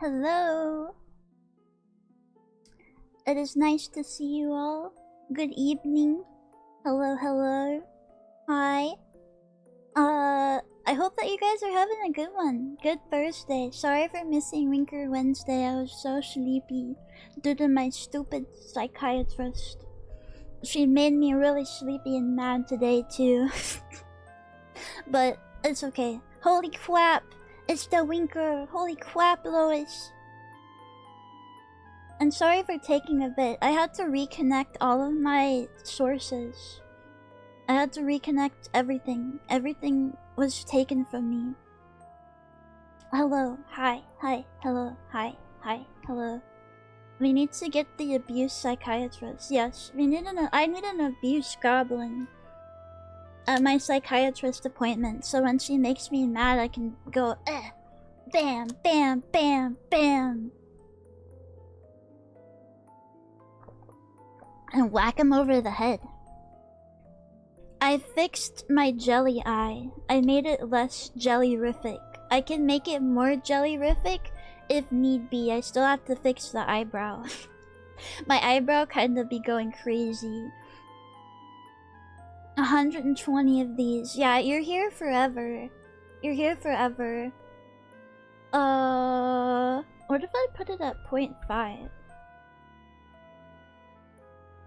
Hello. It is nice to see you all. Good evening. Hello, hello. Hi. I hope that you guys are having a good one. Good Thursday. Sorry for missing Winker Wednesday. I was so sleepy due to my stupid psychiatrist. She made me really sleepy and mad today too. But it's okay. Holy crap! It's the Winker! Holy crap, Lois! I'm sorry for taking a bit. I had to reconnect all of my sources. I had to reconnect everything. Everything was taken from me. Hello, hi, hi, hello, hi, hi, hello. We need to get the abuse psychiatrist. Yes, I need an abuse goblin at my psychiatrist appointment, so when she makes me mad I can go bam, bam, bam, bam, and whack him over the head. I fixed my jelly eye. I made it less jelly-rific. I can make it more jelly-rific if need be. I still have to fix the eyebrow. My eyebrow kind of be going crazy. 120 of these. Yeah, you're here forever. You're here forever. What if I put it at 0.5?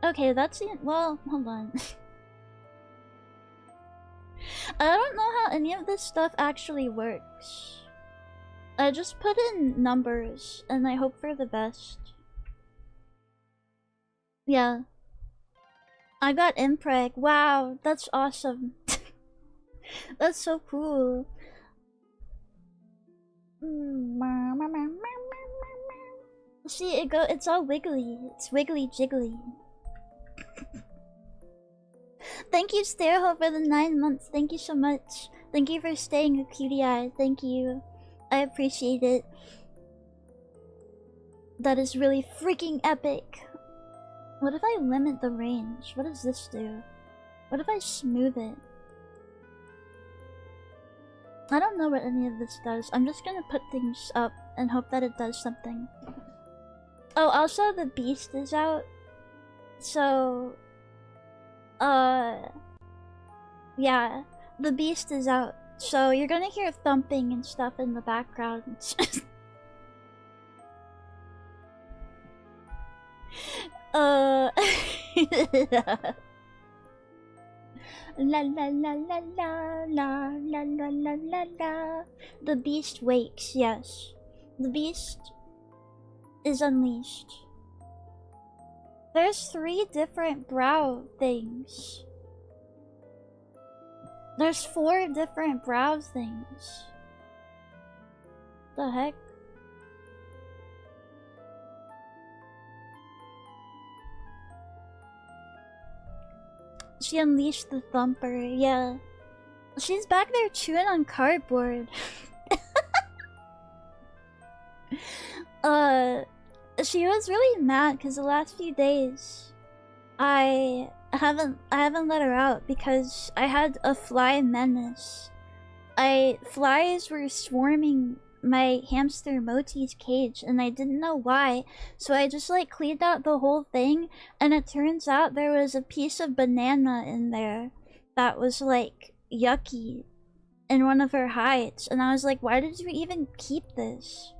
Okay, that's the... well, hold on. I don't know how any of this stuff actually works. I just put in numbers and I hope for the best. Yeah. I got impreg. Wow, that's awesome. That's so cool. See, it's all wiggly. It's wiggly jiggly. Thank you, Stairho, for the 9 months. Thank you so much. Thank you for staying a cutie eye. Thank you. I appreciate it. That is really freaking epic. What if I limit the range? What does this do? What if I smooth it? I don't know what any of this does. I'm just gonna put things up and hope that it does something. Oh, also the beast is out. So... yeah, the beast is out, so you're gonna hear thumping and stuff in the background. La la la la la la la la la la la. The beast wakes, yes. The beast is unleashed. There's 3 different brow things. There's 4 different brow things. The heck? She unleashed the thumper, yeah. She's back there chewing on cardboard. She was really mad because the last few days I haven't let her out because I had a fly menace. Flies were swarming my hamster Moti's cage and I didn't know why, so I just like cleaned out the whole thing, and it turns out there was a piece of banana in there that was like yucky in one of her hides, and I was like, why did you even keep this?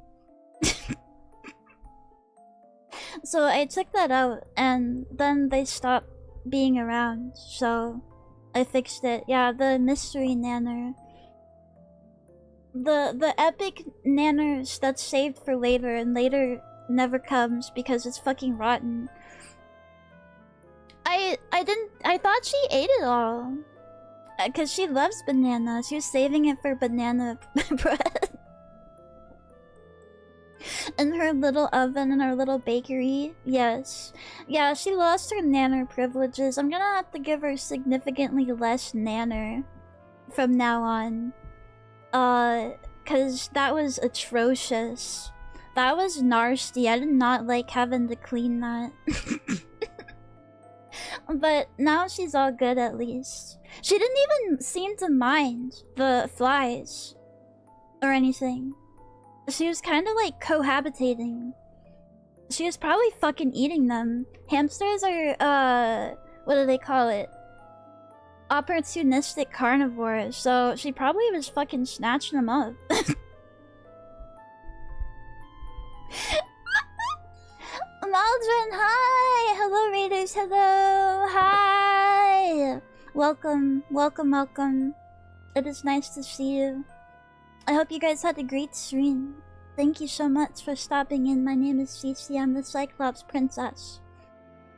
So I took that out, and then they stopped being around, so I fixed it. Yeah, the mystery nanner. The epic nanners that's saved for later, and later never comes because it's fucking rotten. I thought she ate it all. Because she loves banana. She was saving it for banana bread. In her little oven in her little bakery. Yes. Yeah, she lost her nanner privileges. I'm gonna have to give her significantly less nanner from now on. Cause that was atrocious. That was nasty. I did not like having to clean that. But now she's all good at least. She didn't even seem to mind the flies or anything. She was kind of like cohabitating. She was probably fucking eating them. Hamsters are, what do they call it? Opportunistic carnivores, so she probably was fucking snatching them up. Maldron, hi! Hello, Raiders, hello! Hi! Welcome, welcome, welcome. It is nice to see you. I hope you guys had a great stream. Thank you so much for stopping in. My name is Cecilia. I'm the Cyclops Princess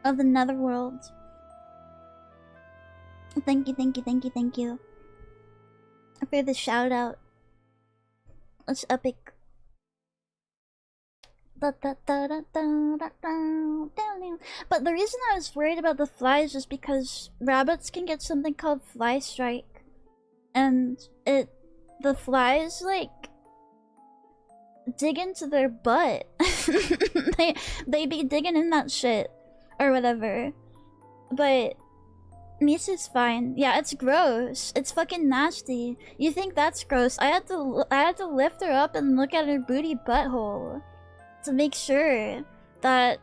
of the Netherworld. Thank you, thank you, thank you, thank you for the shout out. That's epic. But the reason I was worried about the flies is because rabbits can get something called fly strike, and the flies like dig into their butt. they be digging in that shit or whatever. But Misu's fine. Yeah, it's gross. It's fucking nasty. You think that's gross? I had to lift her up and look at her booty butthole to make sure that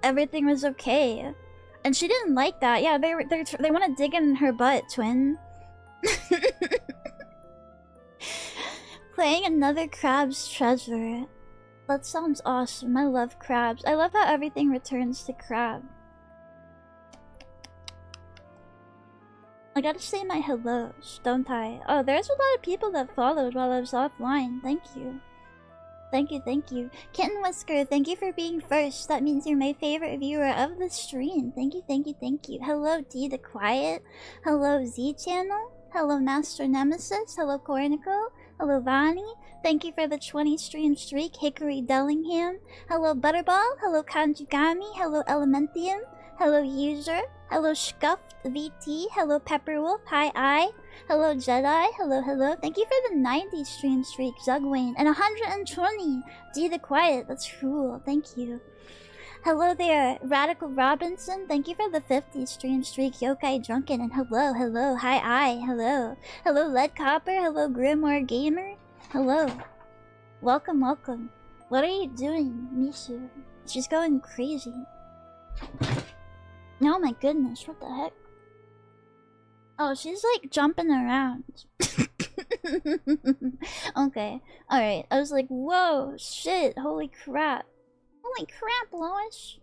everything was okay. And she didn't like that. Yeah, they want to dig in her butt, twin. Playing another crab's treasure. That sounds awesome. I love crabs. I love how everything returns to crab. I gotta say my hellos, don't I? Oh, there's a lot of people that followed while I was offline. Thank you. Thank you, thank you. Kitten Whisker, thank you for being first. That means you're my favorite viewer of the stream. Thank you, thank you, thank you. Hello, D the Quiet. Hello, Z Channel. Hello, Master Nemesis. Hello, Cornico. Hello, Vani. Thank you for the 20 stream streak, Hickory Dellingham. Hello, Butterball. Hello, Kanjugami. Hello, Elementium. Hello, User. Hello, Scuffed VT. Hello, Pepperwolf. Hi, I. Hello, Jedi. Hello, hello. Thank you for the 90 stream streak, Zugwayne. And 120, D the Quiet. That's cool. Thank you. Hello there, Radical Robinson. Thank you for the 50 stream streak, Yokai Drunken. And hello, hello. Hi, I. Hello. Hello, Lead Copper. Hello, Grimoire Gamer. Hello. Welcome, welcome. What are you doing, Misu? She's going crazy. Oh my goodness, what the heck? Oh, she's like jumping around. Okay, alright. I was like, whoa, shit, holy crap. Holy crap, Lois.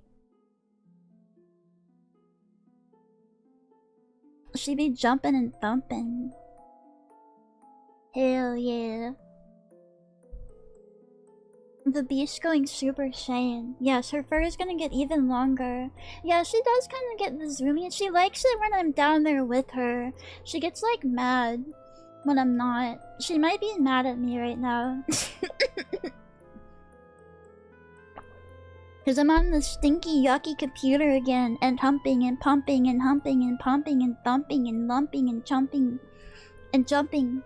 She be jumping and thumping. Hell yeah. The beast going Super Saiyan. Yes, her fur is gonna get even longer. Yeah, she does kind of get the zoomy, and she likes it when I'm down there with her. She gets like mad when I'm not. She might be mad at me right now. Because I'm on the stinky, yucky computer again, and humping and pumping and humping and pumping and thumping and lumping and jumping and jumping.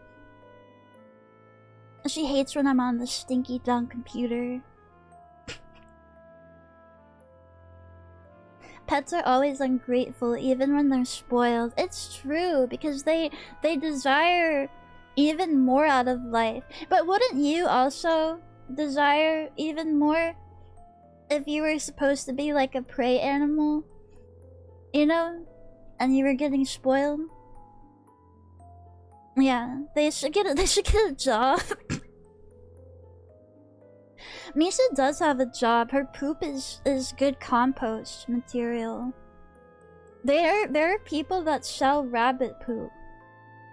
She hates when I'm on the stinky dumb computer. Pets are always ungrateful, even when they're spoiled. It's true, because they desire even more out of life. But wouldn't you also desire even more if you were supposed to be like a prey animal? You know? And you were getting spoiled? Yeah, they should get a job. Misa does have a job. Her poop is good compost material. There are people that sell rabbit poop.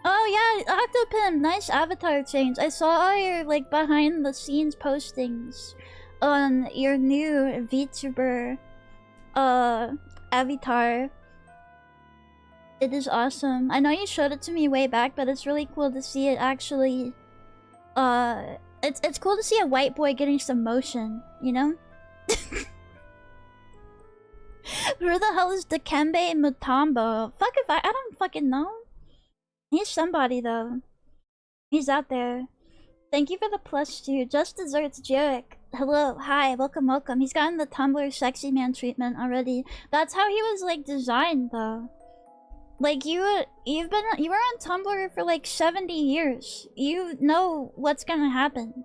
Oh yeah, Octopim, nice avatar change. I saw all your like behind the scenes postings on your new VTuber avatar. It is awesome. I know you showed it to me way back, but it's really cool to see it actually. It's cool to see a white boy getting some motion, you know? Who the hell is Dikembe Mutombo? Fuck if I don't fucking know. He's somebody though. He's out there. Thank you for the +2. Just Desserts Jarek. Hello, hi, welcome, welcome. He's gotten the Tumblr sexy man treatment already. That's how he was like designed though. Like you were on Tumblr for like 70 years. You know what's gonna happen.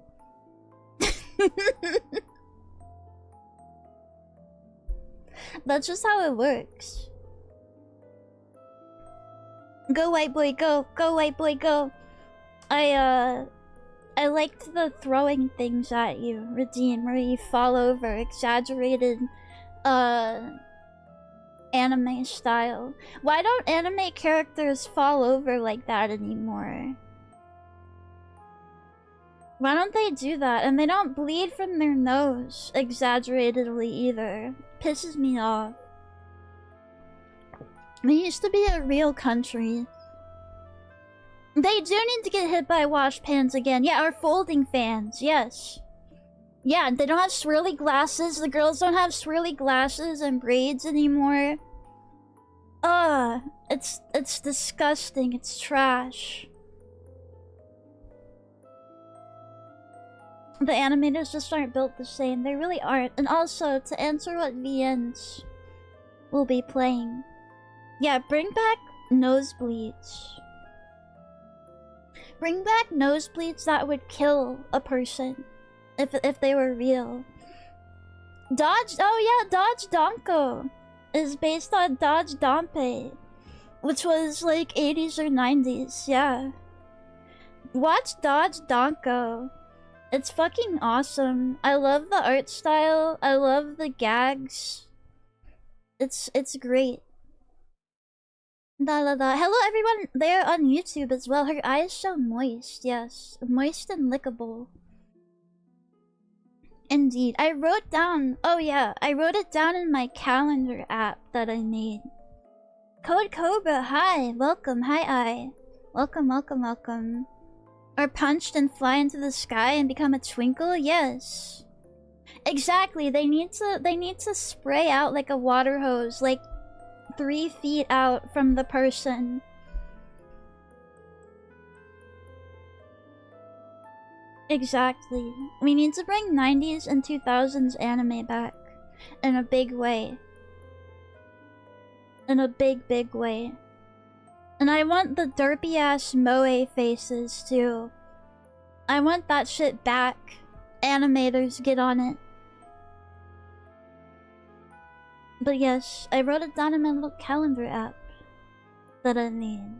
That's just how it works. Go white boy, go! Go white boy, go! I liked the throwing things at you, Redeem, where you fall over, exaggerated, anime style. Why don't anime characters fall over like that anymore? Why don't they do that? And they don't bleed from their nose exaggeratedly either. Pisses me off. We used to be a real country. They do need to get hit by wash pans again. Yeah, or folding fans, yes. Yeah, they don't have swirly glasses. The girls don't have swirly glasses and braids anymore. It's disgusting. It's trash. The animators just aren't built the same. They really aren't. And also, to answer what VNs will be playing. Yeah, bring back nosebleeds. Bring back nosebleeds that would kill a person. If they were real. Dodge, oh yeah, Dodge Donko is based on Dodge Dompe, which was like 80s or 90s, yeah. Watch Dodge Donko. It's fucking awesome. I love the art style. I love the gags. It's great. Da da da. Hello everyone there on YouTube as well. Her eyes so moist, yes. Moist and lickable. Indeed. I wrote down, oh yeah, I wrote it down in my calendar app that I made. Code Cobra, hi, welcome, hi I. Welcome, welcome, welcome. Or punched and fly into the sky and become a twinkle? Yes. Exactly, they need to spray out like a water hose, like 3 feet out from the person. Exactly. We need to bring 90s and 2000s anime back. In a big way. In a big, big way. And I want the derpy ass moe faces too. I want that shit back. Animators, get on it. But yes, I wrote it down in my little calendar app that I made.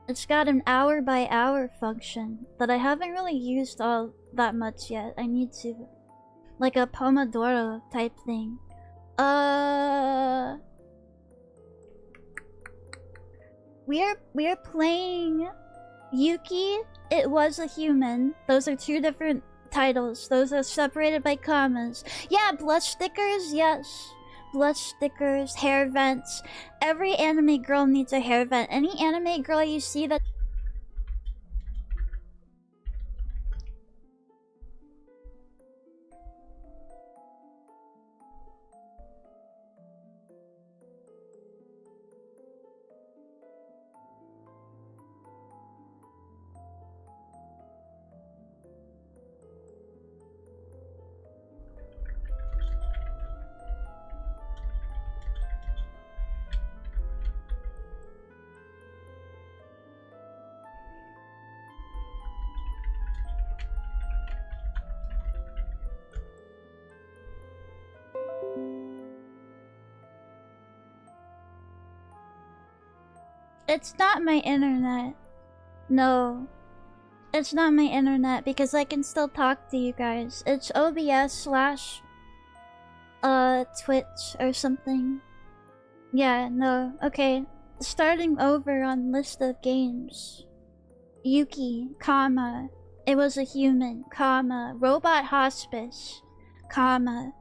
It's got an hour by hour function that I haven't really used all that much yet. I need to. Like a Pomodoro type thing. We're playing Yuki, It Was a Human. Those are 2 different titles. Those are separated by commas. Yeah, blush stickers, yes. Blush stickers, hair vents. Every anime girl needs a hair vent. Any anime girl you see that... It's not my internet. No. It's not my internet because I can still talk to you guys. It's OBS slash Twitch or something. Yeah, no. Okay. Starting over on list of games. Yuki, comma. It Was a Human, comma. Robot Hospice, comma.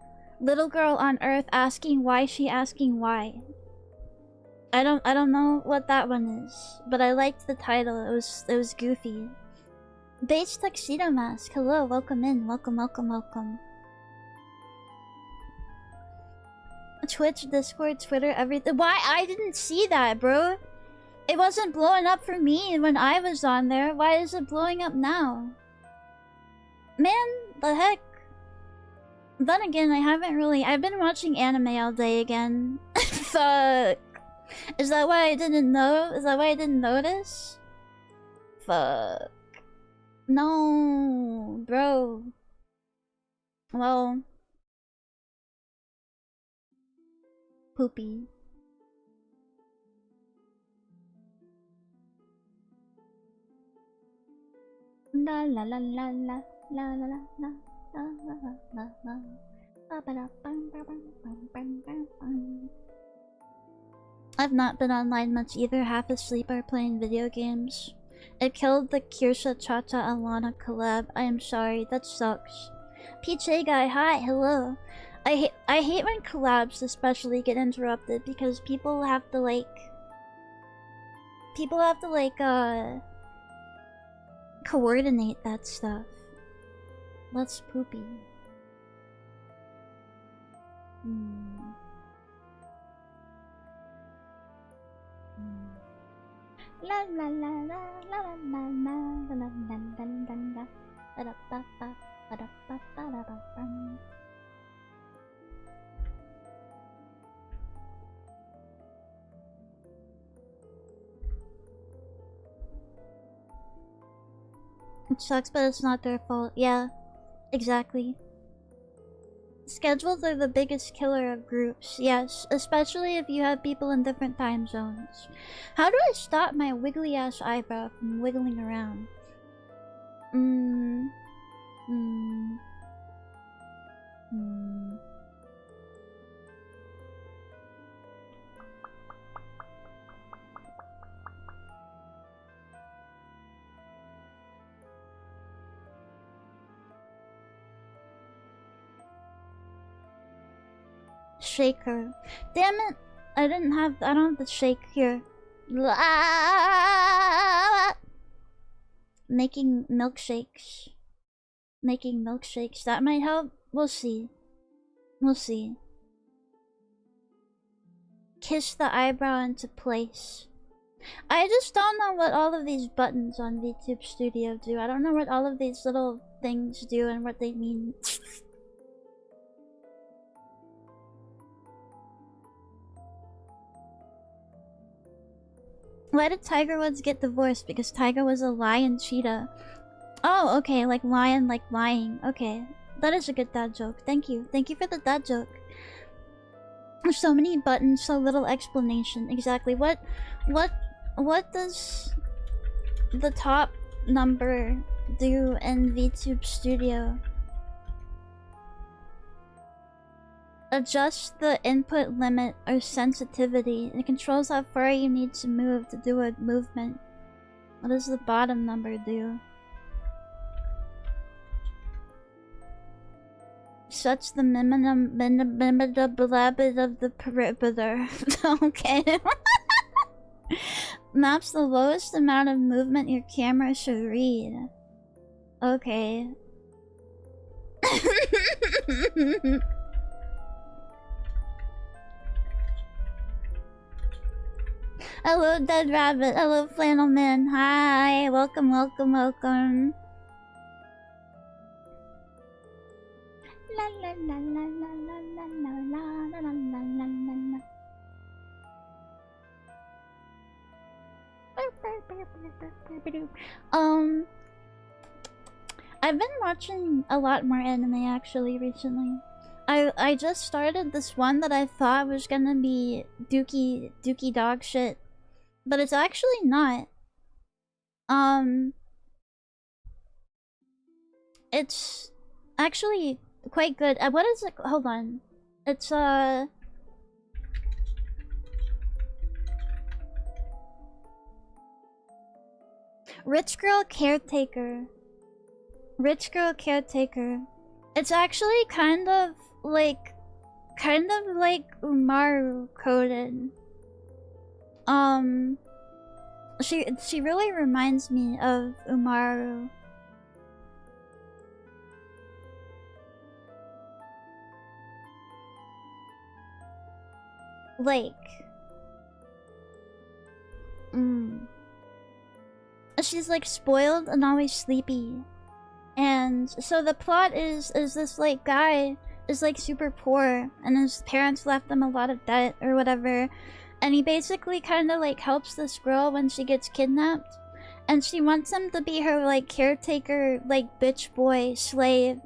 Little girl on Earth asking why she asking why. I don't know what that one is, but I liked the title. It was goofy. Beige Tuxedo Mask, hello, welcome in, welcome, welcome, welcome. Twitch, Discord, Twitter, everything. Why? I didn't see that, bro. It wasn't blowing up for me when I was on there. Why is it blowing up now? Man, the heck? Then again, I've been watching anime all day again. Fuck. Is that why I didn't know? Is that why I didn't notice? Fuck. No, bro. Well, poopy. La la la la la la la la la la la la la. I've not been online much either, half asleep or playing video games. It killed the Kirsha Chacha Alana collab. I am sorry, that sucks. PJ guy, hi, hello. I hate when collabs especially get interrupted because people have to coordinate that stuff. That's poopy. La la la la la la la la la la la la la la. It sucks, but it's not their fault. Yeah, exactly. Schedules are the biggest killer of groups, yes, especially if you have people in different time zones. How do I stop my wiggly ass eyebrow from wiggling around? Shaker. Damn it! I don't have the shake here. Making milkshakes. Making milkshakes. That might help. We'll see. We'll see. Kiss the eyebrow into place. I just don't know what all of these buttons on VTube Studio do. I don't know what all of these little things do and what they mean. Why did Tiger Woods get divorced? Because Tiger was a lion cheetah. Oh, okay, like lion, like lying. Okay, that is a good dad joke. Thank you. Thank you for the dad joke. There's so many buttons, so little explanation. Exactly. What does the top number do in VTube Studio? Adjust the input limit or sensitivity. It controls how far you need to move to do a movement. What does the bottom number do? Sets the minimum of the perimeter. Okay. Maps the lowest amount of movement your camera should read. Okay. Hello, Dead Rabbit. Hello, Flannel Man. Hi. Welcome, welcome, welcome. La la la la la la la la la la la la. I've been watching a lot more anime actually recently. I just started this one that I thought was gonna be dookie dog shit. But it's actually not. It's actually quite good. What is it? Hold on. It's Rich Girl Caretaker. Rich Girl Caretaker. It's actually kind of like Umaru coded. She really reminds me of Umaru. Like, she's like spoiled and always sleepy. And so the plot is this like guy is like super poor and his parents left him a lot of debt or whatever. And he basically kind of like helps this girl when she gets kidnapped. And she wants him to be her like caretaker, like bitch boy, slave.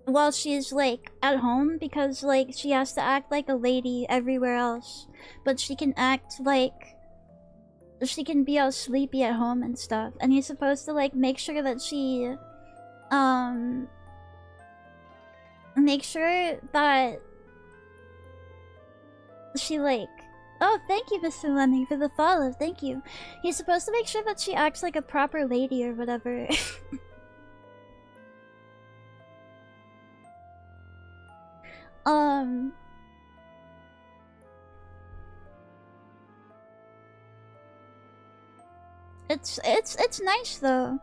while she's like at home, because like she has to act like a lady everywhere else, but she can act like she can be all sleepy at home and stuff. And he's supposed to like make sure that she make sure that she like, oh, thank you, Mr. Lemming, for the follow. Thank you. He's supposed to make sure that she acts like a proper lady or whatever. It's nice though.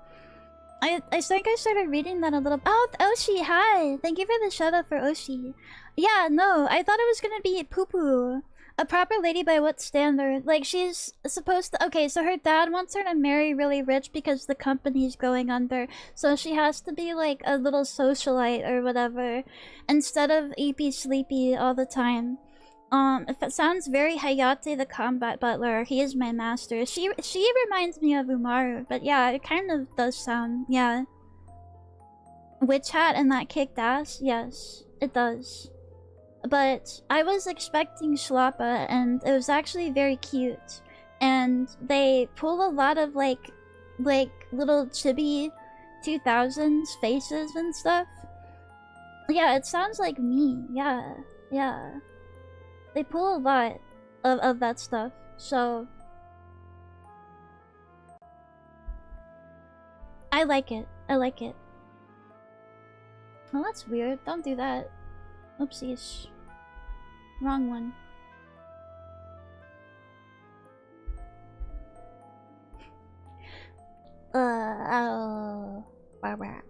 I think I started reading that a little. Oh, Oshi, hi! Thank you for the shout out for Oshi. Yeah, no, I thought it was gonna be Poo Poo. A proper lady by what standard? Like, she's supposed to. Okay, so her dad wants her to marry really rich because the company's going under. So she has to be like a little socialite or whatever, instead of eepy sleepy all the time. If it sounds very Hayate the combat butler, he is my master. She reminds me of Umaru, but yeah, it kind of does sound, yeah. Witch hat and that kicked ass? Yes, it does. But I was expecting Schlappa, and it was actually very cute. And they pull a lot of like little chibi 2000s faces and stuff. Yeah, it sounds like me. Yeah, yeah. They pull a lot of that stuff, so I like it. I like it. Oh, that's weird. Don't do that. Oopsies. Wrong one. Oh. Barbara.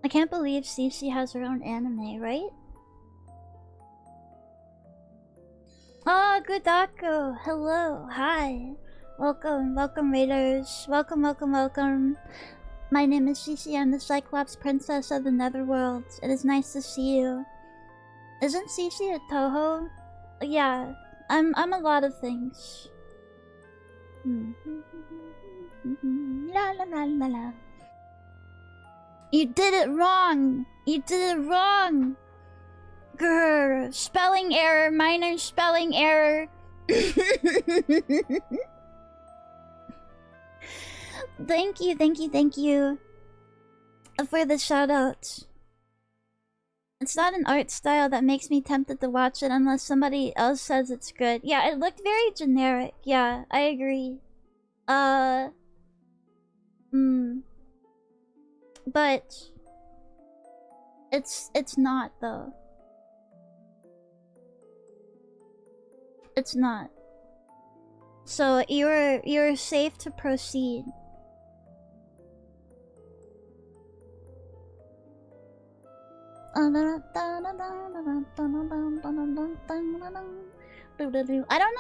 I can't believe Cece has her own anime, right? Oh, Gudako! Hello, hi! Welcome, welcome raiders. Welcome, welcome, welcome. My name is Cece, I'm the Cyclops Princess of the Netherworld. It is nice to see you. Isn't Cece a Toho? Yeah, I'm a lot of things. La la la la la. You did it wrong! You did it wrong! Grr, spelling error, minor spelling error. Thank you, thank you, thank you for the shout-out. It's not an art style that makes me tempted to watch it unless somebody else says it's good. Yeah, it looked very generic. Yeah, I agree. But it's not though. It's not. So you're safe to proceed. I don't know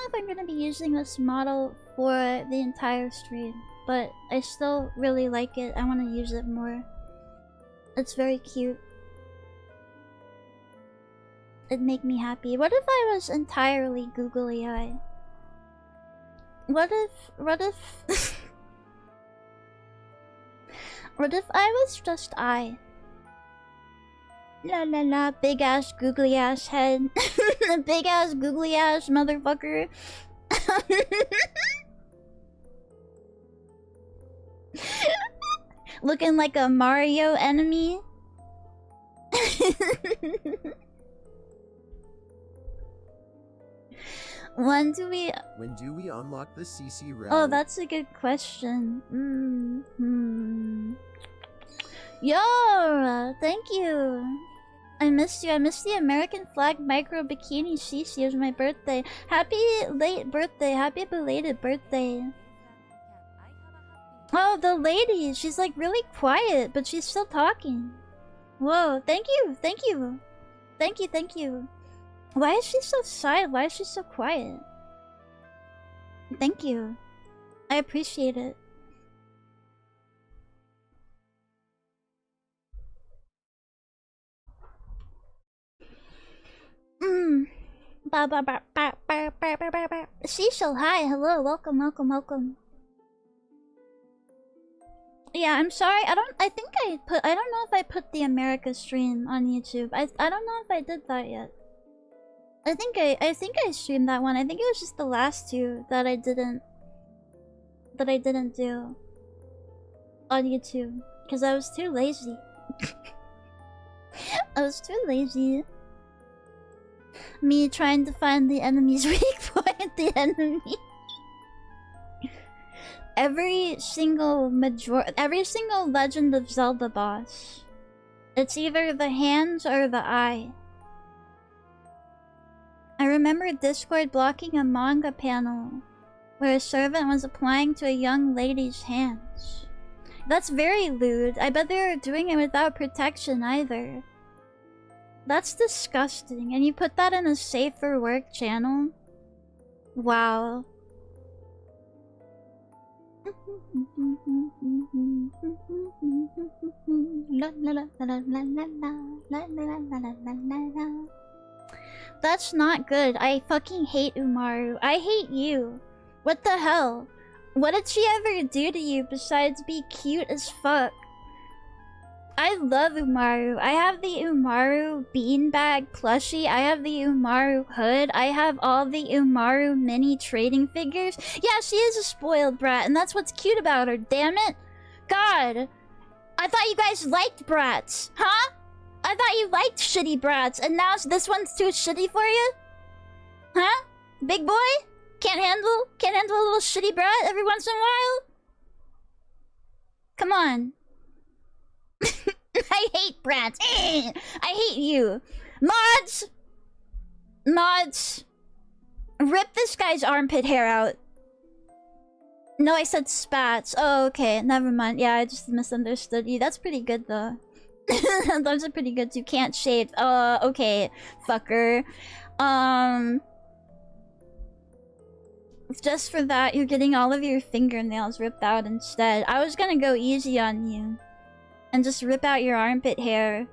if I'm gonna be using this model for the entire stream, but I still really like it. I want to use it more. It's very cute. It'd make me happy. What if I was entirely googly eye? What if what if I was just I? La la la, big ass googly ass head. Big ass googly ass motherfucker. Looking like a Mario enemy. When do we unlock the CC realm? Oh, that's a good question. Yo, thank you. I missed you. I missed the American flag micro bikini CC. It was my birthday. Happy late birthday. Happy belated birthday. Oh, the lady. She's like really quiet, but she's still talking. Whoa, thank you. Thank you. Thank you, thank you. Why is she so silent? Why is she so quiet? Thank you. I appreciate it. Cecil, hi, hello, welcome, welcome, welcome. Yeah, I'm sorry. I think I don't know if I put the America stream on YouTube. I don't know if I did that yet. I think I streamed that one. I think it was just the last two that I didn't do on YouTube because I was too lazy. I was too lazy. Me trying to find the enemy's weak point, the enemy. Every single Legend of Zelda boss, it's either the hands or the eye. I remember Discord blocking a manga panel where a servant was applying to a young lady's hands. That's very lewd. I bet they were doing it without protection either. That's disgusting. And you put that in a safe for work channel? Wow. That's not good. I fucking hate Umaru. I hate you. What the hell? What did she ever do to you besides be cute as fuck? I love Umaru. I have the Umaru beanbag plushie. I have the Umaru hood. I have all the Umaru mini trading figures. Yeah, she is a spoiled brat, and that's what's cute about her, damn it. God. I thought you guys liked brats, huh? I thought you liked shitty brats, and now this one's too shitty for you? Huh? Big boy? Can't handle a little shitty brat every once in a while? Come on. I hate brats. I hate you. Mods! Mods! Rip this guy's armpit hair out. No, I said spats. Oh, okay. Never mind. Yeah, I just misunderstood you. That's pretty good, though. Those are pretty good too. Can't shave. Okay. Fucker. Just for that, you're getting all of your fingernails ripped out instead. I was gonna go easy on you. And just rip out your armpit hair.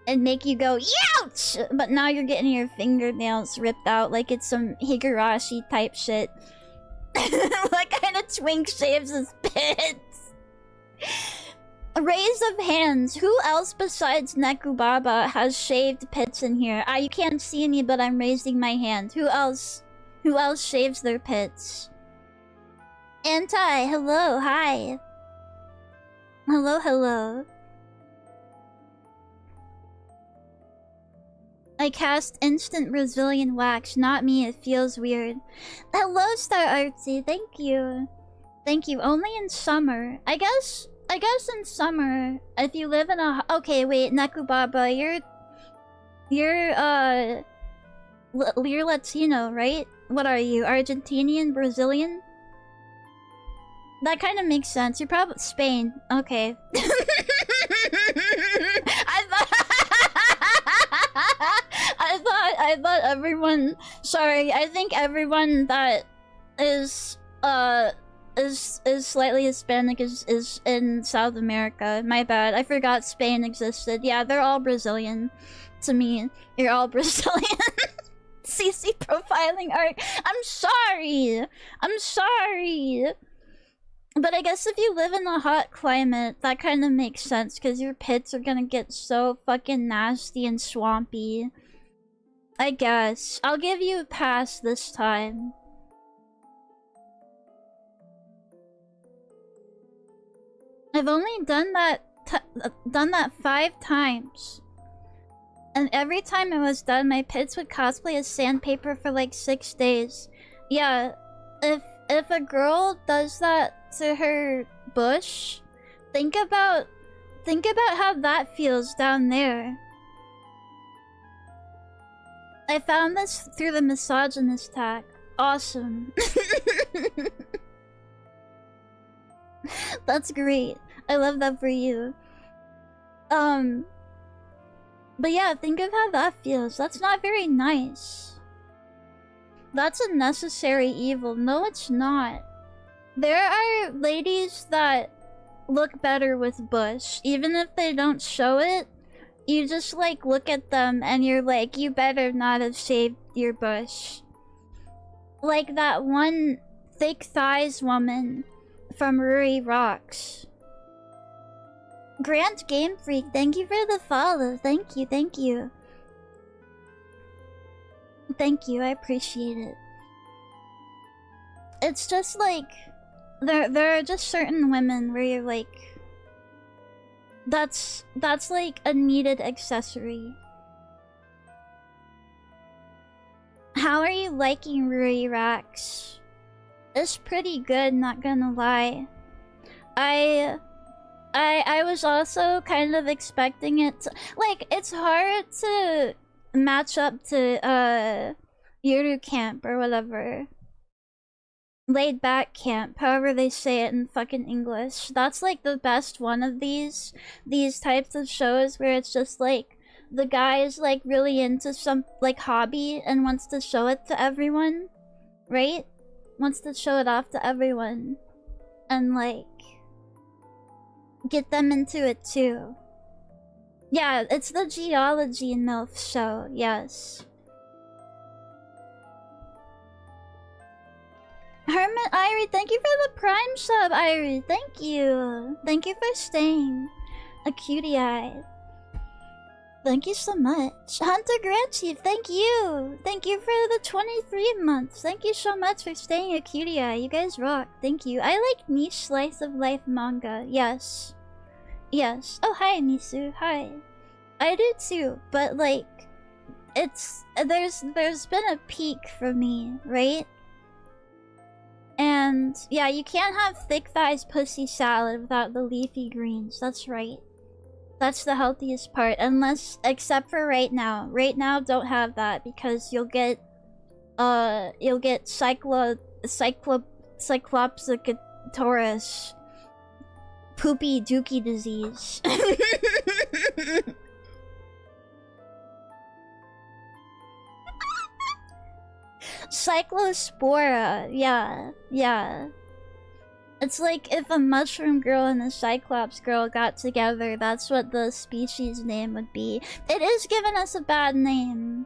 And make you go, ouch! But now you're getting your fingernails ripped out like it's some Higurashi type shit. What kind of twink shaves his pits? Raise of hands. Who else besides Nekubaba has shaved pits in here? You can't see me, but I'm raising my hand. Who else? Who else shaves their pits? Anti, hello, hi. Hello, hello. I cast instant Brazilian wax. Not me, it feels weird. Hello, Star Artsy. Thank you. Thank you. Only in summer. I guess in summer, if you live in a... Okay, wait, Nekubaba, you're Latino, right? What are you, Argentinian, Brazilian? That kind of makes sense. You're probably Spain. Okay. I thought everyone... Sorry, I think everyone that is slightly Hispanic is in South America. My bad. I forgot Spain existed. Yeah, they're all Brazilian to me. You're all Brazilian. CC profiling art. I'm sorry. I'm sorry. But I guess if you live in a hot climate, that kind of makes sense because your pits are gonna get so fucking nasty and swampy. I guess. I'll give you a pass this time. I've only done that 5 times. And every time it was done, my pits would cosplay as sandpaper for like 6 days. Yeah, if a girl does that to her bush, think about how that feels down there. I found this through the misogynist tag. Awesome. That's great. I love that for you. But yeah, think of how that feels. That's not very nice. That's a necessary evil. No, it's not. There are ladies that look better with bush. Even if they don't show it, you just like look at them and you're like, you better not have shaved your bush. Like that one thick thighs woman from Ruri Rocks. Grant Game Freak, thank you for the follow. Thank you, thank you. Thank you, I appreciate it. It's just like there are just certain women where you're like, that's like a needed accessory. How are you liking Rui Rax? It's pretty good, not gonna lie. I was also kind of expecting it to, like, it's hard to match up to Yuru Camp or whatever. Laid back camp, however they say it in fucking English. That's like the best one of these types of shows where it's just like the guy is like really into some like hobby and wants to show it to everyone, right? Wants to show it off to everyone and like get them into it too. Yeah, it's the Geology MILF show, yes. Hermit Irie, thank you for the Prime sub, Irie. Thank you. Thank you for staying a cutie eye. Thank you so much. Hunter Grand Chief, thank you. Thank you for the 23 months. Thank you so much for staying a cutie eye. You guys rock. Thank you. I like niche slice of life manga. Yes. Yes. Oh, hi, Misu. Hi. I do too, but like, it's there's been a peak for me, right? And yeah, you can't have thick thighs pussy salad without the leafy greens. That's right. That's the healthiest part, unless except for right now. Right now, don't have that because you'll get cyclopsicatoris poopy dookie disease. Cyclospora, yeah. It's like if a mushroom girl and a cyclops girl got together, that's what the species name would be. It is giving us a bad name.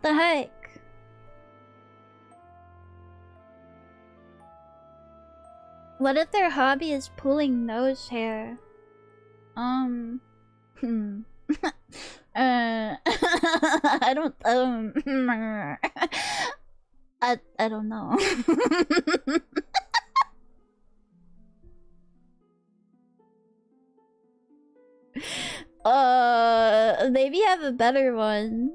The heck? What if their hobby is pulling nose hair? I don't, I don't know. Maybe have a better one.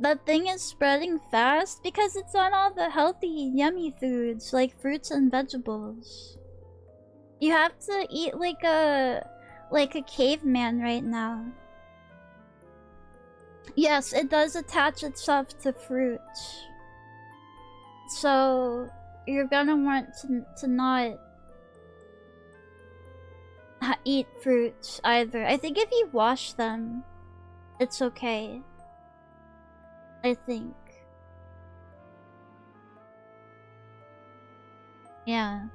That thing is spreading fast because it's on all the healthy, yummy foods like fruits and vegetables. You have to eat like a caveman right now. Yes, it does attach itself to fruit. So you're gonna want to not eat fruits either. I think if you wash them, it's okay. I think. Yeah.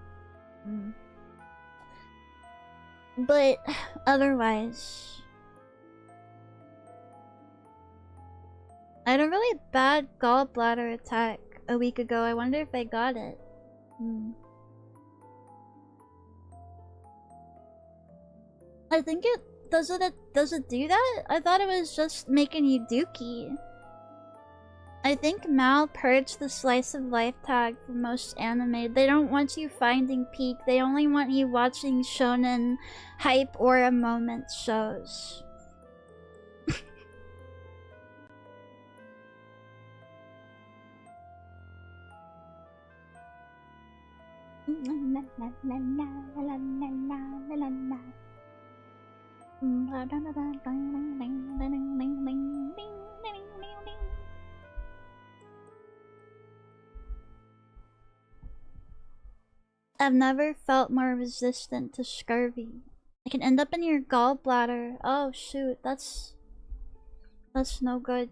But otherwise, I had a really bad gallbladder attack a week ago. I wonder if I got it. I think it does it do that? I thought it was just making you dookie. I think Mal purged the slice of life tag for most anime. They don't want you finding peak. They only want you watching shonen hype or a moment shows. I've never felt more resistant to scurvy. It can end up in your gallbladder. Oh shoot, that's no good.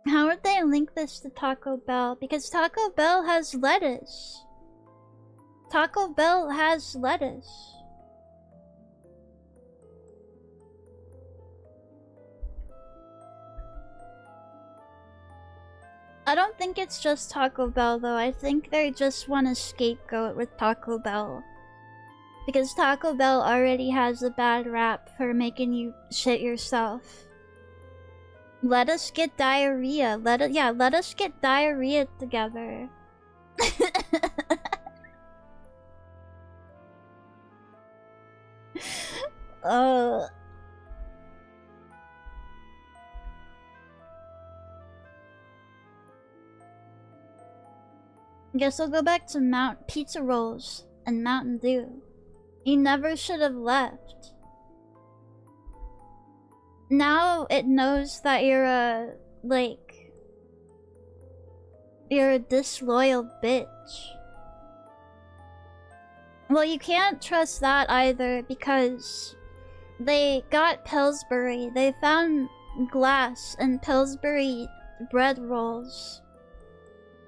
How would they link this to Taco Bell? Because Taco Bell has lettuce. Taco Bell has lettuce. I don't think it's just Taco Bell though. I think they just want a scapegoat with Taco Bell. Because Taco Bell already has a bad rap for making you shit yourself. Let us get diarrhea. Let us get diarrhea together. Guess I'll go back to pizza rolls and Mountain Dew. You never should have left. Now it knows that you're a, like... You're a disloyal bitch. Well, you can't trust that either because they got Pillsbury. They found glass and Pillsbury bread rolls.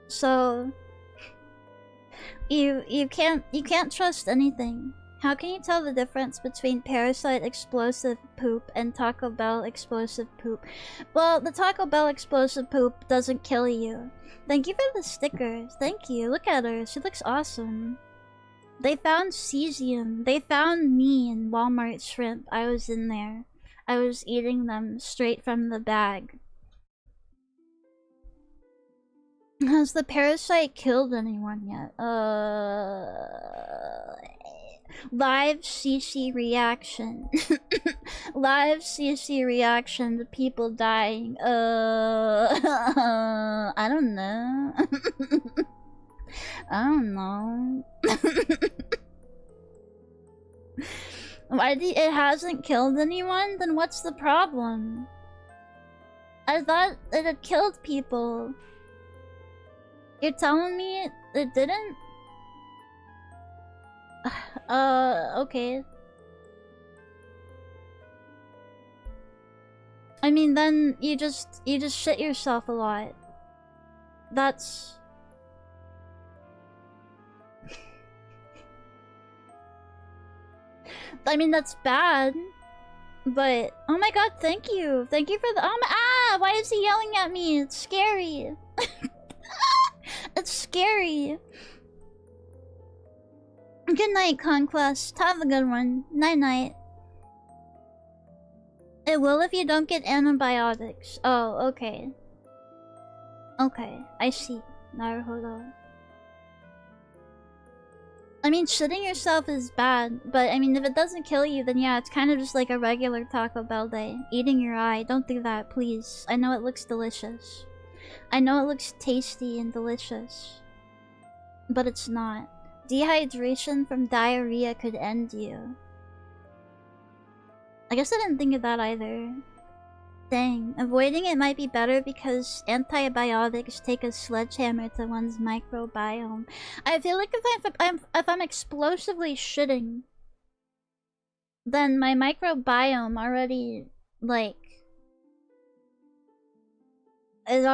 So you can't trust anything. How can you tell the difference between Parasite explosive poop and Taco Bell explosive poop? Well, the Taco Bell explosive poop doesn't kill you. Thank you for the stickers. Thank you. Look at her. She looks awesome. They found cesium. They found me in Walmart shrimp. I was in there. I was eating them straight from the bag. Has the parasite killed anyone yet? Live CC reaction. Live CC reaction to people dying. I don't know. I don't know. It hasn't killed anyone? Then what's the problem? I thought it had killed people. You're telling me it didn't? Okay. I mean, then you just shit yourself a lot. That's... I mean, that's bad. But, oh my god, thank you. Thank you for the... why is he yelling at me? It's scary. It's scary. Good night, Conquest. Have a good one. Night-night. It will if you don't get antibiotics. Oh, okay. Okay, I see. Naruhodo. I mean, shitting yourself is bad, but I mean, if it doesn't kill you, then yeah, it's kind of just like a regular Taco Bell day. Eating your eye. Don't do that, please. I know it looks delicious. I know it looks tasty and delicious. But it's not. Dehydration from diarrhea could end you. I guess I didn't think of that either. Dang. Avoiding it might be better because antibiotics take a sledgehammer to one's microbiome. I feel like if I'm explosively shitting, then my microbiome already, like... is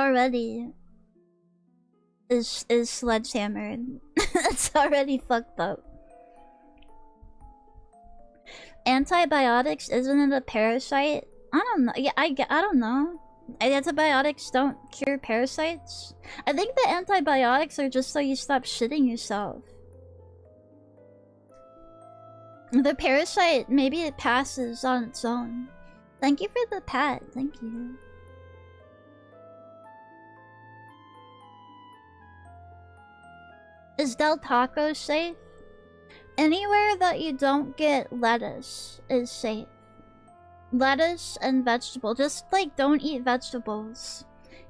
sledgehammered. It's already fucked up. Antibiotics, isn't it a parasite? I don't know. Yeah, I don't know. Antibiotics don't cure parasites? I think the antibiotics are just so you stop shitting yourself. The parasite, maybe it passes on its own. Thank you for the pat. Thank you. Is Del Taco safe? Anywhere that you don't get lettuce is safe. Lettuce and vegetable. Just like don't eat vegetables.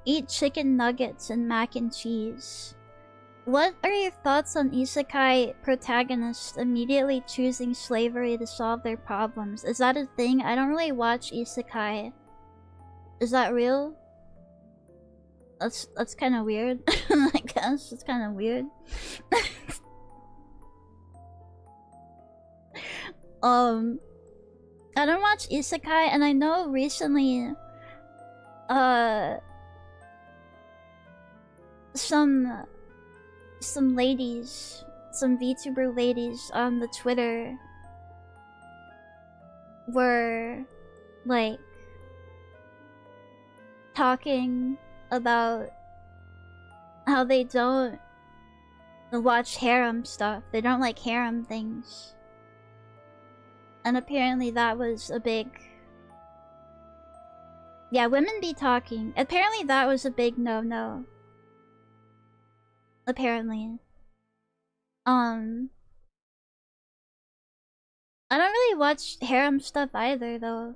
Eat chicken nuggets and mac and cheese. What are your thoughts on isekai protagonists immediately choosing slavery to solve their problems? Is that a thing? I don't really watch isekai. Is that real? That's kind of weird. I guess it's kind of weird. I don't watch isekai, and I know recently, some ladies, some VTuber ladies on the Twitter were, like, talking about how they don't watch harem stuff. They don't like harem things. And apparently that was a big... Yeah, women be talking. Apparently that was a big no-no. Apparently. I don't really watch harem stuff either, though.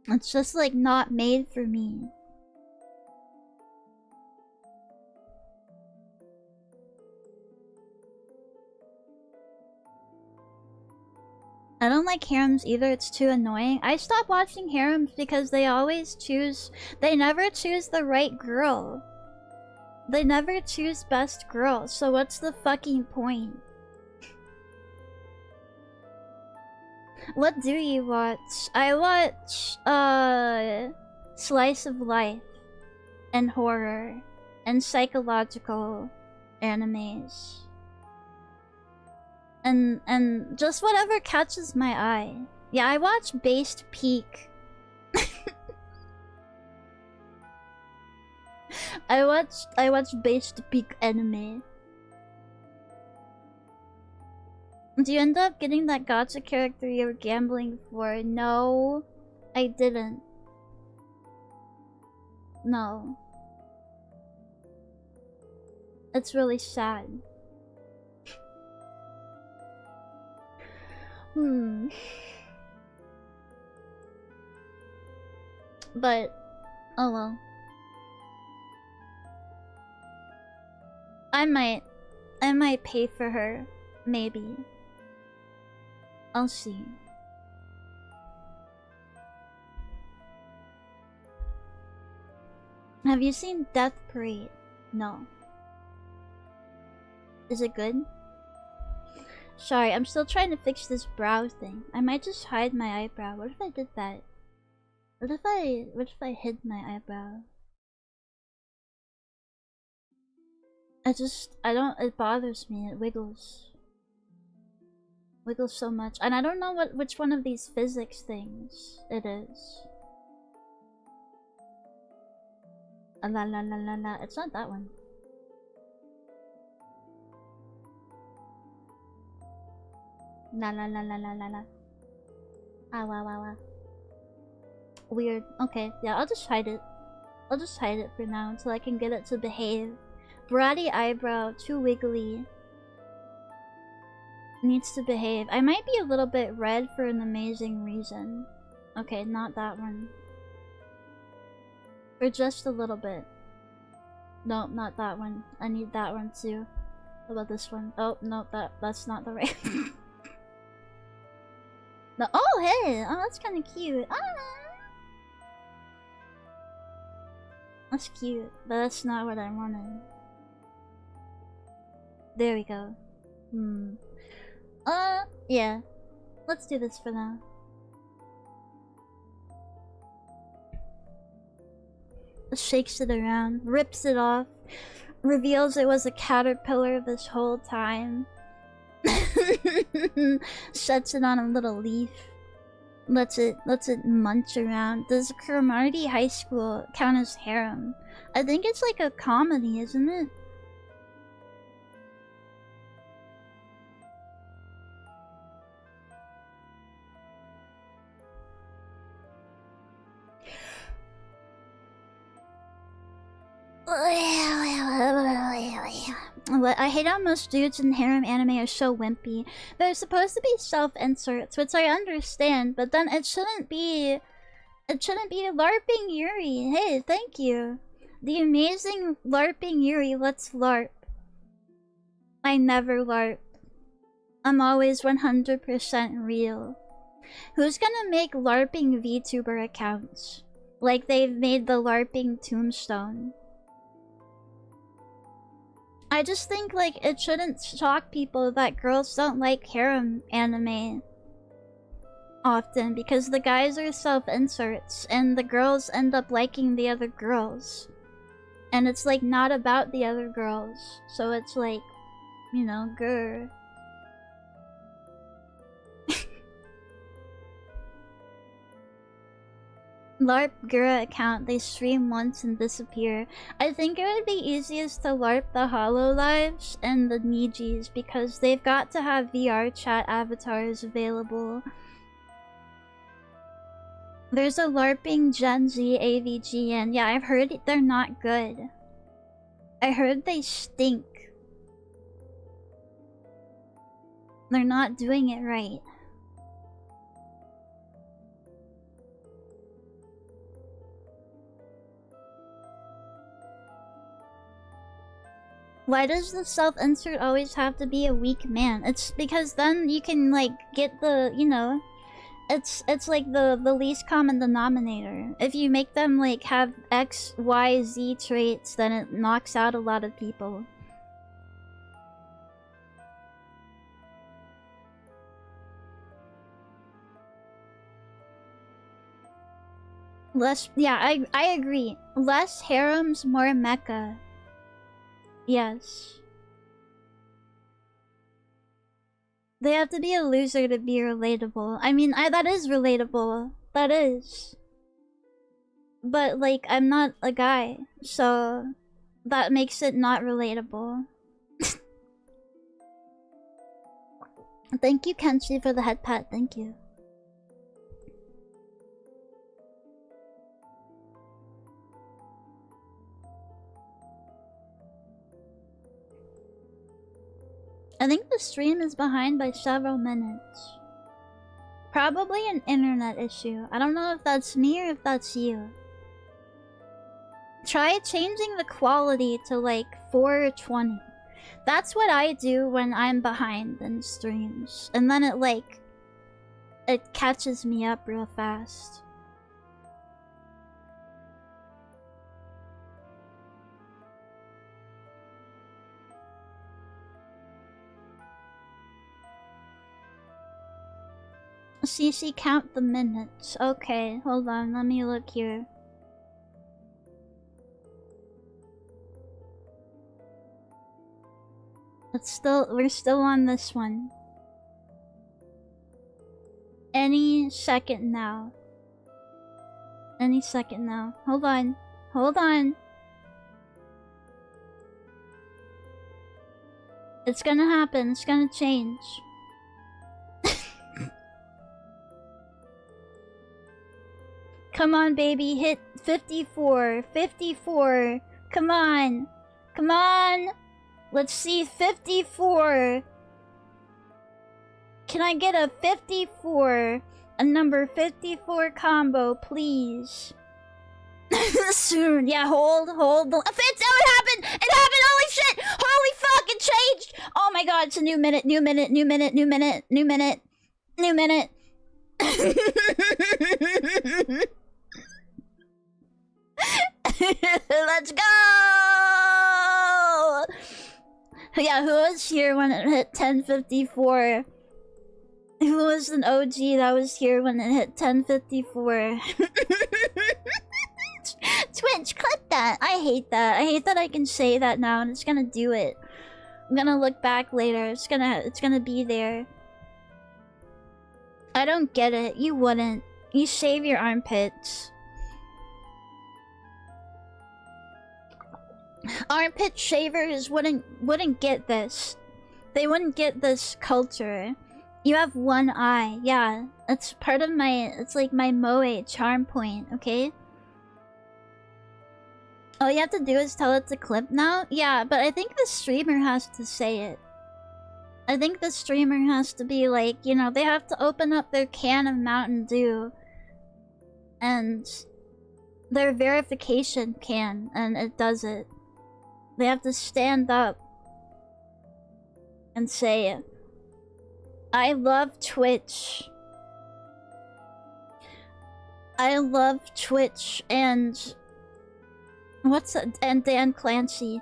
It's just, like, not made for me. I don't like harems either, it's too annoying. I stopped watching harems because they always choose... They never choose the right girl. They never choose best girl, so what's the fucking point? What do you watch? I watch, slice of life, and horror, and psychological animes. And just whatever catches my eye. Yeah, I watch Based Peak. I watch Based Peak anime. Do you end up getting that gacha character you were gambling for? No, I didn't. No. It's really sad. But, oh well. I might pay for her, maybe. I'll see. Have you seen Death Parade? No. Is it good? Sorry, I'm still trying to fix this brow thing. I might just hide my eyebrow. What if I did that? What if I hid my eyebrow? It bothers me. It wiggles. Wiggles so much. And I don't know which one of these physics things it is. La la la la la. It's not that one. La la la la la la la. Ah wow wow wow. Weird. Okay, yeah, I'll just hide it. I'll just hide it for now until I can get it to behave. Bratty eyebrow, too wiggly. Needs to behave. I might be a little bit red for an amazing reason. Okay, not that one. For just a little bit. No, not that one. I need that one too. What about this one? Oh, no, that's not the right No, oh, hey! Oh, that's kind of cute. Ah! That's cute, but that's not what I wanted. There we go. Yeah. Let's do this for now. Shakes it around, rips it off, reveals it was a caterpillar this whole time. Sets it on a little leaf. Lets it munch around. Does Cromartie High School count as harem? I think it's like a comedy, isn't it? I hate how most dudes in harem anime are so wimpy. They're supposed to be self-inserts, which I understand, but then it shouldn't be LARPing Yuri. Hey, thank you. The amazing LARPing Yuri lets LARP. I never LARP. I'm always 100% real. Who's gonna make LARPing VTuber accounts? Like they've made the LARPing tombstone. I just think, like, it shouldn't shock people that girls don't like harem anime often, because the guys are self-inserts, and the girls end up liking the other girls. And it's, like, not about the other girls. So it's like, you know, grr. LARP Gura account, they stream once and disappear. I think it would be easiest to LARP the Hololives and the Nijis because they've got to have VR chat avatars available. There's a LARPing Gen Z AVGN. Yeah, I've heard they're not good. I heard they stink. They're not doing it right. Why does the self-insert always have to be a weak man? It's because then you can, like, get the, you know... It's like the least common denominator. If you make them, like, have X, Y, Z traits, then it knocks out a lot of people. Less... Yeah, I agree. Less harems, more mecha. Yes. They have to be a loser to be relatable. I mean, that is relatable. That is. But, like, I'm not a guy, so that makes it not relatable. Thank you, Kenshi, for the head pat. Thank you. I think the stream is behind by several minutes. Probably an internet issue. I don't know if that's me or if that's you. Try changing the quality to like 420. That's what I do when I'm behind in streams. And then it catches me up real fast. CC, count the minutes. Okay, hold on, let me look here. We're still on this one. Any second now. Any second now. Hold on. Hold on. It's gonna happen. It's gonna change. Come on, baby. Hit 54. 54. Come on. Come on. Let's see. 54. Can I get a 54? A number 54 combo, please. Soon. Yeah, hold. Fitz, oh, it happened! It happened! Holy shit! Holy fuck, it changed! Oh my god, it's a new minute. Let's go! Yeah, who was here when it hit 10:54? Who was an OG that was here when it hit 10:54? Twitch, clip that! I hate that. I hate that I can say that now and it's gonna do it. I'm gonna look back later. It's gonna be there. I don't get it. You wouldn't. You shave your armpits. Armpit shavers wouldn't get this. They wouldn't get this culture. You have one eye. Yeah, that's part of my... It's like my moe charm point, okay? All you have to do is tell it to clip now? Yeah, but I think the streamer has to say it. I think the streamer has to be like, you know, they have to open up their can of Mountain Dew. And... their verification can, and it does it. They have to stand up and say, I love Twitch. I love Twitch and... What's that? And Dan Clancy.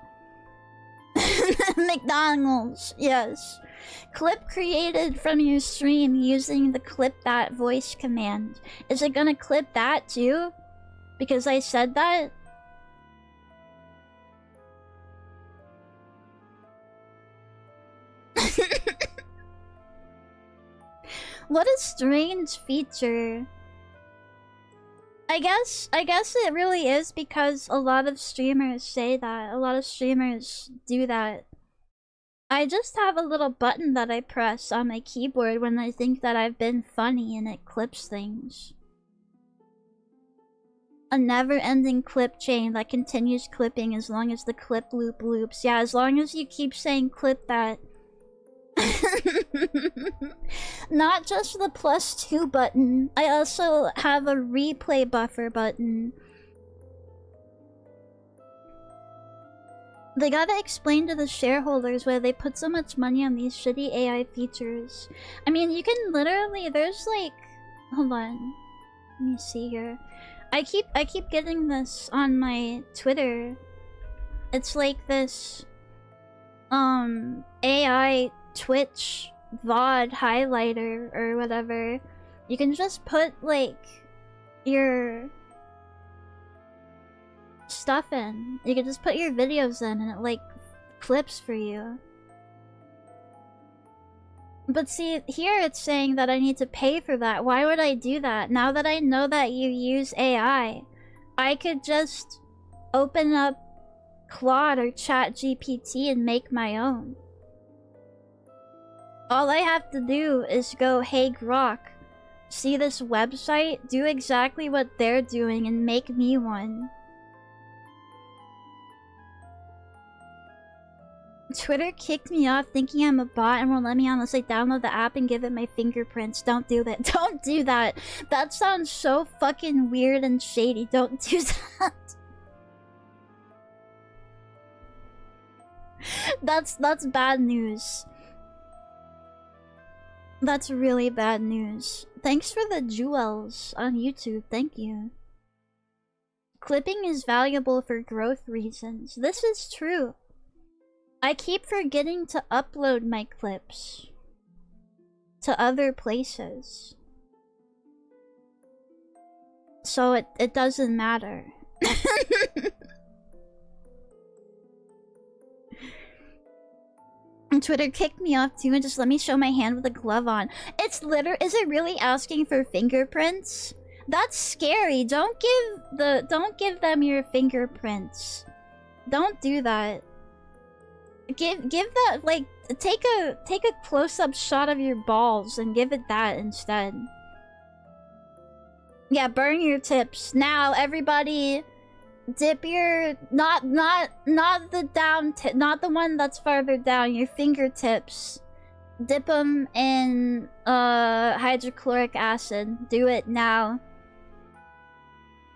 McDonald's, yes. Clip created from your stream using the clip that voice command. Is it gonna clip that too? Because I said that? What a strange feature. I guess it really is because a lot of streamers say that. A lot of streamers do that. I just have a little button that I press on my keyboard when I think that I've been funny and it clips things. A never-ending clip chain that continues clipping as long as the clip loop loops. Yeah, as long as you keep saying clip that. Not just the +2 button. I also have a replay buffer button. They gotta explain to the shareholders why they put so much money on these shitty AI features. I mean, you can literally, there's like, hold on, let me see here. I keep getting this on my Twitter. It's like this, AI Twitch VOD highlighter or whatever. You can just put like your stuff in. You can just put your videos in and it like clips for you. But see, here it's saying that I need to pay for that. Why would I do that? Now that I know that you use AI, I could just open up Claude or ChatGPT and make my own. All I have to do is go, hey Grok, see this website? Do exactly what they're doing and make me one. Twitter kicked me off thinking I'm a bot and won't let me unless I download the app and give it my fingerprints. Don't do that. Don't do that. That sounds so fucking weird and shady. Don't do that. That's bad news. That's really bad news. Thanks for the jewels on YouTube. Thank you. Clipping is valuable for growth reasons. This is true. I keep forgetting to upload my clips to other places. So it doesn't matter. And Twitter kicked me off too and just let me show my hand with a glove on. It's is it really asking for fingerprints? That's scary. Don't give them your fingerprints. Don't do that. Give that, like, take a close-up shot of your balls and give it that instead. Yeah, burn your tips. Now everybody dip your not the down tip, not the one that's farther down, your fingertips. Dip them in hydrochloric acid. Do it now.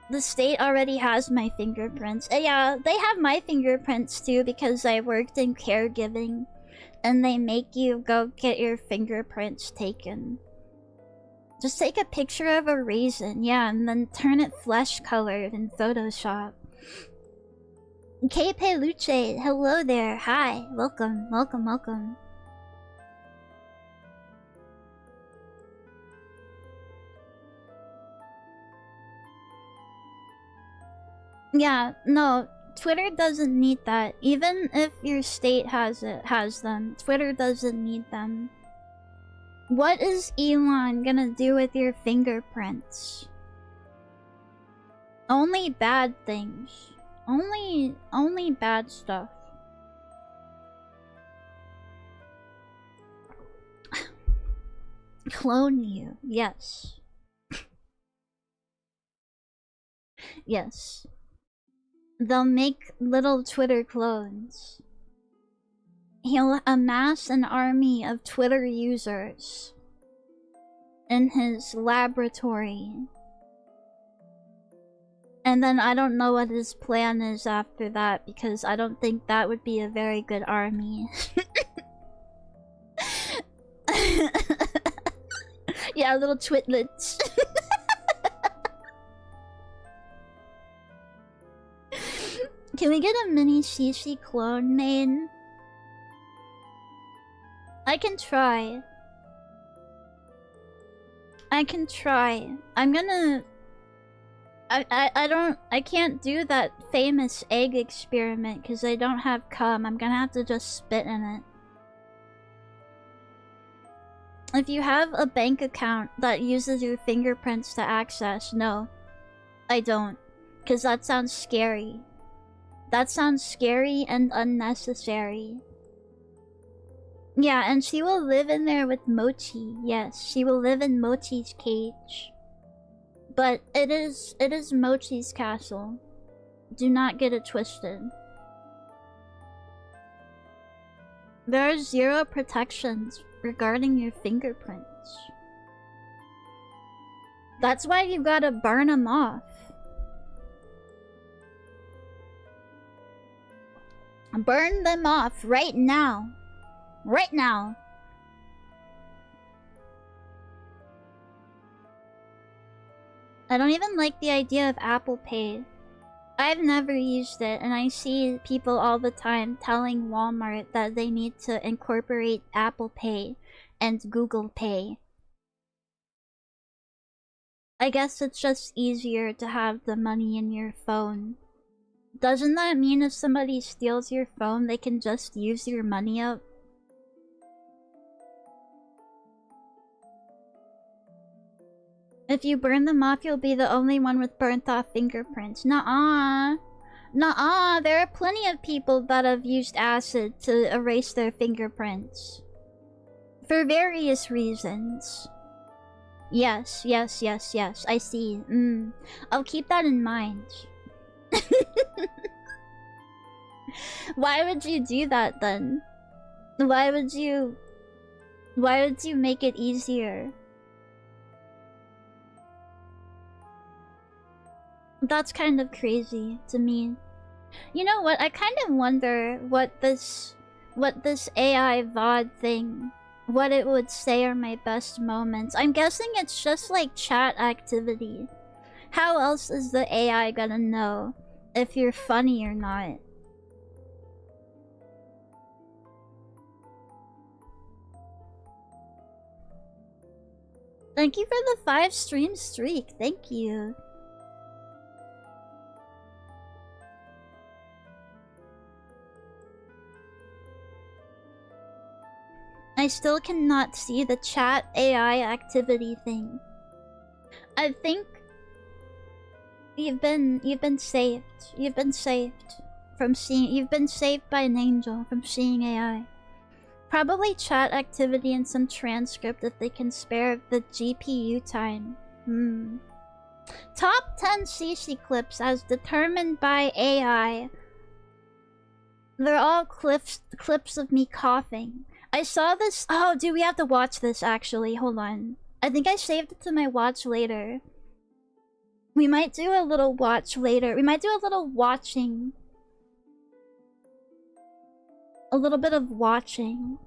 The state already has my fingerprints. Yeah, they have my fingerprints too because I worked in caregiving. And they make you go get your fingerprints taken. Just take a picture of a raisin, yeah, and then turn it flesh-colored in Photoshop. K Peluche, hello there, hi, welcome, welcome, welcome. Yeah, no, Twitter doesn't need that. Even if your state has them, Twitter doesn't need them. What is Elon gonna do with your fingerprints? Only bad things. Only bad stuff. Clone you, yes. Yes. They'll make little Twitter clones. He'll amass an army of Twitter users in his laboratory. And then I don't know what his plan is after that, because I don't think that would be a very good army. Yeah, little twitlets. Can we get a mini Shishi clone made? I can try. I can try. I'm gonna... I can't do that famous egg experiment because I don't have cum. I'm gonna have to just spit in it. If you have a bank account that uses your fingerprints to access, no. I don't. Because that sounds scary. That sounds scary and unnecessary. Yeah, and she will live in there with Mochi. Yes, she will live in Mochi's cage. But it is Mochi's castle. Do not get it twisted. There are 0 protections regarding your fingerprints. That's why you gotta burn them off. Burn them off right now. Right now. I don't even like the idea of Apple Pay. I've never used it, and I see people all the time telling Walmart that they need to incorporate Apple Pay and Google Pay. I guess it's just easier to have the money in your phone. Doesn't that mean if somebody steals your phone, they can just use your money up? If you burn them off, you'll be the only one with burnt off fingerprints. Nuh-uh. Nuh-uh. There are plenty of people that have used acid to erase their fingerprints. For various reasons. Yes, yes, yes, yes. I see. I'll keep that in mind. Why would you do that then? Why would you make it easier? That's kind of crazy to me. You know what? I kind of wonder what this AI VOD thing, what it would say are my best moments. I'm guessing it's just like chat activity. How else is the AI gonna know if you're funny or not? Thank you for the 5 stream streak. Thank you. I still cannot see the chat AI activity thing. I think you've been saved. You've been saved from seeing. You've been saved by an angel from seeing AI. Probably chat activity and some transcript if they can spare the GPU time. Top 10 CC clips as determined by AI. They're all clips of me coughing. I saw this. Oh, dude, we have to watch this actually. Hold on. I think I saved it to my watch later. We might do a little watch later. We might do a little watching. A little bit of watching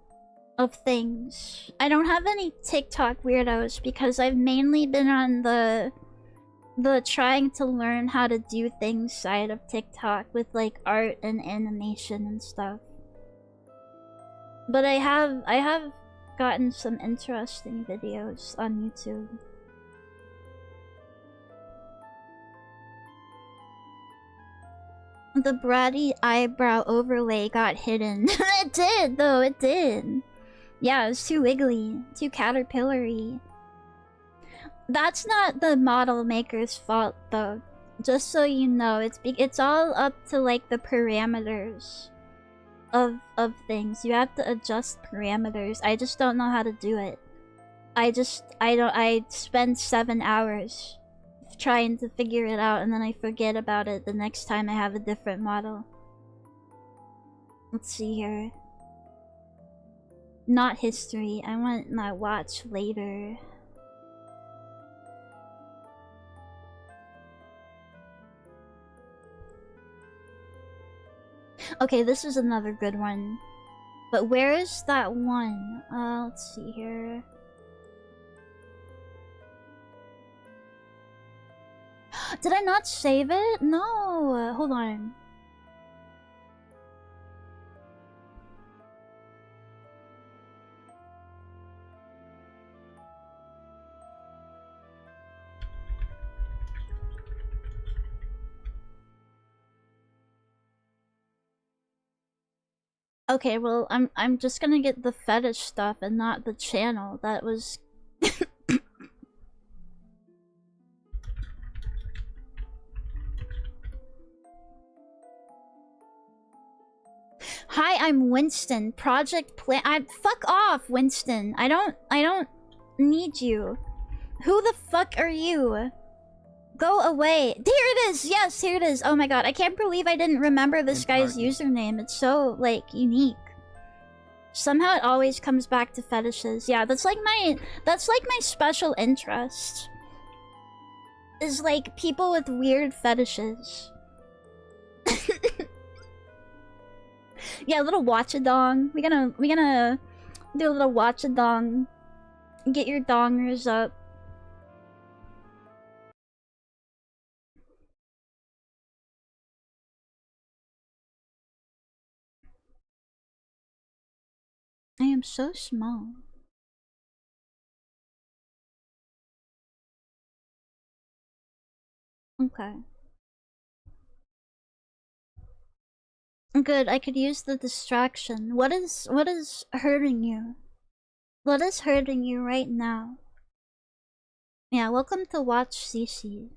of things. I don't have any TikTok weirdos because I've mainly been on the trying to learn how to do things side of TikTok with like art and animation and stuff. But I have gotten some interesting videos on YouTube. The bratty eyebrow overlay got hidden. It did, though, it did. Yeah, it was too wiggly, too caterpillary. That's not the model maker's fault, though. Just so you know, it's all up to like the parameters of things. You have to adjust parameters. I just don't know how to do it. I spend 7 hours trying to figure it out, and then I forget about it the next time I have a different model. Let's see here. Not history. I want my watch later. Okay, this is another good one. But where is that one? Let's see here. Did I not save it? No! Hold on. Okay, well, I'm just gonna get the fetish stuff and not the channel. That was Hi, I'm Winston. Project plan. Fuck off, Winston. I don't need you. Who the fuck are you? Go away. Here it is. Yes, here it is. Oh my god, I can't believe I didn't remember this guy's username. It's so like unique. Somehow it always comes back to fetishes. Yeah, that's like my special interest. Is like people with weird fetishes. Yeah, a little watch-a-dong. We gonna do a little watch-a-dong. Get your dongers up. I am so small. Okay. Good, I could use the distraction. What is hurting you? What is hurting you right now? Yeah, welcome to Watch CC.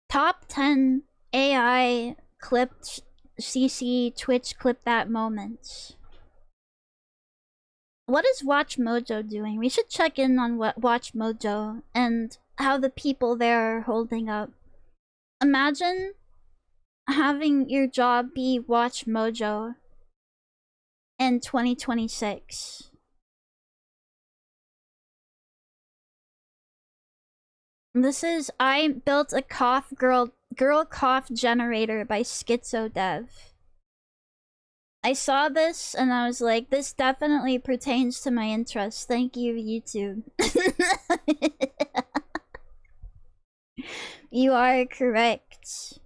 Top 10 AI clipped CC Twitch clip that moments. What is Watch Mojo doing? We should check in on what Watch Mojo and how the people there are holding up. Imagine having your job be Watch Mojo in 2026. This is I built a girl cough generator by SchizoDev. I saw this and I was like, this definitely pertains to my interests. Thank you, YouTube. You are correct.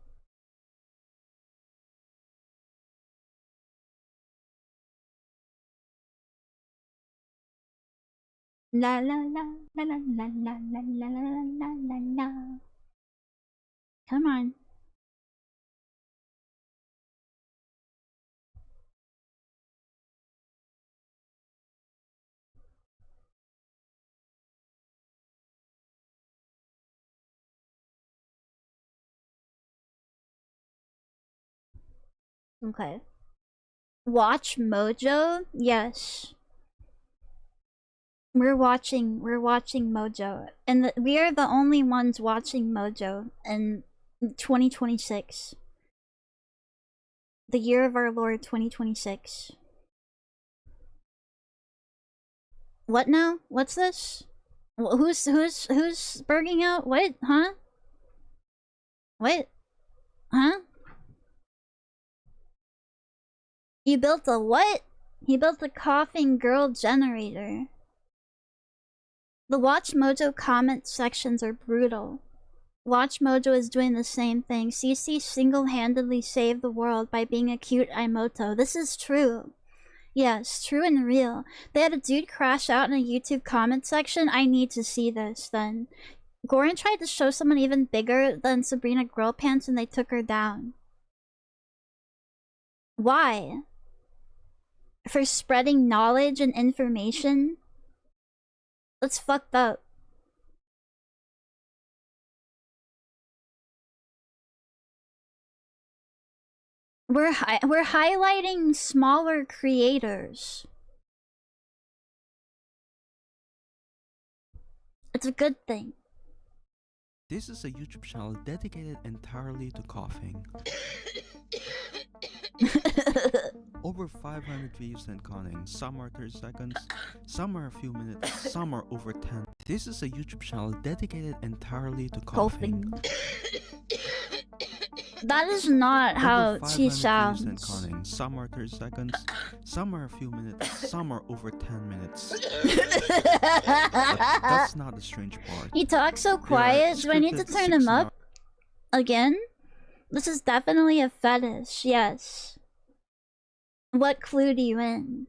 La la la la la la la la la la la la la. Come on. Okay. Watch Mojo? Yes. We're watching Mojo. And we are the only ones watching Mojo in 2026. The year of our Lord 2026. What now? What's this? Who's burging out? What? Huh? What? Huh? You built a what? He built a coughing girl generator. The Watch Mojo comment sections are brutal. Watch Mojo is doing the same thing. CC single-handedly saved the world by being a cute Imoto. This is true. Yes, true and real. They had a dude crash out in a YouTube comment section. I need to see this then. Goran tried to show someone even bigger than Sabrina Girl Pants and they took her down. Why? For spreading knowledge and information? That's fucked up. We're highlighting smaller creators. It's a good thing. This is a YouTube channel dedicated entirely to coughing. Over 500 views and counting. Some are 30 seconds, some are a few minutes, some are over 10. This is a YouTube channel dedicated entirely to coughing. That is not how she sounds. And counting. Some are 30 seconds, some are a few minutes, some are over 10 minutes. That's not the strange part. He talks so quiet. Do I need to turn him up? Again? This is definitely a fetish, yes. What clue do you in?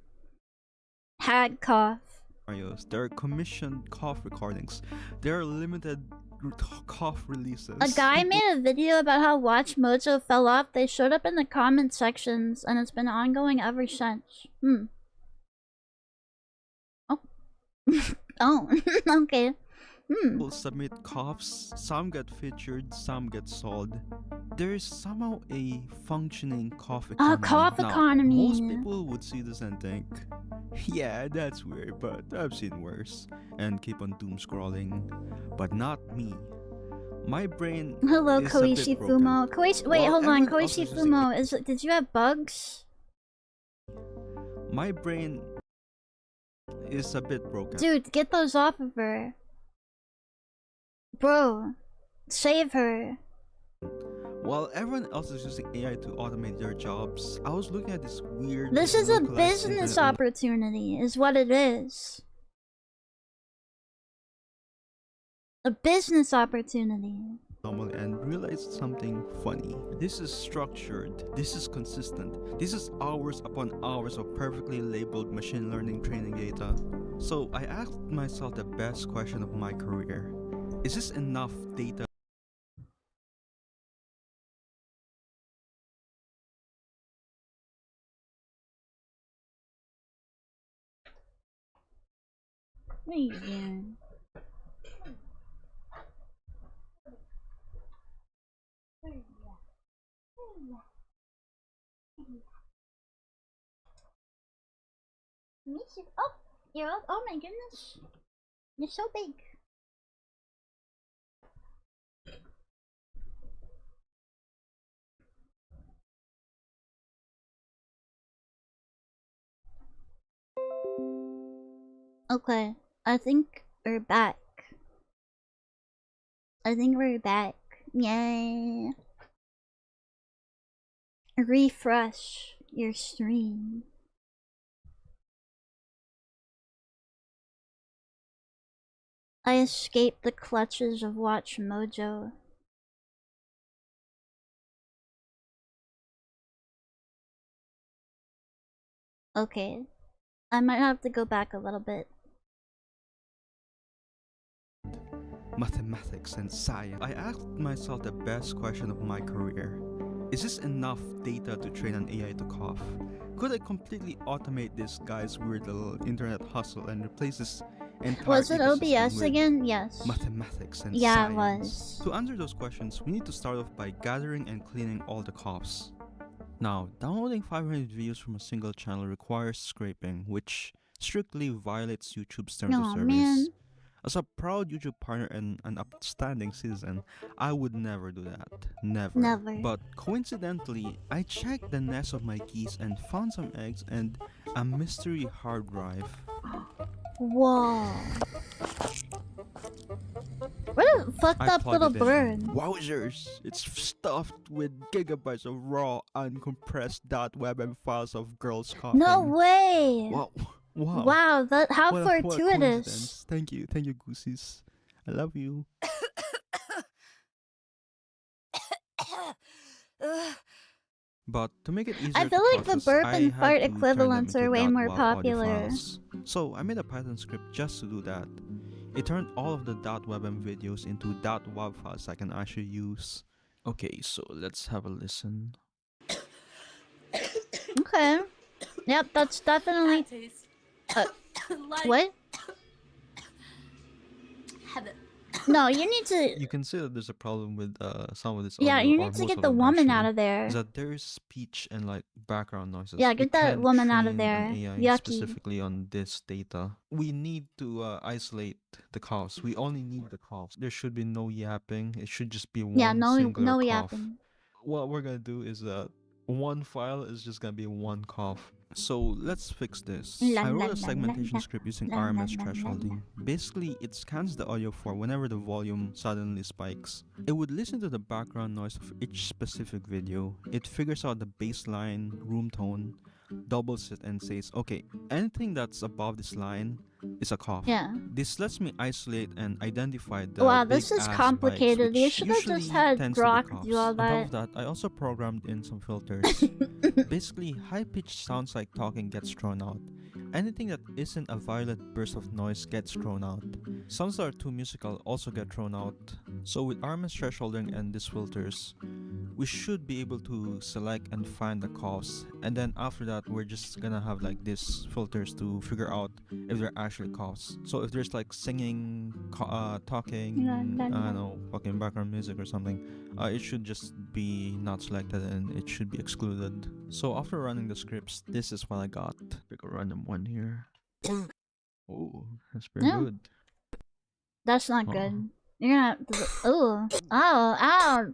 Hag cough. There are commissioned cough recordings. There are limited cough releases. A guy made a video about how Watch Mojo fell off. They showed up in the comment sections and it's been ongoing ever since. Oh. Oh, okay. People submit coughs, some get featured, some get sold. There is somehow a functioning cough economy. Cough Now, economy. most people would see this and think, yeah, that's weird, but I've seen worse, and keep on doom scrolling. But not me. My brain Hello, is Koichi a bit broken. Fumo. Wait, While hold on, everyone else Koichi is using Fumo. Did you have bugs? My brain is a bit broken. Dude, get those off of her. Bro, save her. While everyone else is using AI to automate their jobs, I was looking at this weird. This is a localized business internet opportunity, is what it is. A business opportunity. anomaly and realized something funny. This is structured, this is consistent, this is hours upon hours of perfectly labeled machine learning training data. So I asked myself the best question of my career. Is this enough data? What are you doing? Oh, you're up. Oh my goodness. You're so big. Okay, I think we're back. Yay. Refresh your stream. I escaped the clutches of Watch Mojo. Okay, I might have to go back a little bit. Mathematics and science. I asked myself the best question of my career. Is this enough data to train an AI to cough? Could I completely automate this guy's weird little internet hustle and replace this entire Was it ecosystem OBS with again? Yes. mathematics and Yeah, science? it was. To answer those questions, we need to start off by gathering and cleaning all the coughs. Now, downloading 500 videos from a single channel requires scraping, which strictly violates YouTube's terms of Aw, service. man. As a proud YouTube partner and an upstanding citizen, I would never do that. Never. Never. But coincidentally, I checked the nest of my geese and found some eggs and a mystery hard drive. Whoa. What a fucked up little bird. Wowzers! It's stuffed with gigabytes of raw, uncompressed .webm files of girls coughing. No way! Wow. Wow. Wow, that how What a fortuitous. coincidence. Thank you, goosies. I love you. But to make it easier I feel to like the process, burp I and had fart to turn them equivalents into are way more .wav audio popular. files. So I made a Python script just to do that. It turned all of the .webm videos into .wav files I can actually use. Okay, so let's have a listen. Okay. Yep, that's definitely. What? No, you need to. You can see that there's a problem with some of this Yeah, audio, you or need to most get of the them, woman actually, out of there. is that there is speech and like background noises. Yeah, We get that can't woman out of train there. an AI Yucky. specifically on this data. We need to isolate the coughs. We only need the coughs. There should be no yapping. It should just be one Yeah, singular no cough. yapping. What we're gonna do is one file is just gonna be one cough. So let's fix this. I wrote a segmentation script using RMS thresholding. Basically, it scans the audio for whenever the volume suddenly spikes. It would listen to the background noise of each specific video. It figures out the baseline, room tone, doubles it and says, okay, anything that's above this line is a cough. Yeah. This lets me isolate and identify the Wow, this big is ass complicated. spikes, You which should have usually just had tends to be Grok coughs. do all On top that. of that, I also programmed in some filters. Basically, high-pitched sounds like talking gets thrown out. Anything that isn't a violent burst of noise gets thrown out. Sounds that are too musical also get thrown out. So with RMS thresholding and these filters, we should be able to select and find the coughs, and then after that we're just gonna have like these filters to figure out if they're actually coughs. So if there's like singing, talking, I don't know, fucking background music or something, it should just be not selected and it should be excluded. So after running the scripts, this is what I got. Pick a random one here. Oh, that's pretty good. That's not good. You're gonna have to. Ooh. Ow. Ow.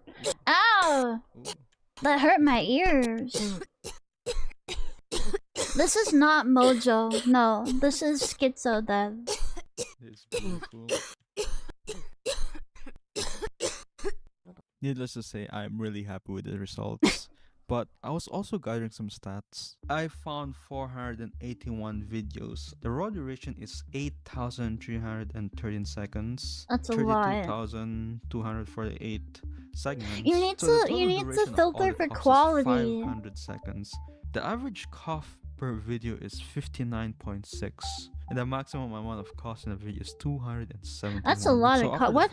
Ow. That hurt my ears. This is not Mojo. No, this is Schizo Dev. It's beautiful. Needless to say, I'm really happy with the results. But I was also gathering some stats. I found 481 videos. The raw duration is 8,313 seconds. That's a lot. 32,248 segments. You need to filter for quality. 500 seconds. The average cough per video is 59.6. And the maximum amount of coughs in a video is 270. That's a lot of coughs. What?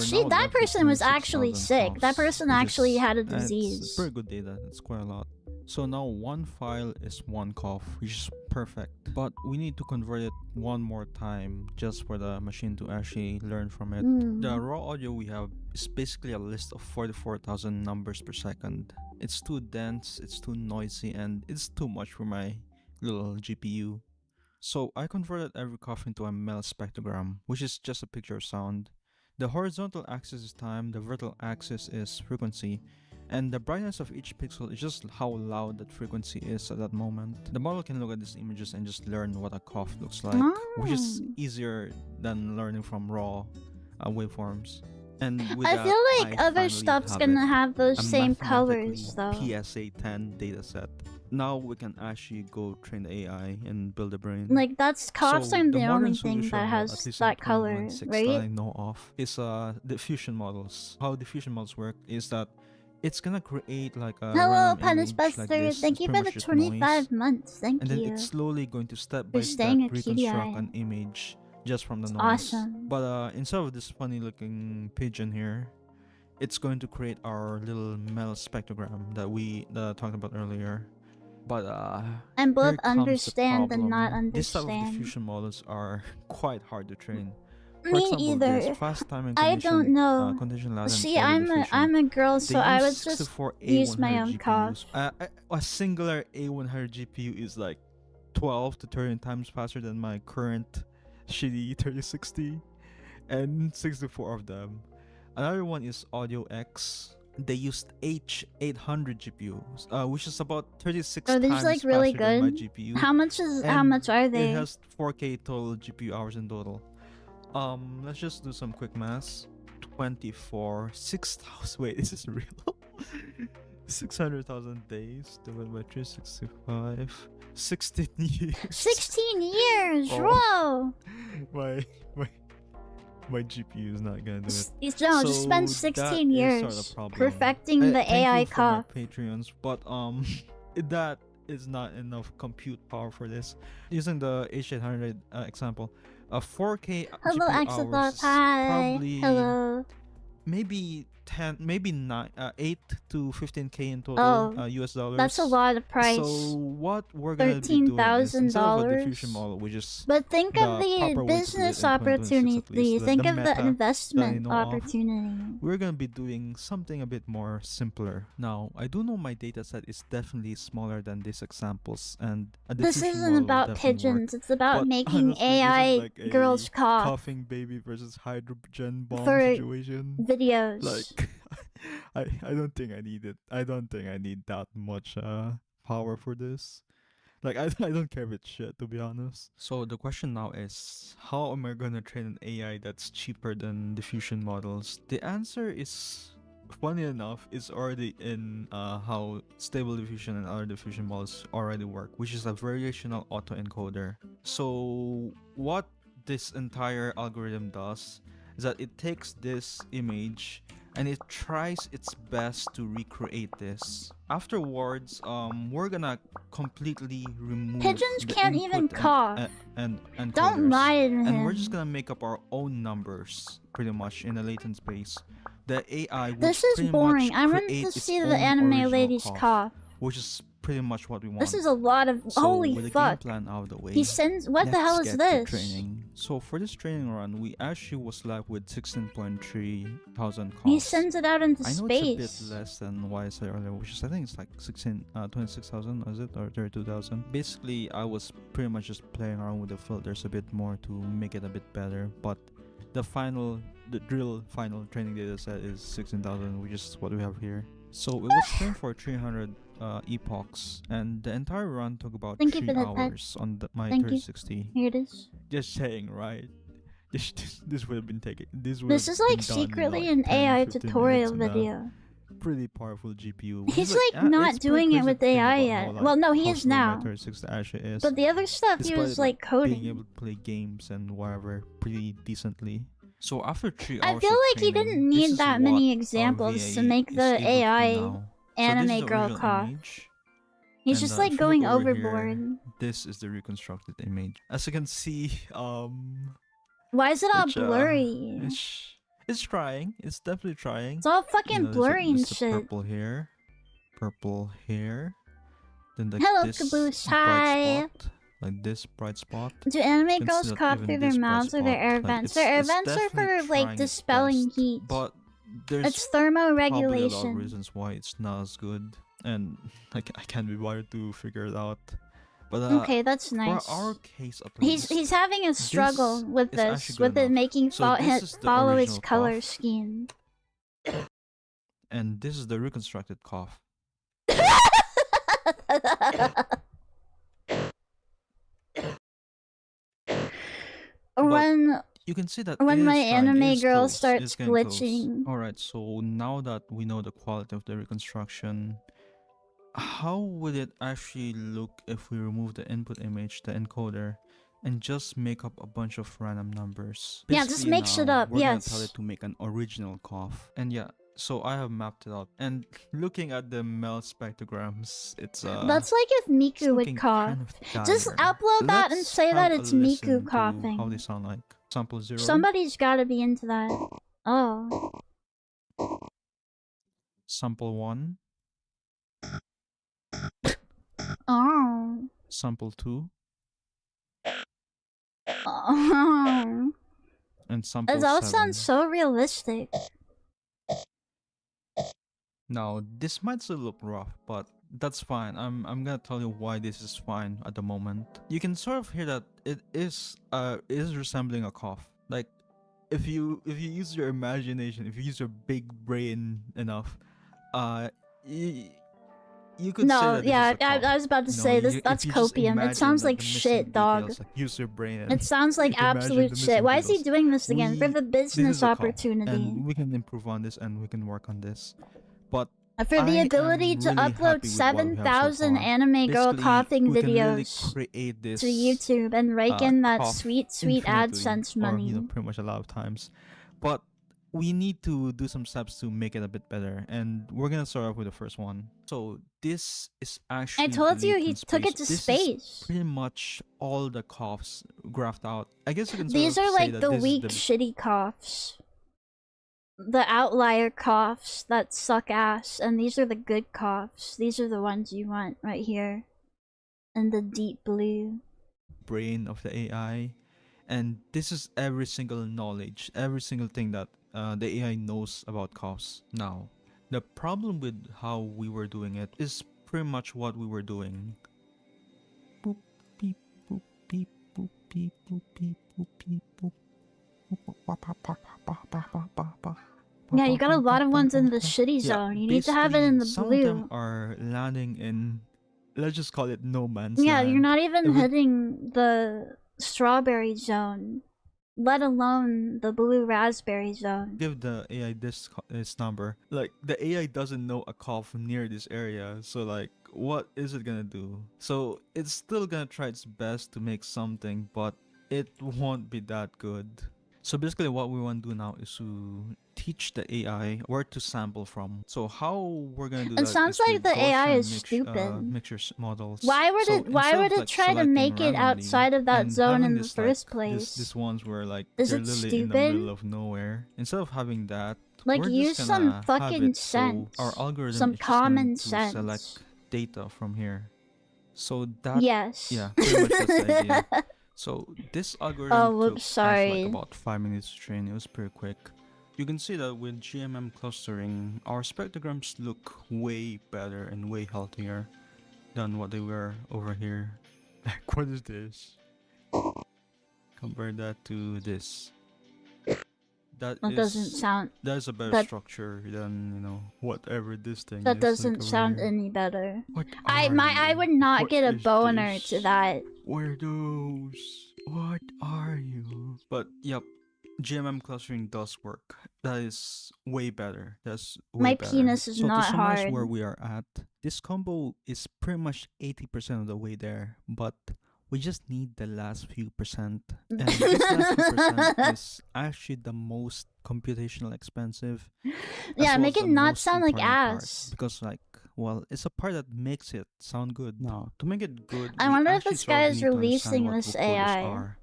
See, that person was actually sick. That person actually had a disease. It's pretty good data. It's quite a lot. So now one file is one cough, which is perfect. But we need to convert it one more time just for the machine to actually learn from it. The raw audio we have is basically a list of 44,000 numbers per second. It's too dense, it's too noisy, and it's too much for my little GPU. So I converted every cough into a Mel spectrogram, which is just a picture of sound. The horizontal axis is time, the vertical axis is frequency, and the brightness of each pixel is just how loud that frequency is at that moment. The model can look at these images and just learn what a cough looks like, which is easier than learning from raw waveforms. And with I that, feel like other stuff's gonna have those same colors though. PSA 10 dataset. Now we can actually go train the AI and build a brain. Like coughs So aren't the the modern only thing solution, that at has least in that color, 2016 that I right? know of, is diffusion models. How diffusion models work is that it's gonna create like a Hello, random Punish image like Buster. this. Thank It's you pretty for the much just 25 noise, months. Thank and then you. it's slowly going to step by For step staying a cutie reconstruct eye. an image just from the noise. Awesome. But instead of this funny looking pigeon here, it's going to create our little Mel spectrogram that I talked about earlier. But And both here comes the understand and not problem. These type of understand. diffusion models are quite hard to train. For Me example, either. there's fast time and I don't know. condition latent See, early I'm diffusion. a girl, They so I would use just 64 use my A100 own cough. GPUs. A singular A100 GPU is like 12 to 13 times faster than my current shitty 3060, and 64 of them. Another one is Audio X. They used H800 GPUs, which is about 36 Are these times like really faster than my good? GPU. How much are It they? has 4K total GPU hours in total. Let's just do some quick math. 24, 6,000. Wait, is this real? 600,000 days divided by 365. 16 years. 16 years. Oh. Whoa. My GPU is not gonna do it. No, just spend So 16 that is years sort of problem. perfecting the Thank AI you for cough. my Patreons, but that is not enough compute power for this. Using the H800 example, a 4K Hello, GPU Axelbot. hours is Hi. probably Hello. maybe 8 to 15K in total US dollars. That's a lot of price. So what we're gonna be doing is, instead of a diffusion $13,000. model, which is But think of the the proper way to do it business in 2026 at opportunity. least, Think the of the meta investment know of, opportunity. we're gonna be doing something a bit more simpler. Now, I do know my dataset is definitely smaller than these examples, and a This diffusion isn't model will about definitely pigeons. work. It's about But making honestly, this is AI like a girls cough coughing baby versus hydrogen bomb for situation. videos. Like, I don't think I need it. I don't think I need that much power for this. Like, I don't care if it's shit, to be honest. So the question now is, how am I gonna train an AI that's cheaper than diffusion models? The answer is, funny enough, is already in how stable diffusion and other diffusion models already work, which is a variational autoencoder. So what this entire algorithm does is that it takes this image and it tries its best to recreate this. Afterwards, we're gonna completely remove Pigeons the can't even input cough. and Don't encoders, lie to and we're him. just gonna make up our own numbers pretty much in a latent space. The AI would This is pretty boring. much I want create to its see the own anime original lady's cough. which is pretty much what we want. This is a lot of. So Holy with the fuck. game plan out of the way, He sends. What the hell let's is get to this? training. So for this training run, we actually was left with 16.3 thousand costs. He sends it out into I know space. it's a bit less than what I said earlier, which is I think it's like 26,000, is it, or 32,000? Basically, I was pretty much just playing around with the filters a bit more to make it a bit better, but the real final training data set is 16,000, which is what we have here. So it was trained for 300 epochs, and the entire run took about Thank you 3 for that, hours on my Thank you. 3060. Here it is. Just saying, right? This would have been taken. This is like secretly an AI tutorial video. Pretty powerful GPU. He's like not doing it with AI yet. Well, no, he is now. But the other stuff he was like coding. Being able to play games and whatever pretty decently. So after 3 hours I feel like he didn't need that many examples to make the AI anime girl cough. He's just like going overboard. Here, this is the reconstructed image. As you can see, why is it all blurry? It's trying. It's definitely trying. It's all fucking blurry and shit. Purple here. Then like hello, this Caboose. Hi. Like this bright spot. Do anime girls cough through their mouths or their air vents? Their air vents are for like dispelling heat. But there's it's thermoregulation. Probably a lot of reasons why it's not as good, and I can't be bothered to figure it out. But okay, that's nice. For our case, at least, he's having a struggle with this, with it making follow its color scheme. And this is the reconstructed cough. When you can see that when my anime girl starts glitching. Alright, so now that we know the quality of the reconstruction, how would it actually look if we remove the input image, the encoder, and just make up a bunch of random numbers? Yeah, just make shit up. We're gonna tell it to make an original cough. And yeah, so I have mapped it out. And looking at the melt spectrograms, it's that's like if Miku would cough. Just upload that and say that it's Miku coughing. How they sound like. Sample 0. Somebody's gotta be into that. Oh. Sample 1. Oh. Sample 2. Oh. And sample 7. It all sounds so realistic. Now, this might still look rough, but that's fine. I'm gonna tell you why this is fine at the moment. You can sort of hear that it is resembling a cough. Like, if you use your imagination, if you use your big brain enough, you could say that I was about to say this. That's copium. It sounds like shit, dog. Like, use your brain. It sounds like absolute shit. Why is he doing this again? For the business opportunity. And we can improve on this and we can work on this. But for the ability to upload 7,000 anime girl coughing videos to YouTube and rake in that sweet AdSense money. Pretty much a lot of times. But we need to do some steps to make it a bit better, and we're gonna start off with the first one. So this is actually, I told you he took it to space. Pretty much all the coughs graphed out. I guess you can these are like the weak shitty coughs, the outlier coughs that suck ass, and these are the good coughs. These are the ones you want right here in the deep blue brain of the AI. And this is every single knowledge, every single thing that the AI knows about coughs. Now, the problem with how we were doing it is pretty much what we were doing. Boop, beep, boop, beep, boop, beep, boop, beep, boop, beep, boop. Yeah, you got a lot of ones in the shitty zone. You need to have it in the blue. Some of them are landing in, let's just call it no man's land. Yeah, you're not even hitting the strawberry zone, let alone the blue raspberry zone. Give the AI this number. Like, the AI doesn't know a cough near this area, so like, what is it gonna do? So it's still gonna try its best to make something, but it won't be that good. So basically what we want to do now is to teach the AI where to sample from. So how we're going to do It that sounds is like with the AI Gaussian is stupid. mixtures models. Why would So it? Why instead would of it like try to selecting make it randomly outside of that and zone having in the this like first place? this ones where like Is they're it literally in the middle stupid? of nowhere, instead of having that, Like, we're just use some gonna have fucking it so our sense. algorithm Some is just going common to select sense. data from here. So that, Yes. yeah, pretty much that's the idea. So this algorithm Oh, took whoops, actually like sorry. about 5 minutes to train. It was pretty quick. You can see that with GMM clustering, our spectrograms look way better and way healthier than what they were over here. Like, what is this? Compare that to this. That doesn't sound. That's a better that- structure than, you know, whatever this thing That is. doesn't like over sound here. any better. What I are would you? not What get a is boner this? to that. What are those? What are you? But yep, GMM clustering does work. That is way better. That's way My better. penis is So to not summarize hard. where we are at, this combo is pretty much 80% of the way there, but we just need the last few percent. And this last few percent is actually the most computational expensive. Yeah, make it not most sound like important part, ass. because like, well, it's a part that makes it sound good. Now, to make it good, I we wonder if actually this sort guy of is need to understand releasing what this vocoders AI. are.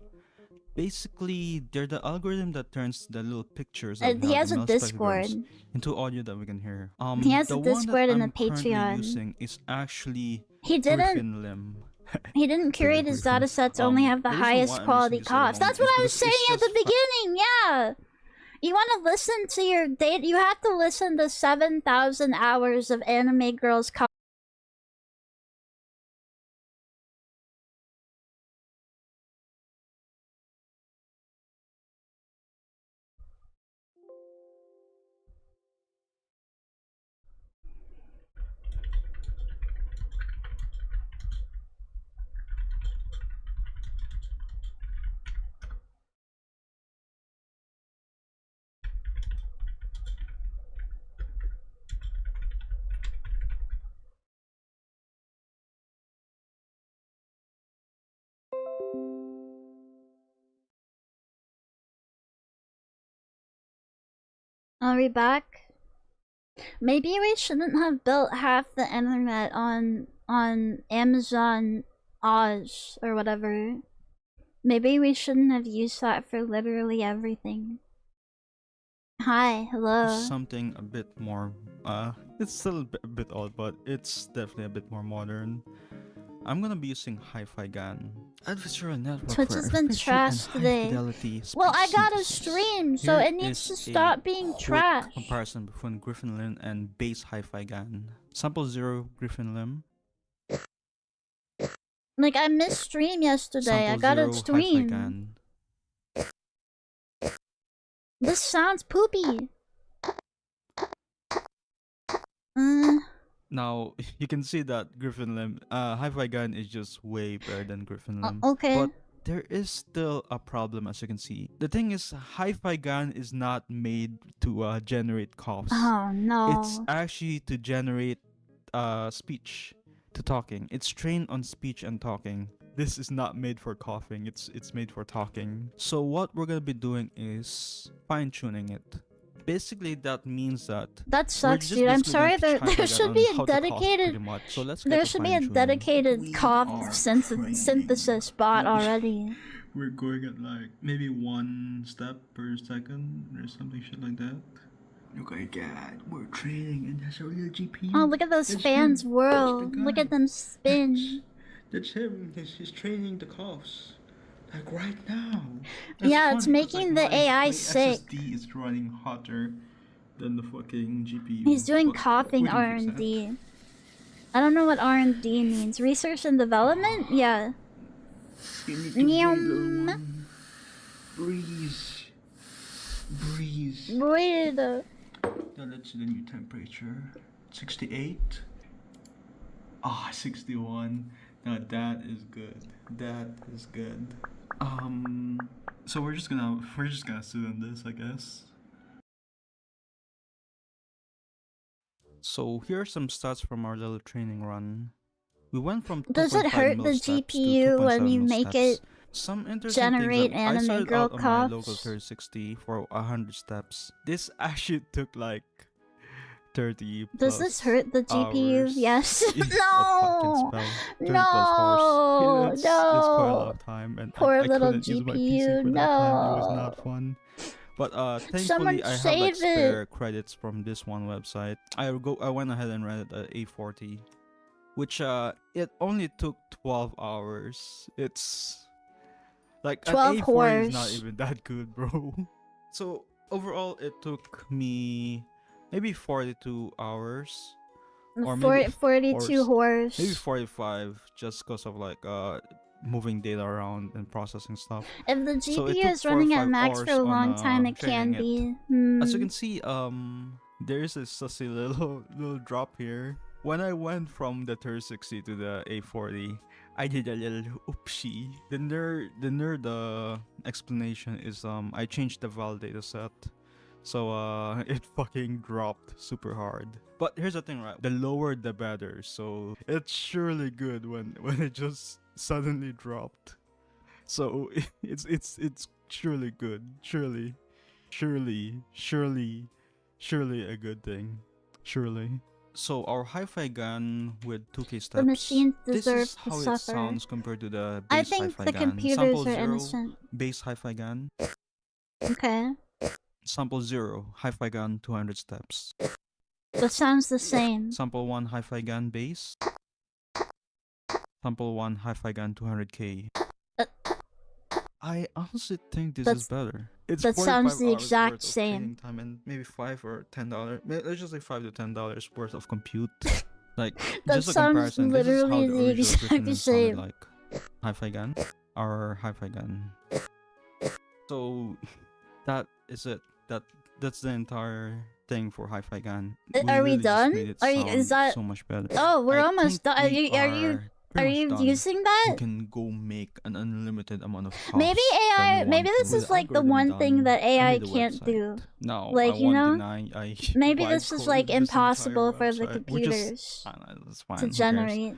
Basically, they're the algorithm that turns the little pictures that we He have has a in Discord. spectrograms into audio that we can hear. He has The a one that Discord and a I'm currently Patreon. using is actually He didn't. Griffin Limb. He didn't curate his Griffin. datasets to only have the reason why highest I'm quality using this at the coughs. That's moment what I is was because saying it's at the just beginning. Yeah. You want to listen to your data? You have to listen to 7,000 hours of anime girls. Are we back? Maybe we shouldn't have built half the internet on Amazon Oz or whatever. Maybe we shouldn't have used that for literally everything. Hi, hello. something a bit more, it's still a bit old, but it's definitely a bit more modern. I'm gonna be using Hi-Fi GAN. Adversarial network Twitch for has been efficient and trashed today. high-fidelity Well, I speech got a synthesis. stream, so Here it needs to is a stop being quick trash. comparison between Griffin Limb and base Hi-Fi GAN. Sample 0 Griffin Limb. Like, I missed stream yesterday. Sample I got 0 a Hi-Fi stream. GAN. This sounds poopy. Now, you can see that Griffin Limb, Hi-Fi GAN is just way better than Griffin Limb. Okay. But there is still a problem, as you can see. The thing is, Hi-Fi GAN is not made to generate coughs. Oh no. It's actually to generate speech, to talking. It's trained on speech and talking. This is not made for coughing. It's made for talking. So what we're gonna be doing is fine-tuning it. Basically, that means that sucks, dude. I'm sorry. There should be a dedicated. So there should be a dedicated cough synthesis bot already. We're going at like maybe 1 step per second or something shit like that. Look at that. We're training and that's a real GPU. Oh, look at those fans whirl. Look at them spin. That's him. He's training the coughs. Like right now. Yeah, it's making the AI sick. SSD is running hotter than the fucking GPU. He's doing coughing R&D. I don't know what R&D means. Research and development? Yeah. Breeze. Breathe. Now let's see the new temperature. 68. Ah, 61. Now that is good. That is good. So we're just gonna sit on this, I guess. So here are some stats from our little training run. We went from Does it hurt the GPU when you make it Some interesting things Generate that I anime started girl out on my local coughs. 3060 for 100 steps. This actually took like 30 Does plus this hurt the GPU? hours Yes. of fucking No! spell. 30 plus No! hours. It's quite a lot No! of time, and Poor I little couldn't use my PC GPU. for that time. It was not No! fun. But Someone thankfully I have like save it! spare credits from this one website. I went ahead and rented a A40, which it only took 12 hours. It's like an 12 A40 is not horse. even that good, bro. So overall it took me maybe 42 hours, or maybe 42 horse. maybe 45, just because of like moving data around and processing stuff. If the So it GPU took is running 4 or at 5 max hours for a long time, it training can be. As you can see, there is a sussy little drop here. When I went from the 3060 to the A40, I did a little oopsie. The nerd explanation is I changed the val data set, so it fucking dropped super hard. But here's the thing, right? The lower the better. So it's surely good when it just suddenly dropped. So it's surely good. Surely a good thing. Surely. So our hi-fi gun with 2K steps. The machines deserve this is to how suffer. it sounds compared to the I base think hi-fi the gun. computers Sample are 0, innocent. base hi-fi gun. Okay. Sample 0, hi-fi gun 200 steps. That sounds the same. Sample 1, hi-fi gun base. Sample 1, hi-fi gun 200k. I honestly think this is better. It's that sounds the 45 exact hours worth of same. training time and maybe $5 or $10. Let's just say $5 to $10 worth of compute. Like That just a sounds comparison. This is how literally the the original exact version same. sounded like. Hi-fi gun, our hi-fi gun. So that is it. That's the entire thing for hi-fi gun. Are we really just done? made it Is that so much better? Oh, we're I almost think done. Are we you pretty much done. using that? You can go make an unlimited amount of coughs Maybe AI. Maybe this With is the like the algorithm one thing done, that I AI made a can't website. do. No, Like, I you won't know? deny I Maybe vibe this is coded like this entire impossible for the website, which is computers that's fine. to Who cares? generate.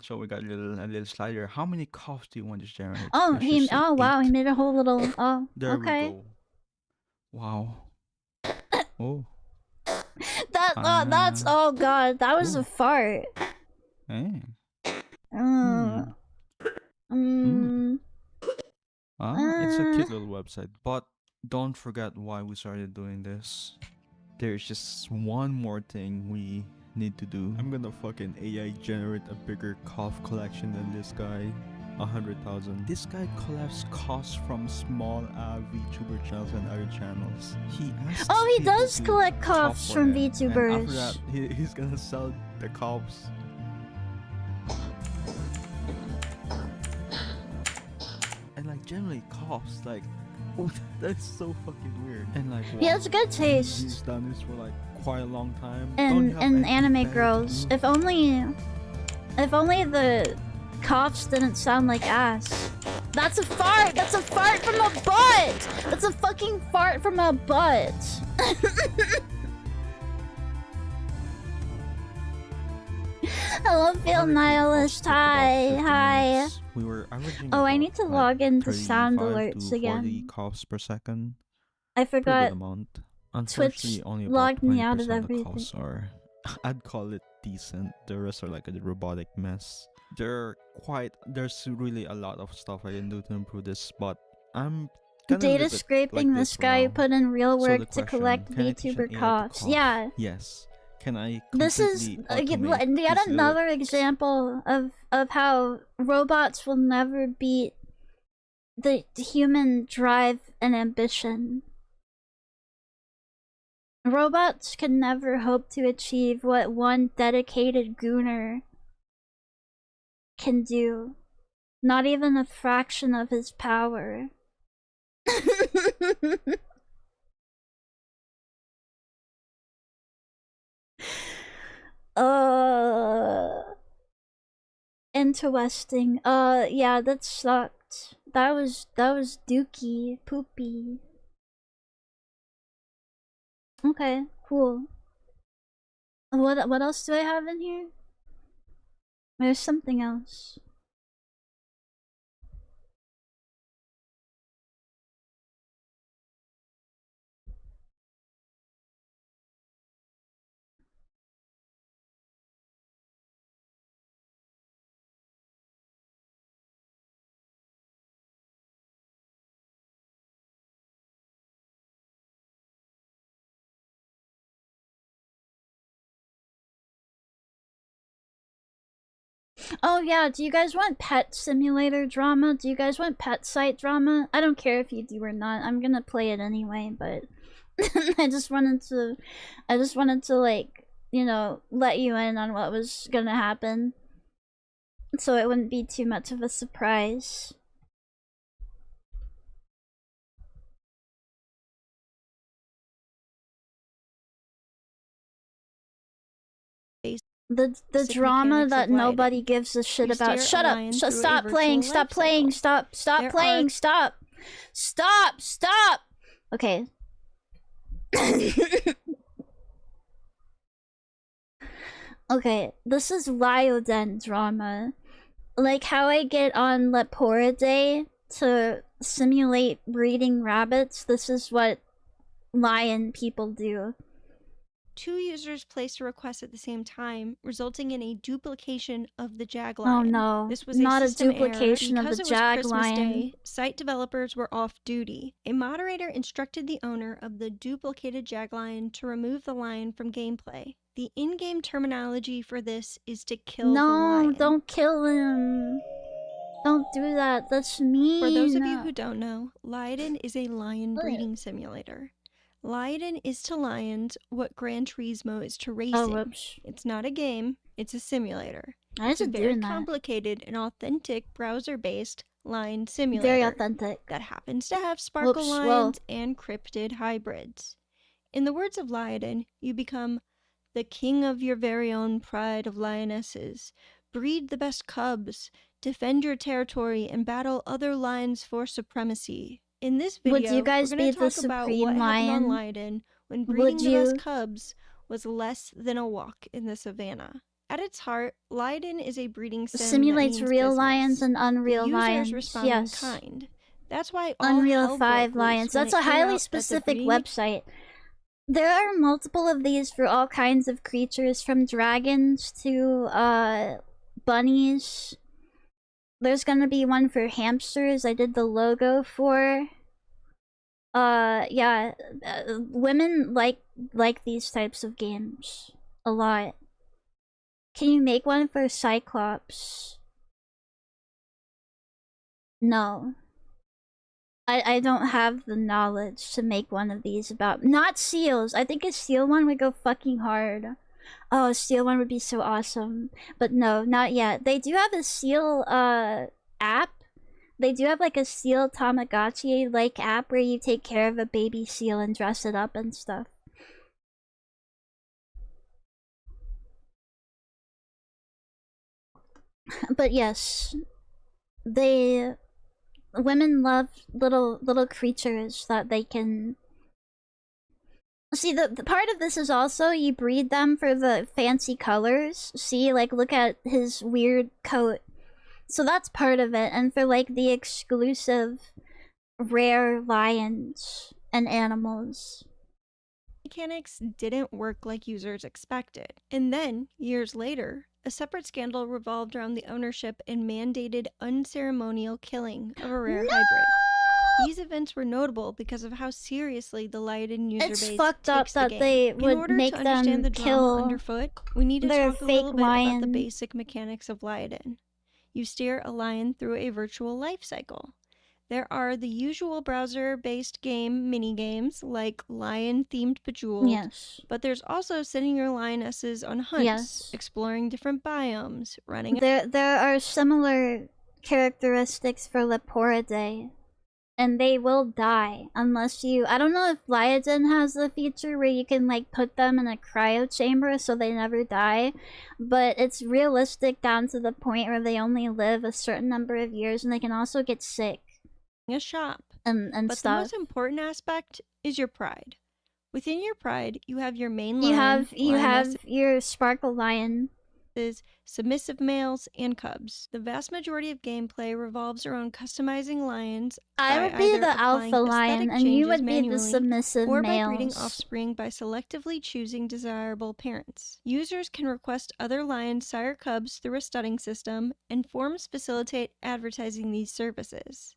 So we got a little slider. How many coughs do you want to generate? Oh, Let's just say wow, he 8. made a whole little. Oh, There okay. we go. Wow. Oh. That's oh god, that was a fart. Hey. It's a cute little website, but don't forget why we started doing this. There's just one more thing we need to do. I'm gonna fucking AI generate a bigger cough collection than this guy. 100,000. This guy collects coughs from small VTuber channels and other channels. He does collect coughs from VTubers. And after that, he's gonna sell the coughs. And like generally coughs, like that's so fucking weird. And like he has good taste. He's done this for like quite a long time. And anime girls. If only the coughs didn't sound like ass. That's a fart! That's a fart from a butt! That's a fucking fart from a butt! Hello, Phil Nihilist. Hi. We were averaging I need to log into sound 35 alerts to 40 again. coughs per second. I forgot. Amount. Unfortunately, Twitch only about logged me out of 20% everything. coughs are, I'd call it decent. The rest are like a robotic mess. There's really a lot of stuff I can do to improve this, but I'm data scraping this guy who put in real work to collect can I teach an VTuber AI to coughs. cough? Yeah. Yes. Can I This is yet another example of how robots will never beat the human drive and ambition. Robots can never hope to achieve what one dedicated gooner can do. Not even a fraction of his power. Interesting. Yeah, that sucked. That was dookie, poopy. Okay, cool. What else do I have in here? There's something else. Oh yeah, do you guys want pet simulator drama? Do you guys want pet site drama? I don't care if you do or not. I'm gonna play it anyway, but I just wanted to like, you know, let you in on what was gonna happen. So it wouldn't be too much of a surprise. The drama that nobody gives a shit about. Shut up! Stop playing! Stop playing! Stop! Stop playing! Stop! Stop! Stop! Okay. Okay, this is Lyoden drama. Like how I get on Leporidae to simulate breeding rabbits, this is what lion people do. 2 users placed a request at the same time, resulting in a duplication of the jag lion. Oh no, this was not a duplication of the jag lion. Day, site developers were off duty. A moderator instructed the owner of the duplicated jag lion to remove the lion from gameplay. The in-game terminology for this is to kill the lion. No, don't kill him. Don't do that, that's mean. For those of you who don't know, Lyoden is a lion breeding simulator. Lyoden is to lions what Gran Turismo is to racing. It's not a game, it's a simulator. It's a very complicated and authentic browser-based lion simulator. Very authentic. That happens to have sparkle lions and cryptid hybrids. In the words of Lyoden, you become the king of your very own pride of lionesses. Breed the best cubs, defend your territory, and battle other lions for supremacy. In this video, would you guys we're going be to talk the about supreme what lion? happened on Lyoden when breeding the best cubs was less than a walk in the savannah. At its heart, Lyoden is a breeding sim simulates real lions and unreal the lions. Respond yes. in kind. That's why all Unreal 5 lions. That's a highly specific website. There are multiple of these for all kinds of creatures, from dragons to bunnies. There's gonna be one for hamsters. I did the logo for. Yeah, women like these types of games a lot. Can you make one for Cyclops? No. I don't have the knowledge to make one of these about. Not seals. I think a seal one would go fucking hard. Oh, a seal one would be so awesome. But no, not yet. They do have a seal app. They do have like a seal Tamagotchi like app where you take care of a baby seal and dress it up and stuff. But yes, women love little creatures that they can. See, the part of this is also you breed them for the fancy colors. See, like, look at his weird coat. So that's part of it. And for, like, the exclusive rare lions and animals. Mechanics didn't work like users expected. And then, years later, a separate scandal revolved around the ownership and mandated unceremonial killing of a rare hybrid. These events were notable because of how seriously the Lyoden user base takes the game. It's fucked up that they would make them kill underfoot, we need to their talk a fake little bit lion. about the basic mechanics of Lyoden. You steer a lion through a virtual life cycle. There are the usual browser-based game mini-games like Lion-themed Bejeweled, yes. But there's also sending your lionesses on hunts, yes. exploring different biomes, running... There are similar characteristics for Leporidae. And they will die unless you... I don't know if Lyoden has the feature where you can, like, put them in a cryo chamber so they never die. But it's realistic down to the point where they only live a certain number of years, and they can also get sick. A shop. And but stuff. The most important aspect is your pride. Within your pride, you have your main lion. You have your sparkle lion. Submissive males, and cubs. The vast majority of gameplay revolves around customizing lions. I would be the alpha lion, and you would be the submissive or males. By breeding offspring by selectively choosing desirable parents. Users can request other lions sire cubs through a studding system, and forums facilitate advertising these services.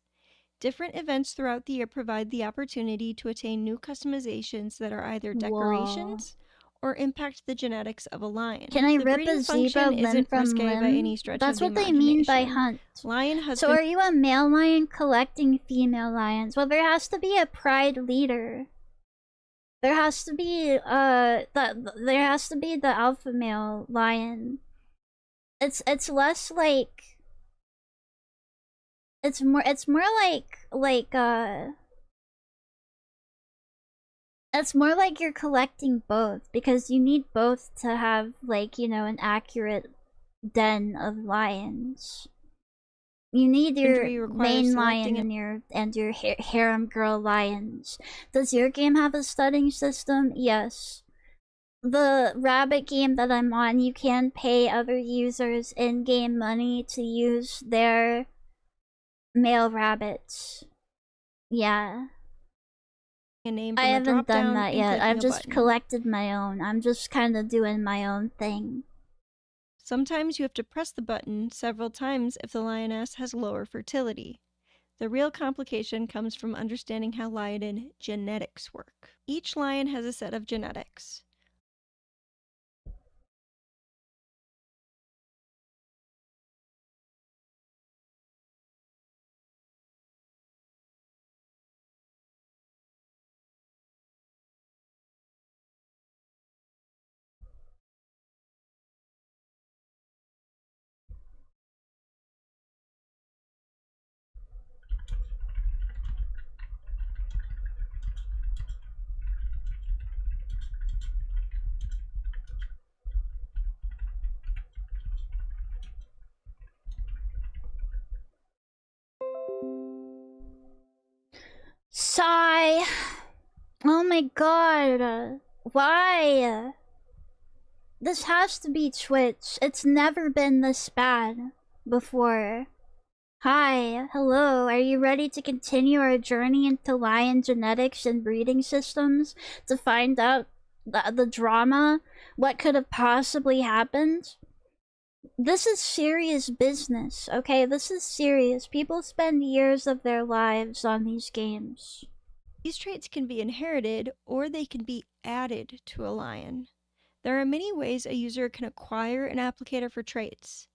Different events throughout the year provide the opportunity to attain new customizations that are either decorations or impact the genetics of a lion. Can I the rip breeding a zebra function limb isn't from risque limb? by any stretch That's of what the they mean by imagination. hunt. Lion So husband. are you a male lion collecting female lions? Well, there has to be a pride leader. There has to be there has to be the alpha male lion. It's less like it's more it's more like you're collecting both, because you need both to have, like, you know, an accurate den of lions. You need your main lion and your harem girl lions. Does your game have a studying system? Yes. The rabbit game that I'm on, you can pay other users in-game money to use their male rabbits. Yeah. A name I from haven't done that yet. I've just button. collected my own. I'm just kind of doing my own thing. Sometimes you have to press the button several times if the lioness has lower fertility. The real complication comes from understanding how lion genetics work. Each lion has a set of genetics. Sigh. Oh my god. Why? This has to be Twitch. It's never been this bad before. Hi, hello, are you ready to continue our journey into lion genetics and breeding systems to find out the drama? What could have possibly happened? This is serious business, okay? This is serious. People spend years of their lives on these games. These traits can be inherited, or they can be added to a lion. There are many ways a user can acquire an applicator for traits.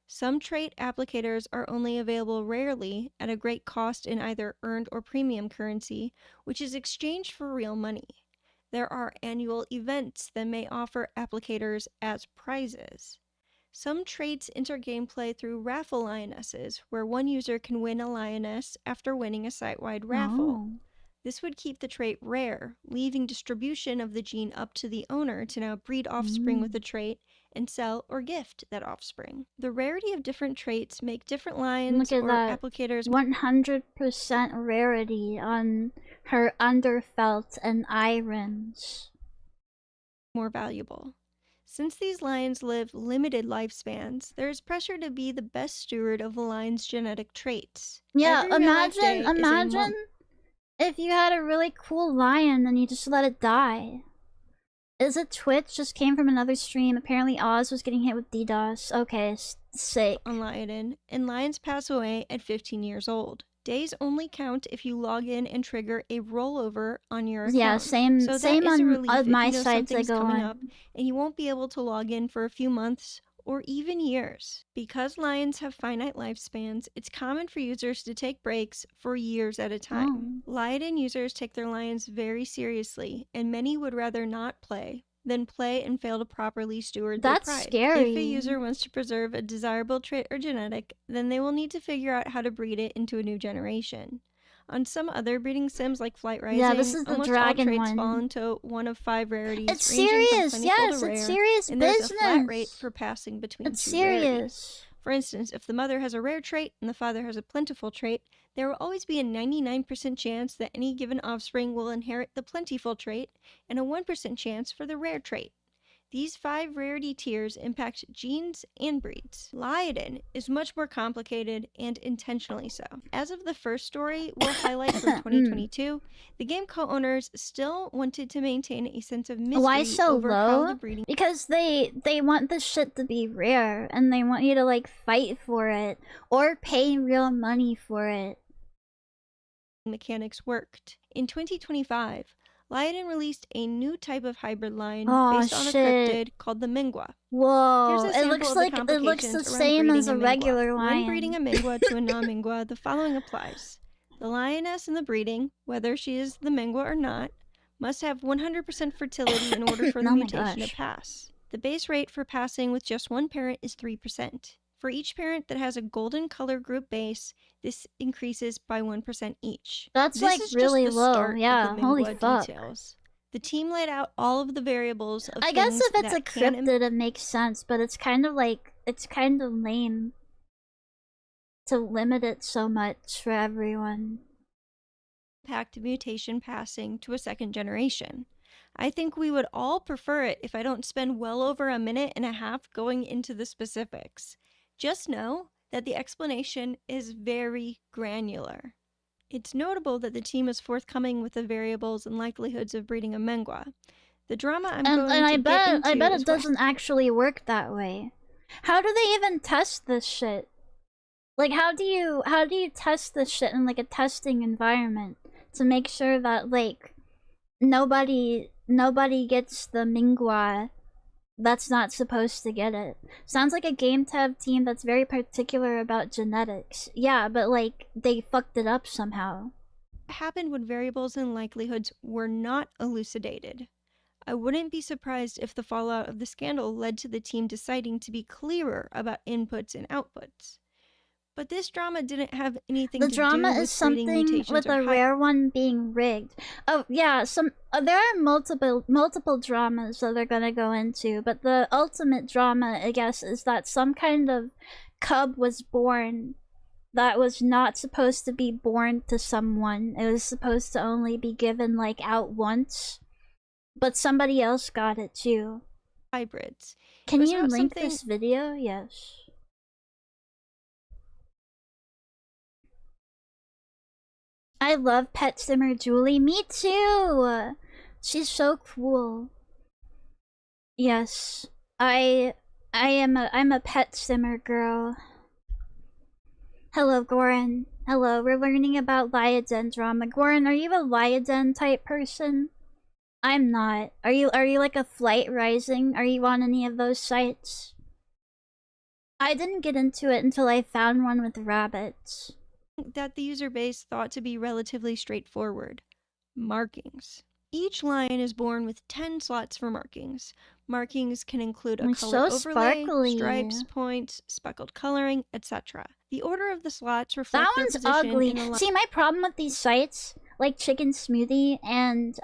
Some trait applicators are only available rarely at a great cost in either earned or premium currency, which is exchanged for real money. There are annual events that may offer applicators as prizes. Some traits enter gameplay through raffle lionesses, where one user can win a lioness after winning a site-wide raffle. Oh. This would keep the trait rare, leaving distribution of the gene up to the owner to now breed offspring with the trait and sell or gift that offspring. The rarity of different traits make different lions or applicators 100% rarity on her underfelt and eye rims more valuable. Since these lions live limited lifespans, there is pressure to be the best steward of a lion's genetic traits. Yeah, imagine if you had a really cool lion and you just let it die. Is it Twitch? Just came from another stream. Apparently Oz was getting hit with DDoS. Okay, sick. On Lion, and lions pass away at 15 years old. Days only count if you log in and trigger a rollover on your account. Yeah, same on my sites I go on. Up and you won't be able to log in for a few months or even years. Because lions have finite lifespans, it's common for users to take breaks for years at a time. Lion users take their lions very seriously, and many would rather not play than play and fail to properly steward their pride. That's scary. If a user wants to preserve a desirable trait or genetic, then they will need to figure out how to breed it into a new generation. On some other breeding sims like Flight Rising, this is the almost dragon all traits one. fall into one of 5 rarities. It's serious, yes, it's serious and business. There's a flat rate for passing between two rarities. For instance, if the mother has a rare trait and the father has a plentiful trait, there will always be a 99% chance that any given offspring will inherit the plentiful trait and a 1% chance for the rare trait. These 5 rarity tiers impact genes and breeds. Lion is much more complicated and intentionally so. As of the first story we'll highlight from 2022, the game co-owners still wanted to maintain a sense of mystery. Why so over low? how the breeding because they want this shit to be rare, and they want you to like fight for it or pay real money for it. mechanics worked. In 2025, Lyoden released a new type of hybrid lion Oh, based on a cryptid called the Mingua. Whoa, Here's a sample of the complications the around same breeding as a Mingua. regular lion. When breeding a Mingua to a non-Mingua, the following applies. The lioness in the breeding, whether she is the Mingua or not, must have 100% fertility in order for the mutation to pass. The base rate for passing with just one parent is 3%. For each parent that has a golden color group base, this increases by 1% each. That's this like is really just the low. start Yeah, of the holy Mingua fuck. details. The team laid out all of the variables of I guess if it's a cryptid, it makes sense, but it's kind of lame to limit it so much for everyone. Pact mutation passing to a second generation. I think we would all prefer it if I don't spend well over a minute and a half going into the specifics. Just know that the explanation is very granular. It's notable that the team is forthcoming with the variables and likelihoods of breeding a Mengwa. The drama I'm going to get into I bet it doesn't actually work that way. How do they even test this shit? Like, how do you test this shit in like a testing environment to make sure that like nobody gets the Mingua that's not supposed to get it? Sounds like a game dev team that's very particular about genetics. Yeah, but like they fucked it up somehow. What happened when variables and likelihoods were not elucidated? I wouldn't be surprised if the fallout of the scandal led to the team deciding to be clearer about inputs and outputs. But this drama didn't have anything to do with breeding mutations. The drama is something with a rare one being rigged. Oh yeah, there are multiple dramas that they're gonna go into, but the ultimate drama, I guess, is that some kind of cub was born that was not supposed to be born to someone. It was supposed to only be given like out once, but somebody else got it too. Hybrids. Can you link this video? Yes. I love Pet Simmer Julie. Me too. She's so cool. Yes, I'm a Pet Simmer girl. Hello, Goran. Hello. We're learning about Lyoden drama. Goran, are you a Lyoden type person? I'm not. Are you like a Flight Rising? Are you on any of those sites? I didn't get into it until I found one with rabbits. That the user base thought to be relatively straightforward. Markings. Each lion is born with 10 slots for markings. Markings can include a color overlay, stripes, points, speckled coloring, etc. The order of the slots reflect their position. That one's ugly. See, my problem with these sites, like Chicken Smoothie and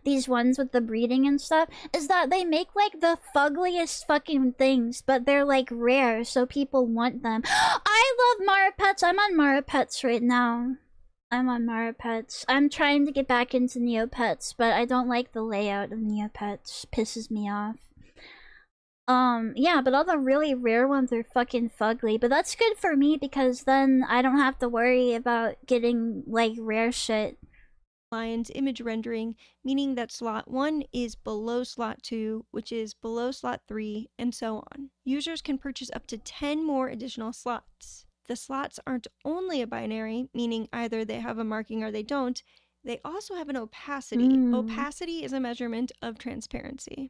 these ones with the breeding and stuff, is that they make like the fuggliest fucking things, but they're like rare, so people want them. I love Maripets. I'm on Maripets right now. I'm trying to get back into Neopets, but I don't like the layout of Neopets. Pisses me off. Yeah, but all the really rare ones are fucking fugly. But that's good for me because then I don't have to worry about getting, like, rare shit. Lion's image rendering, meaning that slot 1 is below slot 2, which is below slot 3, and so on. Users can purchase up to 10 more additional slots. The slots aren't only a binary, meaning either they have a marking or they don't. They also have an opacity. Opacity is a measurement of transparency.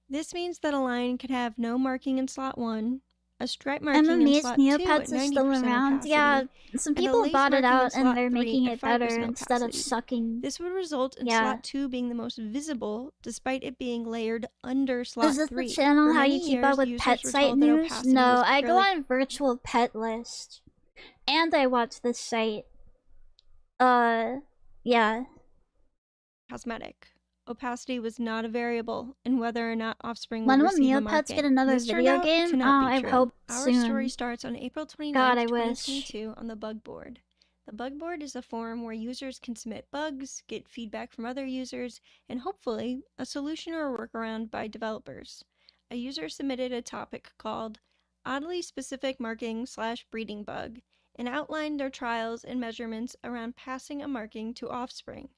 This means that a lion could have no marking in slot 1, a stripe marking in slot 2 at 90% is still around. opacity, yeah, some people bought it out and they're making it better opacity. instead of sucking. This would result in slot 2 being the most visible, despite it being layered under slot 3. Is this the channel How You Keep Up with Pet Site News? No, I go on Virtual Pet List. And I watch this site. Yeah. Cosmetic. Opacity was not a variable in whether or not offspring When would will receive a Neopets marking. get another video game? I hope soon. Our story starts on April 29th, 2022 on the Bug Board. The Bug Board is a forum where users can submit bugs, get feedback from other users, and hopefully a solution or a workaround by developers. A user submitted a topic called Oddly Specific Marking/Breeding Bug and outlined their trials and measurements around passing a marking to offspring.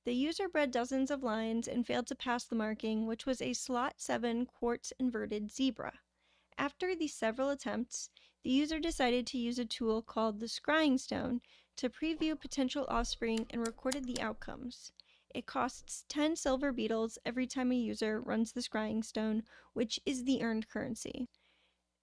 The user bred dozens of lions and failed to pass the marking, which was a slot 7 quartz inverted zebra. After these several attempts, the user decided to use a tool called the Scrying Stone to preview potential offspring and recorded the outcomes. It costs 10 silver beetles every time a user runs the scrying stone, which is the earned currency.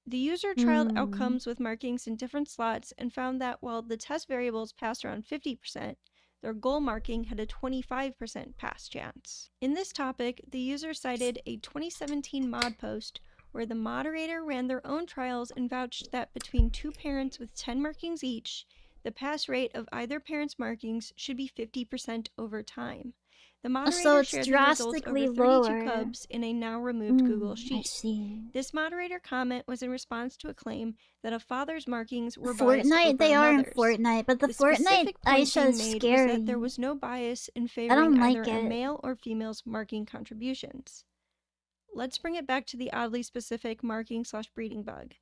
The user trialed outcomes with markings in different slots and found that while the test variables passed around 50%, their goal marking had a 25% pass chance. In this topic, the user cited a 2017 mod post where the moderator ran their own trials and vouched that between two parents with 10 markings each, the pass rate of either parent's markings should be 50% over time. The moderator shared the results over 32 cubs in a now-removed Google Sheet. I see. This moderator comment was in response to a claim that a father's markings were biased over Fortnite, they are in mother's. Fortnite, but the Fortnite specific point Aisha being is made scary. was that there was no bias in I favoring don't either like a it. male or female's marking contributions. Let's bring it back to the oddly specific marking/breeding bug.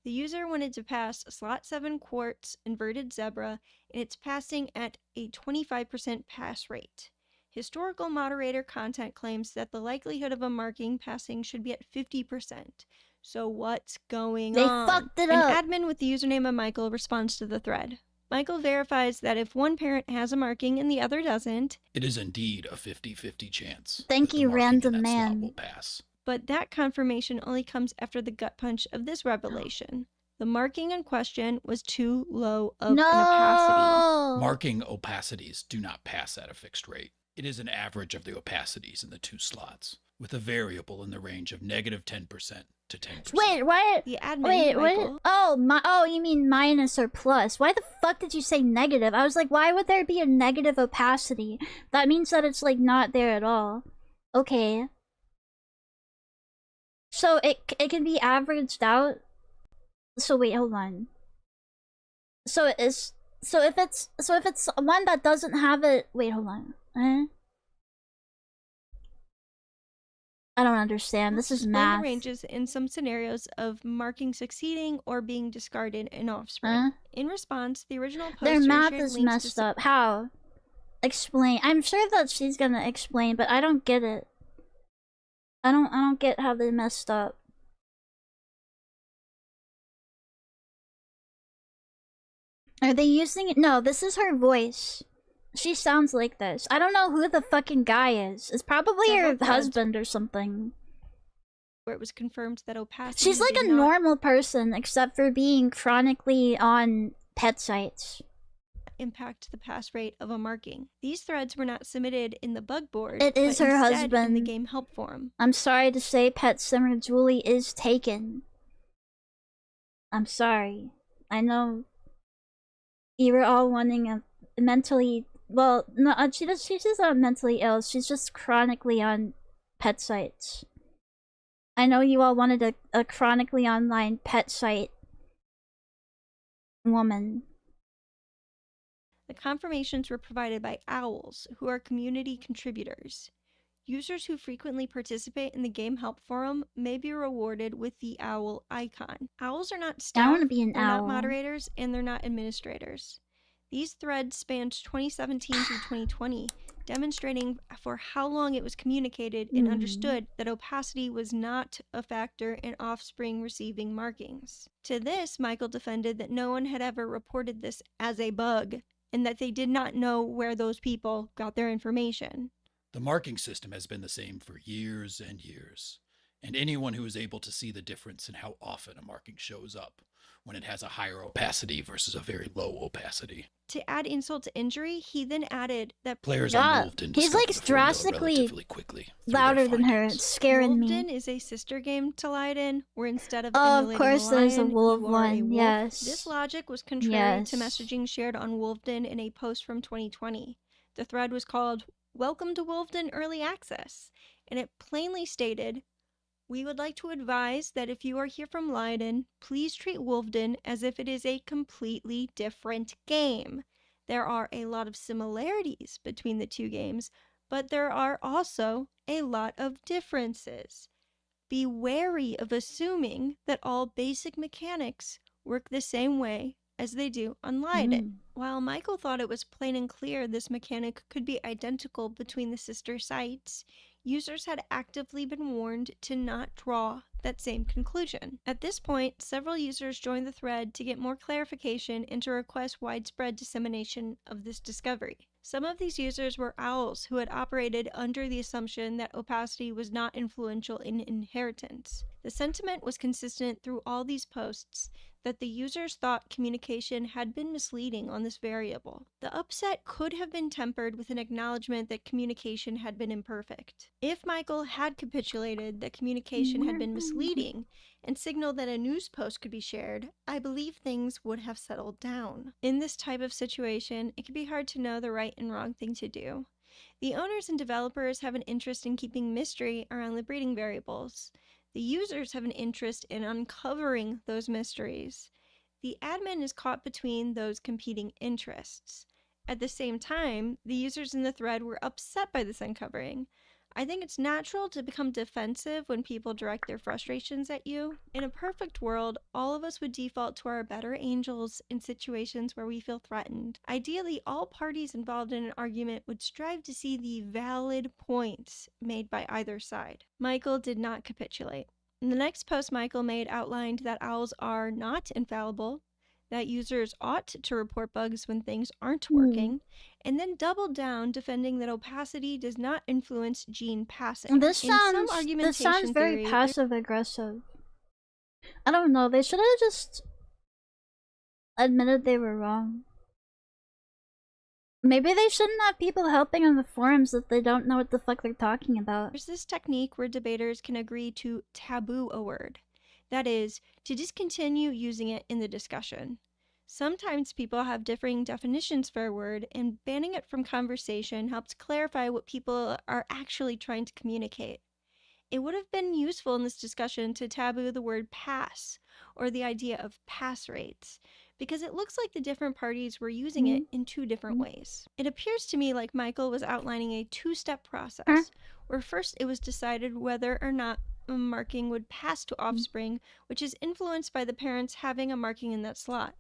The user wanted to pass slot 7 quartz inverted zebra, and it's passing at a 25% pass rate. Historical moderator content claims that the likelihood of a marking passing should be at 50%. So what's going on? They fucked it up. An admin with the username of Michael responds to the thread. Michael verifies that if one parent has a marking and the other doesn't, it is indeed a 50-50 chance. Thank you, random man. Slot will pass. But that confirmation only comes after the gut punch of this revelation. The marking in question was too low of an opacity. Marking opacities do not pass at a fixed rate. It is an average of the opacities in the two slots, with a variable in the range of -10% to 10%. Wait, what? The admin, Michael. Oh, you mean minus or plus? Why the fuck did you say negative? I was like, why would there be a negative opacity? That means that it's like not there at all. Okay. So it can be averaged out. So wait, hold on. So if it's one that doesn't have it, wait, hold on. I don't understand. This is math. The ranges in some scenarios of marking succeeding or being discarded in offspring. In response, the original poster their math shared is links messed up. How? Explain. I'm sure that she's gonna explain, but I don't get it. I don't get how they messed up. Are they using it? No, this is her voice. She sounds like this. I don't know who the fucking guy is. It's probably her husband or something. Where it was confirmed that opacity. She's like a normal person, except for being chronically on pet sites. Impact the pass rate of a marking. These threads were not submitted in the bug board. It is her husband in the game help forum. I'm sorry to say, Pet Simmer Julie is taken. I'm sorry. I know you were all wanting a mentally. Well, no, she's not mentally ill. She's just chronically on pet sites. I know you all wanted a chronically online pet site woman. The confirmations were provided by owls, who are community contributors. Users who frequently participate in the game help forum may be rewarded with the owl icon. Owls are not staff, I want to be an they're owl. not moderators, and they're not administrators. These threads spanned 2017 through 2020, demonstrating for how long it was communicated and understood that opacity was not a factor in offspring receiving markings. To this, Michael defended that no one had ever reported this as a bug, and that they did not know where those people got their information. The marking system has been the same for years and years, and anyone who is able to see the difference in how often a marking shows up when it has a higher opacity versus a very low opacity. To add insult to injury, he then added that players on Wolfden he's like drastically louder than her. It's scaring me. Wolfden is a sister game to Leiden, where instead of of course there's a wolf one, yes. This logic was contrary to messaging shared on Wolfden in a post from 2020. The thread was called "Welcome to Wolfden Early Access," and it plainly stated, "We would like to advise that if you are here from Leiden, please treat Wolfden as if it is a completely different game. There are a lot of similarities between the two games, but there are also a lot of differences. Be wary of assuming that all basic mechanics work the same way as they do on Leiden." While Michael thought it was plain and clear this mechanic could be identical between the sister sites, users had actively been warned to not draw that same conclusion. At this point, several users joined the thread to get more clarification and to request widespread dissemination of this discovery. Some of these users were owls who had operated under the assumption that opacity was not influential in inheritance. The sentiment was consistent through all these posts that the users thought communication had been misleading on this variable. The upset could have been tempered with an acknowledgement that communication had been imperfect. If Michael had capitulated that communication had been misleading and signaled that a news post could be shared, I believe things would have settled down. In this type of situation, it can be hard to know the right and wrong thing to do. The owners and developers have an interest in keeping mystery around the breeding variables. The users have an interest in uncovering those mysteries. The admin is caught between those competing interests. At the same time, the users in the thread were upset by this uncovering. I think it's natural to become defensive when people direct their frustrations at you. In a perfect world, all of us would default to our better angels in situations where we feel threatened. Ideally, all parties involved in an argument would strive to see the valid points made by either side. Michael did not capitulate. In the next post Michael made outlined that owls are not infallible, that users ought to report bugs when things aren't working, and then doubled down defending that opacity does not influence gene passing. This sounds very passive aggressive. I don't know, they should have just admitted they were wrong. Maybe they shouldn't have people helping on the forums if they don't know what the fuck they're talking about. There's this technique where debaters can agree to taboo a word. That is, to discontinue using it in the discussion. Sometimes people have differing definitions for a word, and banning it from conversation helps clarify what people are actually trying to communicate. It would have been useful in this discussion to taboo the word pass, or the idea of pass rates, because it looks like the different parties were using it in two different ways. It appears to me like Michael was outlining a two-step process, where first it was decided whether or not a marking would pass to offspring, which is influenced by the parents having a marking in that slot.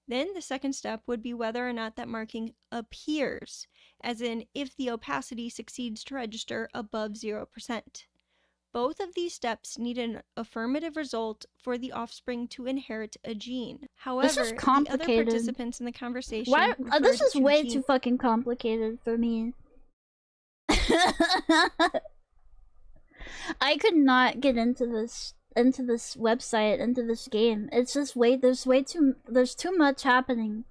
Then the second step would be whether or not that marking appears, as in if the opacity succeeds to register above 0%. Both of these steps need an affirmative result for the offspring to inherit a gene. However, this is complicated. The other participants in the conversation this is way too fucking complicated for me. I could not get into this website, into this game. It's just there's too much happening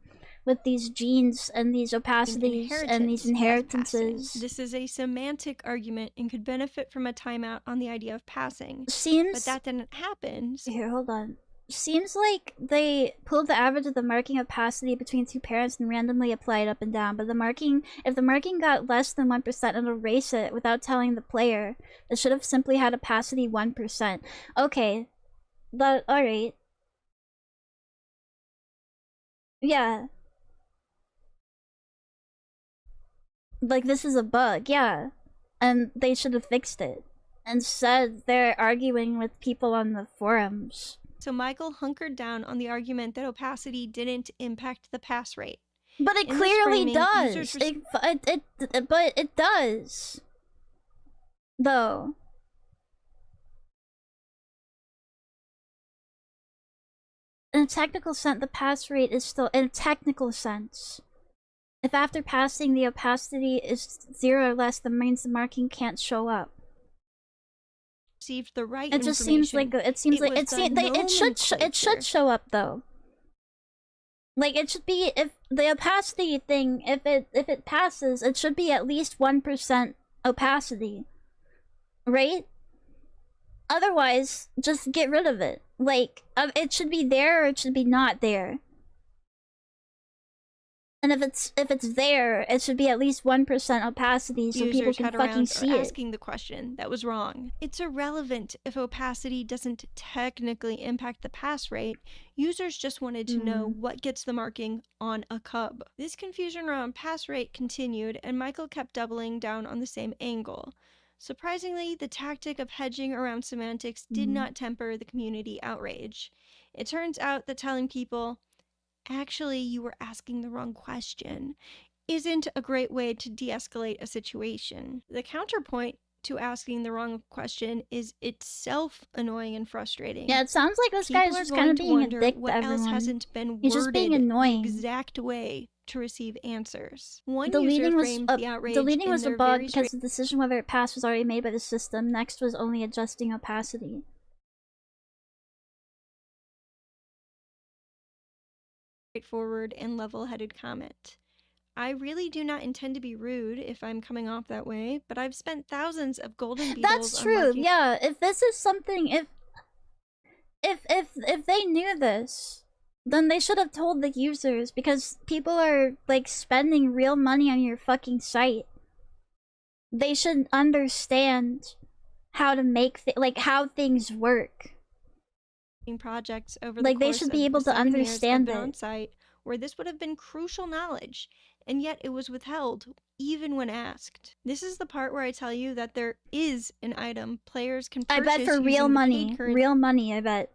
with these genes and these opacities and these inheritances. This is a semantic argument and could benefit from a timeout on the idea of passing. But that didn't happen. Here, hold on. Seems like they pulled the average of the marking opacity between two parents and randomly applied up and down, but if the marking got less than 1%, it'll erase it without telling the player. It should have simply had opacity 1%. Okay. Alright. Yeah. Like, this is a bug, yeah. And they should have fixed it. Instead, they're arguing with people on the forums. So Michael hunkered down on the argument that opacity didn't impact the pass rate. But it clearly does. But it does. Though. In a technical sense, the pass rate is still... In a technical sense. If after passing the opacity is 0 or less, that means the marking can't show up. Received the right it just seems like it should show up though. Like, it should be, if the opacity thing, if it passes, it should be at least 1% opacity, right? Otherwise, just get rid of it. Like, it should be there or it should be not there. And if it's there, it should be at least 1% opacity so people can fucking see it. Asking the question that was wrong. It's irrelevant if opacity doesn't technically impact the pass rate. Users just wanted to know what gets the marking on a cub. This confusion around pass rate continued, and Michael kept doubling down on the same angle. Surprisingly, the tactic of hedging around semantics did not temper the community outrage. It turns out that telling people, actually, you were asking the wrong question, isn't a great way to de-escalate a situation. The counterpoint to asking the wrong question is itself annoying and frustrating. Yeah, it sounds like this guy is just kind of being a dick to everyone. What else hasn't been He's just being annoying. the exact way to receive answers. One Deleting user was framed a, the outrage deleting in was a their bug very because the decision whether it passed was already made by the system. Next was only adjusting opacity. straightforward and level-headed comment. I really do not intend to be rude if I'm coming off that way, but I've spent thousands of golden beetles That's on true. marking Yeah, if this is something, if they knew this, then they should have told the users, because people are like spending real money on your fucking site. They should understand how to make like how things work. projects over the Like they course should of be able the to 7 years understand I've been it. on site, where this would have been crucial knowledge, and yet it was withheld even when asked. This is the part where I tell you that there is an item players can I purchase bet for real using the money. paid currency Real money, I bet.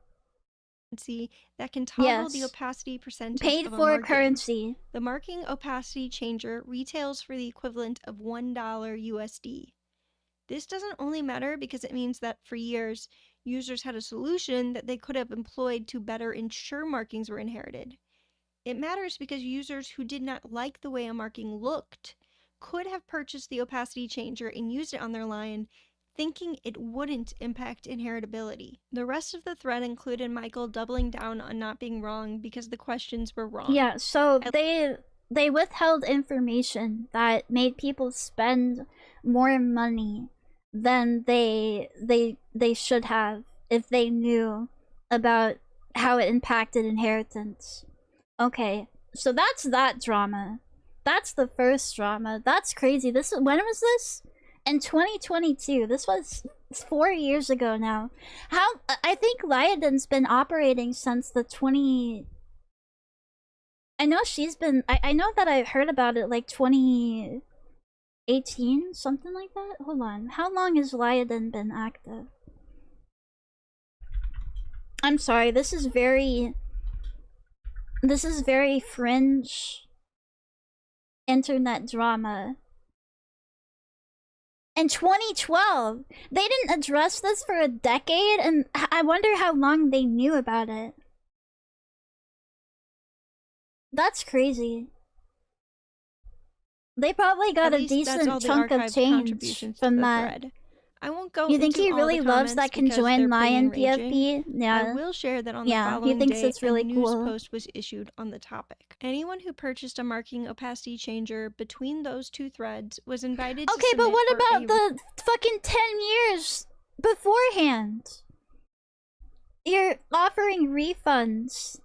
that can toggle the Yes. opacity percentage Paid of a for marking. currency. The marking opacity changer retails for the equivalent of $1 USD. This doesn't only matter because it means that for years, users had a solution that they could have employed to better ensure markings were inherited. It matters because users who did not like the way a marking looked could have purchased the opacity changer and used it on their lion, thinking it wouldn't impact inheritability. The rest of the thread included Michael doubling down on not being wrong because the questions were wrong. Yeah, so they withheld information that made people spend more money than they should have if they knew about how it impacted inheritance. Okay, so that's that drama. That's the first drama. That's crazy. This when was this? In 2022. This was 4 years ago now. How I think Lyodin's been operating since the 20. I know she's been. I know that I heard about it like 2018, something like that. Hold on. How long has Lyodin been active? I'm sorry. This is very fringe internet drama. In 2012, they didn't address this for a decade, and I wonder how long they knew about it. That's crazy. They probably got a decent chunk of change from that. Thread. I won't go. You think into he really all the loves that can join Lion PFP? Yeah. I will share that on the yeah, following he thinks day, it's really a cool. news post was issued on the topic. Anyone who purchased a marking opacity changer between those two threads was invited to Okay, but what about the fucking 10 years beforehand? You're offering refunds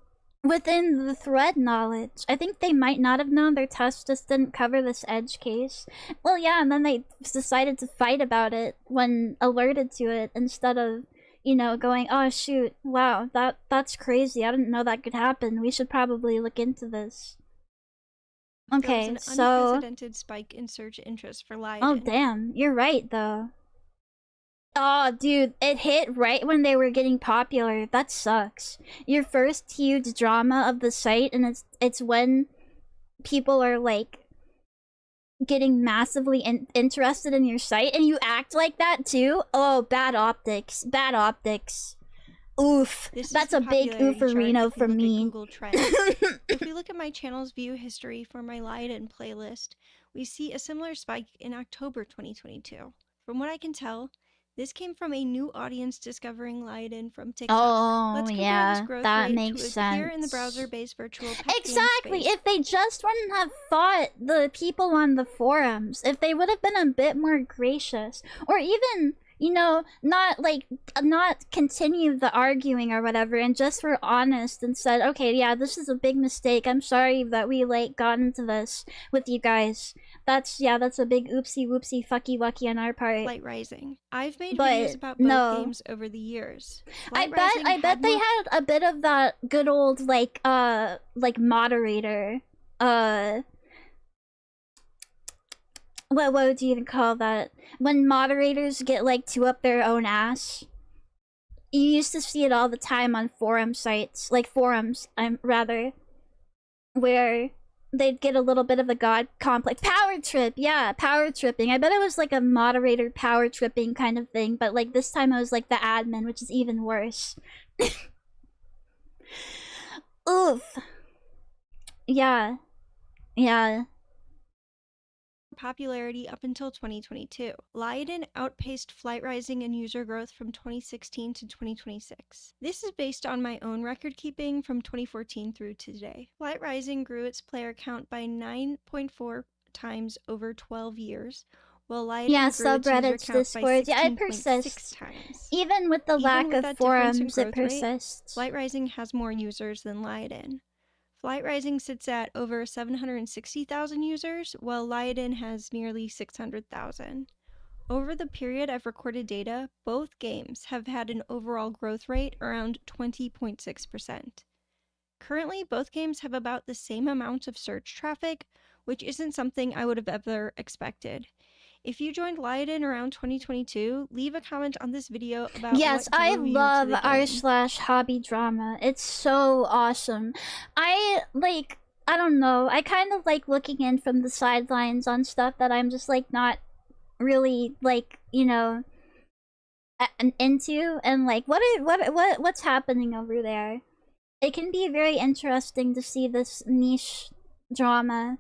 within the thread knowledge. I think they might not have known their test just didn't cover this edge case. Well, yeah, and then they decided to fight about it when alerted to it instead of, you know, going, oh shoot, wow, that's crazy. I didn't know that could happen. We should probably look into this. Okay, there was an so unprecedented spike in search interest for Lyodin. oh damn, you're right though. Oh, dude, it hit right when they were getting popular. That sucks. Your first huge drama of the site, and it's when people are like getting massively interested in your site, and you act like that too. Oh, bad optics. Bad optics. Oof. That's a big oofarino for me. If we look at my channel's view history for my Lyodin playlist, we see a similar spike in October 2022. From what I can tell, this came from a new audience discovering Lyodin from TikTok. Oh, yeah, that makes sense. Here in the browser-based virtual pet exactly. space. If they just wouldn't have fought the people on the forums, if they would have been a bit more gracious, or even, you know, not continue the arguing or whatever, and just were honest and said, okay, yeah, this is a big mistake. I'm sorry that we like got into this with you guys. That's a big oopsie whoopsie fucky wucky on our part. Light Rising. I've made videos about both games over the years. I bet they had a bit of that good old like moderator what would you even call that? When moderators get like too up their own ass. You used to see it all the time on forum sites, like forums, where they'd get a little bit of a god complex. Power trip, yeah, power tripping. I bet it was like a moderator power tripping kind of thing, but like this time it was like the admin, which is even worse. Oof. Yeah. Yeah. Popularity up until 2022. Lioden outpaced Flight Rising in user growth from 2016 to 2026. This is based on my own record keeping from 2014 through today. Flight Rising grew its player count by 9.4 times over 12 years, while Lioden Yeah, grew its user subreddits, count by Discord. Yeah, it 16.6 persists. times. Even with the Even lack with of that difference in forums, it growth rate, persists. Flight Rising has more users than Lioden. Flight Rising sits at over 760,000 users, while Lioden has nearly 600,000. Over the period I've recorded data, both games have had an overall growth rate around 20.6%. Currently, both games have about the same amount of search traffic, which isn't something I would have ever expected. If you joined Lioden around 2022, leave a comment on this video about yes, what drew I you love to the game. r/hobby drama. It's so awesome. I don't know. I kind of like looking in from the sidelines on stuff that I'm just like not really like, you know, into, and like what's happening over there. It can be very interesting to see this niche drama.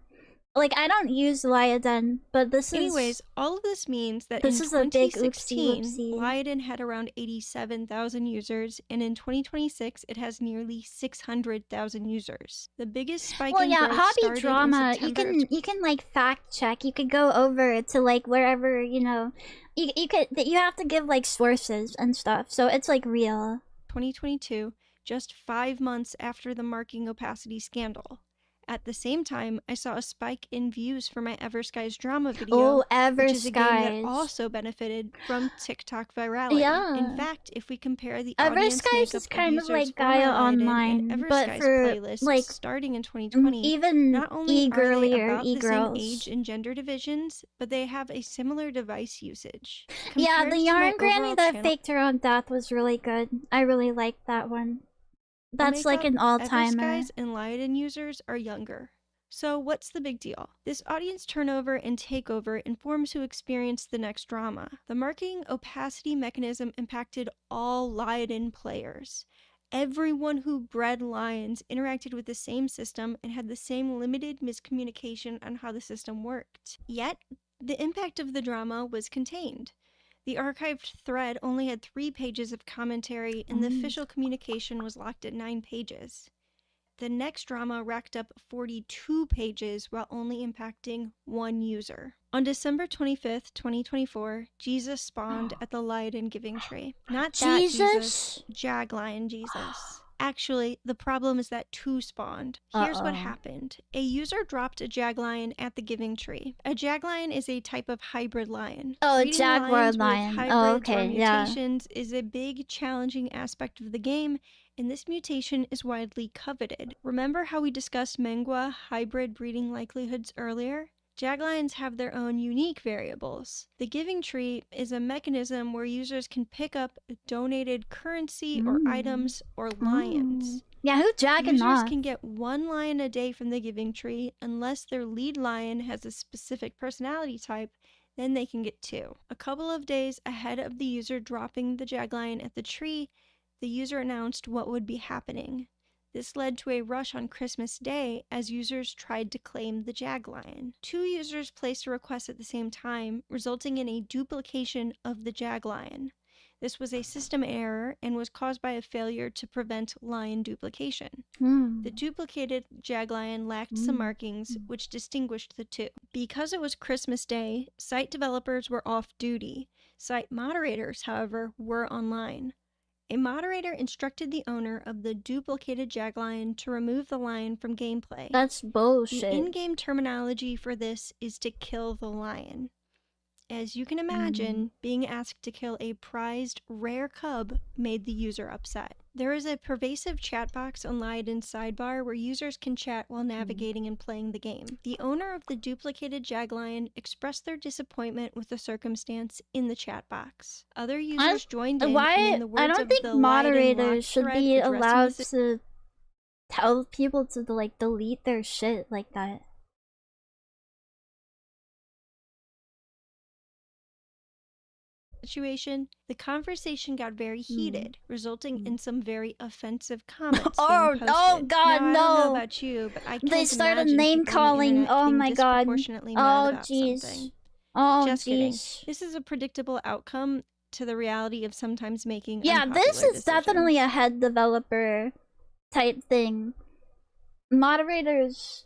Like, I don't use Lioden, but this is... Anyways, all of this means that this in is a big 2016, oopsie. Lioden had around 87,000 users, and in 2026, it has nearly 600,000 users. The biggest spike in growth hobby started drama, in September you can like fact check. You could go over to like wherever, you know, you have to give like sources and stuff, so it's like real. 2022, just 5 months after the marking opacity scandal. At the same time, I saw a spike in views for my Everskies drama video, which is a game that also benefited from TikTok virality. Yeah. In fact, if we compare the audience Everskies makeup is kind of of like users Gaia for Online, and but Everskies for playlists like starting in 2020, even not only are they e-girlier about the same e-girls. age and gender divisions, but they have a similar device usage. Yeah, Compared the to yarn my granny overall that channel faked her own death was really good. I really liked that one. That's like an all-timer. Everskies and Lioden users are younger. So what's the big deal? This audience turnover and takeover informs who experienced the next drama. The marking opacity mechanism impacted all Lioden players. Everyone who bred lions interacted with the same system and had the same limited miscommunication on how the system worked. Yet, the impact of the drama was contained. The archived thread only had 3 pages of commentary, and the official communication was locked at 9 pages. The next drama racked up 42 pages while only impacting 1 user. On December 25th, 2024, Jesus spawned at the Lioden Giving Tree. Not that Jesus, Jaglion Jesus. Actually, the problem is that 2 spawned. Here's what happened. A user dropped a Jaglion at the Giving Tree. A Jaglion is a type of hybrid lion. Oh, a Breeding jaguar lions lion. with Oh, hybrids okay, or mutations is a big, challenging aspect of the game, and this mutation is widely coveted. Remember how we discussed Mengwa hybrid breeding likelihoods earlier? Jaglions have their own unique variables. The Giving Tree is a mechanism where users can pick up donated currency or items or lions. Yeah, who jagging Users off? can get 1 lion a day from the Giving Tree unless their lead lion has a specific personality type. Then they can get 2. A couple of days ahead of the user dropping the Jaglion at the tree, the user announced what would be happening. This led to a rush on Christmas Day as users tried to claim the Jaglion. 2 users placed a request at the same time, resulting in a duplication of the Jaglion. This was a system error and was caused by a failure to prevent lion duplication. The duplicated Jaglion lacked some markings which distinguished the 2. Because it was Christmas Day, site developers were off duty. Site moderators, however, were online. A moderator instructed the owner of the duplicated Jaglion to remove the lion from gameplay. That's bullshit. The in-game terminology for this is to kill the lion. As you can imagine, being asked to kill a prized, rare cub made the user upset. There is a pervasive chat box on Lioden's sidebar where users can chat while navigating and playing the game. The owner of the duplicated Jaglion expressed their disappointment with the circumstance in the chat box. Other users joined in, and in the words I don't of think the moderators should thread be allowed addressing to tell people to like delete their shit like that. situation, the conversation got very heated, resulting in some very offensive comments Oh, being posted. oh God, now, I no! don't know about you, but I can't They started imagine name people on the calling. internet Oh getting my God! disproportionately mad about something. Oh Just kidding. jeez. This is a predictable outcome to the reality of sometimes making Yeah, unpopular this is definitely decisions. a head developer type thing. Moderators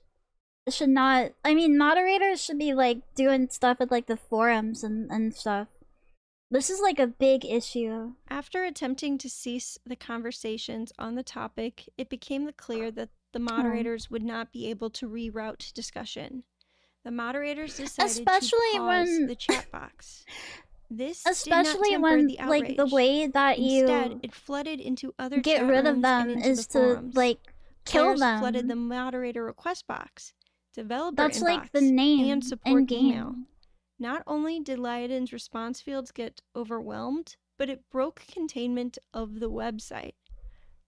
should not. I mean, moderators should be like doing stuff at like the forums and stuff. This is like a big issue. After attempting to cease the conversations on the topic, it became clear that the moderators would not be able to reroute discussion. The moderators decided to pause the chat box. This especially did not temper when the outrage. like the way that Instead, you it flooded into other get chat rid of rooms them and into is the to forums. like kill Players them. flooded the moderator request box, developer That's inbox, like the name and support in-game. email. Not only did Lyoden's response fields get overwhelmed, but it broke containment of the website.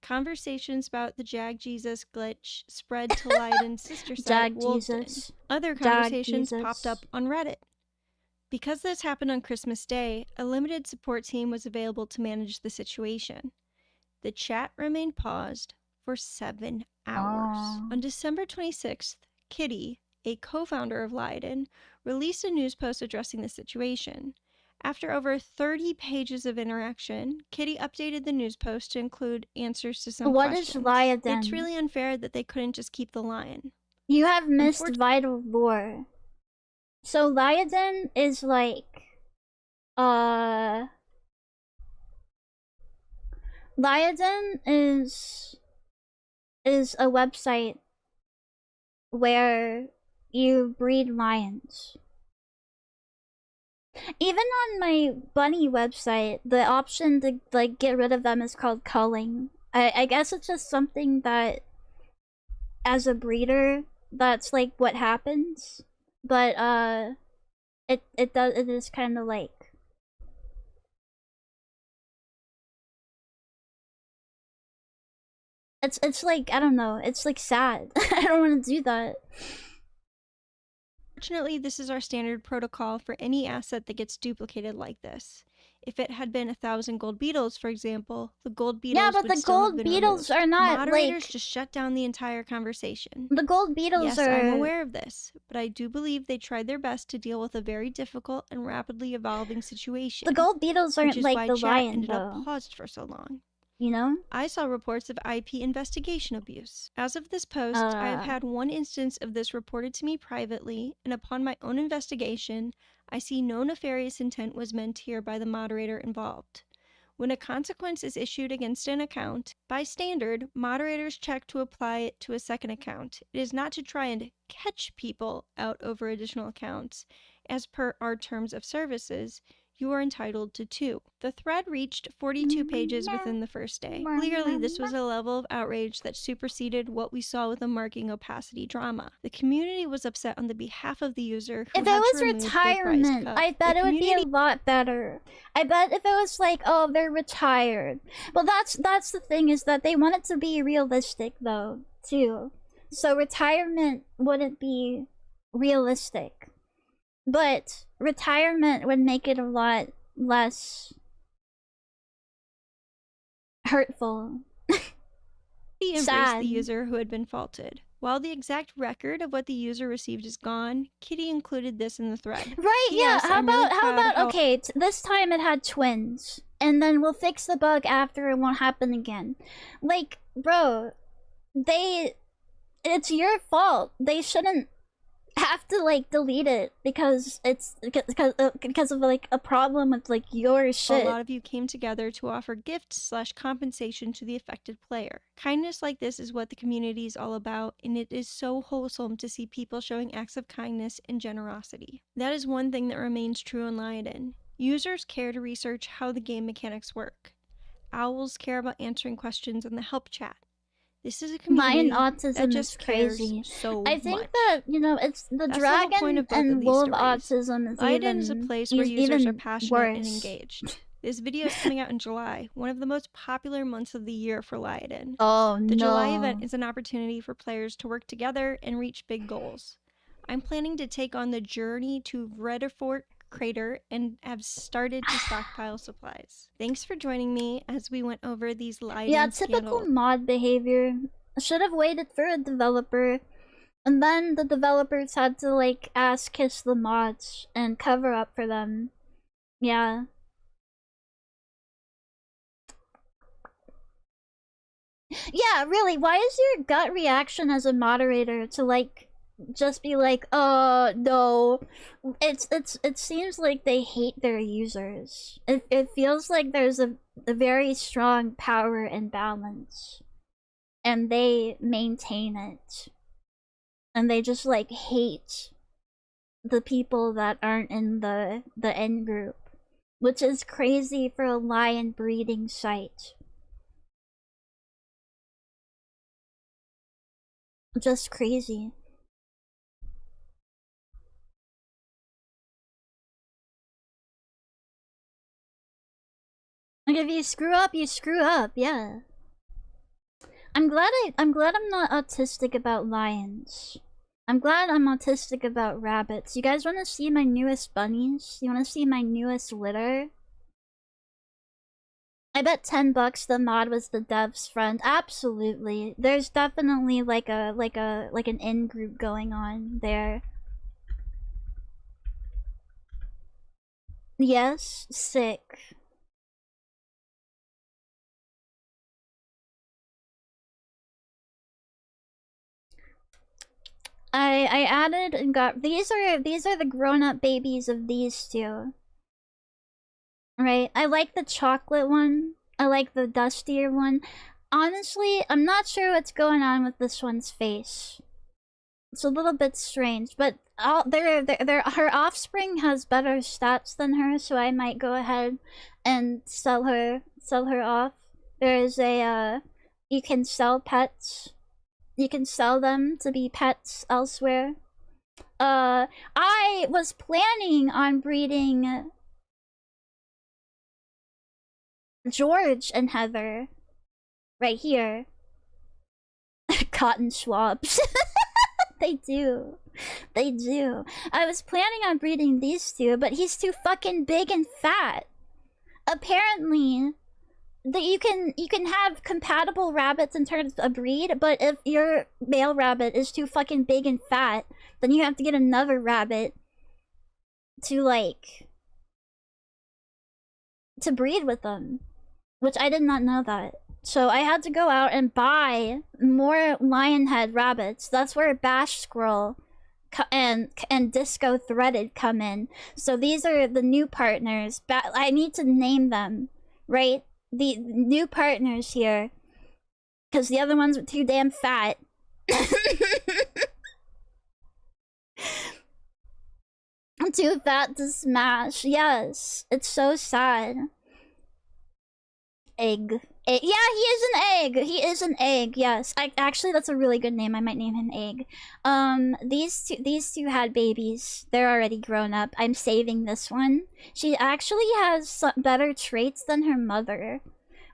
Conversations about the Jag Jesus glitch spread to Lyoden's sister site, Wolfden. Other conversations popped up on Reddit. Because this happened on Christmas Day, a limited support team was available to manage the situation. The chat remained paused for 7 hours. On December 26th, Kitty, a co-founder of Lyoden, released a news post addressing the situation. After over 30 pages of interaction, Kitty updated the news post to include answers to some questions. What is Lyoden? It's really unfair that they couldn't just keep the lion. You have missed vital lore. So Lyoden is like, Lyoden is a website where you breed lions. Even on my bunny website, the option to like get rid of them is called culling. I guess it's just something that, as a breeder, that's like what happens. But it is kind of like, it's like, I don't know, it's like sad. I don't want to do that. Fortunately, this is our standard protocol for any asset that gets duplicated like this. If it had been 1,000 gold beetles, for example, the gold beetles would still have been removed. Gold beetles are not moderators just shut down the entire conversation. The gold beetles are... Yes, I'm aware of this, but I do believe they tried their best to deal with a very difficult and rapidly evolving situation. The gold beetles aren't like the lion, ended up paused for so long. You know? I saw reports of IP investigation abuse. As of this post, I have had one instance of this reported to me privately, and upon my own investigation, I see no nefarious intent was meant here by the moderator involved. When a consequence is issued against an account, by standard, moderators check to apply it to a second account. It is not to try and catch people out over additional accounts. As per our terms of services, you are entitled to 2. The thread reached 42 pages within the first day. Clearly, this was a level of outrage that superseded what we saw with the marking opacity drama. The community was upset on the behalf of the user who if it was retirement, I bet it would be a lot better. I bet if it was like, oh, they're retired. Well, that's the thing, is that they want it to be realistic, though, too. So retirement wouldn't be realistic. But retirement would make it a lot less hurtful. He embraced the user who had been faulted. While the exact record of what the user received is gone, Kitty included this in the thread. Right, yeah. How about okay, this time it had twins, and then we'll fix the bug after, it won't happen again. Like, bro, it's your fault. They shouldn't have to like delete it because of like a problem with like your shit. A lot of you came together to offer gifts/compensation to the affected player. Kindness like this is what the community is all about, and it is so wholesome to see people showing acts of kindness and generosity. That is one thing that remains true in Lyoden. Users care to research how the game mechanics work. Owls care about answering questions in the help chat. This is a community that just crazy. So I think that, you know, it's the dragon and wolf autism is Lyoden is a place where users are passionate and engaged. This video is coming out in July, one of the most popular months of the year for Lyoden. Oh no. The July event is an opportunity for players to work together and reach big goals. I'm planning to take on the journey to Vredefort crater and have started to stockpile supplies. Thanks for joining me as we went over these Leiden typical mod behavior. I should have waited for a developer, and then the developers had to like ass kiss the mods and cover up for them. Yeah. Yeah, really, why is your gut reaction as a moderator to like just be like, no. It seems like they hate their users. It feels like there's a very strong power imbalance. And they maintain it. And they just like hate the people that aren't in the end group. Which is crazy for a lion breeding site. Just crazy. Like if you screw up, you screw up, yeah. I'm glad I'm not autistic about lions. I'm glad I'm autistic about rabbits. You guys wanna see my newest bunnies? You wanna see my newest litter? I bet $10 the mod was the dev's friend. Absolutely. There's definitely like an in-group going on there. Yes, sick. I added and got these are the grown-up babies of these two. Right? I like the chocolate one. I like the dustier one. Honestly, I'm not sure what's going on with this one's face. It's a little bit strange, but her offspring has better stats than her, so I might go ahead and sell her off. There is a you can sell pets. You can sell them to be pets elsewhere. I was planning on breeding George and Heather right here. Cotton swabs. They do. I was planning on breeding these two, but he's too fucking big and fat. Apparently, that you can have compatible rabbits in terms of breed, but if your male rabbit is too fucking big and fat, then you have to get another rabbit to like to breed with them, which I did not know that. So I had to go out and buy more lion head rabbits. That's where Bash Squirrel and Disco Threaded come in. So these are the new partners. I need to name them, right? The new partners here, because the other ones were too damn fat. I'm too fat to smash. Yes, it's so sad. Egg. Yeah, he is an egg. He is an egg. Yes, actually that's a really good name. I might name him Egg. These two had babies. They're already grown up. I'm saving this one. She actually has better traits than her mother,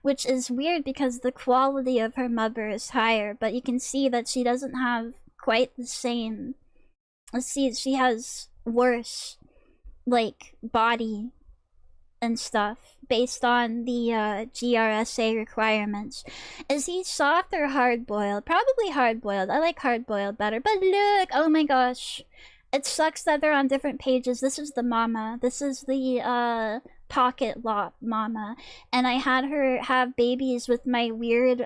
which is weird because the quality of her mother is higher. But you can see that she doesn't have quite the same. Let's see. She has worse, like, body and stuff based on the GRSA requirements. Is he soft or hard-boiled? Probably hard-boiled. I like hard-boiled better. But look! Oh my gosh. It sucks that they're on different pages. This is the mama. This is the pocket lot mama. And I had her have babies with my weird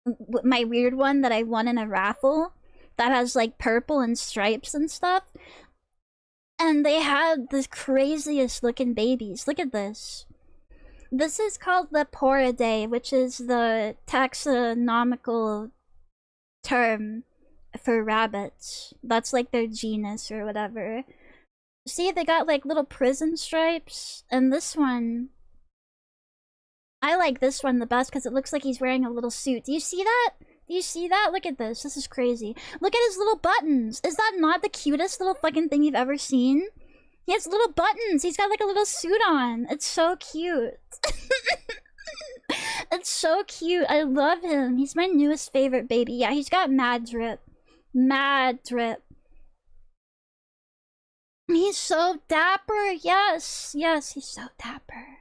one that I won in a raffle that has like purple and stripes and stuff. And they had the craziest looking babies. Look at this. This is called Leporidae, which is the taxonomical term for rabbits. That's like their genus or whatever. See, they got like little prison stripes. And this one, I like this one the best because it looks like he's wearing a little suit. Do you see that? Do you see that? Look at this. This is crazy. Look at his little buttons. Is that not the cutest little fucking thing you've ever seen? He has little buttons. He's got like a little suit on. It's so cute. It's so cute. I love him. He's my newest favorite baby. Yeah, he's got mad drip. Mad drip. He's so dapper. Yes, yes, he's so dapper.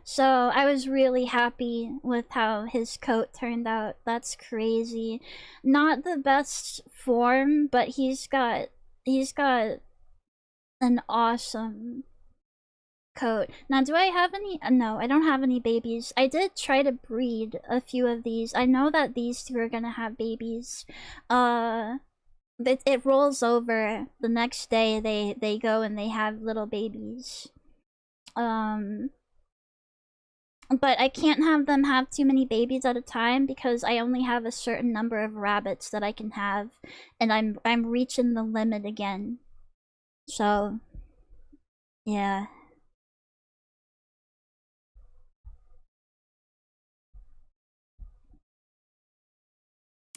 So I was really happy with how his coat turned out. That's crazy. Not the best form, but he's got an awesome coat. Now, do I have any? No, I don't have any babies. I did try to breed a few of these. I know that these two are gonna have babies. It rolls over. The next day, they go and they have little babies. But I can't have them have too many babies at a time because I only have a certain number of rabbits that I can have, and I'm reaching the limit again. So, yeah.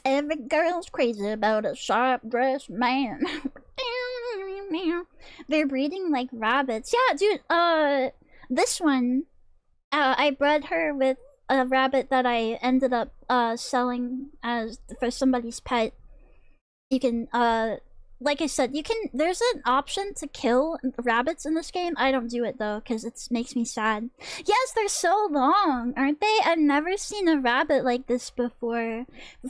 Every girl's crazy about a sharp-dressed man. They're breeding like rabbits. Yeah, dude, this one, I bred her with a rabbit that I ended up selling as for somebody's pet. You can like I said, you can there's an option to kill rabbits in this game. I don't do it though because it makes me sad. Yes, they're so long, aren't they? I've never seen a rabbit like this before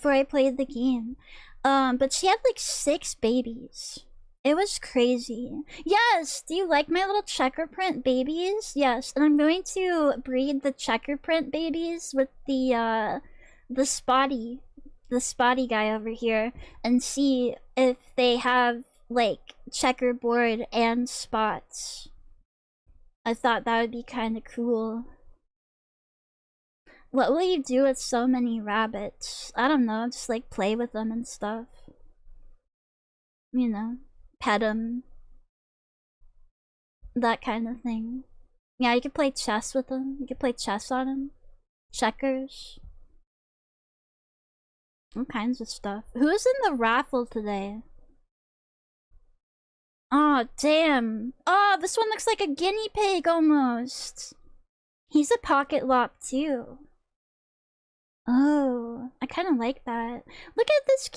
I played the game. But she had like 6 babies. It was crazy. Yes, do you like my little checker print babies? Yes, and I'm going to breed the checker print babies with the spotty guy over here and see if they have like checkerboard and spots. I thought that would be kind of cool. What will you do with so many rabbits? I don't know, just like play with them and stuff. You know, pet them. That kind of thing. Yeah, you could play chess with them. You could play chess on them. Checkers. All kinds of stuff. Who's in the raffle today? Oh, damn. Oh, this one looks like a guinea pig almost. He's a pocket lop too. Oh, I kind of like that. Look at these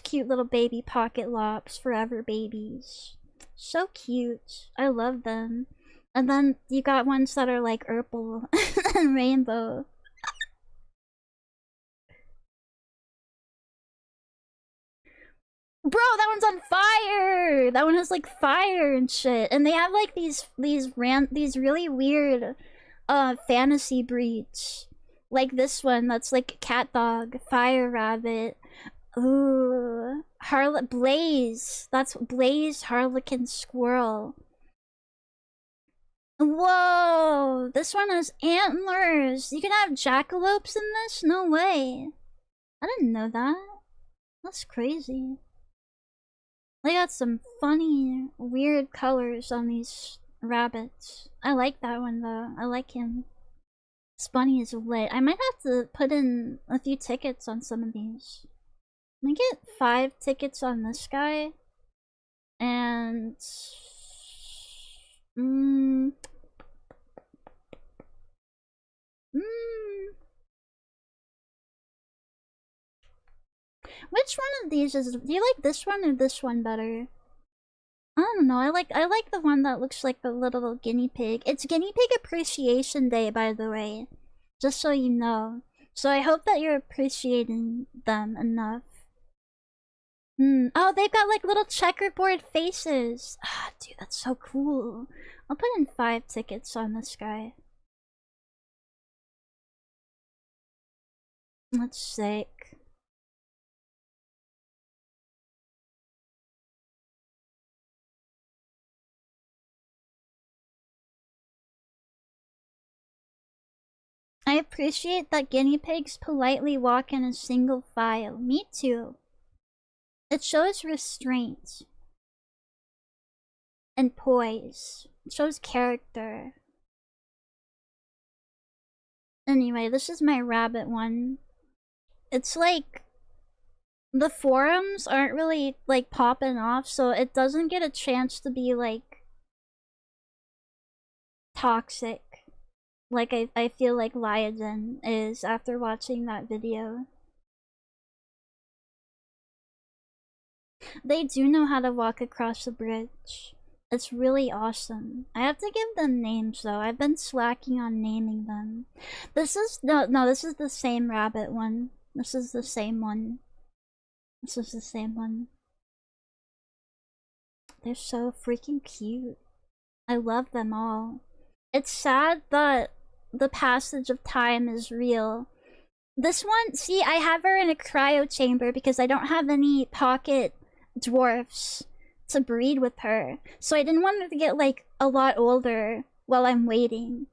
cute little baby pocket lops, forever babies. So cute. I love them. And then you got ones that are like purple and rainbow. Bro, that one's on fire! That one has like fire and shit. And they have like these really weird fantasy breeds. Like this one that's like cat dog, fire rabbit. Ooh, Blaze. That's Blaze Harlequin Squirrel. Whoa, this one has antlers. You can have jackalopes in this? No way. I didn't know that. That's crazy. They got some funny, weird colors on these rabbits. I like that one though. I like him. Spunny is lit. I might have to put in a few tickets on some of these. Let me get 5 tickets on this guy. And... Which one of these is... Do you like this one or this one better? I don't know. I like the one that looks like the little guinea pig. It's Guinea Pig Appreciation Day, by the way. Just so you know. So I hope that you're appreciating them enough. Oh, they've got like little checkerboard faces. Ah, dude, that's so cool. I'll put in 5 tickets on this guy. That's sick. I appreciate that guinea pigs politely walk in a single file. Me too. It shows restraint. And poise. It shows character. Anyway, this is my rabbit one. It's like... The forums aren't really, like, popping off, so it doesn't get a chance to be, like... toxic. Like I feel like Lyoden is after watching that video. They do know how to walk across the bridge. It's really awesome. I have to give them names though. I've been slacking on naming them. This is no, this is the same rabbit one. This is the same one. This is the same one. They're so freaking cute. I love them all. It's sad that the passage of time is real. This one, see, I have her in a cryo chamber because I don't have any pocket dwarfs to breed with her. So I didn't want her to get like a lot older while I'm waiting,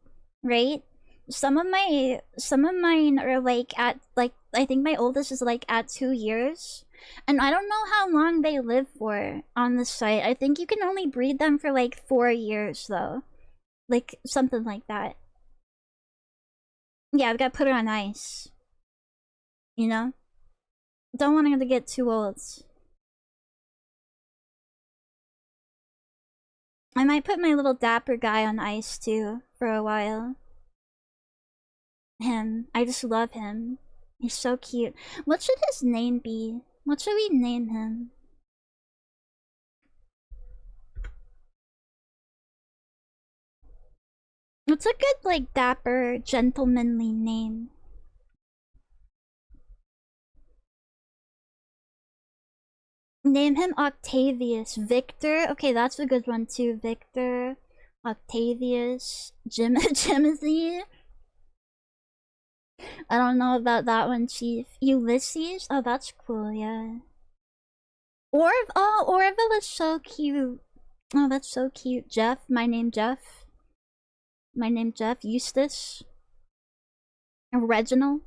right? Some of mine are like at like, I think my oldest is like at 2 years. And I don't know how long they live for on the site. I think you can only breed them for like 4 years though. Like something like that. Yeah, I've got to put her on ice. You know? Don't want her to get too old. I might put my little dapper guy on ice too for a while. Him. I just love him. He's so cute. What should his name be? What should we name him? What's a good, like, dapper, gentlemanly name? Name him Octavius. Victor? Okay, that's a good one too. Victor. Octavius. Jimothy. I don't know about that one, Chief. Ulysses? Oh, that's cool, yeah. Oh, Orville is so cute. Oh, that's so cute. Jeff. My name Jeff. Eustace. Reginald.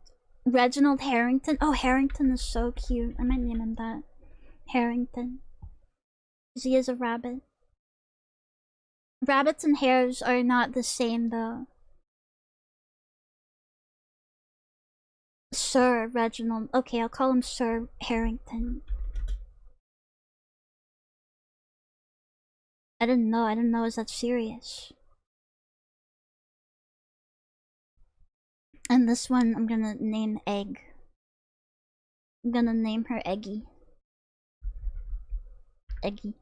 Reginald Harrington. Oh, Harrington is so cute. I might name him that. Harrington. He is a rabbit. Rabbits and hares are not the same though. Sir Reginald. Okay, I'll call him Sir Harrington. I didn't know, is that serious? And this one I'm gonna name Egg. I'm gonna name her Eggy. Eggy.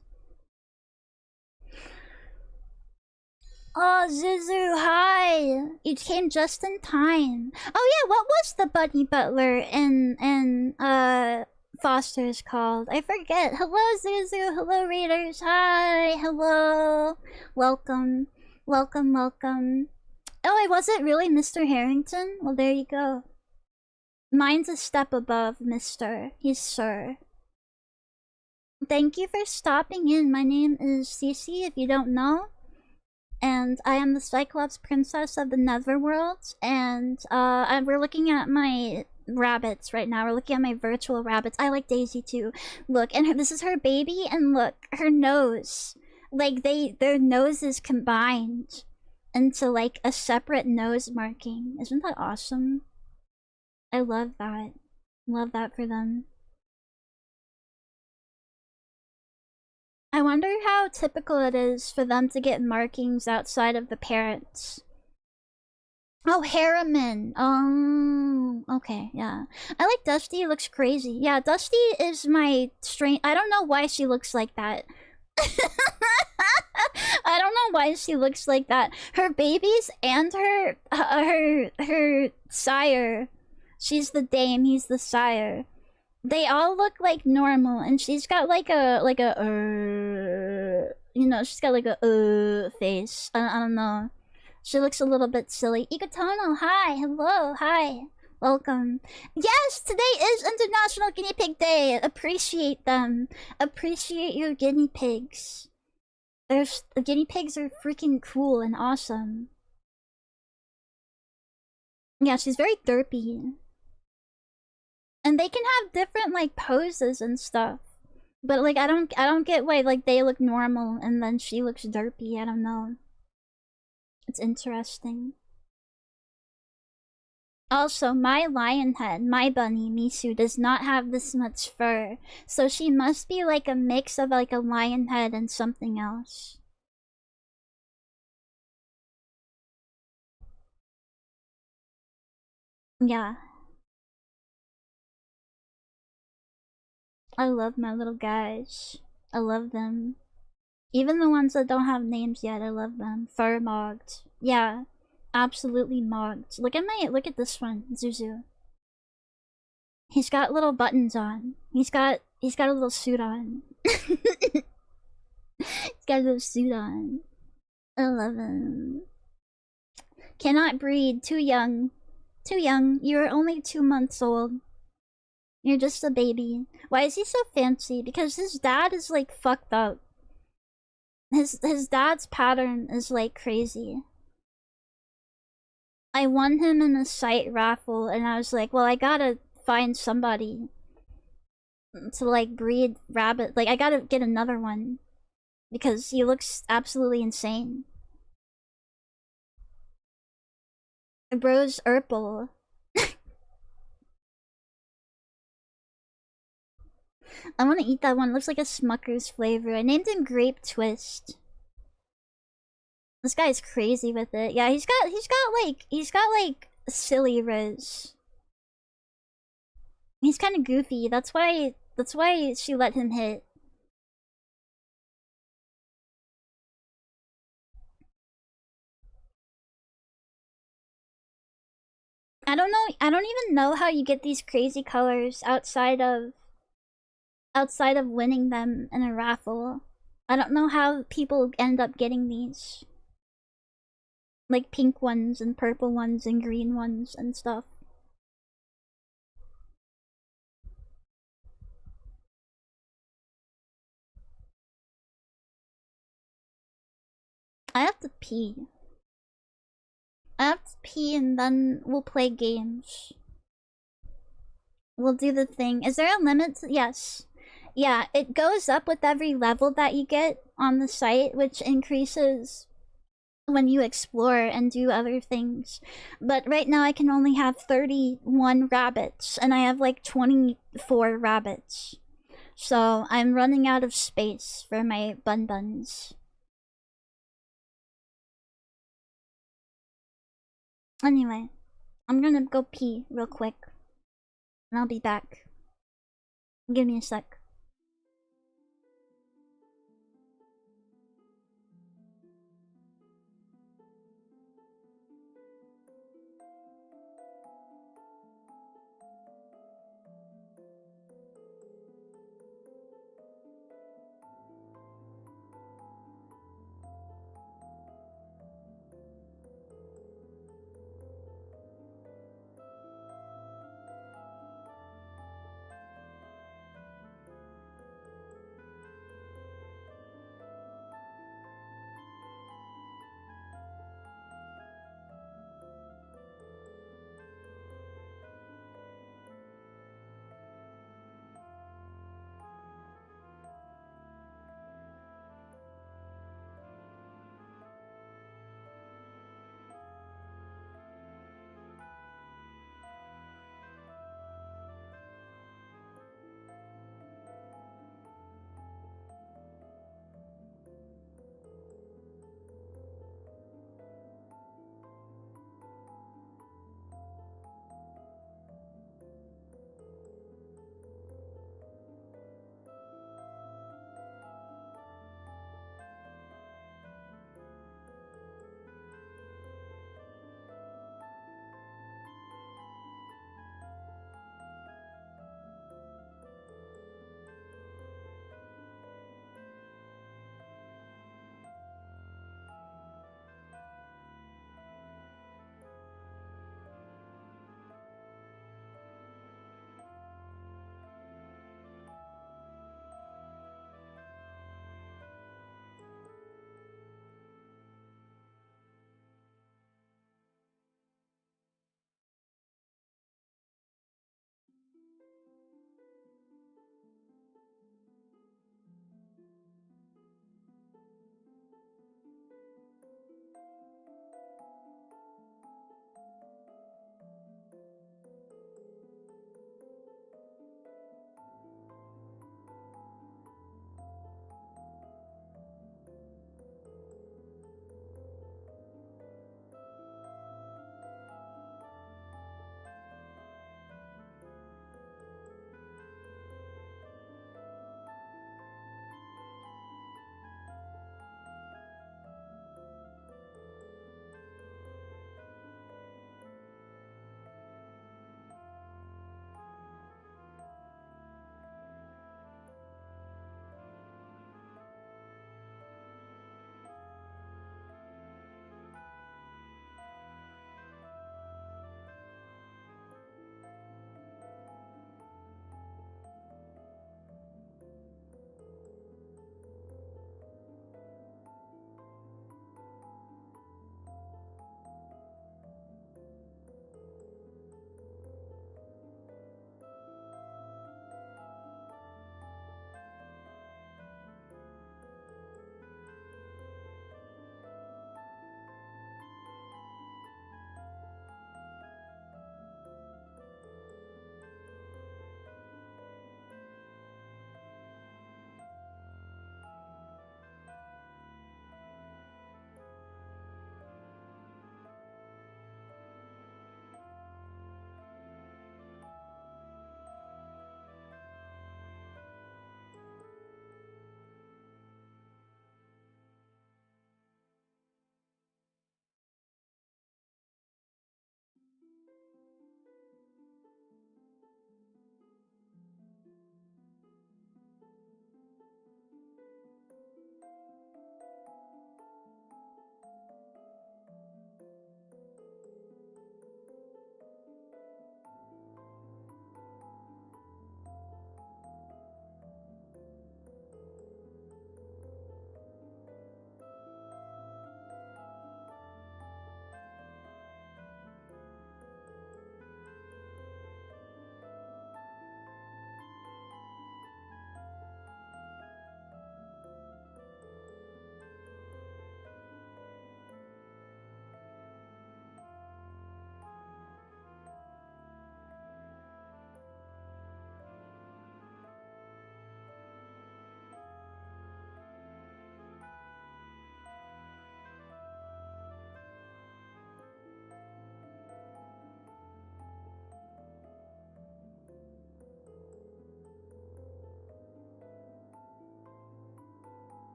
Oh, Zuzu, hi! You came just in time. Oh yeah, what was the bunny butler in Foster's called? I forget. Hello, Zuzu. Hello, readers. Hi. Hello. Welcome. Welcome, welcome. Oh, was it really Mr. Harrington? Well, there you go. Mine's a step above Mr. He's Sir. Thank you for stopping in. My name is Ceci, if you don't know. And I am the Cyclops Princess of the Netherworld. And we're looking at my rabbits right now. We're looking at my virtual rabbits. I like Daisy too. Look, and this is her baby, and look, her nose. Like, their noses combined into like a separate nose marking. Isn't that awesome? I love that. Love that for them. I wonder how typical it is for them to get markings outside of the parents. Oh, Harriman. Oh, okay, yeah. I like Dusty. Looks crazy. Yeah, Dusty is my strange. I don't know why she looks like that. I don't know why she looks like that. Her babies and her sire. She's the dame. He's the sire. They all look like normal, and she's got like a you know, she's got like a face. I don't know. She looks a little bit silly. Ikotono, hi, hello, hi, welcome. Yes, today is International Guinea Pig Day. Appreciate them. Appreciate your guinea pigs. Guinea pigs are freaking cool and awesome. Yeah, she's very derpy. And they can have different like poses and stuff. But like I don't get why like they look normal and then she looks derpy. I don't know. It's interesting. Also, my lion head, my bunny, Misu, does not have this much fur. So she must be like a mix of like a lion head and something else. Yeah. I love my little guys. I love them. Even the ones that don't have names yet, I love them. Fur mogged. Yeah, absolutely mogged. Look at this one, Zuzu. He's got little buttons on. He's got a little suit on. He's got a little suit on. I love him. Cannot breed. Too young. Too young. You're only 2 months old. You're just a baby. Why is he so fancy? Because his dad is like fucked up. His dad's pattern is like crazy. I won him in a site raffle and I was like, well, I gotta find somebody to like breed rabbit. Like I gotta get another one because he looks absolutely insane. Bro's Urple. I want to eat that one. It looks like a Smucker's flavor. I named him Grape Twist. This guy's crazy with it. Yeah, he's got like silly Riz. He's kind of goofy. That's why she let him hit. I don't know. I don't even know how you get these crazy colors outside of winning them in a raffle. I don't know how people end up getting these. Like pink ones and purple ones and green ones and stuff. I have to pee. And then we'll play games. We'll do the thing. Is there a limit? Yes. Yeah, it goes up with every level that you get on the site, which increases when you explore and do other things. But right now I can only have 31 rabbits, and I have like 24 rabbits. So I'm running out of space for my buns. Anyway, I'm gonna go pee real quick. And I'll be back. Give me a sec.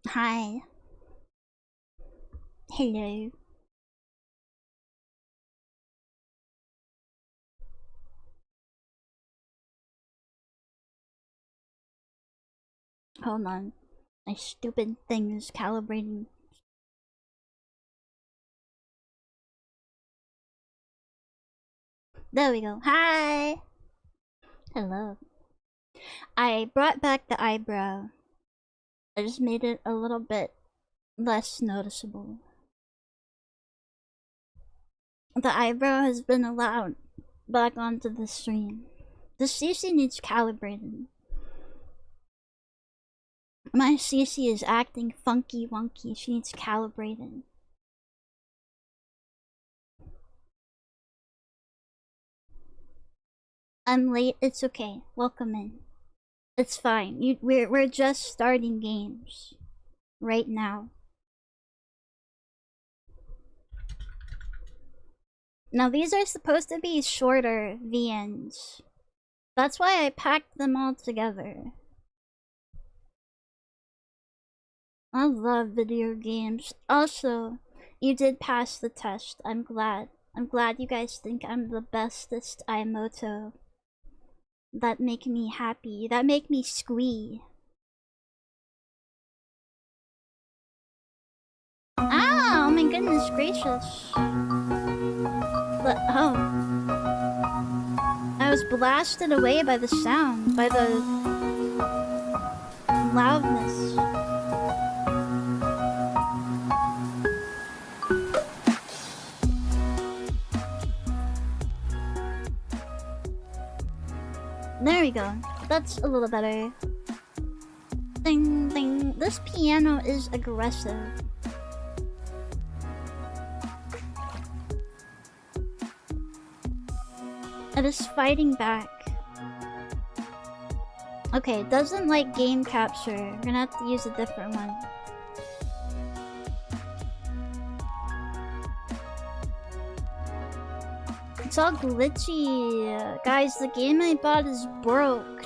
Hi. Hello. Hold on. My stupid thing is calibrating. There we go. Hi! Hello. I brought back the eyebrow. I just made it a little bit less noticeable. The eyebrow has been allowed back onto the stream. The CC needs calibrated. My CC is acting funky wonky. She needs calibrated. I'm late. It's okay. Welcome in. It's fine. We're just starting games right now. Now these are supposed to be shorter VNs. That's why I packed them all together. I love video games. Also, you did pass the test. I'm glad. I'm glad you guys think I'm the bestest Imoto. That make me happy. That make me squee. Ah, oh my goodness gracious. But, oh. I was blasted away by the sound, by the loudness. There we go. That's a little better. Ding ding. This piano is aggressive. It is fighting back. Okay, it doesn't like game capture. We're gonna have to use a different one. It's all glitchy. Guys, the game I bought is broke.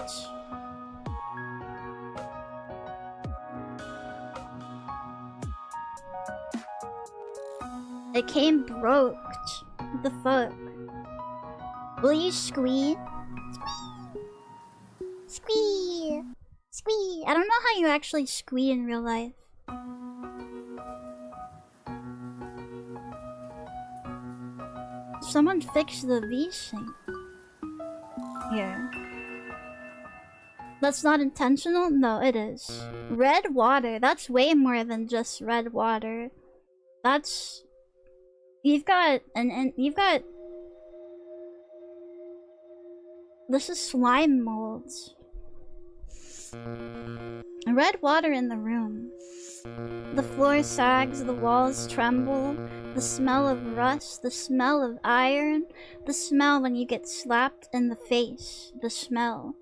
It came broke. What the fuck? Will you squee? Squee! Squee! I don't know how you actually squee in real life. Someone fix the V-Sync. Here. That's not intentional? No, it is. Red water. That's way more than just red water. That's... You've got... You've got... This is slime molds. Red water in the room. The floor sags, the walls tremble, the smell of rust, the smell of iron, the smell when you get slapped in the face, the smell.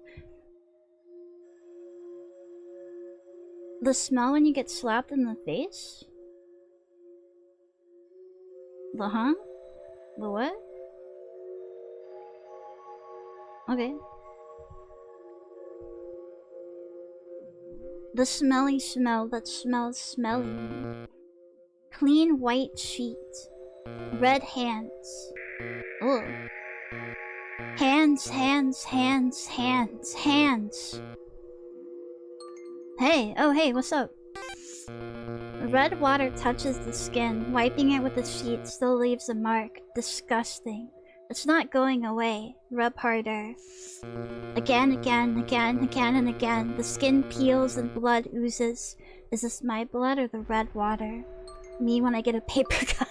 The smell when you get slapped in the face? The huh? The what? Okay. The smelly smell that smells smelly. Clean white sheet. Red hands. Ugh. Hands, hands, hands, hands, hands. Hey, oh hey, what's up? Red water touches the skin. Wiping it with a sheet still leaves a mark. Disgusting. It's not going away. Rub harder. Again, again, again, again, and again. The skin peels and blood oozes. Is this my blood or the red water? Me when I get a paper cut.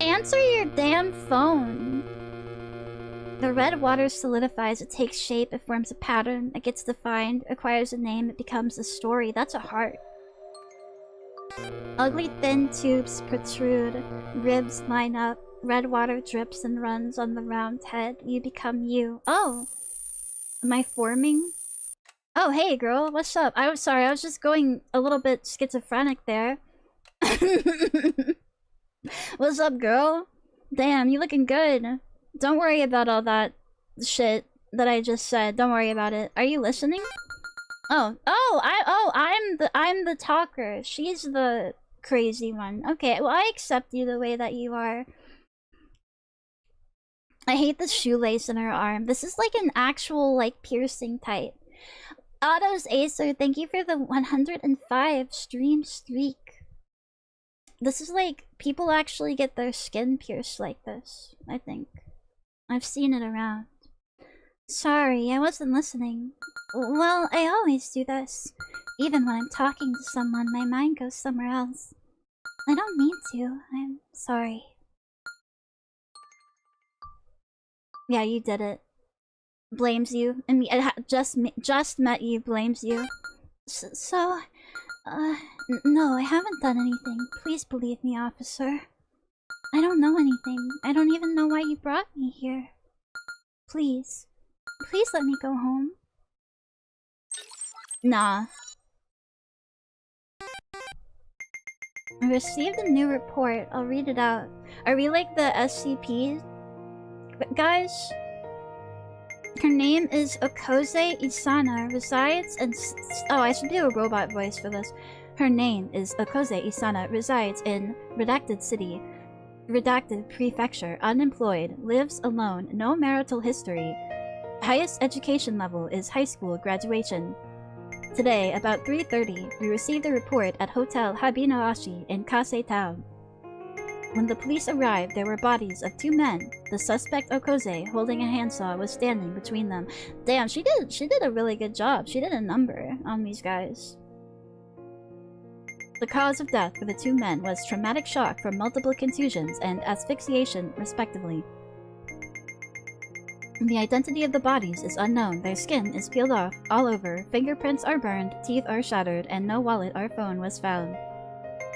Answer your damn phone. The red water solidifies. It takes shape. It forms a pattern. It gets defined. Acquires a name. It becomes a story. That's a heart. Ugly thin tubes protrude, ribs line up, red water drips and runs on the round head. You become you. Oh! Am I forming? Oh, hey girl, what's up? I was sorry, I was just going a little bit schizophrenic there. What's up, girl? Damn, you looking good. Don't worry about all that shit that I just said. Don't worry about it. Are you listening? I'm the talker. She's the crazy one. Okay, well I accept you the way that you are. I hate the shoelace in her arm. This is like an actual like piercing type. Otto's Acer, thank you for the 105 stream streak. This is like people actually get their skin pierced like this, I think. I've seen it around. Sorry, I wasn't listening. Well, I always do this. Even when I'm talking to someone, my mind goes somewhere else. I don't mean to. I'm sorry. Yeah, you did it. Blames you. And me, just met you, blames you. No, I haven't done anything. Please believe me, officer. I don't know anything. I don't even know why you brought me here. Please. Please let me go home. Nah. I received a new report. I'll read it out. Are we like the SCP? Guys, her name is Okoze Isana, resides in... Oh, I should do a robot voice for this. Her name is Okoze Isana, resides in Redacted City, Redacted Prefecture, unemployed, lives alone, no marital history. Highest education level is high school graduation. Today, about 3:30, we received a report at Hotel Habinoashi in Kase Town. When the police arrived, there were bodies of 2 men. The suspect Okoze, holding a handsaw, was standing between them. Damn, she did a really good job. She did a number on these guys. The cause of death for the 2 men was traumatic shock from multiple contusions and asphyxiation, respectively. The identity of the bodies is unknown. Their skin is peeled off all over, fingerprints are burned, teeth are shattered, and no wallet or phone was found.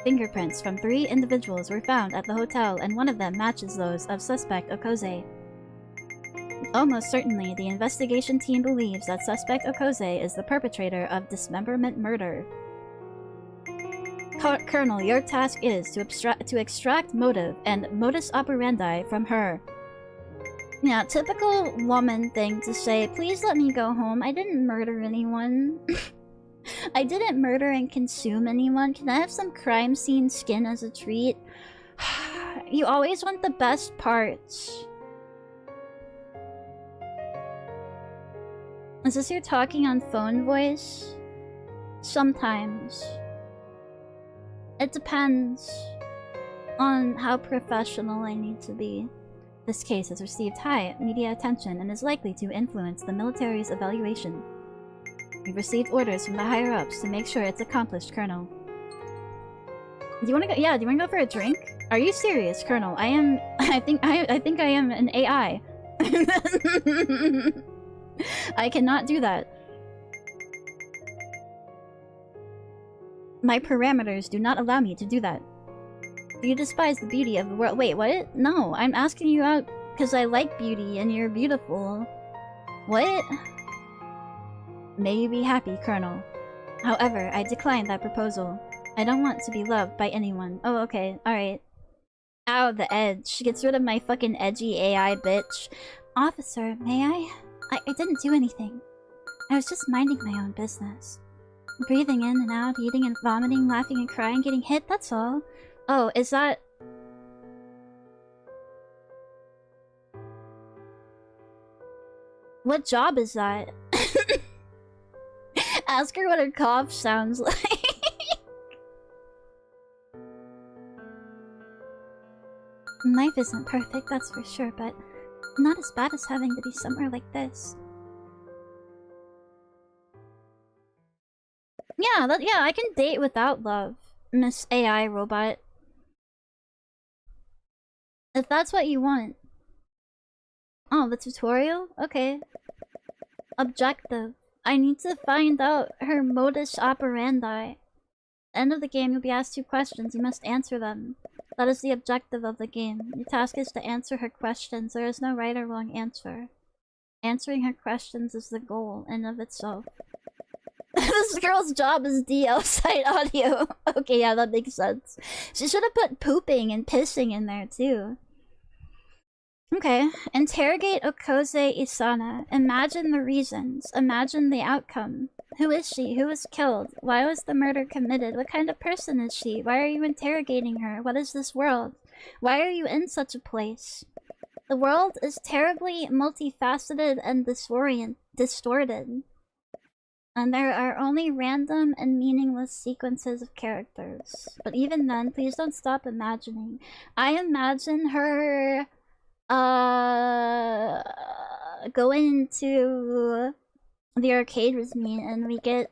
Fingerprints from 3 individuals were found at the hotel, and one of them matches those of suspect Okoze. Almost certainly, the investigation team believes that suspect Okoze is the perpetrator of dismemberment murder. Colonel, your task is to extract motive and modus operandi from her. Yeah, typical woman thing to say, please let me go home. I didn't murder anyone. I didn't murder and consume anyone. Can I have some crime scene skin as a treat? You always want the best parts. Is this your talking on phone voice? Sometimes. It depends on how professional I need to be. This case has received high media attention and is likely to influence the military's evaluation. We've received orders from the higher-ups to make sure it's accomplished, Colonel. Do you wanna go? Yeah, do you wanna go for a drink? Are you serious, Colonel? I think I am an AI. I cannot do that. My parameters do not allow me to do that. You despise the beauty of the world. Wait, what? No, I'm asking you out because I like beauty and you're beautiful. What? May you be happy, Colonel. However, I decline that proposal. I don't want to be loved by anyone. Oh, okay. Alright. Ow, the edge. Gets rid of my fucking edgy AI bitch. Officer, may I? I didn't do anything. I was just minding my own business. Breathing in and out, eating and vomiting, laughing and crying, getting hit, that's all. Oh, is that... What job is that? Ask her what her cough sounds like. Life isn't perfect, that's for sure, but not as bad as having to be somewhere like this. Yeah, yeah, I can date without love, Miss AI robot. If that's what you want. Oh, the tutorial? Okay. Objective. I need to find out her modus operandi. End of the game, you'll be asked 2 questions. You must answer them. That is the objective of the game. Your task is to answer her questions. There is no right or wrong answer. Answering her questions is the goal in of itself. This girl's job is DL site audio. Okay, yeah, that makes sense. She should have put pooping and pissing in there too. Okay. Interrogate Okoze Isana. Imagine the reasons. Imagine the outcome. Who is she? Who was killed? Why was the murder committed? What kind of person is she? Why are you interrogating her? What is this world? Why are you in such a place? The world is terribly multifaceted and distorted. And there are only random and meaningless sequences of characters. But even then, please don't stop imagining. I imagine her going to the arcade with me and we get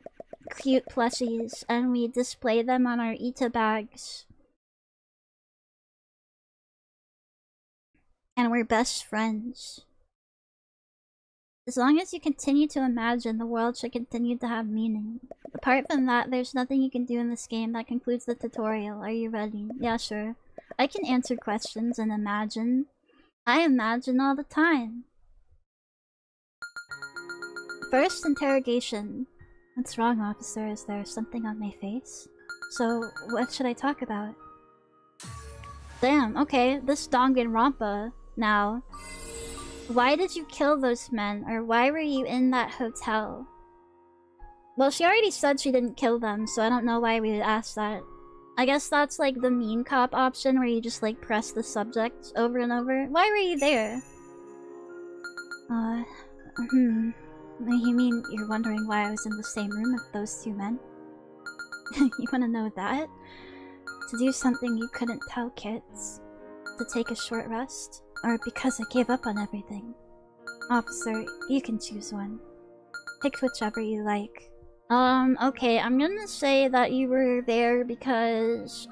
cute plushies and we display them on our Ita bags. And we're best friends. As long as you continue to imagine, the world should continue to have meaning. Apart from that, there's nothing you can do in this game. That concludes the tutorial. Are you ready? Yeah, sure. I can answer questions and imagine. I imagine all the time. First interrogation. What's wrong, officer? Is there something on my face? So, what should I talk about? Damn, okay. This Danganronpa now. Why did you kill those men? Or why were you in that hotel? Well, she already said she didn't kill them, so I don't know why we would ask that. I guess that's like the mean cop option where you just like press the subject over and over. Why were you there? You mean you're wondering why I was in the same room with those two men? You wanna know that? To do something you couldn't tell kids? To take a short rest? Or because I gave up on everything? Officer, you can choose one. Pick whichever you like. Okay, I'm gonna say that you were there because,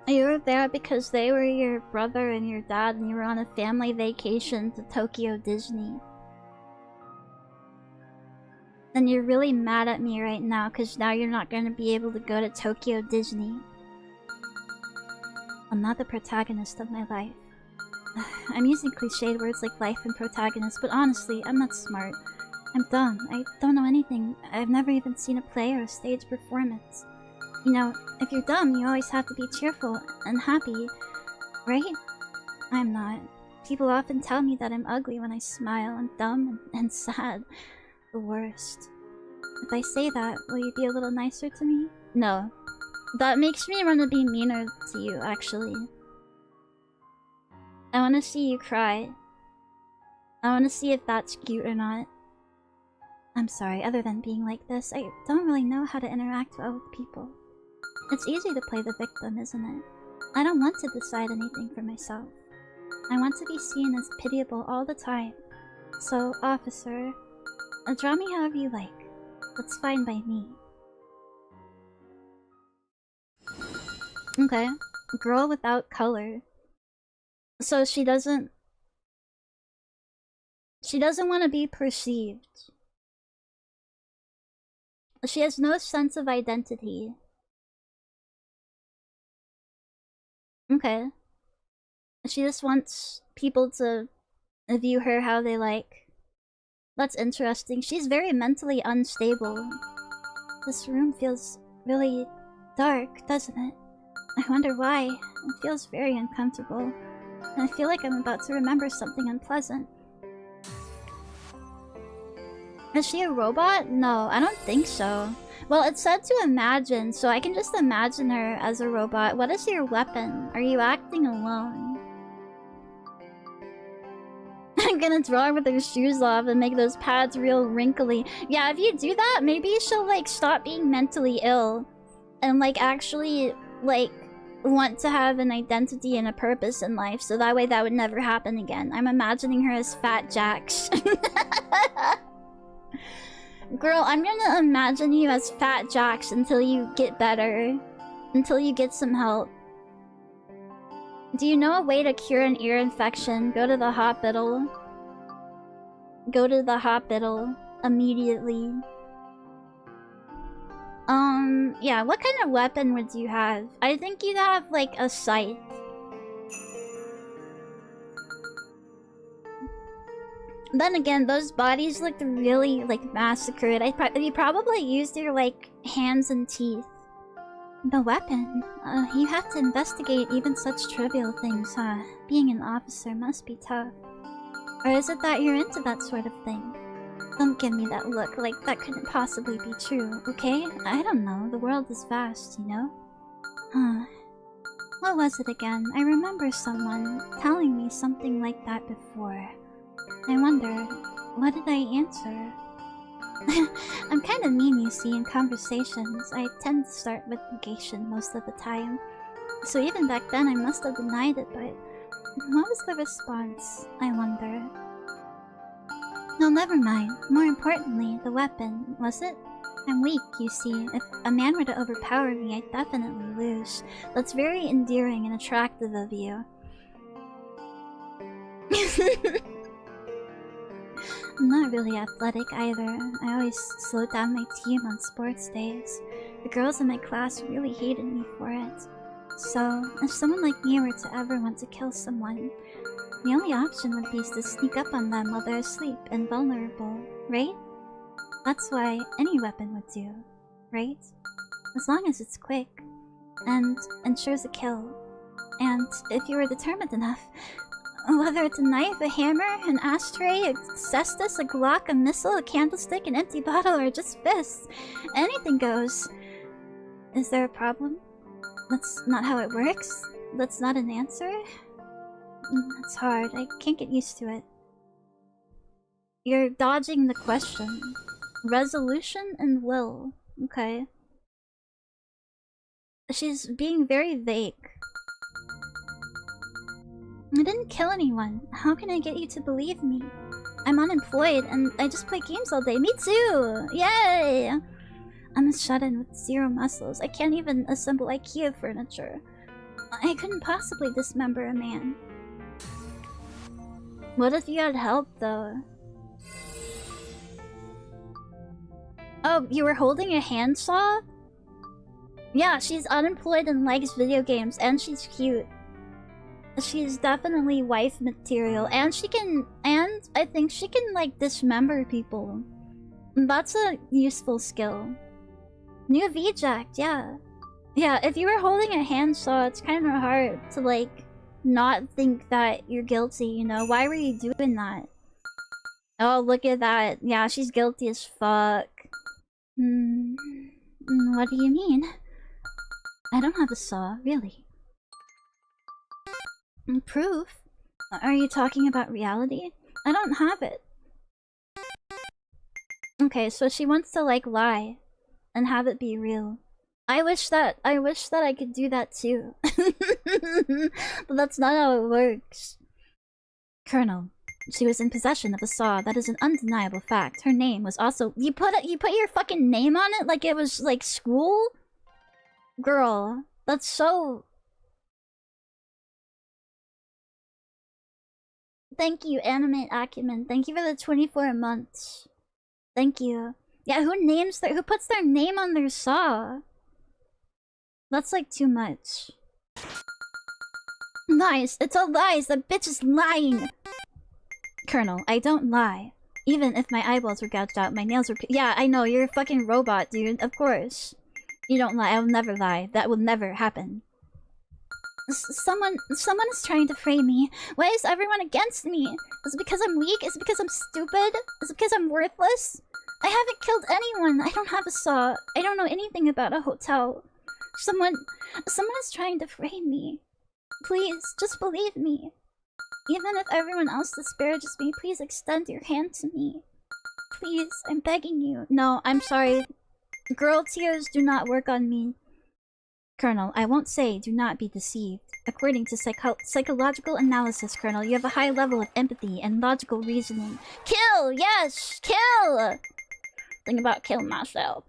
you were there because they were your brother and your dad and you were on a family vacation to Tokyo Disney. And you're really mad at me right now because now you're not gonna be able to go to Tokyo Disney. I'm not the protagonist of my life. I'm using cliched words like life and protagonist, but honestly, I'm not smart. I'm dumb. I don't know anything. I've never even seen a play or a stage performance. You know, if you're dumb, you always have to be cheerful and happy, right? I'm not. People often tell me that I'm ugly when I smile. I'm dumb and sad. The worst. If I say that, will you be a little nicer to me? No. That makes me want to be meaner to you, actually. I want to see you cry. I want to see if that's cute or not. I'm sorry, other than being like this, I don't really know how to interact well with people. It's easy to play the victim, isn't it? I don't want to decide anything for myself. I want to be seen as pitiable all the time. So, officer, draw me however you like. That's fine by me. Okay. Girl without color. So she doesn't want to be perceived. She has no sense of identity. Okay. She just wants people to view her how they like. That's interesting. She's very mentally unstable. This room feels really dark, doesn't it? I wonder why. It feels very uncomfortable. And I feel like I'm about to remember something unpleasant. Is she a robot? No, I don't think so. Well, it said to imagine, so I can just imagine her as a robot. What is your weapon? Are you acting alone? I'm gonna draw her with her shoes off and make those pads real wrinkly. Yeah, if you do that, maybe she'll, like, stop being mentally ill. And, like, actually, like, want to have an identity and a purpose in life. So that way that would never happen again. I'm imagining her as Fat Jax. Girl, I'm gonna imagine you as Fat Jax until you get better. Until you get some help. Do you know a way to cure an ear infection? Go to the hospital. Go to the hospital immediately. Yeah, what kind of weapon would you have? I think you'd have, like, a scythe. Then again, those bodies looked really, like, massacred. You probably used your, like, hands and teeth. The weapon? You have to investigate even such trivial things, huh? Being an officer must be tough. Or is it that you're into that sort of thing? Don't give me that look, like that couldn't possibly be true, okay? I don't know, the world is vast, you know? Huh. What was it again? I remember someone telling me something like that before. I wonder, what did I answer? I'm kind of mean, you see, in conversations. I tend to start with negation most of the time. So even back then I must have denied it, but what was the response, I wonder? No, never mind. More importantly, the weapon, was it? I'm weak, you see. If a man were to overpower me, I'd definitely lose. That's very endearing and attractive of you. I'm not really athletic either. I always slowed down my team on sports days. The girls in my class really hated me for it. So, if someone like me were to ever want to kill someone, the only option would be to sneak up on them while they're asleep and vulnerable, right? That's why any weapon would do, right? As long as it's quick and ensures a kill. And if you were determined enough, whether it's a knife, a hammer, an ashtray, a cestus, a Glock, a missile, a candlestick, an empty bottle, or just fists, anything goes. Is there a problem? That's not how it works? That's not an answer? It's hard. I can't get used to it. You're dodging the question. Resolution and will. Okay. She's being very vague. I didn't kill anyone. How can I get you to believe me? I'm unemployed and I just play games all day. Me too! Yay! I'm a shut-in with 0 muscles. I can't even assemble IKEA furniture. I couldn't possibly dismember a man. What if you had help, though? Oh, you were holding a handsaw? Yeah, she's unemployed and likes video games, and she's cute. She's definitely wife material, and she can, and I think she can, like, dismember people. That's a useful skill. New V-Jack, yeah. Yeah, if you were holding a handsaw, it's kind of hard to, like, not think that you're guilty, you know? Why were you doing that? Oh, look at that. Yeah, she's guilty as fuck. What do you mean? I don't have a saw, really. Proof? Are you talking about reality? I don't have it. Okay, so she wants to, like, lie and have it be real. I wish that I could do that too. But that's not how it works. Colonel, she was in possession of a saw. That is an undeniable fact. Her name was also— You put your fucking name on it like it was like school? Girl, that's so— Thank you, Animate Acumen. Thank you for the 24 months. Thank you. Yeah, who puts their name on their saw? That's like too much. Lies! It's all lies! That bitch is lying! Colonel, I don't lie. Even if my eyeballs were gouged out, my nails were— Yeah, I know, you're a fucking robot, dude. Of course. You don't lie. I will never lie. That will never happen. Someone is trying to frame me. Why is everyone against me? Is it because I'm weak? Is it because I'm stupid? Is it because I'm worthless? I haven't killed anyone. I don't have a saw. I don't know anything about a hotel. Someone is trying to frame me. Please, just believe me. Even if everyone else disparages me, please extend your hand to me. Please, I'm begging you. No, I'm sorry. Girl tears do not work on me. Colonel, I won't say do not be deceived. According to psychological analysis, Colonel, you have a high level of empathy and logical reasoning. Kill! Yes! Kill! Think about killing myself.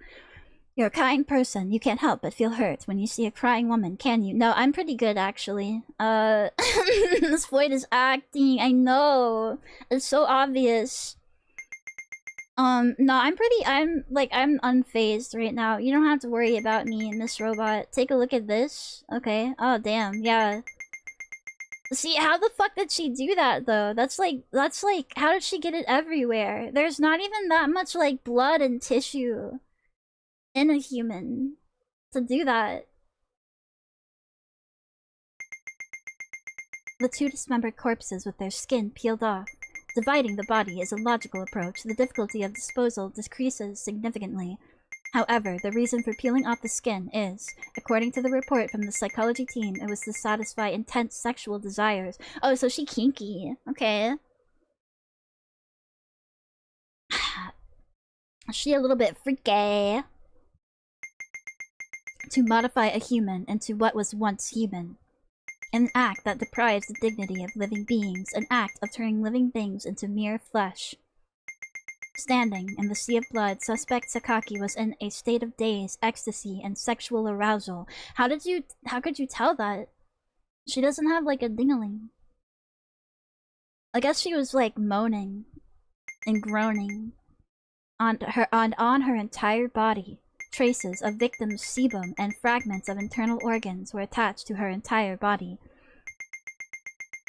You're a kind person. You can't help but feel hurt when you see a crying woman, can you? No, I'm pretty good, actually. This Void is acting. I know. It's so obvious. No, I'm unfazed right now. You don't have to worry about me, Miss Robot. Take a look at this. Okay. Oh, damn. Yeah. See, how the fuck did she do that, though? That's like, how did she get it everywhere? There's not even that much, like, blood and tissue in a human to do that. The 2 dismembered corpses with their skin peeled off. Dividing the body is a logical approach. The difficulty of disposal decreases significantly. However, the reason for peeling off the skin is, according to the report from the psychology team, it was to satisfy intense sexual desires. Oh, so she kinky. Okay. She a little bit freaky. To modify a human into what was once human. An act that deprives the dignity of living beings. An act of turning living things into mere flesh. Standing in the sea of blood, suspect Sakaki was in a state of daze, ecstasy, and sexual arousal. How could you tell that? She doesn't have like a ding-a-ling. I guess she was like moaning and groaning on her entire body. Traces of victim's sebum and fragments of internal organs were attached to her entire body.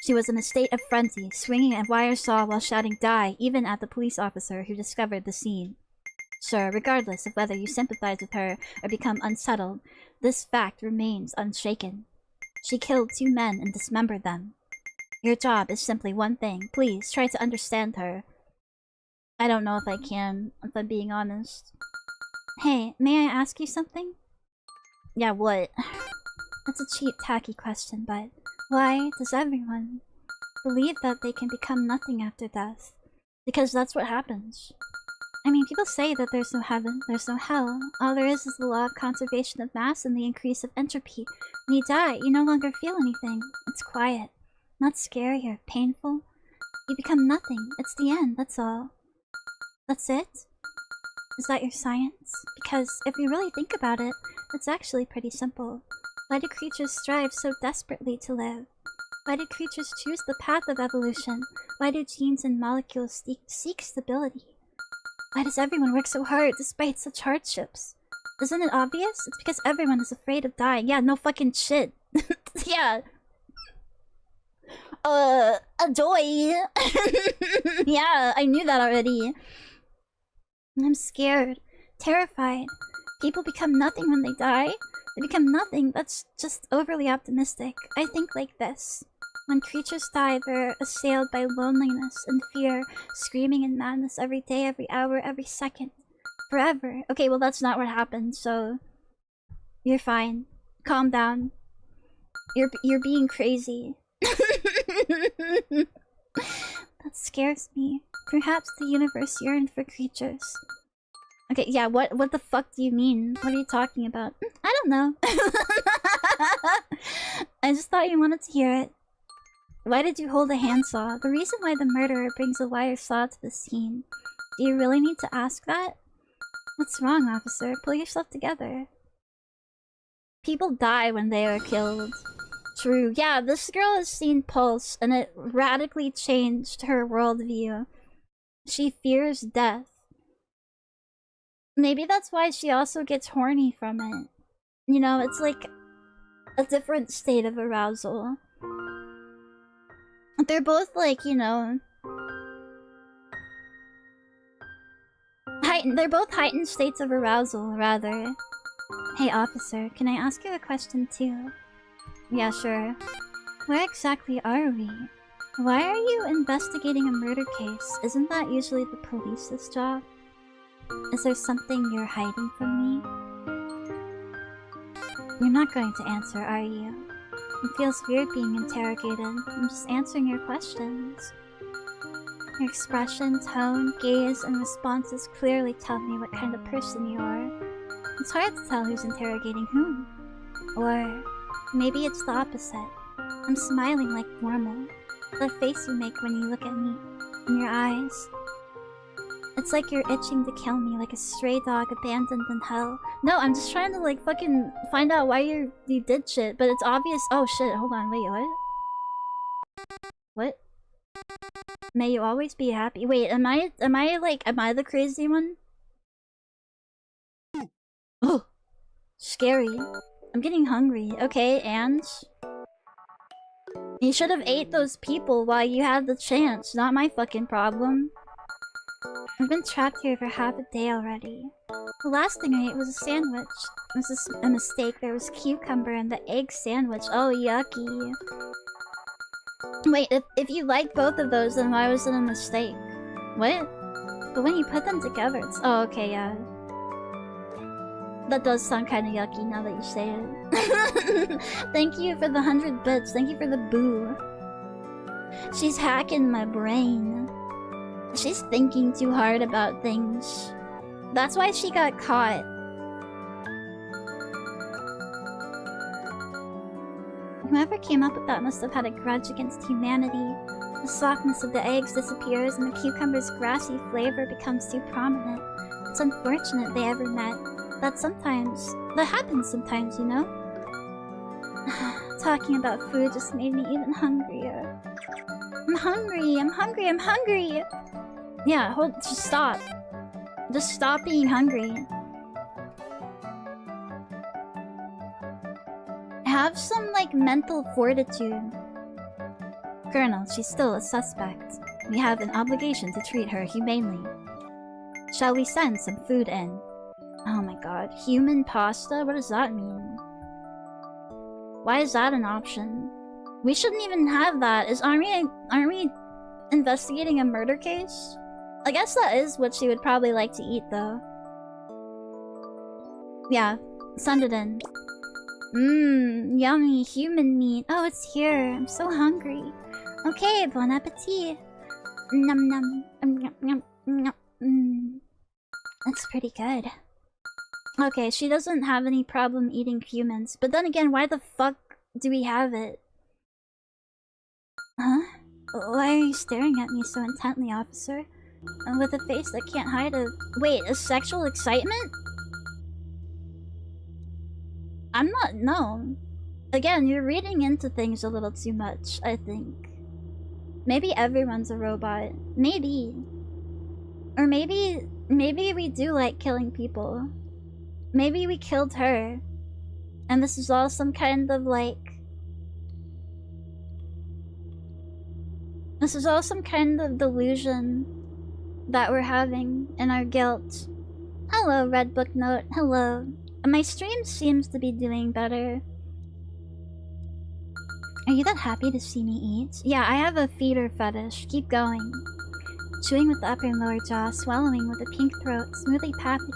She was in a state of frenzy, swinging a wire saw while shouting "Die!" even at the police officer who discovered the scene. Sir, regardless of whether you sympathize with her or become unsettled, this fact remains unshaken. She killed 2 men and dismembered them. Your job is simply one thing. Please, try to understand her. I don't know if I can, if I'm being honest. Hey, may I ask you something? Yeah, what? That's a cheap, tacky question, but why does everyone believe that they can become nothing after death? Because that's what happens. I mean, people say that there's no heaven, there's no hell. All there is the law of conservation of mass and the increase of entropy. When you die, you no longer feel anything. It's quiet, not scary or painful. You become nothing. It's the end, that's all. That's it? Is that your science? Because if you really think about it, it's actually pretty simple. Why do creatures strive so desperately to live? Why do creatures choose the path of evolution? Why do genes and molecules seek stability? Why does everyone work so hard despite such hardships? Isn't it obvious? It's because everyone is afraid of dying. Yeah, no fucking shit. Yeah. Adoy. Yeah, I knew that already. I'm scared. Terrified. People become nothing when they die. They become nothing. That's just overly optimistic. I think like this. When creatures die, they're assailed by loneliness and fear, screaming in madness every day, every hour, every second. Forever. Okay, well that's not what happened, so... You're fine. Calm down. You're being crazy. That scares me. Perhaps the universe yearned for creatures. Okay, yeah, what the fuck do you mean? What are you talking about? I don't know. I just thought you wanted to hear it. Why did you hold a handsaw? The reason why the murderer brings a wire saw to the scene. Do you really need to ask that? What's wrong, officer? Pull yourself together. People die when they are killed. True. Yeah, this girl has seen Pulse, and it radically changed her worldview. She fears death. Maybe that's why she also gets horny from it. You know, it's like a different state of arousal. They're both like, you know... They're both heightened states of arousal, rather. Hey, officer, can I ask you a question too? Yeah, sure. Where exactly are we? Why are you investigating a murder case? Isn't that usually the police's job? Is there something you're hiding from me? You're not going to answer, are you? It feels weird being interrogated. I'm just answering your questions. Your expression, tone, gaze, and responses clearly tell me what kind of person you are. It's hard to tell who's interrogating whom. Or maybe it's the opposite. I'm smiling like normal. The face you make when you look at me. In your eyes. It's like you're itching to kill me, like a stray dog abandoned in hell. No, I'm just trying to like fucking find out why you did shit, but it's obvious. Oh shit, hold on, wait, what? What? May you always be happy. Wait, am I the crazy one? Oh, scary. I'm getting hungry. Okay, and you should have ate those people while you had the chance. Not my fucking problem. I've been trapped here for half a day already. The last thing I ate was a sandwich. It was a mistake. There was cucumber in the egg sandwich. Oh, yucky. Wait, if you like both of those, then why was it a mistake? What? But when you put them together, it's... Oh, okay, yeah. That does sound kind of yucky now that you say it. Thank you for the 100 bits. Thank you for the boo. She's hacking my brain. She's thinking too hard about things. That's why she got caught. Whoever came up with that must have had a grudge against humanity. The softness of the eggs disappears and the cucumber's grassy flavor becomes too prominent. It's unfortunate they ever met. That happens sometimes, you know? Talking about food just made me even hungrier. I'm hungry! Yeah, just stop. Just stop being hungry. Have some, like, mental fortitude. Colonel, she's still a suspect. We have an obligation to treat her humanely. Shall we send some food in? Oh my god. Human pasta? What does that mean? Why is that an option? We shouldn't even have that. Aren't we investigating a murder case? I guess that is what she would probably like to eat, though. Yeah, send it in. Mmm, yummy human meat. Oh, it's here. I'm so hungry. Okay, bon appetit. Num num. Num num num. That's pretty good. Okay, she doesn't have any problem eating humans. But then again, why the fuck do we have it? Huh? Why are you staring at me so intently, officer? And with a face that can't hide a... Wait, a sexual excitement? I'm not... No. Again, you're reading into things a little too much, I think. Maybe everyone's a robot. Maybe. Or maybe we do like killing people. Maybe we killed her. And this is all some kind of, like... This is all some kind of delusion that we're having in our guilt. Hello, Red Book Note. Hello. My stream seems to be doing better. Are you that happy to see me eat? Yeah, I have a feeder fetish. Keep going. Chewing with the upper and lower jaw, swallowing with a pink throat, smoothly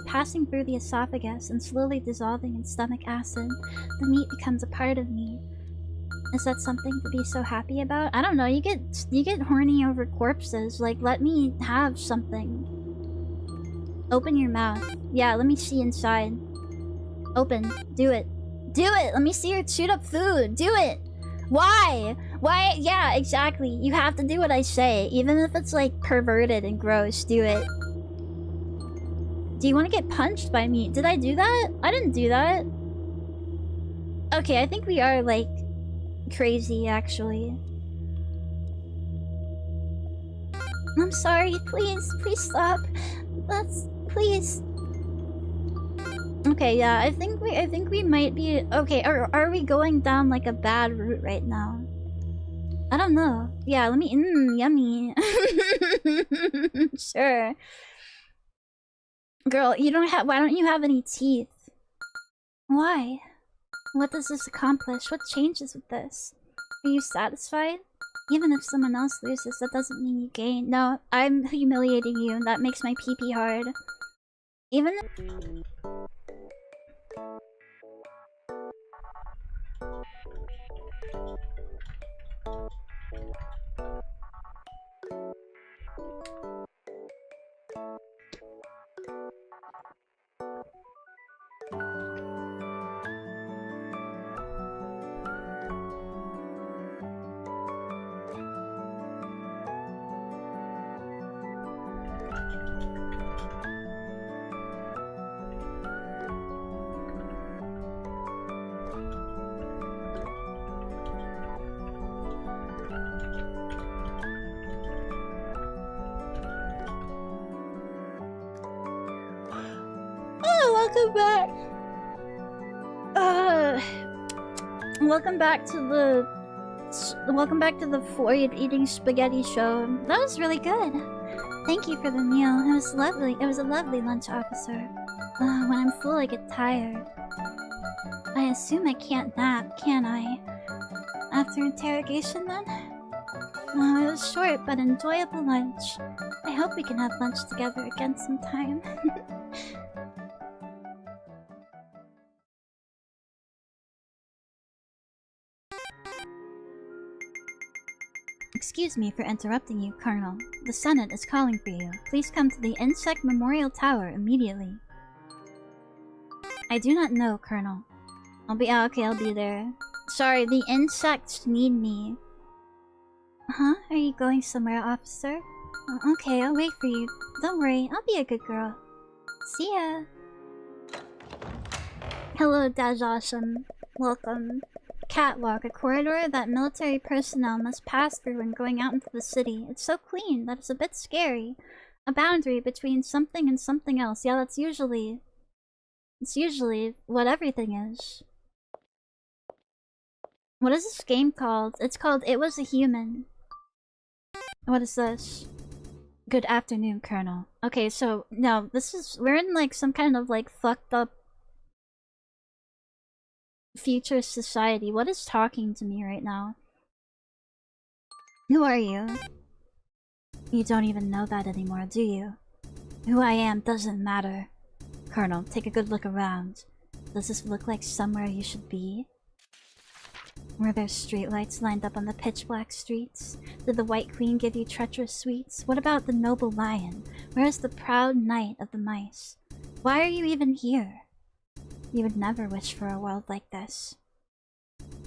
passing through the esophagus and slowly dissolving in stomach acid. The meat becomes a part of me. Is that something to be so happy about? I don't know, you get horny over corpses. Like, let me have something. Open your mouth. Yeah, let me see inside. Open. Do it. Do it! Let me see your chewed up food. Do it! Why? Why? Yeah, exactly. You have to do what I say. Even if it's, like, perverted and gross. Do it. Do you want to get punched by me? Did I do that? I didn't do that. Okay, I think we are, like... crazy, actually. I'm sorry, please stop. Please. Okay, yeah, I think we might be okay. Are we going down like a bad route right now? I don't know. Yeah, let me yummy. Sure. Girl, why don't you have any teeth? Why? What does this accomplish? What changes with this? Are you satisfied? Even if someone else loses, that doesn't mean you gain. No, I'm humiliating you, and that makes my pee-pee hard. Even if... Welcome back to the Floyd eating spaghetti show. That was really good. Thank you for the meal. It was lovely. It was a lovely lunch, officer. When I'm full, I get tired. I assume I can't nap, can I? After interrogation, then? Oh, it was short but enjoyable lunch. I hope we can have lunch together again sometime. Excuse me for interrupting you, Colonel. The Senate is calling for you. Please come to the Insect Memorial Tower immediately. I do not know, Colonel. Okay, I'll be there. Sorry, the insects need me. Huh? Are you going somewhere, officer? Oh, okay, I'll wait for you. Don't worry, I'll be a good girl. See ya! Hello, Daj Awesome. Welcome. Catwalk, a corridor that military personnel must pass through when going out into the city. It's so clean that it's a bit scary. A boundary between something and something else. Yeah, that's usually... It's usually what everything is. What is this game called? It's called It Was a Human. What is this? Good afternoon, Colonel. Okay, so, no, this is... We're in, like, some kind of, like, fucked up... future society. What is talking to me right now? Who are you? You don't even know that anymore, do you? Who I am doesn't matter. Colonel, take a good look around. Does this look like somewhere you should be? Were there streetlights lined up on the pitch-black streets? Did the White Queen give you treacherous sweets? What about the noble lion? Where is the proud knight of the mice? Why are you even here? You would never wish for a world like this.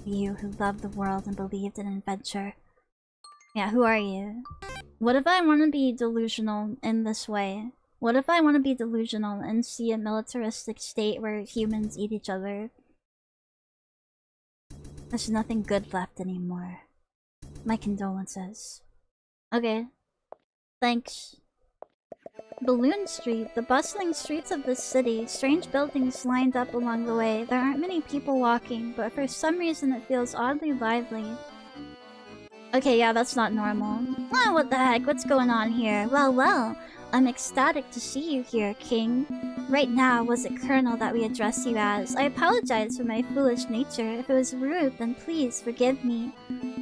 You who loved the world and believed in adventure. Yeah, who are you? What if I want to be delusional in this way? What if I want to be delusional and see a militaristic state where humans eat each other? There's nothing good left anymore. My condolences. Okay. Thanks. Balloon Street, the bustling streets of the city. Strange buildings lined up along the way. There aren't many people walking, but for some reason it feels oddly lively. Okay, yeah, that's not normal. Oh, what the heck? What's going on here? Well, well. I'm ecstatic to see you here, King. Right now, was it Colonel that we address you as? I apologize for my foolish nature. If it was rude, then please forgive me.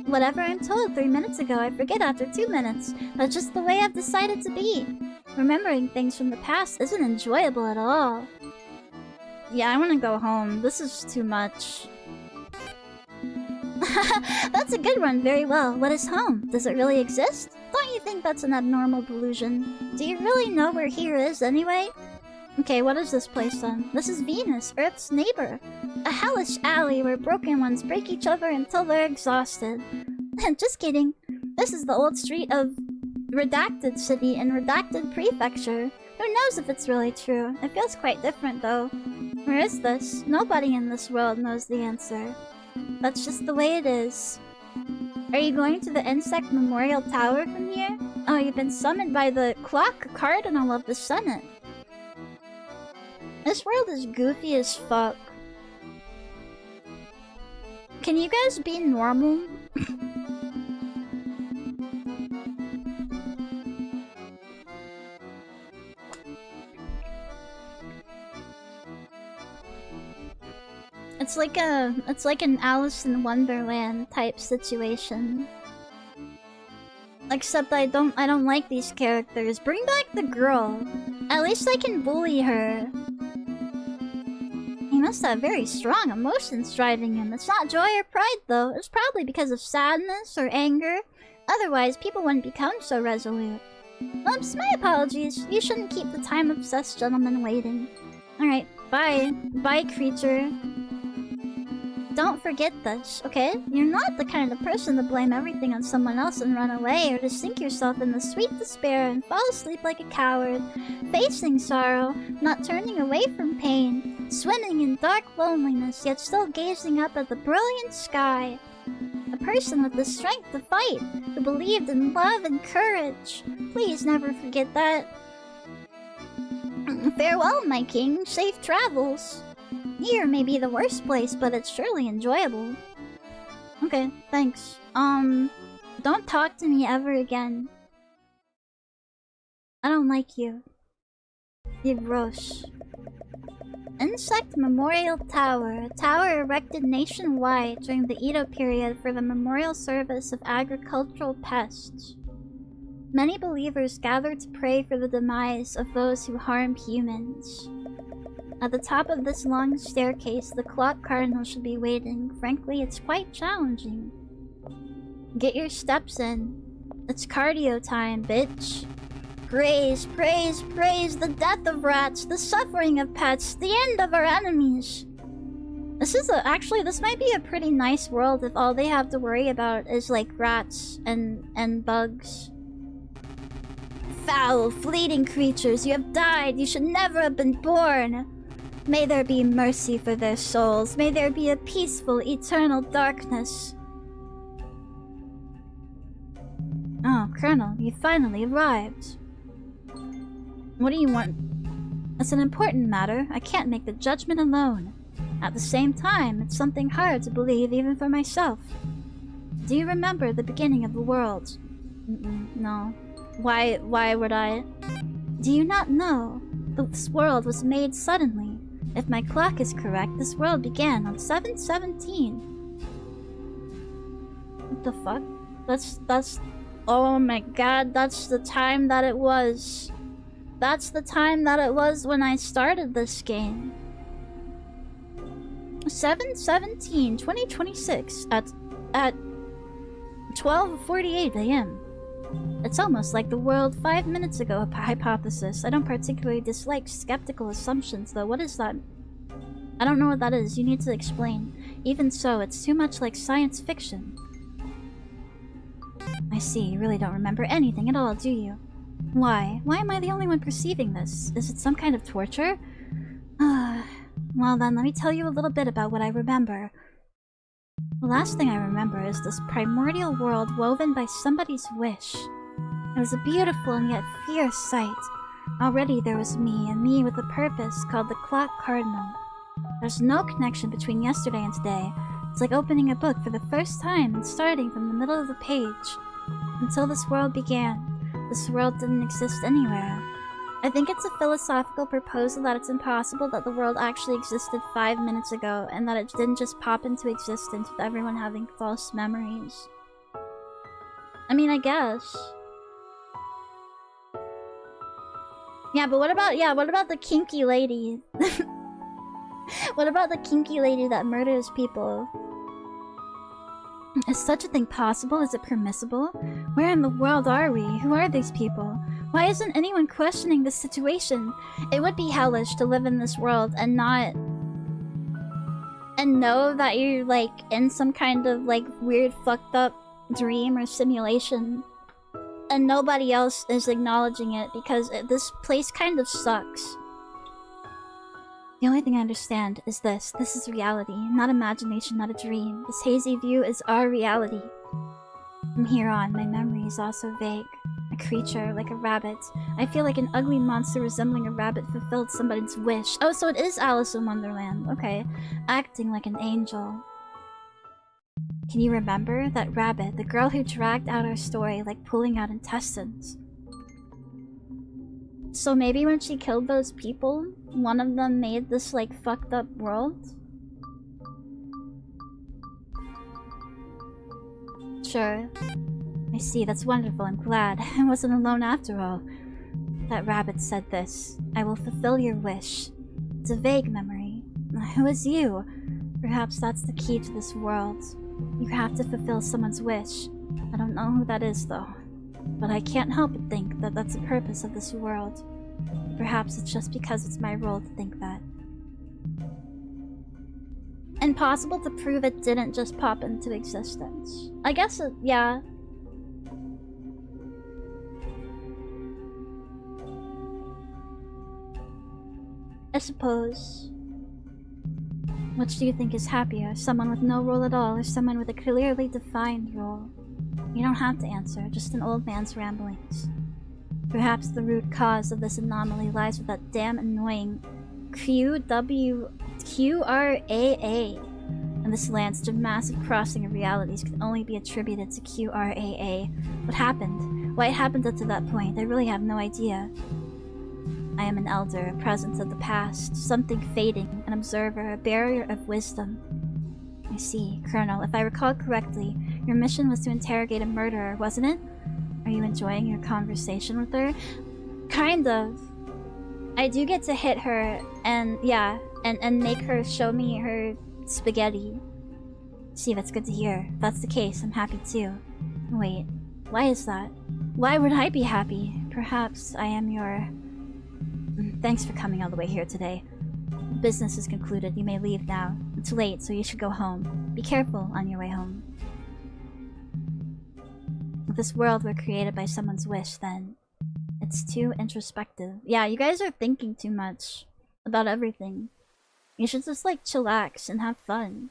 Whatever I'm told 3 minutes ago, I forget after 2 minutes. That's just the way I've decided to be. Remembering things from the past isn't enjoyable at all. Yeah, I want to go home. This is too much. That's a good one, very well. What is home? Does it really exist? Don't you think that's an abnormal delusion? Do you really know where here is, anyway? Okay, what is this place then? This is Venus, Earth's neighbor. A hellish alley where broken ones break each other until they're exhausted. Just kidding. This is the old street of Redacted City in Redacted Prefecture. Who knows if it's really true? It feels quite different, though. Where is this? Nobody in this world knows the answer. That's just the way it is. Are you going to the Insect Memorial Tower from here? Oh, you've been summoned by the Clock Cardinal of the Senate. This world is goofy as fuck. Can you guys be normal? It's like an Alice in Wonderland type situation. Except I don't like these characters. Bring back the girl. At least I can bully her. He must have very strong emotions driving him. It's not joy or pride though. It's probably because of sadness or anger. Otherwise, people wouldn't become so resolute. Oops, my apologies. You shouldn't keep the time-obsessed gentleman waiting. Alright, bye. Bye, creature. Don't forget this, okay? You're not the kind of person to blame everything on someone else and run away, or to sink yourself in the sweet despair and fall asleep like a coward. Facing sorrow, not turning away from pain, swimming in dark loneliness, yet still gazing up at the brilliant sky. A person with the strength to fight, who believed in love and courage. Please never forget that. Farewell, my king. Safe travels. Here may be the worst place, but it's surely enjoyable. Okay, thanks. Don't talk to me ever again. I don't like you. You're gross. Insect Memorial Tower. A tower erected nationwide during the Edo period for the memorial service of agricultural pests. Many believers gather to pray for the demise of those who harm humans. At the top of this long staircase, the clock cardinal should be waiting. Frankly, it's quite challenging. Get your steps in. It's cardio time, bitch. Praise, praise, praise the death of rats, the suffering of pets, the end of our enemies. Actually, this might be a pretty nice world if all they have to worry about is like rats and bugs. Foul, fleeting creatures, you have died. You should never have been born. May there be mercy for their souls. May there be a peaceful, eternal darkness. Oh, Colonel, you finally arrived. What do you want? It's an important matter. I can't make the judgment alone. At the same time, it's something hard to believe even for myself. Do you remember the beginning of the world? No. Why would I? Do you not know? This world was made suddenly. If my clock is correct, this world began on 7/17. What the fuck? That's... Oh my god, that's the time that it was. That's the time that it was when I started this game. 7/17/2026 at 12:48 a.m. It's almost like the world 5 minutes ago hypothesis. I don't particularly dislike skeptical assumptions, though. What is that? I don't know what that is. You need to explain. Even so, it's too much like science fiction. I see. You really don't remember anything at all, do you? Why? Why am I the only one perceiving this? Is it some kind of torture? Well then, let me tell you a little bit about what I remember. The last thing I remember is this primordial world woven by somebody's wish. It was a beautiful and yet fierce sight. Already there was me, and me with a purpose called the Clock Cardinal. There's no connection between yesterday and today. It's like opening a book for the first time and starting from the middle of the page. Until this world began, this world didn't exist anywhere. I think it's a philosophical proposal that it's impossible that the world actually existed 5 minutes ago, and that it didn't just pop into existence with everyone having false memories. I mean, I guess. Yeah, but what about the kinky lady? What about the kinky lady that murders people? Is such a thing possible? Is it permissible? Where in the world are we? Who are these people? Why isn't anyone questioning this situation? It would be hellish to live in this world and not... and know that you're, like, in some kind of, like, weird fucked up dream or simulation. And nobody else is acknowledging it because this place kind of sucks. The only thing I understand is this. This is reality, not imagination, not a dream. This hazy view is our reality. From here on, my memory is also vague. A creature, like a rabbit. I feel like an ugly monster resembling a rabbit fulfilled somebody's wish. Oh, so it is Alice in Wonderland. Okay. Acting like an angel. Can you remember that rabbit, the girl who dragged out our story like pulling out intestines? So maybe when she killed those people, one of them made this, like, fucked up world? Sure. I see, that's wonderful, I'm glad. I wasn't alone after all. That rabbit said this. I will fulfill your wish. It's a vague memory. Who is you? Perhaps that's the key to this world. You have to fulfill someone's wish. I don't know who that is, though. But I can't help but think that that's the purpose of this world. Perhaps it's just because it's my role to think that. Impossible to prove it didn't just pop into existence. I guess it, yeah. I suppose. Which do you think is happier? Someone with no role at all, or someone with a clearly defined role? You don't have to answer, just an old man's ramblings. Perhaps the root cause of this anomaly lies with that damn annoying QRAA. And this land's massive crossing of realities can only be attributed to QRAA. What happened? Why it happened up to that point, I really have no idea. I am an elder, a presence of the past, something fading, an observer, a barrier of wisdom. I see, Colonel. If I recall correctly, your mission was to interrogate a murderer, wasn't it? Are you enjoying your conversation with her? Kind of. I do get to hit her and, yeah, and make her show me her spaghetti. See, that's good to hear. If that's the case, I'm happy too. Wait, why is that? Why would I be happy? Perhaps I am your... Thanks for coming all the way here today. Business is concluded. You may leave now. It's late, so you should go home. Be careful on your way home. If this world were created by someone's wish, then it's too introspective. Yeah, you guys are thinking too much about everything. You should just like chillax and have fun.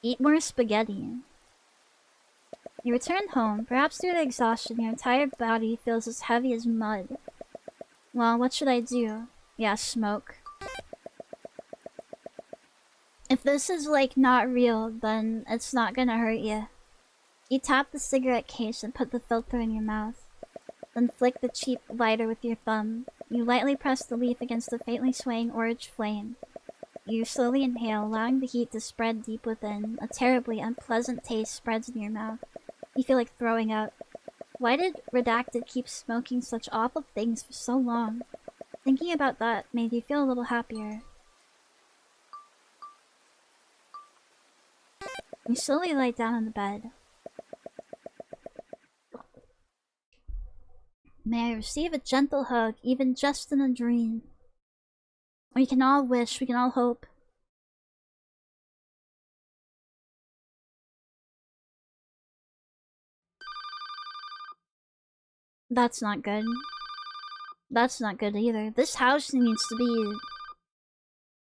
Eat more spaghetti. You return home. Perhaps due to exhaustion, your entire body feels as heavy as mud. Well, what should I do? Yeah, smoke. If this is like not real, then it's not gonna hurt you. You tap the cigarette case and put the filter in your mouth. Then flick the cheap lighter with your thumb. You lightly press the leaf against the faintly swaying orange flame. You slowly inhale, allowing the heat to spread deep within. A terribly unpleasant taste spreads in your mouth. You feel like throwing up. Why did Redacted keep smoking such awful things for so long? Thinking about that made you feel a little happier. You slowly lie down on the bed. May I receive a gentle hug, even just in a dream. We can all wish, we can all hope. That's not good. That's not good either. This house needs to be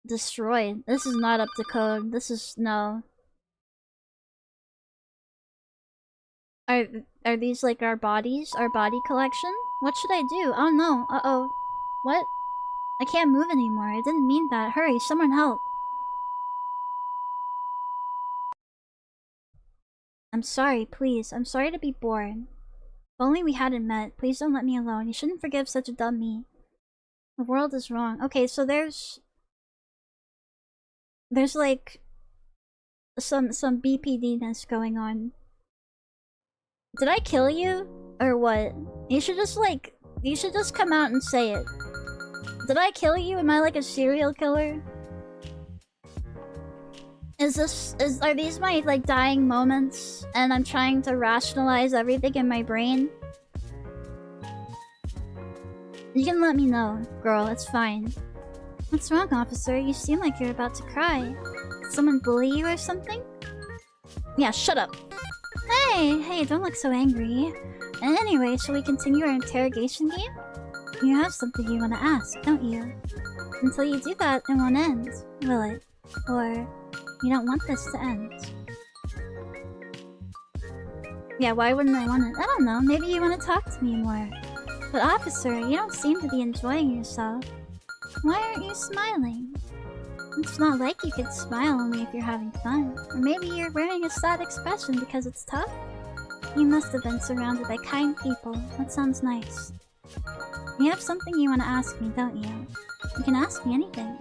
destroyed. This is not up to code. This is no. Are these like our bodies? Our body collection? What should I do? Oh no. Uh-oh. What? I can't move anymore. I didn't mean that. Hurry, someone help. I'm sorry, please. I'm sorry to be born. If only we hadn't met. Please don't let me alone. You shouldn't forgive such a dumb me. The world is wrong. Okay, so there's like some BPD-ness going on. Did I kill you? Or what? You should just come out and say it. Did I kill you? Am I like a serial killer? Are these my like dying moments and I'm trying to rationalize everything in my brain? You can let me know, girl, it's fine. What's wrong, officer? You seem like you're about to cry. Did someone bully you or something? Yeah, shut up. Hey, don't look so angry. And anyway, shall we continue our interrogation game? You have something you want to ask, don't you? Until you do that, it won't end, will it? Or you don't want this to end? Yeah, why wouldn't I want it? I don't know, maybe you want to talk to me more. But officer, you don't seem to be enjoying yourself. Why aren't you smiling? It's not like you could smile only if you're having fun. Or maybe you're wearing a sad expression because it's tough? You must have been surrounded by kind people. That sounds nice. You have something you want to ask me, don't you? You can ask me anything.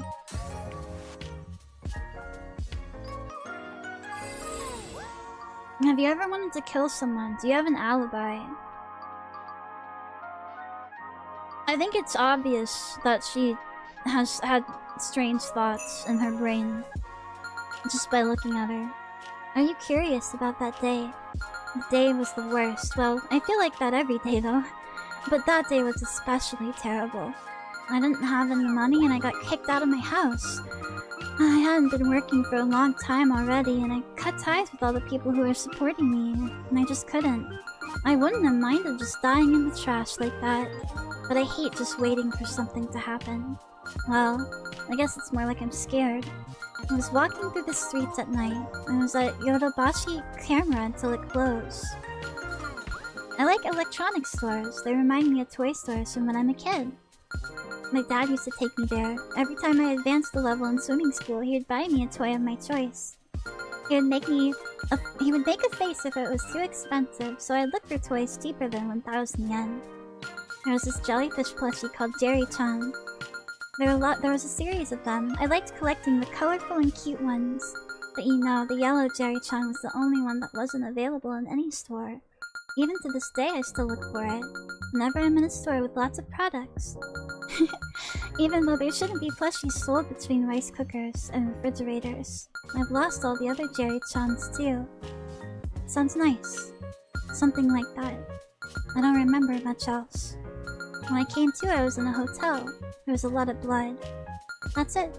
Have you ever wanted to kill someone? Do you have an alibi? I think it's obvious that she has had strange thoughts in her brain just by looking at her. Are you curious about that day? The day was the worst. Well, I feel like that every day though. But that day was especially terrible. I didn't have any money and I got kicked out of my house. I hadn't been working for a long time already and I cut ties with all the people who were supporting me and I just couldn't. I wouldn't have minded just dying in the trash like that, but I hate just waiting for something to happen. Well, I guess it's more like I'm scared. I was walking through the streets at night. I was at Yodobashi Camera until it closed. I like electronic stores. They remind me of toy stores from when I'm a kid. My dad used to take me there. Every time I advanced a level in swimming school, he would buy me a toy of my choice. He would make a face if it was too expensive, so I'd look for toys cheaper than 1,000 yen. There was this jellyfish plushie called Jerry-chan. There was a series of them. I liked collecting the colorful and cute ones. But you know, the yellow Jerry-chan was the only one that wasn't available in any store. Even to this day, I still look for it. Whenever I'm in a store with lots of products. Even though there shouldn't be plushies sold between rice cookers and refrigerators. I've lost all the other Jerry-chans too. Sounds nice. Something like that. I don't remember much else. When I came to, I was in a hotel. There was a lot of blood. That's it.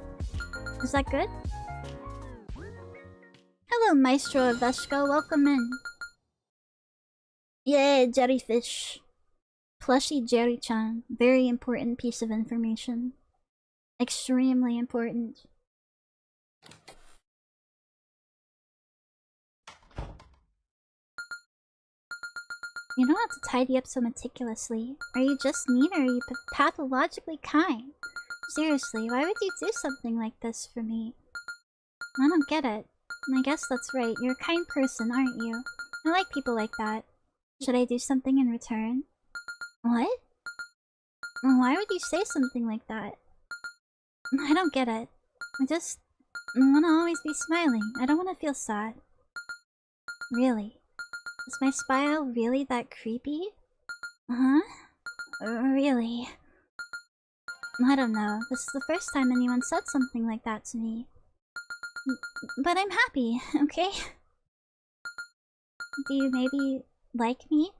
Is that good? Hello, Maestro Veshko. Welcome in. Yay, jellyfish. Plushy Jerry-chan. Very important piece of information. Extremely important. You don't have to tidy up so meticulously. Are you just mean or are you pathologically kind? Seriously, why would you do something like this for me? I don't get it. I guess that's right. You're a kind person, aren't you? I like people like that. Should I do something in return? What? Why would you say something like that? I don't get it. I just want to always be smiling. I don't want to feel sad. Really? Is my smile really that creepy? Huh? Really? I don't know. This is the first time anyone said something like that to me. But I'm happy, okay? Do you maybe like me?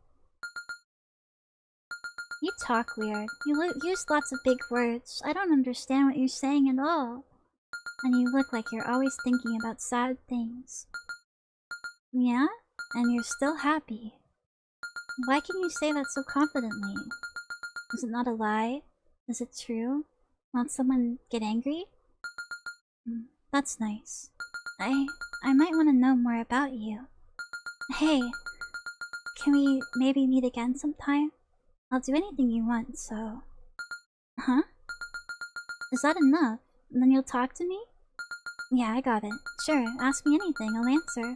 You talk weird. You use lots of big words. I don't understand what you're saying at all. And you look like you're always thinking about sad things. Yeah? And you're still happy. Why can you say that so confidently? Is it not a lie? Is it true? Won't someone get angry? That's nice. I might want to know more about you. Hey, can we maybe meet again sometime? I'll do anything you want, so... Huh? Is that enough? And then you'll talk to me? Yeah, I got it. Sure, ask me anything, I'll answer.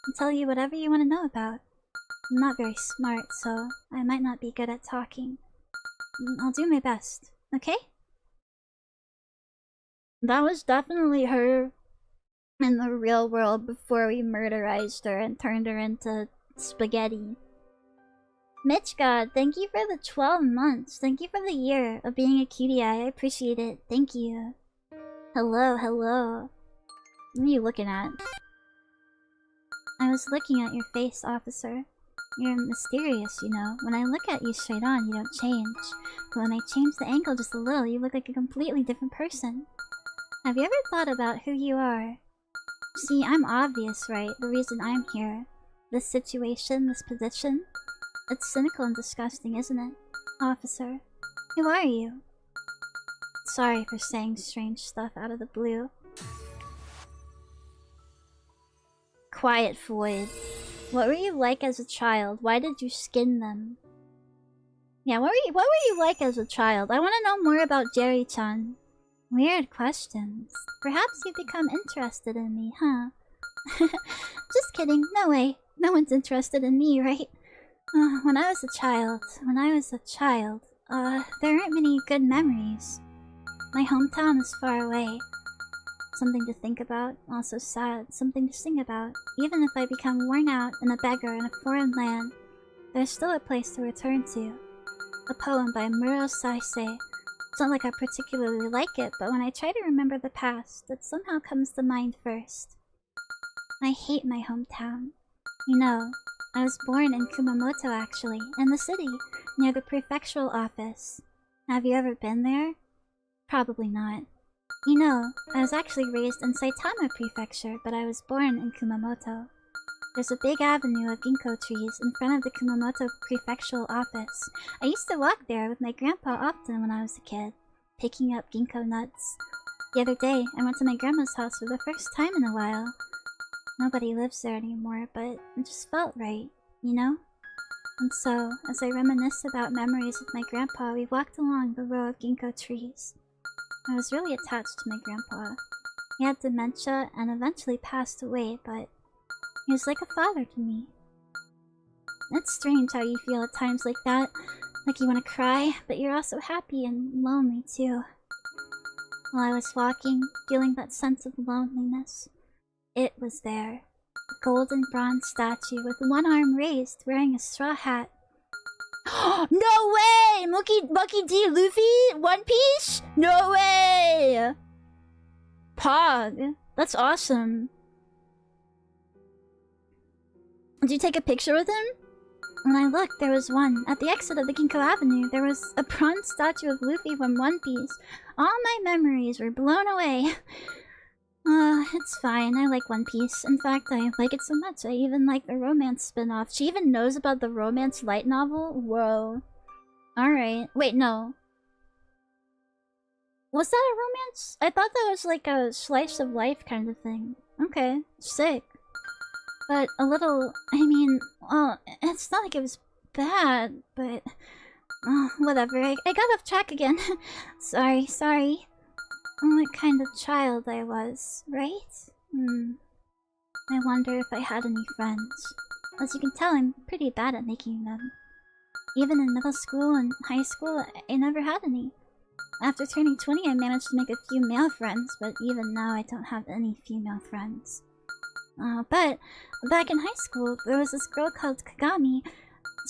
I'll tell you whatever you want to know about. I'm not very smart, so I might not be good at talking. I'll do my best, okay? That was definitely her in the real world before we murderized her and turned her into spaghetti. Mitchgod, thank you for the 12 months. Thank you for the year of being a cutie. I appreciate it. Thank you. Hello, hello. What are you looking at? I was looking at your face, officer. You're mysterious, you know. When I look at you straight on, you don't change. But when I change the angle just a little, you look like a completely different person. Have you ever thought about who you are? See, I'm obvious, right? The reason I'm here. This situation, this position. It's cynical and disgusting, isn't it? Officer, who are you? Sorry for saying strange stuff out of the blue. Quiet, Floyd. What were you like as a child? Why did you skin them? Yeah, what were you like as a child? I want to know more about Jerry-chan. Weird questions. Perhaps you become interested in me, huh? Just kidding. No way. No one's interested in me, right? When I was a child, there aren't many good memories. My hometown is far away. Something to think about, also sad, something to sing about. Even if I become worn out and a beggar in a foreign land, there's still a place to return to. A poem by Muro Saisei. It's not like I particularly like it, but when I try to remember the past, it somehow comes to mind first. I hate my hometown. You know, I was born in Kumamoto actually, in the city, near the prefectural office. Have you ever been there? Probably not. You know, I was actually raised in Saitama Prefecture, but I was born in Kumamoto. There's a big avenue of ginkgo trees in front of the Kumamoto Prefectural office. I used to walk there with my grandpa often when I was a kid, picking up ginkgo nuts. The other day, I went to my grandma's house for the first time in a while. Nobody lives there anymore, but it just felt right, you know? And so, as I reminisce about memories with my grandpa, we walked along the row of ginkgo trees. I was really attached to my grandpa. He had dementia and eventually passed away, but he was like a father to me. It's strange how you feel at times like that. Like you want to cry, but you're also happy and lonely too. While I was walking, feeling that sense of loneliness, it was there. A golden bronze statue with one arm raised, wearing a straw hat. No way! Monkey D. Luffy? One Piece? No way! Pog. That's awesome. Did you take a picture with him? When I looked, there was one. At the exit of the Ginkgo Avenue, there was a bronze statue of Luffy from One Piece. All my memories were blown away. It's fine. I like One Piece. In fact, I like it so much, I even like the romance spin-off. She even knows about the romance light novel? Whoa. Alright. Wait, no. Was that a romance? I thought that was like a slice of life kind of thing. Okay. Sick. But a little... I mean, well, it's not like it was bad, but... whatever. I got off track again. Sorry. What kind of child I was, right? I wonder if I had any friends. As you can tell, I'm pretty bad at making them. Even in middle school and high school, I never had any. After turning 20, I managed to make a few male friends, but even now I don't have any female friends. But back in high school, there was this girl called Kagami.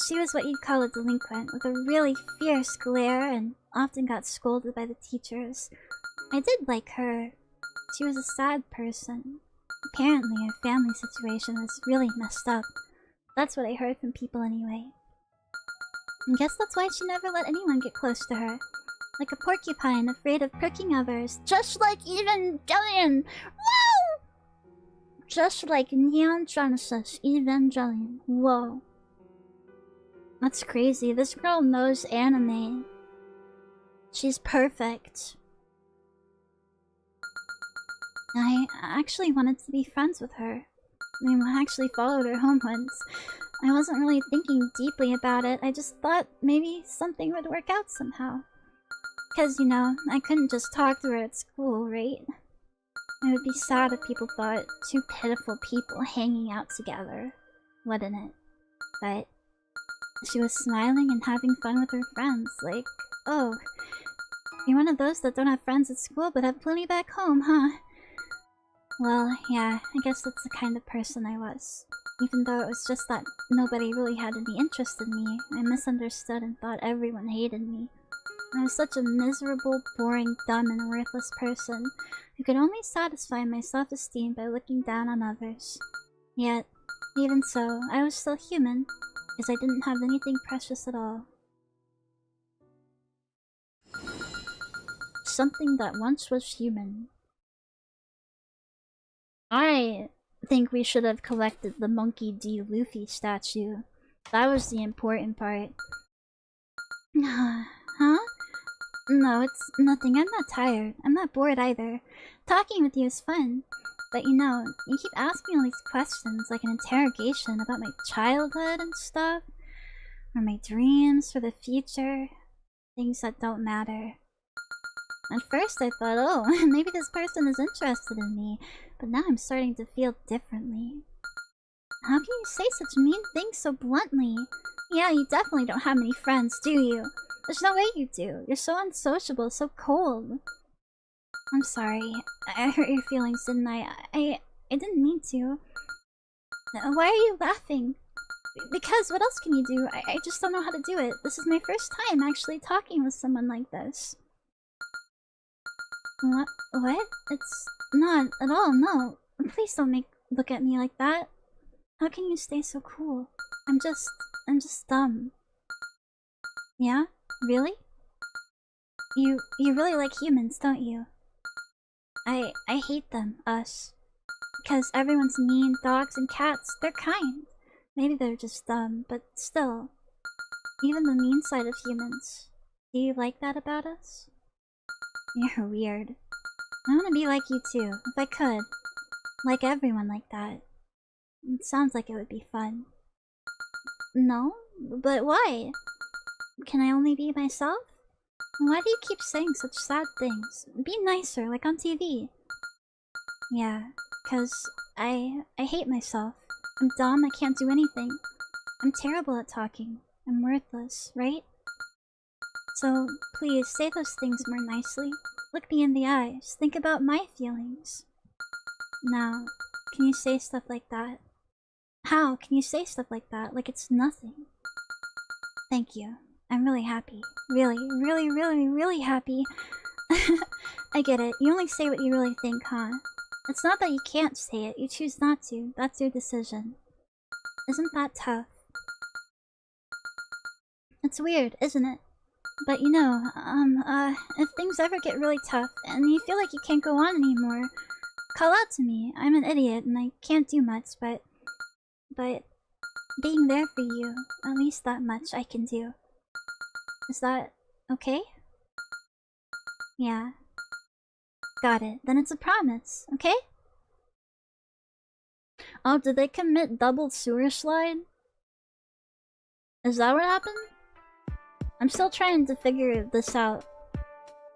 She was what you'd call a delinquent, with a really fierce glare and often got scolded by the teachers. I did like her. She was a sad person. Apparently, her family situation was really messed up. That's what I heard from people anyway. I guess that's why she never let anyone get close to her. Like a porcupine, afraid of pricking others. Just like Evangelion! Whoa! Just like Neon Genesis Evangelion. Whoa. That's crazy. This girl knows anime. She's perfect. I actually wanted to be friends with her. I actually followed her home once. I wasn't really thinking deeply about it. I just thought maybe something would work out somehow. Because, you know, I couldn't just talk to her at school, right? It would be sad if people thought two pitiful people hanging out together, wouldn't it? But she was smiling and having fun with her friends, like, oh, you're one of those that don't have friends at school but have plenty back home, huh? Well, yeah, I guess that's the kind of person I was. Even though it was just that nobody really had any interest in me, I misunderstood and thought everyone hated me. I was such a miserable, boring, dumb, and worthless person who could only satisfy my self-esteem by looking down on others. Yet, even so, I was still human, because I didn't have anything precious at all. Something that once was human. I think we should have collected the Monkey D. Luffy statue. That was the important part. Huh? No, it's nothing. I'm not tired. I'm not bored either. Talking with you is fun. But you know, you keep asking all these questions like an interrogation about my childhood and stuff. Or my dreams for the future. Things that don't matter. At first I thought, oh, maybe this person is interested in me. But now I'm starting to feel differently. How can you say such mean things so bluntly? Yeah, you definitely don't have many friends, do you? There's no way you do. You're so unsociable, so cold. I'm sorry. I hurt your feelings, didn't I? I didn't mean to. Why are you laughing? Because what else can you do? I just don't know how to do it. This is my first time actually talking with someone like this. What? It's not at all, no. Please don't look at me like that. How can you stay so cool? I'm just dumb. Yeah? Really? You really like humans, don't you? I hate them, us. Because everyone's mean, dogs and cats, they're kind. Maybe they're just dumb, but still. Even the mean side of humans. Do you like that about us? You're weird. I want to be like you too, if I could. Like everyone like that. It sounds like it would be fun. No? But why? Can I only be myself? Why do you keep saying such sad things? Be nicer, like on TV. Yeah, 'cause I hate myself. I'm dumb, I can't do anything. I'm terrible at talking. I'm worthless, right? So, please, say those things more nicely. Look me in the eyes. Think about my feelings. Now, can you say stuff like that? How can you say stuff like that? Like it's nothing. Thank you. I'm really happy. Really, really, really, really happy. I get it. You only say what you really think, huh? It's not that you can't say it. You choose not to. That's your decision. Isn't that tough? It's weird, isn't it? But you know, if things ever get really tough and you feel like you can't go on anymore, call out to me. I'm an idiot and I can't do much, but being there for you, at least that much I can do. Is that okay? Yeah. Got it. Then it's a promise, okay? Oh, did they commit double sewer slide? Is that what happened? I'm still trying to figure this out.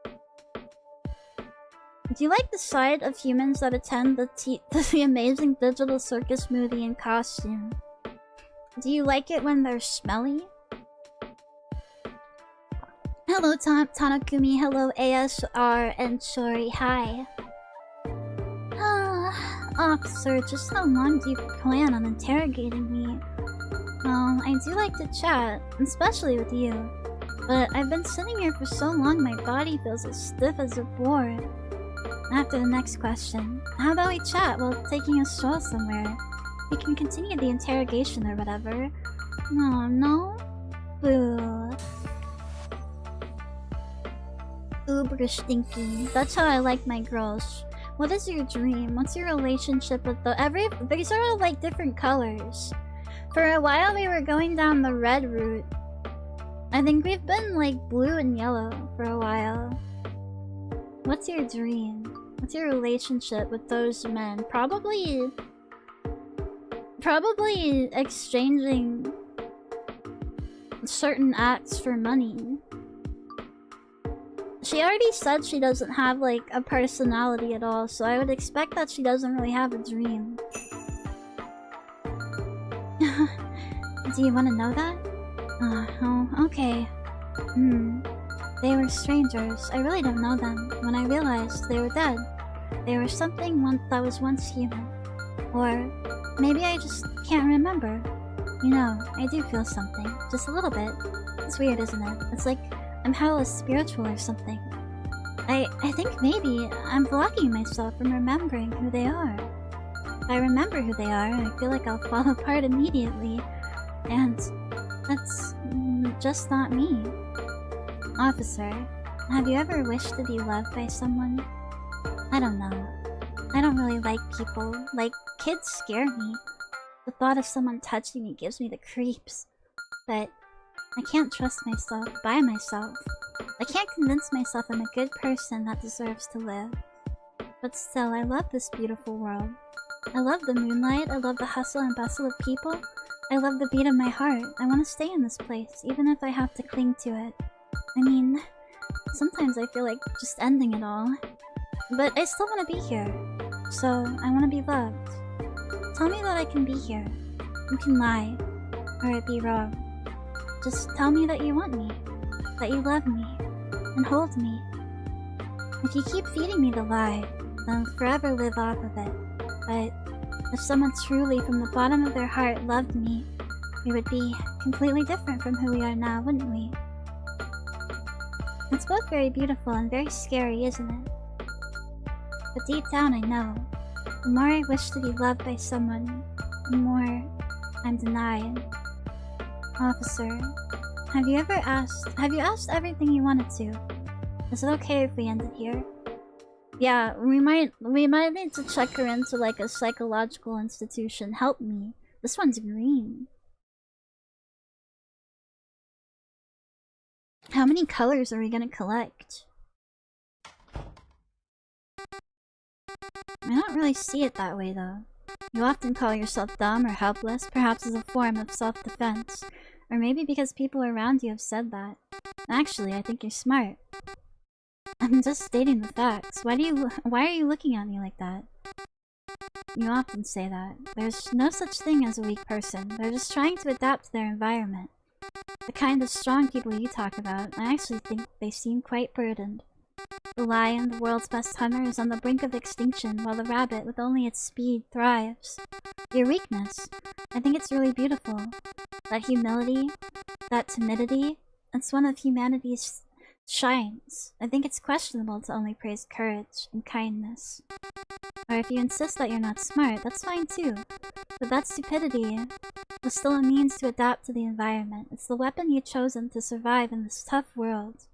Do you like the side of humans that attend the amazing digital circus movie in costume? Do you like it when they're smelly? Hello Tanakumi, hello ASR, and sorry, hi. Officer, just how long do you plan on interrogating me? Well, I do like to chat, especially with you. But I've been sitting here for so long my body feels as stiff as a board. After the next question, how about we chat while taking a stroll somewhere? We can continue the interrogation or whatever. Oh, no? Boo. Uber stinky. That's how I like my girls. What is your dream? What's your relationship with these are all like different colors. For a while we were going down the red route. I think we've been like blue and yellow for a while. What's your dream? What's your relationship with those men? Probably exchanging certain acts for money. She already said she doesn't have like a personality at all, so I would expect that she doesn't really have a dream. Do you want to know that? Oh, okay. They were strangers. I really don't know them. When I realized they were dead, they were something that was once human. Or maybe I just can't remember. You know, I do feel something. Just a little bit. It's weird, isn't it? It's like I'm hella spiritual or something. I think maybe I'm blocking myself from remembering who they are. If I remember who they are, I feel like I'll fall apart immediately. And that's just not me. Officer, have you ever wished to be loved by someone? I don't know. I don't really like people. Like, kids scare me. The thought of someone touching me gives me the creeps. But I can't trust myself by myself. I can't convince myself I'm a good person that deserves to live. But still, I love this beautiful world. I love the moonlight, I love the hustle and bustle of people. I love the beat of my heart. I want to stay in this place, even if I have to cling to it. I mean, sometimes I feel like just ending it all. But I still want to be here. So, I want to be loved. Tell me that I can be here. You can lie, or it be wrong. Just tell me that you want me, that you love me, and hold me. If you keep feeding me the lie, then I'll forever live off of it. But if someone truly from the bottom of their heart loved me, we would be completely different from who we are now, wouldn't we? It's both very beautiful and very scary, isn't it? But deep down I know, the more I wish to be loved by someone, the more I'm denied. Officer, have you asked everything you wanted to? Is it okay if we end it here? Yeah, we might need to check her into like a psychological institution. Help me. This one's green. How many colors are we gonna collect? I don't really see it that way though. You often call yourself dumb or helpless, perhaps as a form of self-defense. Or maybe because people around you have said that. Actually, I think you're smart. I'm just stating the facts. Why are you looking at me like that? You often say that. There's no such thing as a weak person. They're just trying to adapt to their environment. The kind of strong people you talk about, I actually think they seem quite burdened. The lion, the world's best hunter, is on the brink of extinction, while the rabbit, with only its speed, thrives. Your weakness, I think it's really beautiful. That humility, that timidity, it's one of humanity's shines. I think it's questionable to only praise courage and kindness. Or if you insist that you're not smart, that's fine too. But that stupidity was still a means to adapt to the environment. It's the weapon you've chosen to survive in this tough world.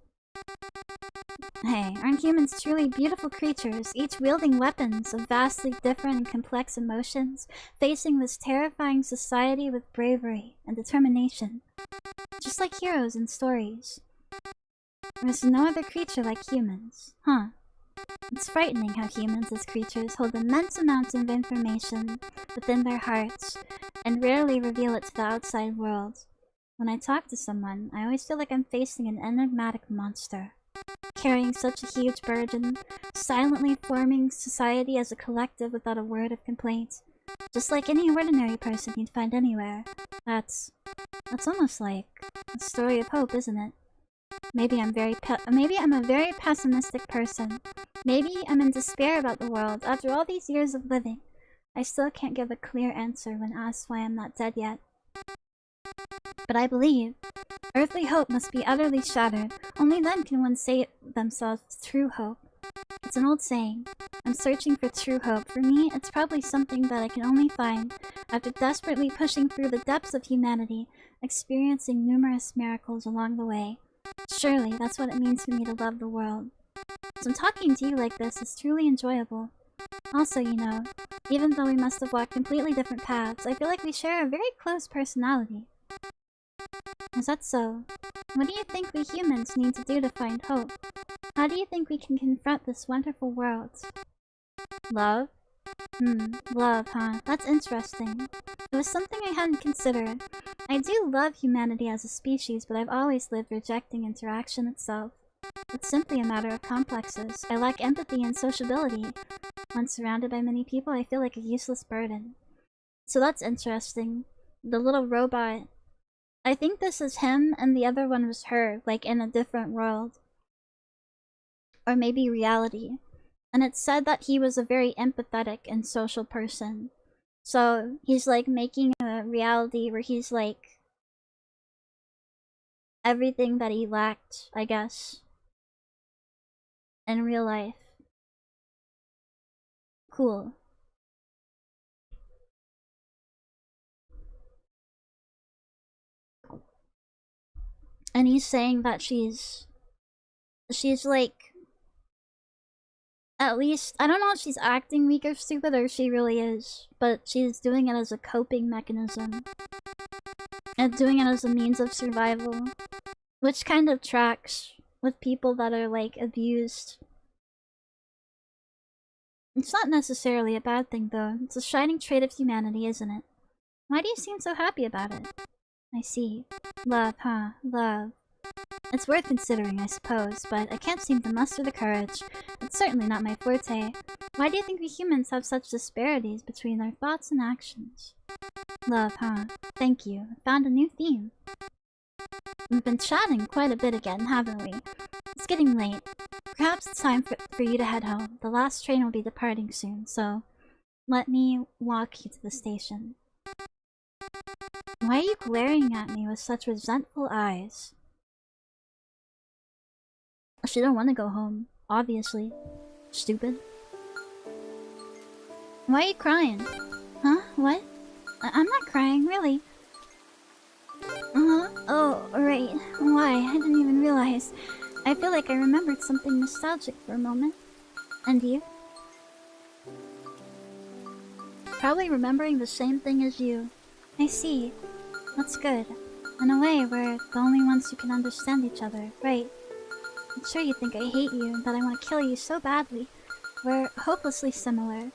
Hey, aren't humans truly beautiful creatures, each wielding weapons of vastly different and complex emotions, facing this terrifying society with bravery and determination? Just like heroes in stories. There's no other creature like humans, huh? It's frightening how humans as creatures hold immense amounts of information within their hearts and rarely reveal it to the outside world. When I talk to someone, I always feel like I'm facing an enigmatic monster, carrying such a huge burden, silently forming society as a collective without a word of complaint. Just like any ordinary person you'd find anywhere. That's almost like a story of hope, isn't it? Maybe I'm a very pessimistic person. Maybe I'm in despair about the world. After all these years of living, I still can't give a clear answer when asked why I'm not dead yet. But I believe earthly hope must be utterly shattered. Only then can one say themselves true hope. It's an old saying. I'm searching for true hope. For me, it's probably something that I can only find after desperately pushing through the depths of humanity, experiencing numerous miracles along the way. Surely, that's what it means for me to love the world. So talking to you like this is truly enjoyable. Also, you know, even though we must have walked completely different paths, I feel like we share a very close personality. Is that so? What do you think we humans need to do to find hope? How do you think we can confront this wonderful world? Love? Love, huh? That's interesting. It was something I hadn't considered. I do love humanity as a species, but I've always lived rejecting interaction itself. It's simply a matter of complexes. I lack empathy and sociability. When surrounded by many people, I feel like a useless burden. So that's interesting. The little robot. I think this is him and the other one was her, like in a different world. Or maybe reality. And it said that he was a very empathetic and social person. So he's like making a reality where he's like everything that he lacked, I guess, in real life. Cool. And he's saying that she's like, at least, I don't know if she's acting weak or stupid or if she really is, but she's doing it as a coping mechanism. And doing it as a means of survival. Which kind of tracks with people that are, like, abused. It's not necessarily a bad thing, though. It's a shining trait of humanity, isn't it? Why do you seem so happy about it? I see. Love, huh? Love. It's worth considering, I suppose, but I can't seem to muster the courage. It's certainly not my forte. Why do you think we humans have such disparities between our thoughts and actions? Love, huh? Thank you. I found a new theme. We've been chatting quite a bit again, haven't we? It's getting late. Perhaps it's time for you to head home. The last train will be departing soon, so let me walk you to the station. Why are you glaring at me with such resentful eyes? She don't want to go home, obviously. Stupid. Why are you crying? Huh? What? I'm not crying, really. Oh, right. Why? I didn't even realize. I feel like I remembered something nostalgic for a moment. And you? Probably remembering the same thing as you. I see. That's good. In a way, we're the only ones who can understand each other, right? I'm sure you think I hate you and that I want to kill you so badly. We're hopelessly similar.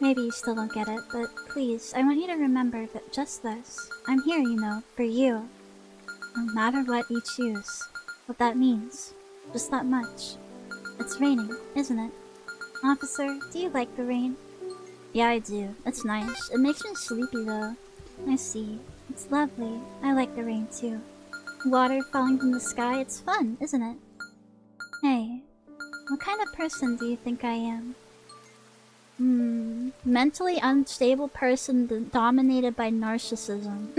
Maybe you still don't get it, but please, I want you to remember that just this. I'm here, you know, for you. No matter what you choose. What that means. Just that much. It's raining, isn't it? Officer, do you like the rain? Yeah, I do. It's nice. It makes me sleepy, though. I see. It's lovely. I like the rain too. Water falling from the sky, it's fun, isn't it? Hey, what kind of person do you think I am? Mentally unstable person dominated by narcissism.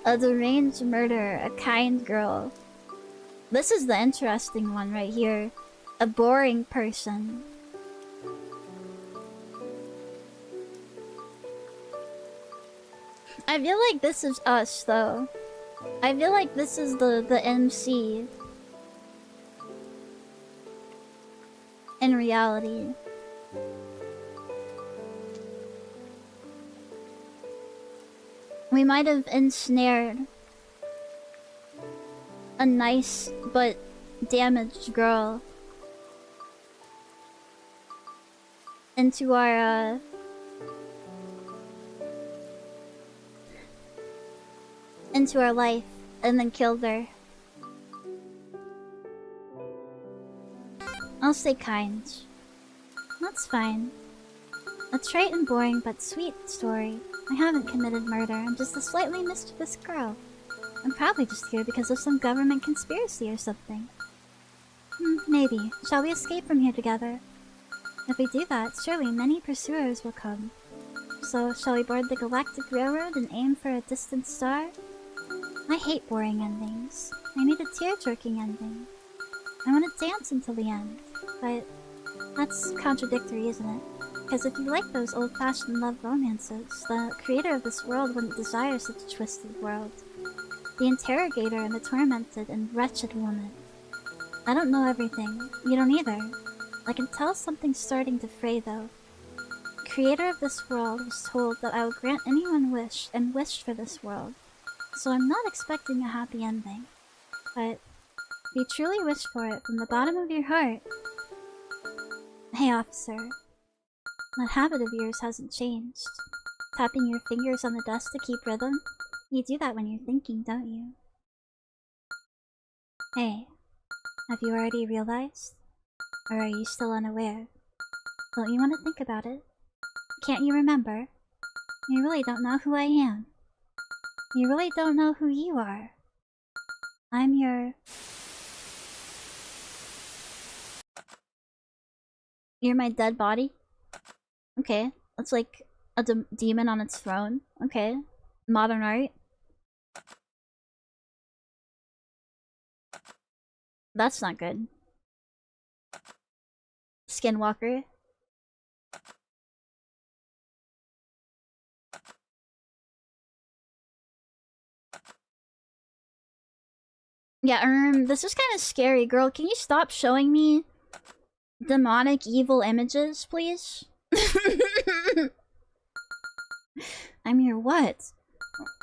A deranged murderer, a kind girl. This is the interesting one right here. A boring person. I feel like this is us, though. I feel like this is the MC. In reality. We might have ensnared a nice but damaged girl into our life and then killed her. I'll stay kind. That's fine. A trite and boring but sweet story. I haven't committed murder, I'm just a slightly mischievous girl. I'm probably just here because of some government conspiracy or something. Maybe. Shall we escape from here together? If we do that, surely many pursuers will come. So, shall we board the Galactic Railroad and aim for a distant star? I hate boring endings. I need a tear-jerking ending. I want to dance until the end, but that's contradictory, isn't it? Because if you like those old-fashioned love romances, the creator of this world wouldn't desire such a twisted world. The interrogator and the tormented and wretched woman. I don't know everything. You don't either. I can tell something's starting to fray, though. The creator of this world was told that I will grant anyone wish and wished for this world. So I'm not expecting a happy ending. But if you truly wish for it from the bottom of your heart... Hey, officer. That habit of yours hasn't changed. Tapping your fingers on the desk to keep rhythm? You do that when you're thinking, don't you? Hey, have you already realized? Or are you still unaware? Don't you want to think about it? Can't you remember? You really don't know who I am. You really don't know who you are. I'm your... You're my dead body? Okay, it's like a demon on its throne. Okay. Modern art. That's not good. Skinwalker. Yeah, this is kind of scary, girl. Can you stop showing me demonic evil images, please? I'm your what?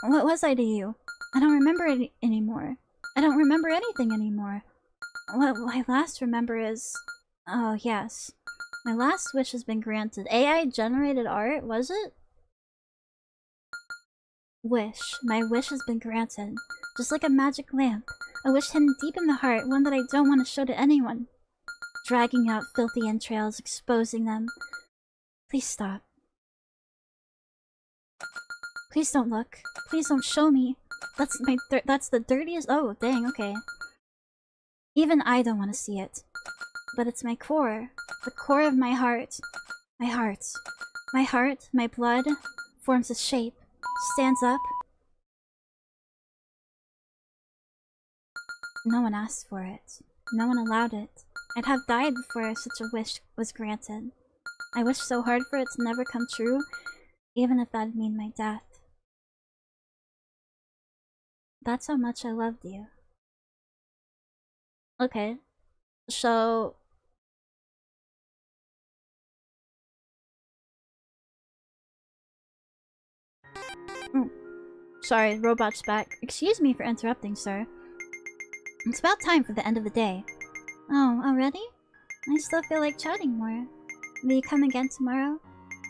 What was I to you? I don't remember it anymore. I don't remember anything anymore. What I last remember is... Oh, yes. My last wish has been granted. AI-generated art, was it? Wish. My wish has been granted. Just like a magic lamp. A wish hidden deep in the heart, one that I don't want to show to anyone. Dragging out filthy entrails, exposing them. Please stop. Please don't look. Please don't show me. That's the dirtiest- oh, dang, okay. Even I don't want to see it. But it's my core. The core of my heart. My heart. My heart, my blood, forms a shape. Stands up. No one asked for it. No one allowed it. I'd have died before such a wish was granted. I wished so hard for it to never come true, even if that'd mean my death. That's how much I loved you. Okay. So... Sorry, robot's back. Excuse me for interrupting, sir. It's about time for the end of the day. Oh, already? I still feel like chatting more. Will you come again tomorrow?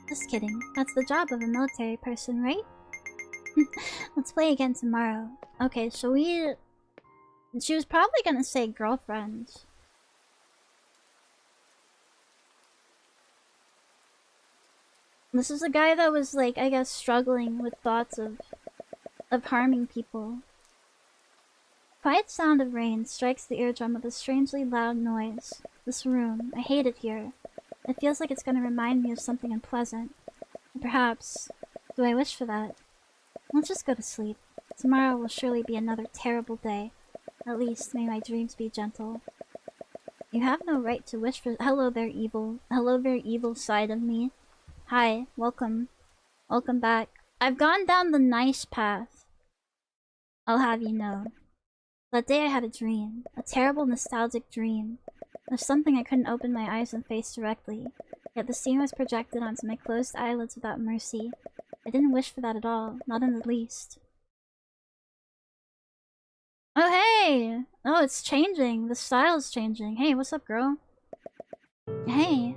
Just kidding. That's the job of a military person, right? Let's play again tomorrow. Okay, so we... She was probably gonna say girlfriend. This is a guy that was, like, I guess, struggling with thoughts of of harming people. Quiet sound of rain strikes the eardrum with a strangely loud noise. This room, I hate it here. It feels like it's gonna remind me of something unpleasant. Perhaps. Do I wish for that? Let's just go to sleep. Tomorrow will surely be another terrible day. At least, may my dreams be gentle. You have no right to wish for— Hello there, evil. Hello there, evil side of me. Hi, welcome. Welcome back. I've gone down the nice path. I'll have you know. That day I had a dream. A terrible nostalgic dream. Of something I couldn't open my eyes and face directly. Yet the scene was projected onto my closed eyelids without mercy. I didn't wish for that at all. Not in the least. Oh hey! Oh, it's changing. The style's changing. Hey, what's up, girl? Hey.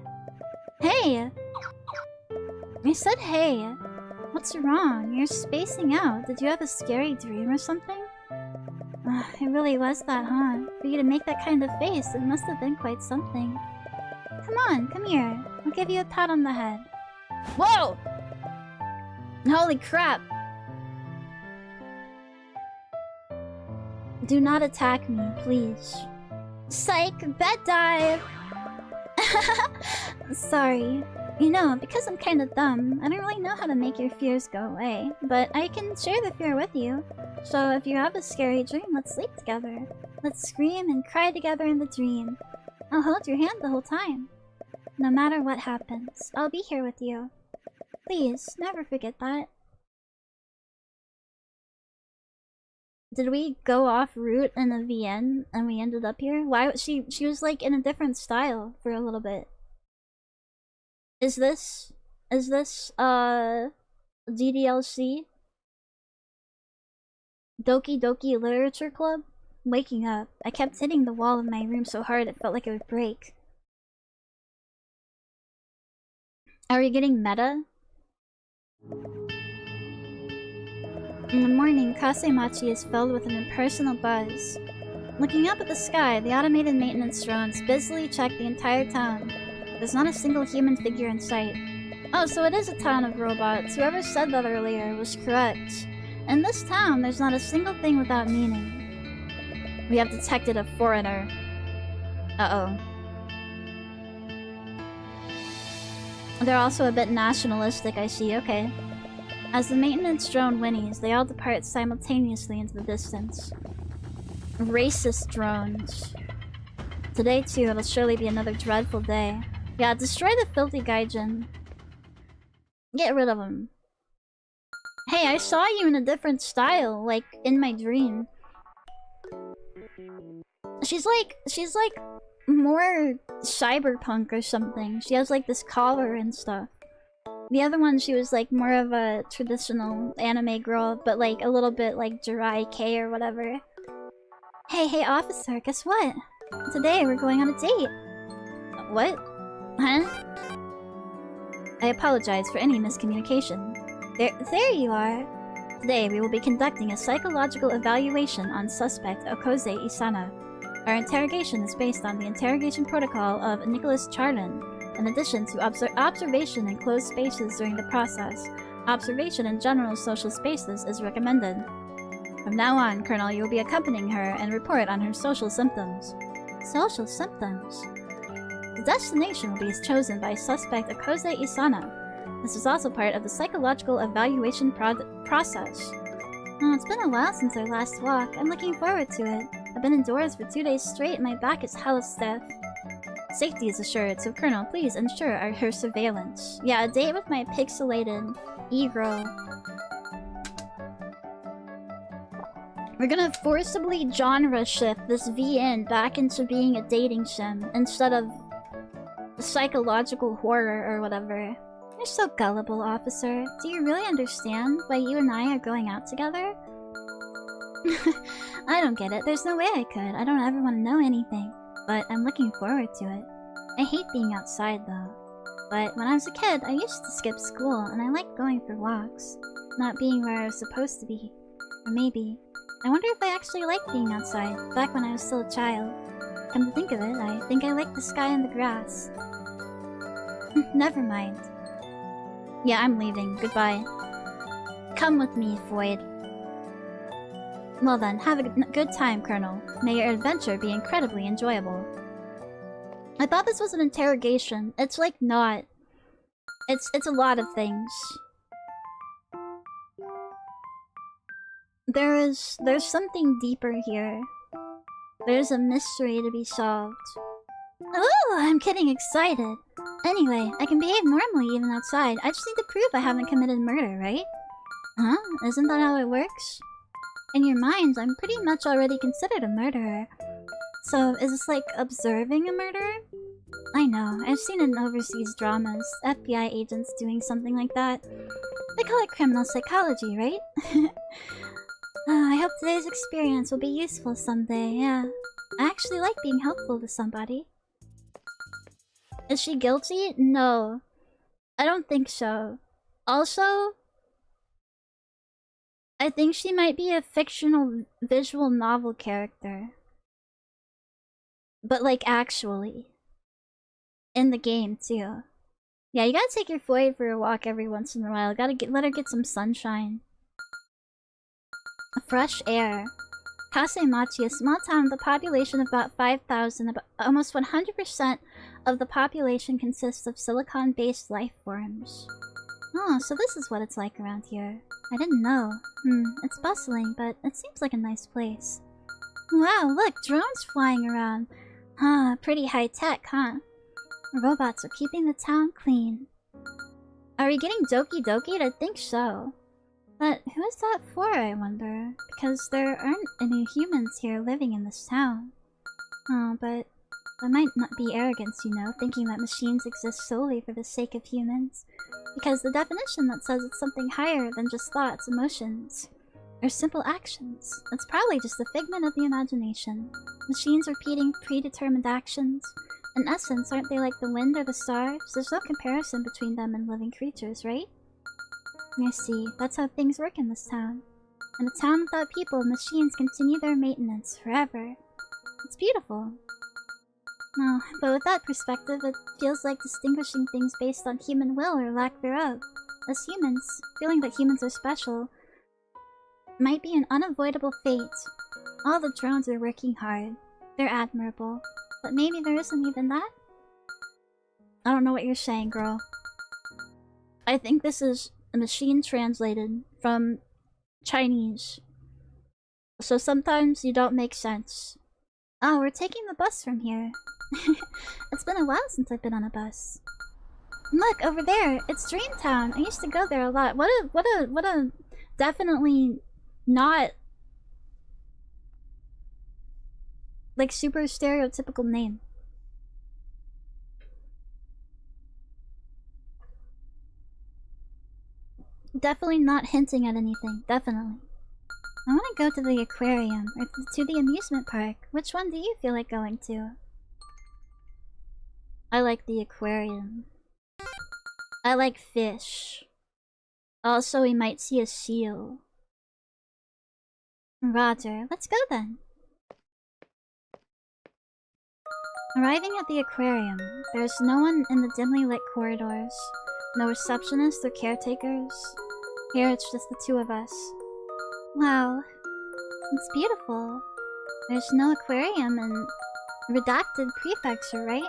Hey! I said hey. What's wrong? You're spacing out. Did you have a scary dream or something? It really was that, huh? For you to make that kind of face, it must have been quite something. Come on, come here. I'll give you a pat on the head. Whoa! Holy crap! Do not attack me, please. Psych! Bed dive! Sorry. You know, because I'm kinda dumb, I don't really know how to make your fears go away. But I can share the fear with you. So if you have a scary dream, let's sleep together. Let's scream and cry together in the dream. I'll hold your hand the whole time. No matter what happens, I'll be here with you. Please, never forget that. Did we go off route in the VN and we ended up here? Why was she was like in a different style for a little bit. Is this DDLC? Doki Doki Literature Club? Waking up, I kept hitting the wall of my room so hard it felt like it would break. Are we getting meta? In the morning, Kasemachi is filled with an impersonal buzz. Looking up at the sky, the automated maintenance drones busily check the entire town. There's not a single human figure in sight. Oh, so it is a town of robots. Whoever said that earlier was correct. In this town, there's not a single thing without meaning. We have detected a foreigner. Uh-oh. They're also a bit nationalistic, I see. Okay. As the maintenance drone whinnies, they all depart simultaneously into the distance. Racist drones. Today, too, it'll surely be another dreadful day. Yeah, destroy the filthy gaijin. Get rid of him. Hey, I saw you in a different style, like, in my dream. She's like more cyberpunk or something. She has like this collar and stuff. The other one, she was like more of a traditional anime girl, but like a little bit like Jirai K or whatever. Hey officer, guess what? Today we're going on a date. What? Huh? I apologize for any miscommunication. There you are. Today we will be conducting a psychological evaluation on suspect Okoze Isana. Our interrogation is based on the interrogation protocol of Nicholas Charlin. In addition to observation in closed spaces during the process, observation in general social spaces is recommended. From now on, Colonel, you will be accompanying her and report on her social symptoms. Social symptoms? The destination will be chosen by suspect Okoze Isana. This is also part of the psychological evaluation process. Oh, it's been a while since our last walk. I'm looking forward to it. I've been indoors for 2 days straight and my back is hella stiff. Safety is assured, so Colonel, please ensure her surveillance. Yeah, a date with my pixelated e-girl. We're gonna forcibly genre shift this VN back into being a dating sim instead of psychological horror or whatever. You're so gullible, officer. Do you really understand why you and I are going out together? I don't get it. There's no way I could. I don't ever want to know anything. But I'm looking forward to it. I hate being outside, though. But when I was a kid, I used to skip school, and I liked going for walks. Not being where I was supposed to be. Or maybe. I wonder if I actually liked being outside, back when I was still a child. Come to think of it, I think I like the sky and the grass. Never mind. Yeah, I'm leaving. Goodbye. Come with me, Floyd. Well then, have a good time, Colonel. May your adventure be incredibly enjoyable. I thought this was an interrogation. It's like not. It's a lot of things. There's something deeper here. There's a mystery to be solved. Oh, I'm getting excited. Anyway, I can behave normally even outside. I just need to prove I haven't committed murder, right? Huh? Isn't that how it works? In your minds, I'm pretty much already considered a murderer. So, is this like observing a murderer? I know, I've seen it in overseas dramas, FBI agents doing something like that. They call it criminal psychology, right? I hope today's experience will be useful someday, yeah. I actually like being helpful to somebody. Is she guilty? No. I don't think so. Also, I think she might be a fictional visual novel character. But like actually. In the game too. Yeah, you gotta take your Floyd for a walk every once in a while. Let her get some sunshine. Fresh air. Kasemachi, a small town with a population of about 5,000. Almost 100% of the population consists of silicon-based life forms. Oh, so this is what it's like around here. I didn't know. It's bustling, but it seems like a nice place. Wow, look, drones flying around. Pretty high-tech, huh? Robots are keeping the town clean. Are we getting Doki Doki'd? I think so. But who is that for, I wonder? Because there aren't any humans here living in this town. Oh, but that might not be arrogance, you know, thinking that machines exist solely for the sake of humans. Because the definition that says it's something higher than just thoughts, emotions, or simple actions. It's probably just a figment of the imagination. Machines repeating predetermined actions. In essence, aren't they like the wind or the stars? There's no comparison between them and living creatures, right? I see. That's how things work in this town. In a town without people, machines continue their maintenance forever. It's beautiful. No, but with that perspective, it feels like distinguishing things based on human will or lack thereof. As humans, feeling that humans are special might be an unavoidable fate. All the drones are working hard. They're admirable. But maybe there isn't even that? I don't know what you're saying, girl. I think this is a machine translated from Chinese. So sometimes you don't make sense. Oh, we're taking the bus from here. It's been a while since I've been on a bus. Look, over there, it's Dreamtown. I used to go there a lot. What a definitely not like super stereotypical name. Definitely not hinting at anything. Definitely. I want to go to the aquarium or to the amusement park. Which one do you feel like going to? I like the aquarium. I like fish. Also, we might see a seal. Roger. Let's go then. Arriving at the aquarium, there's no one in the dimly lit corridors. No receptionists or caretakers. Here it's just the two of us. Wow. It's beautiful. There's no aquarium in redacted prefecture, right?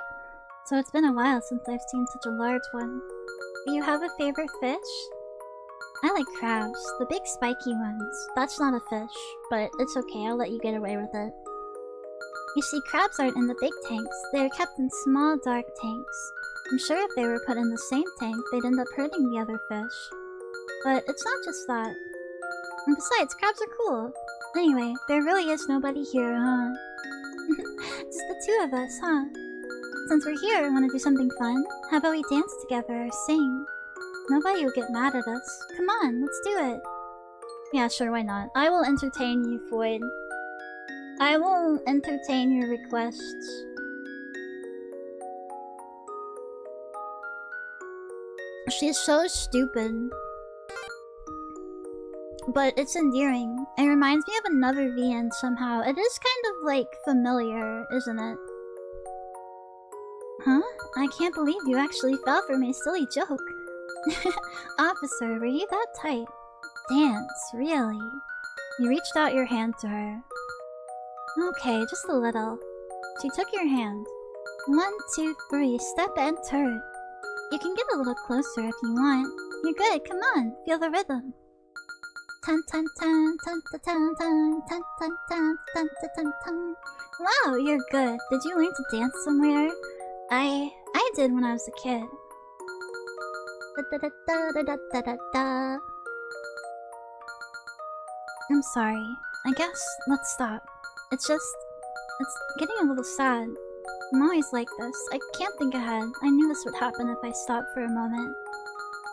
So it's been a while since I've seen such a large one. Do you have a favorite fish? I like crabs, the big spiky ones. That's not a fish, but it's okay, I'll let you get away with it. You see, crabs aren't in the big tanks. They are kept in small, dark tanks. I'm sure if they were put in the same tank, they'd end up hurting the other fish. But it's not just that. And besides, crabs are cool. Anyway, there really is nobody here, huh? Just the two of us, huh? Since we're here, wanna do something fun? How about we dance together or sing? Nobody will get mad at us. Come on, let's do it. Yeah, sure, why not? I will entertain you, Floyd. I will entertain your requests. She's so stupid. But it's endearing. It reminds me of another VN somehow. It is kind of, like, familiar, isn't it? Huh? I can't believe you actually fell for my silly joke. Officer, were you that tight? Dance, really? You reached out your hand to her. Okay, just a little. She took your hand. 1, 2, 3, step and turn. You can get a little closer if you want. You're good, come on, feel the rhythm. Tan tan tan tan tan tan tan tan tan tan tan tan tan. Wow, you're good. Did you learn to dance somewhere? I did when I was a kid. Da da da da da da da da. I'm sorry. I guess let's stop. It's getting a little sad. I'm always like this. I can't think ahead. I knew this would happen if I stopped for a moment.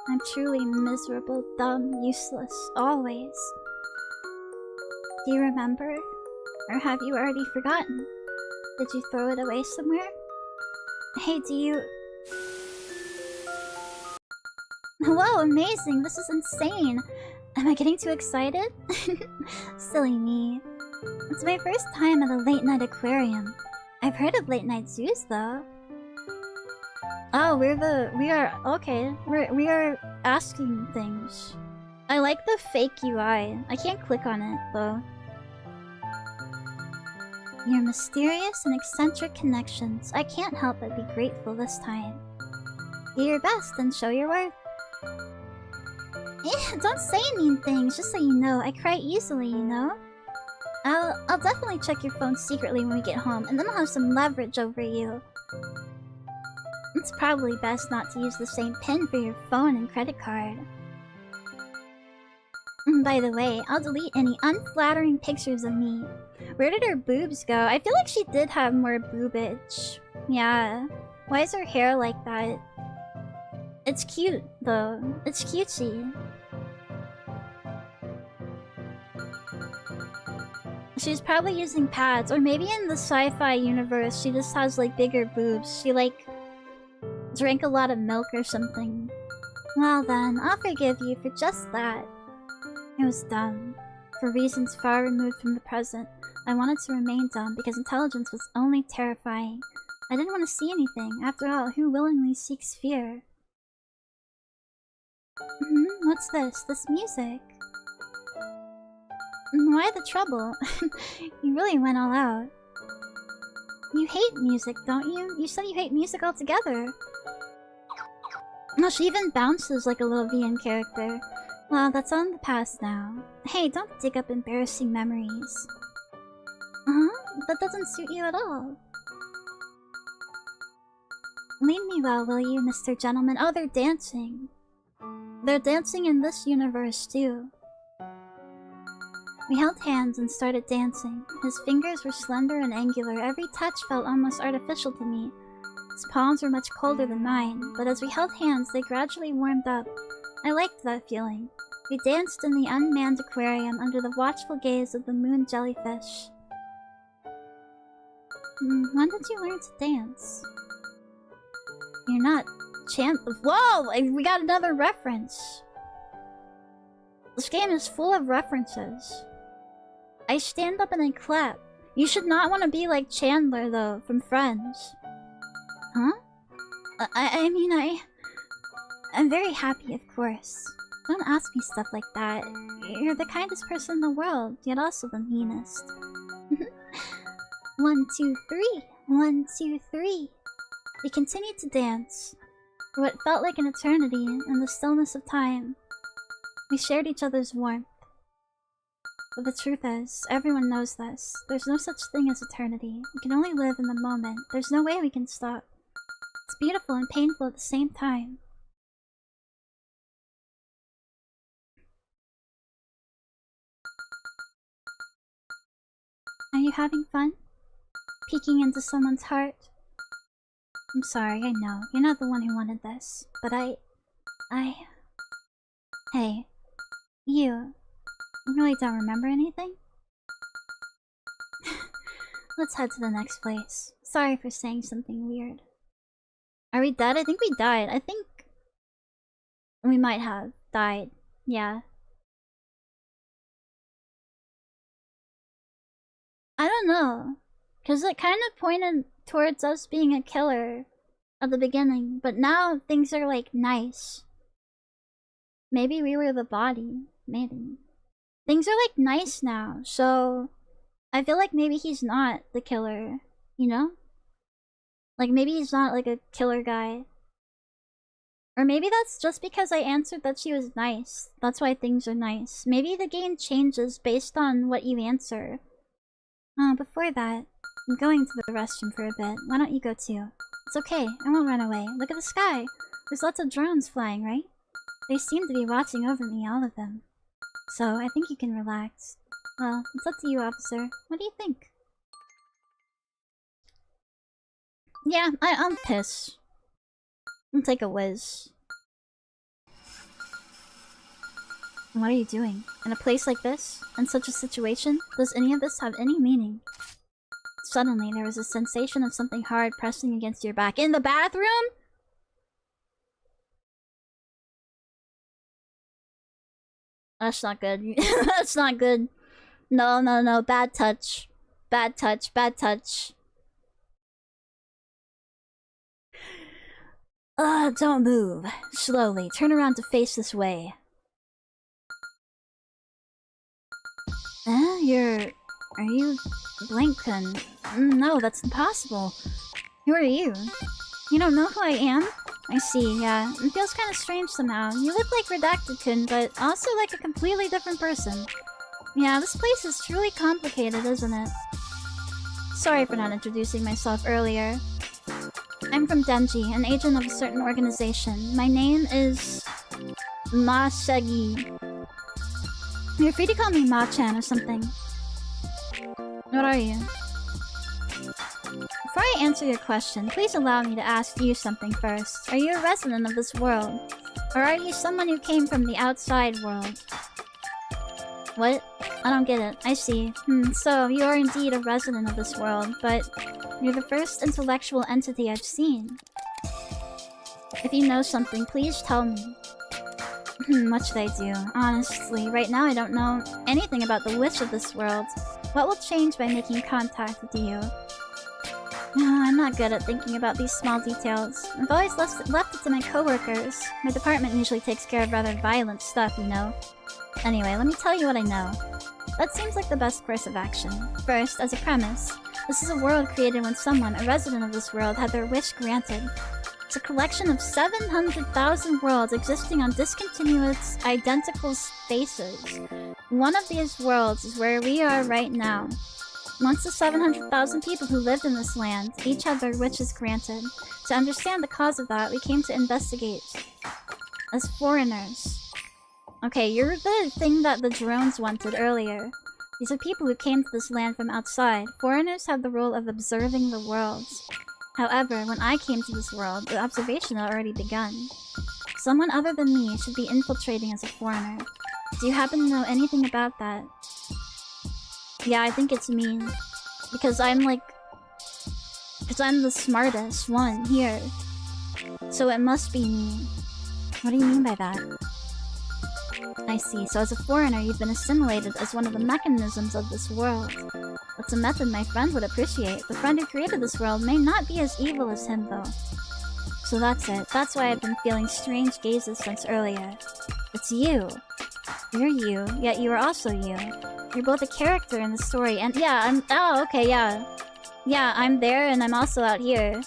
I'm truly miserable, dumb, useless, always. Do you remember? Or have you already forgotten? Did you throw it away somewhere? Hey, do you... Whoa, amazing! This is insane! Am I getting too excited? Silly me. It's my first time at a late-night aquarium. I've heard of late-night zoos, though. Oh, we are asking things. I like the fake UI. I can't click on it, though. Your mysterious and eccentric connections. I can't help but be grateful this time. Do your best and show your worth. Don't say mean things, just so you know. I cry easily, you know? I'll definitely check your phone secretly when we get home, and then I'll have some leverage over you. It's probably best not to use the same PIN for your phone and credit card. By the way, I'll delete any unflattering pictures of me. Where did her boobs go? I feel like she did have more boobage. Yeah. Why is her hair like that? It's cute, though. It's cutesy. She's probably using pads, or maybe in the sci-fi universe she just has like bigger boobs. She like drank a lot of milk or something. Well then, I'll forgive you for just that. It was dumb. For reasons far removed from the present, I wanted to remain dumb because intelligence was only terrifying. I didn't want to see anything. After all, who willingly seeks fear? What's this? This music? Why the trouble? You really went all out. You hate music, don't you? You said you hate music altogether. No, she even bounces like a little VN character. Well, that's all in the past now. Hey, don't dig up embarrassing memories. That doesn't suit you at all. Lead me well, will you, Mr. Gentleman? Oh, they're dancing. They're dancing in this universe, too. We held hands and started dancing. His fingers were slender and angular. Every touch felt almost artificial to me. His palms were much colder than mine, but as we held hands, they gradually warmed up. I liked that feeling. We danced in the unmanned aquarium under the watchful gaze of the moon jellyfish. When did you learn to dance? You're not Whoa! We got another reference! This game is full of references. I stand up and I clap. You should not want to be like Chandler, though, from Friends. Huh? I'm very happy, of course. Don't ask me stuff like that. You're the kindest person in the world, yet also the meanest. 1, 2, 3. 1, 2, 3. We continued to dance. For what felt like an eternity in the stillness of time. We shared each other's warmth. But the truth is, everyone knows this. There's no such thing as eternity. We can only live in the moment. There's no way we can stop. It's beautiful and painful at the same time. Are you having fun? Peeking into someone's heart? I'm sorry, I know. You're not the one who wanted this. But Hey. You really don't remember anything? Let's head to the next place. Sorry for saying something weird. Are we dead? I think we died. I think we might have died. Yeah. I don't know. Because it kind of pointed towards us being a killer at the beginning. But now things are like nice. Maybe we were the body. Maybe. things are like nice now, so I feel like maybe he's not the killer, you know? Like maybe he's not like a killer guy. Or maybe that's just because I answered that she was nice. That's why things are nice. Maybe the game changes based on what you answer. Oh, before that, I'm going to the restroom for a bit. Why don't you go too? It's okay, I won't run away. Look at the sky. There's lots of drones flying, right? They seem to be watching over me, all of them. So, I think you can relax. Well, it's up to you, officer. What do you think? Yeah, I'll piss. I'll take a whiz. What are you doing? In a place like this? In such a situation? Does any of this have any meaning? Suddenly, there was a sensation of something hard pressing against your back. In the bathroom?! That's not good. That's not good. No, no, no. Bad touch. Bad touch. Bad touch. Don't move. Slowly. Turn around to face this way. Are you Blanken? No, that's impossible. Who are you? You don't know who I am? I see, yeah. It feels kind of strange somehow. You look like Redacted-kun, but also like a completely different person. Yeah, this place is truly complicated, isn't it? Sorry for not introducing myself earlier. I'm from Denji, an agent of a certain organization. My name is... Ma-segi. You're free to call me Ma-chan or something. What are you? Before I answer your question, please allow me to ask you something first. Are you a resident of this world? Or are you someone who came from the outside world? What? I don't get it. I see. So you are indeed a resident of this world, but you're the first intellectual entity I've seen. If you know something, please tell me. What should I do? Honestly, right now I don't know anything about the witch of this world. What will change by making contact with you? I'm not good at thinking about these small details. I've always left it to my coworkers. My department usually takes care of rather violent stuff, you know. Anyway, let me tell you what I know. That seems like the best course of action. First, as a premise, this is a world created when someone, a resident of this world, had their wish granted. It's a collection of 700,000 worlds existing on discontinuous, identical spaces. One of these worlds is where we are right now. Once the 700,000 people who lived in this land, each had their wishes granted. To understand the cause of that, we came to investigate. As foreigners. Okay, you're the thing that the drones wanted earlier. These are people who came to this land from outside. Foreigners have the role of observing the world. However, when I came to this world, the observation had already begun. Someone other than me should be infiltrating as a foreigner. Do you happen to know anything about that? Yeah, I think it's me. Because I'm the smartest one here. So it must be me. What do you mean by that? I see. So as a foreigner, you've been assimilated as one of the mechanisms of this world. That's a method my friend would appreciate. The friend who created this world may not be as evil as him, though. So that's it. That's why I've been feeling strange gazes since earlier. It's you. You're you, yet you are also you. You're both a character in the story, and yeah, oh, okay, yeah. Yeah, I'm there, and I'm also out here.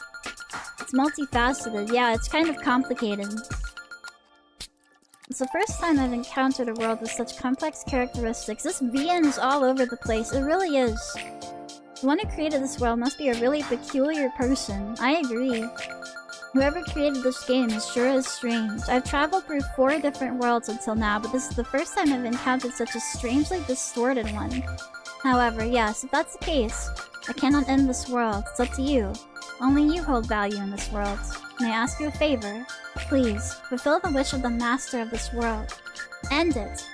It's multifaceted. Yeah, it's kind of complicated. It's the first time I've encountered a world with such complex characteristics. This VN is all over the place. It really is. The one who created this world must be a really peculiar person. I agree. Whoever created this game is sure is strange. I've traveled through 4 different worlds until now, but this is the first time I've encountered such a strangely distorted one. However, yes, if that's the case, I cannot end this world. It's up to you. Only you hold value in this world. May I ask you a favor? Please, fulfill the wish of the master of this world. End it.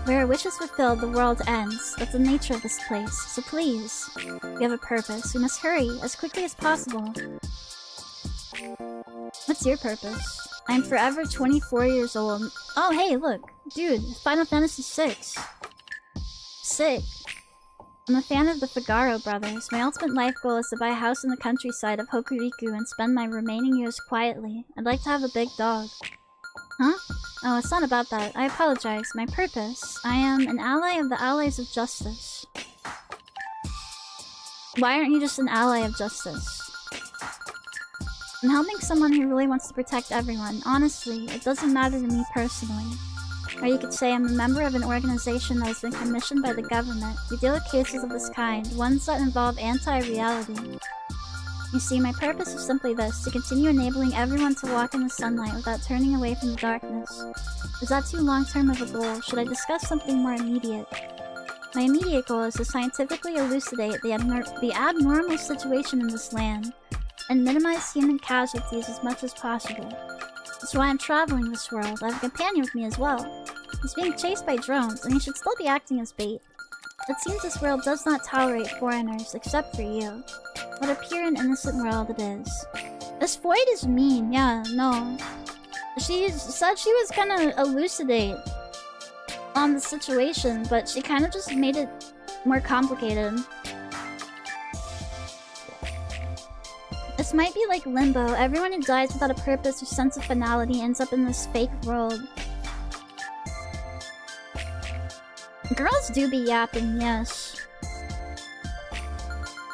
Where a wish is fulfilled, the world ends. That's the nature of this place. So please, we have a purpose. We must hurry, as quickly as possible. What's your purpose? I'm forever 24 years old. Oh, hey, look. Dude, Final Fantasy VI. Sick. I'm a fan of the Figaro brothers. My ultimate life goal is to buy a house in the countryside of Hokuriku and spend my remaining years quietly. I'd like to have a big dog. Huh? Oh, it's not about that. I apologize. My purpose. I am an ally of the Allies of Justice. Why aren't you just an ally of justice? I'm helping someone who really wants to protect everyone. Honestly, it doesn't matter to me personally. Or you could say I'm a member of an organization that has been commissioned by the government. We deal with cases of this kind, ones that involve anti-reality. You see, my purpose is simply this, to continue enabling everyone to walk in the sunlight without turning away from the darkness. Is that too long-term of a goal? Should I discuss something more immediate? My immediate goal is to scientifically elucidate the abnormal situation in this land, and minimize human casualties as much as possible. That's why I'm traveling this world. I have a companion with me as well. He's being chased by drones, and he should still be acting as bait. It seems this world does not tolerate foreigners, except for you. What a pure and innocent world it is. This void is mean, yeah, no. She said she was gonna elucidate on the situation, but she kind of just made it more complicated. This might be like Limbo. Everyone who dies without a purpose or sense of finality ends up in this fake world. Girls do be yapping, yes.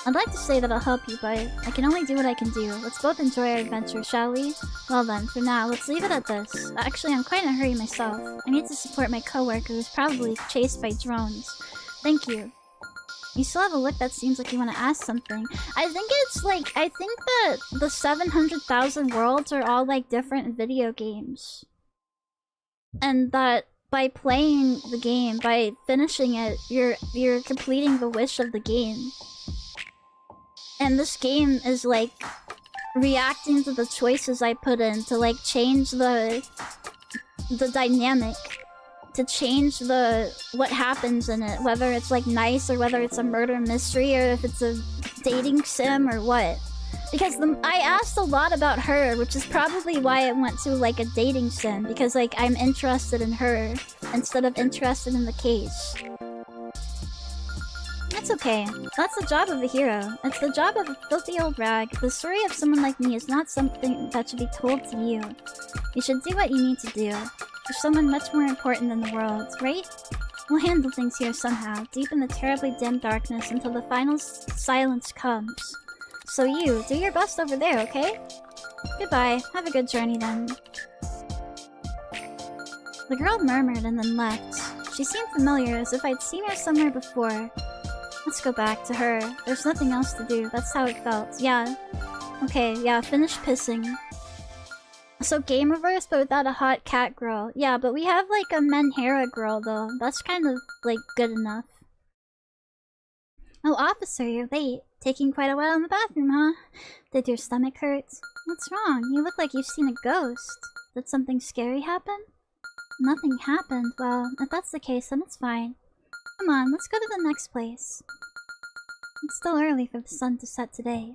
I'd like to say that I'll help you, but I can only do what I can do. Let's both enjoy our adventure, shall we? Well then, for now, let's leave it at this. Actually, I'm quite in a hurry myself. I need to support my coworker who's probably chased by drones. Thank you. You still have a look that seems like you want to ask something. I think it's like, I think that the 700,000 worlds are all like different video games. And that by playing the game, by finishing it, you're completing the wish of the game. And this game is like reacting to the choices I put in to like change the dynamic, to change what happens in it, whether it's like nice or whether it's a murder mystery or if it's a dating sim or what. Because I asked a lot about her, which is probably why it went to like a dating sim, because like I'm interested in her instead of interested in the case. That's okay. That's the job of a hero. It's the job of a filthy old rag. The story of someone like me is not something that should be told to you. You should do what you need to do. You're someone much more important than the world, right? We'll handle things here somehow, deep in the terribly dim darkness until the final silence comes. So you, do your best over there, okay? Goodbye. Have a good journey then. The girl murmured and then left. She seemed familiar, as if I'd seen her somewhere before. Let's go back to her. There's nothing else to do. That's how it felt. Yeah. Okay, yeah, finish pissing. So game reverse, but without a hot cat girl. Yeah, but we have like a Menhera girl though. That's kind of like good enough. Oh, officer, you're late. Taking quite a while in the bathroom, huh? Did your stomach hurt? What's wrong? You look like you've seen a ghost. Did something scary happen? Nothing happened. Well, if that's the case, then it's fine. Come on, let's go to the next place. It's still early for the sun to set today.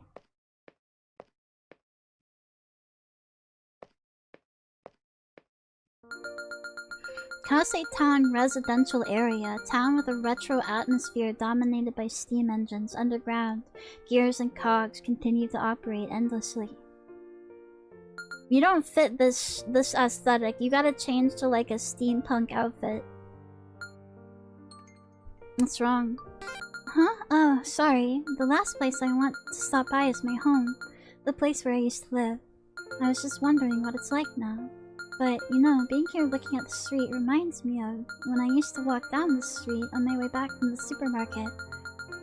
Kase Town residential area, a town with a retro atmosphere dominated by steam engines underground. Gears and cogs continue to operate endlessly. You don't fit this aesthetic. You gotta change to like a steampunk outfit. What's wrong? Huh? Oh, sorry. The last place I want to stop by is my home. The place where I used to live. I was just wondering what it's like now. But, you know, being here looking at the street reminds me of when I used to walk down the street on my way back from the supermarket.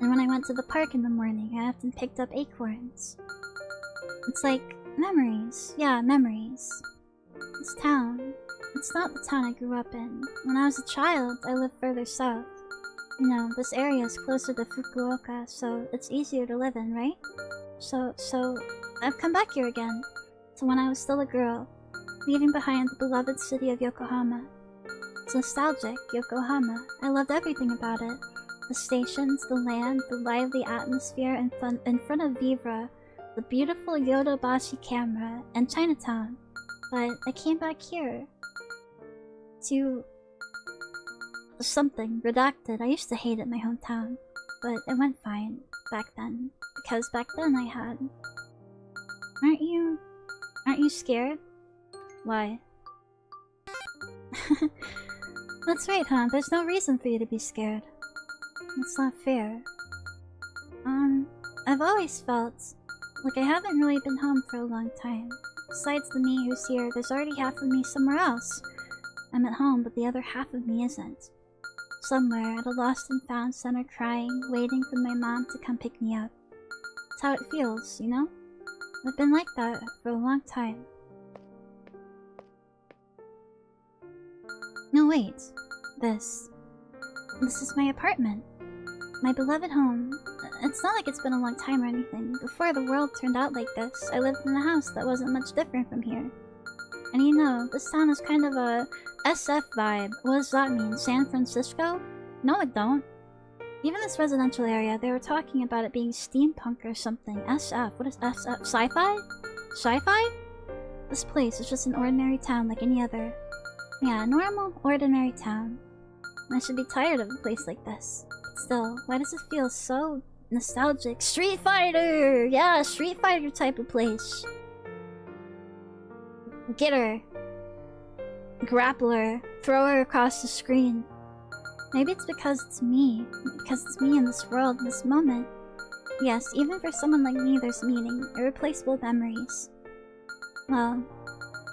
And when I went to the park in the morning, I often picked up acorns. It's like memories. Yeah, memories. This town. It's not the town I grew up in. When I was a child, I lived further south. You know, this area is closer to Fukuoka, so it's easier to live in, right? So I've come back here again, to when I was still a girl, leaving behind the beloved city of Yokohama. It's nostalgic, Yokohama. I loved everything about it. The stations, the land, the lively atmosphere in front of Vivra, the beautiful Yodobashi camera, and Chinatown. But I came back here to something redacted. I used to hate it, my hometown, but it went fine back then, because back then I had... Aren't you scared? Why? That's right, huh? There's no reason for you to be scared. It's not fair. I've always felt like I haven't really been home for a long time. Besides the me who's here, there's already half of me somewhere else. I'm at home, but the other half of me isn't. Somewhere at a lost and found center crying, waiting for my mom to come pick me up. It's how it feels, you know? I've been like that for a long time. No, wait. This is my apartment. My beloved home. It's not like it's been a long time or anything. Before the world turned out like this, I lived in a house that wasn't much different from here. And you know, this town is kind of a SF vibe. What does that mean? San Francisco? No, it don't. Even this residential area, they were talking about it being steampunk or something. SF? What is SF? Sci-fi? Sci-fi? This place is just an ordinary town like any other. Yeah, a normal, ordinary town. I should be tired of a place like this. But still, why does it feel so nostalgic? Street Fighter! Yeah, Street Fighter type of place. Get her. Grapple her. Throw her across the screen. Maybe it's because it's me. Because it's me in this world, in this moment. Yes, even for someone like me, there's meaning. Irreplaceable memories. Well,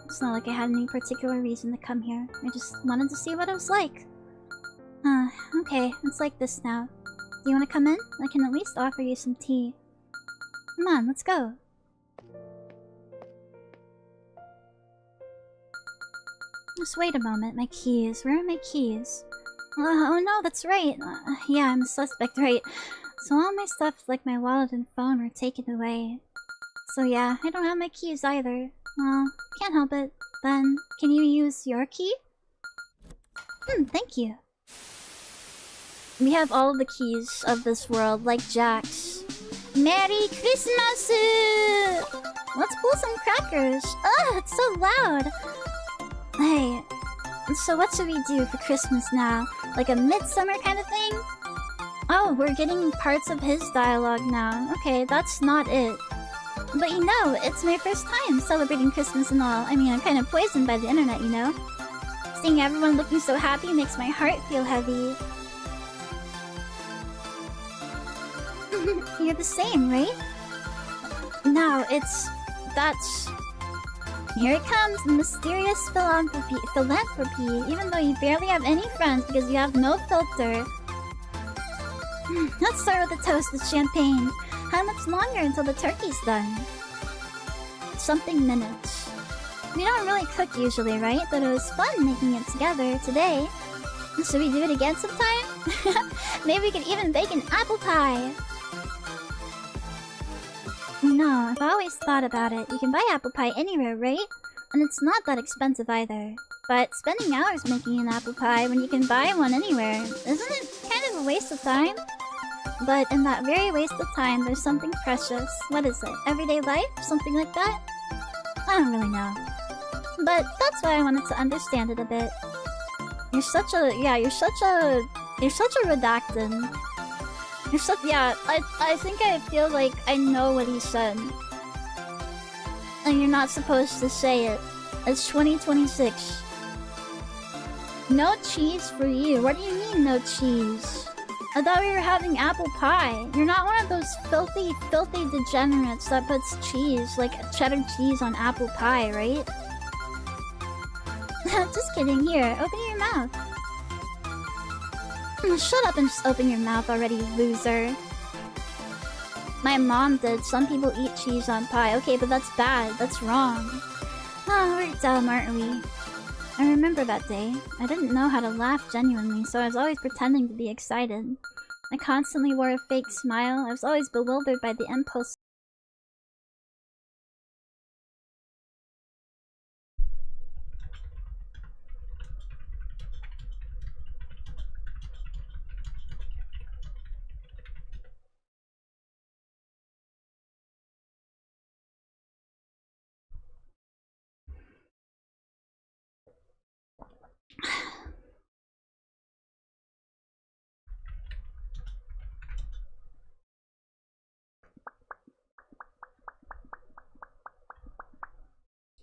it's not like I had any particular reason to come here. I just wanted to see what it was like. Okay, it's like this now. Do you want to come in? I can at least offer you some tea. Come on, let's go. Just wait a moment, my keys. Where are my keys? Oh no, that's right. Yeah, I'm a suspect, right? So all my stuff, like my wallet and phone, were taken away. So yeah, I don't have my keys either. Well, can't help it. Then, can you use your key? Thank you. We have all of the keys of this world, like Jack's. Merry Christmas! Let's pull some crackers. Ugh, it's so loud. Hey, so what should we do for Christmas now? Like a midsummer kind of thing? Oh, we're getting parts of his dialogue now. Okay, that's not it. But you know, it's my first time celebrating Christmas and all. I mean, I'm kind of poisoned by the internet, you know? Seeing everyone looking so happy makes my heart feel heavy. You're the same, right? No, that's... Here it comes, the mysterious philanthropy, even though you barely have any friends because you have no filter. Let's start with a toast with champagne. How much longer until the turkey's done? Something minutes. We don't really cook usually, right? But it was fun making it together today. Should we do it again sometime? Maybe we could even bake an apple pie. No, I've always thought about it. You can buy apple pie anywhere, right? And it's not that expensive either. But spending hours making an apple pie when you can buy one anywhere, isn't it kind of a waste of time? But in that very waste of time, there's something precious. What is it? Everyday life? Something like that? I don't really know. But that's why I wanted to understand it a bit. You're such a redacted. I think I feel like I know what he said. And you're not supposed to say it. It's 2026. No cheese for you. What do you mean, no cheese? I thought we were having apple pie. You're not one of those filthy degenerates that puts cheese, like cheddar cheese on apple pie, right? Just kidding. Here, open your mouth. Shut up and just open your mouth already, loser. My mom did. Some people eat cheese on pie. Okay, but that's bad. That's wrong. Oh, we're dumb, aren't we? I remember that day. I didn't know how to laugh genuinely, so I was always pretending to be excited. I constantly wore a fake smile. I was always bewildered by the impulse.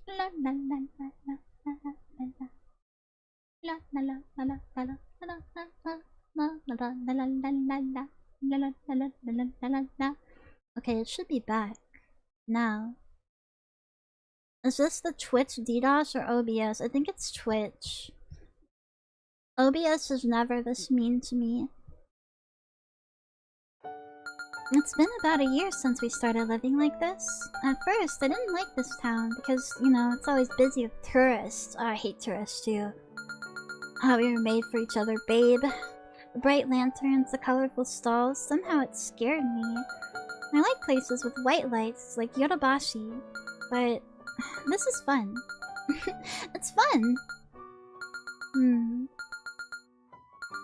La la la la la la la la. Okay, it should be back now. Is this the Twitch DDoS or OBS? I think it's Twitch. OBS is never this mean to me. It's been about a year since we started living like this. At first, I didn't like this town because, you know, it's always busy with tourists. Oh, I hate tourists too. How we were made for each other, babe. The bright lanterns, the colorful stalls, somehow it scared me. I like places with white lights, like Yodobashi, but this is fun. It's fun!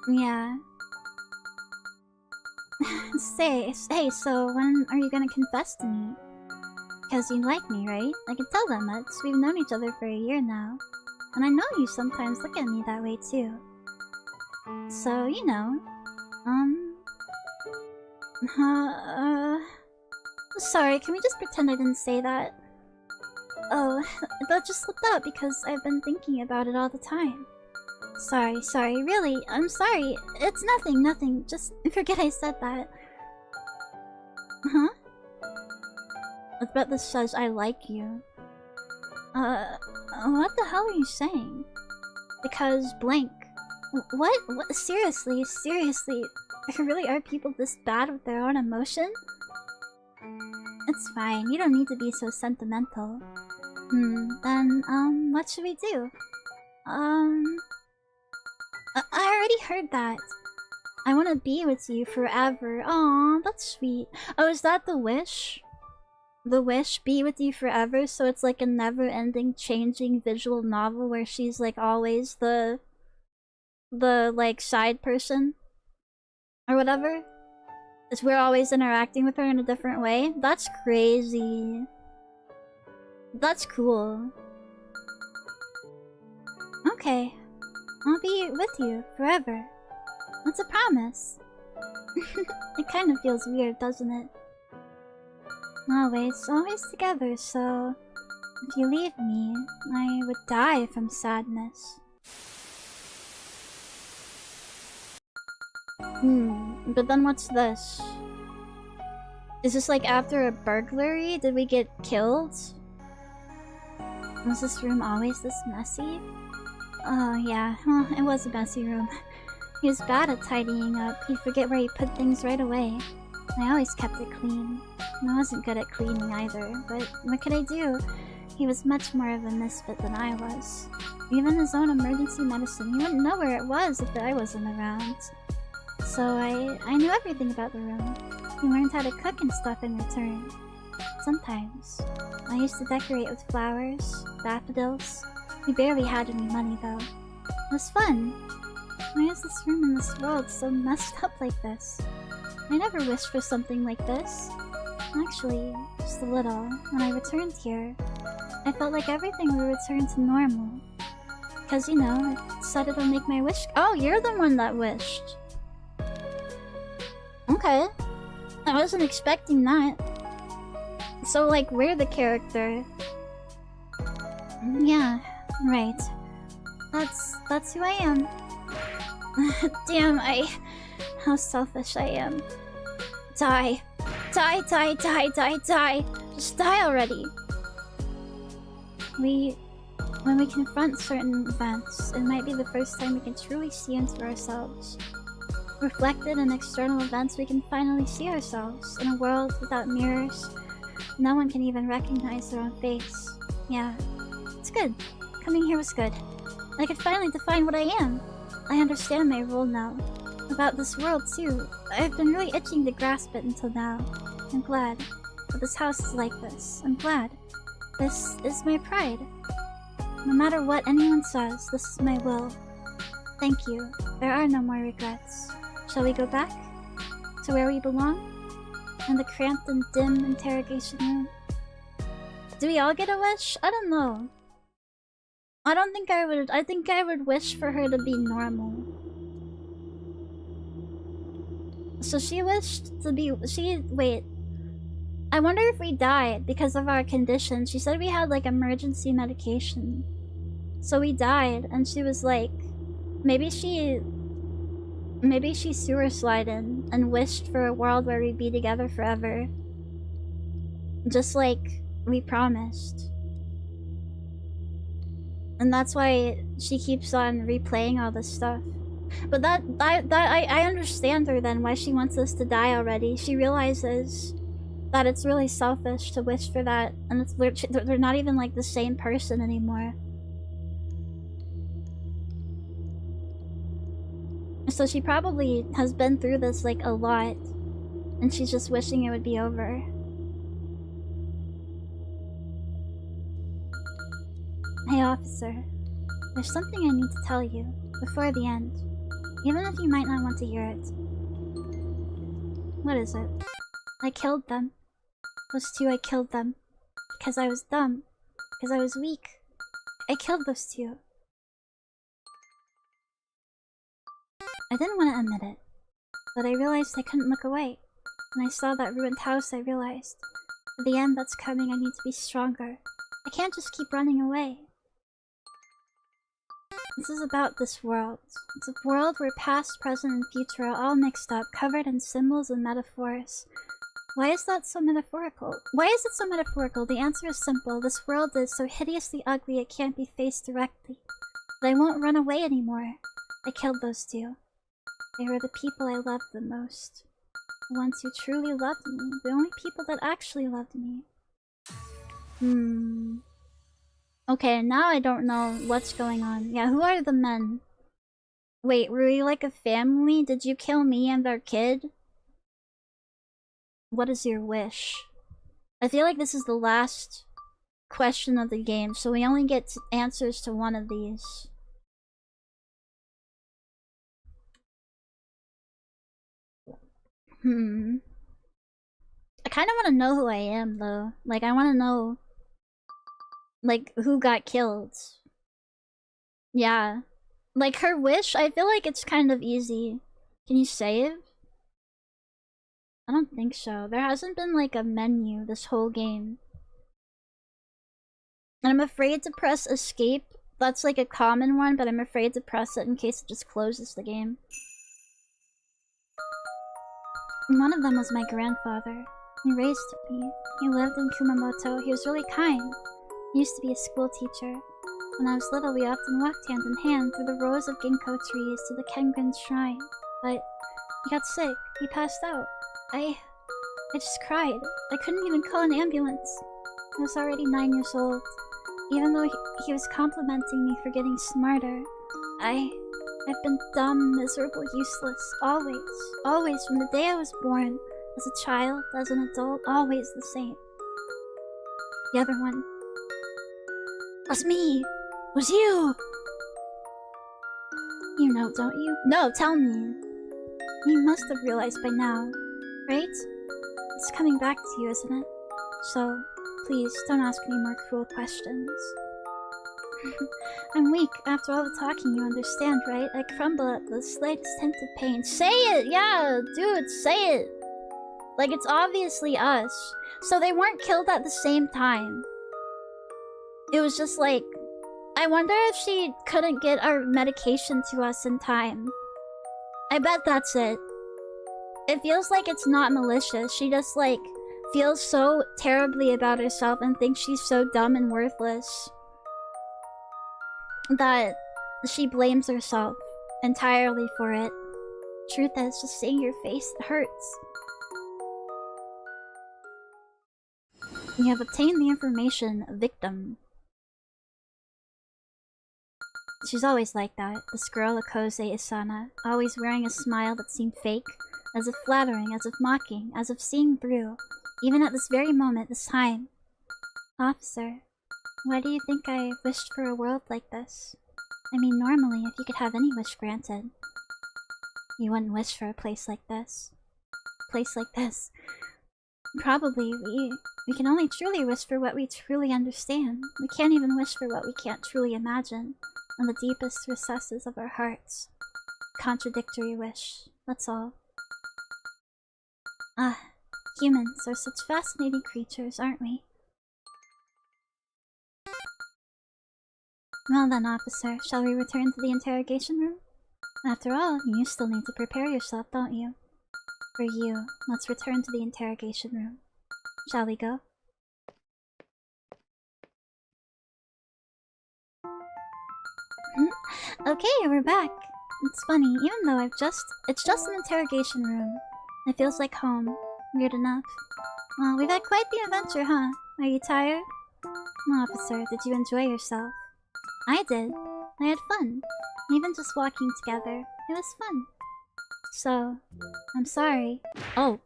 Yeah. Hey, so when are you gonna confess to me? Because you like me, right? I can tell that much. We've known each other for a year now. And I know you sometimes look at me that way too. So, you know. Sorry, can we just pretend I didn't say that? Oh, that just slipped out because I've been thinking about it all the time. Sorry, really, I'm sorry. It's nothing, just forget I said that. Huh? I bet this says I like you. What the hell are you saying? Because blank. What? Seriously? Really are people this bad with their own emotion? It's fine, you don't need to be so sentimental. Then, what should we do? I already heard that. I want to be with you forever. Aw, that's sweet. Oh, is that the wish? The wish, be with you forever, so it's like a never-ending changing visual novel where she's like always the like side person? Or whatever? Is we're always interacting with her in a different way? That's crazy. That's cool. Okay. I'll be with you forever. That's a promise. It kind of feels weird, doesn't it? Always together, so if you leave me, I would die from sadness. But then what's this? Is this like after a burglary? Did we get killed? Was this room always this messy? Oh yeah, well, it was a messy room. He was bad at tidying up. He'd forget where he put things right away. I always kept it clean. I wasn't good at cleaning either, but what could I do? He was much more of a misfit than I was. Even his own emergency medicine, he wouldn't know where it was if I wasn't around. So I knew everything about the room. He learned how to cook and stuff in return. Sometimes. I used to decorate with flowers, daffodils. We barely had any money though. It was fun. Why is this room in this world so messed up like this? I never wished for something like this. Actually, just a little. When I returned here, I felt like everything would return to normal. Because, you know, it said it'll make my wish— Oh, you're the one that wished! Okay. I wasn't expecting that. So, like, we're the character. Yeah, right. That's who I am. Damn, how selfish I am. Die. Die. Just die already. When we confront certain events, it might be the first time we can truly see into ourselves. Reflected in external events, we can finally see ourselves. In a world without mirrors, no one can even recognize their own face. Yeah, it's good. Coming here was good. I could finally define what I am. I understand my role now. About this world, too. I've been really itching to grasp it until now. I'm glad that this house is like this. I'm glad. This is my pride. No matter what anyone says, this is my will. Thank you. There are no more regrets. Shall we go back? To where we belong? In the cramped and dim interrogation room? Do we all get a wish? I don't know. I don't think I would. I think I would wish for her to be normal. So she wished to be. Wait. I wonder if we died because of our condition. She said we had like emergency medication. So we died, and she was like, Maybe she sewer slided and wished for a world where we'd be together forever. Just like we promised. And that's why she keeps on replaying all this stuff. But I understand her then, why she wants us to die already. She realizes that it's really selfish to wish for that, and they're not even like the same person anymore. So she probably has been through this like a lot, and she's just wishing it would be over. Hey officer, there's something I need to tell you before the end, even if you might not want to hear it. What is it? I killed them. Those two, I killed them. Because I was dumb. Because I was weak. I killed those two. I didn't want to admit it, but I realized I couldn't look away. When I saw that ruined house, I realized, for the end that's coming, I need to be stronger. I can't just keep running away. This is about this world. It's a world where past, present, and future are all mixed up, covered in symbols and metaphors. Why is that so metaphorical? Why is it so metaphorical? The answer is simple. This world is so hideously ugly it can't be faced directly. But I won't run away anymore. I killed those two. They were the people I loved the most. The ones who truly loved me. The only people that actually loved me. Okay, now I don't know what's going on. Yeah, who are the men? Wait, were we like a family? Did you kill me and our kid? What is your wish? I feel like this is the last question of the game, so we only get answers to one of these. I kind of want to know who I am, though. Like, I want to know, like, who got killed. Yeah. Like, her wish, I feel like it's kind of easy. Can you save? I don't think so. There hasn't been, like, a menu this whole game. And I'm afraid to press escape. That's, like, a common one, but I'm afraid to press it in case it just closes the game. One of them was my grandfather. He raised me. He lived in Kumamoto. He was really kind. He used to be a school teacher. When I was little, we often walked hand in hand through the rows of ginkgo trees to the Kengun shrine. But he got sick. He passed out. I just cried. I couldn't even call an ambulance. I was already 9 years old. Even though he was complimenting me for getting smarter, I've been dumb, miserable, useless. Always. Always, from the day I was born. As a child, as an adult, always the same. The other one was me. Was you. You know, don't you? No, tell me. You must have realized by now, right? It's coming back to you, isn't it? So, please, don't ask me more cruel questions. I'm weak. After all the talking, you understand, right? I crumble at the slightest hint of pain. Say it! Yeah, dude, say it! Like, it's obviously us. So they weren't killed at the same time. It was just like... I wonder if she couldn't get our medication to us in time. I bet that's it. It feels like it's not malicious. She just, like, feels so terribly about herself and thinks she's so dumb and worthless that she blames herself entirely for it. Truth is, just seeing your face, it hurts. You have obtained the information, victim. She's always like that, this girl Akoze Isana, always wearing a smile that seemed fake, as if flattering, as if mocking, as if seeing through, even at this very moment, this time. Officer, why do you think I wished for a world like this? I mean, normally, if you could have any wish granted, you wouldn't wish for a place like this. A place like this. Probably, we can only truly wish for what we truly understand. We can't even wish for what we can't truly imagine. In the deepest recesses of our hearts. Contradictory wish, that's all. Humans are such fascinating creatures, aren't we? Well then, officer, shall we return to the interrogation room? After all, you still need to prepare yourself, don't you? For you, let's return to the interrogation room. Shall we go? Okay, we're back. It's funny, even though it's just an interrogation room. It feels like home. Weird enough. Well, we've had quite the adventure, huh? Are you tired? Officer, did you enjoy yourself? I did. I had fun. Even just walking together. It was fun. So, I'm sorry. Oh.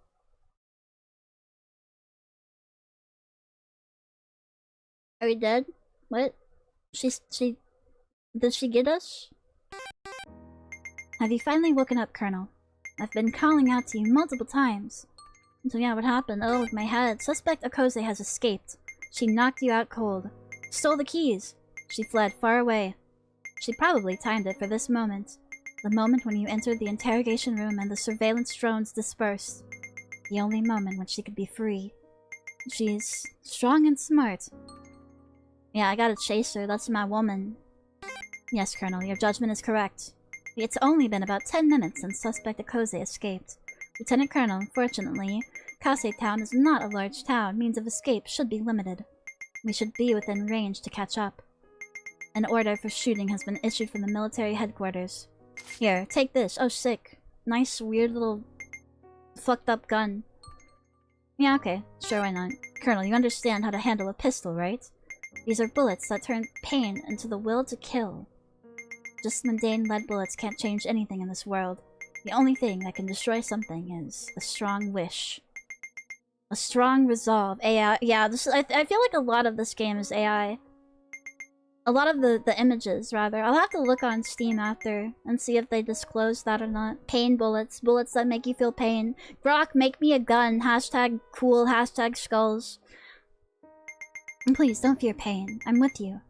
Are we dead? What? Did she get us? Have you finally woken up, Colonel? I've been calling out to you multiple times. So yeah, what happened? Oh, with my head. Suspect Akose has escaped. She knocked you out cold. Stole the keys. She fled far away. She probably timed it for this moment. The moment when you entered the interrogation room and the surveillance drones dispersed. The only moment when she could be free. She's strong and smart. Yeah, I gotta chase her. That's my woman. Yes, Colonel, your judgment is correct. It's only been about 10 minutes since Suspect Akose escaped. Lieutenant Colonel, unfortunately, Kase Town is not a large town. Means of escape should be limited. We should be within range to catch up. An order for shooting has been issued from the military headquarters. Here, take this. Oh, sick. Nice, weird little fucked up gun. Yeah, okay. Sure, why not? Colonel, you understand how to handle a pistol, right? These are bullets that turn pain into the will to kill. Just mundane lead bullets can't change anything in this world. The only thing that can destroy something is a strong wish. A strong resolve. AI. Yeah, I feel like a lot of this game is AI. A lot of the images, rather. I'll have to look on Steam after and see if they disclose that or not. Pain bullets. Bullets that make you feel pain. Brock, make me a gun. Hashtag cool. Hashtag skulls. And please, don't fear pain. I'm with you.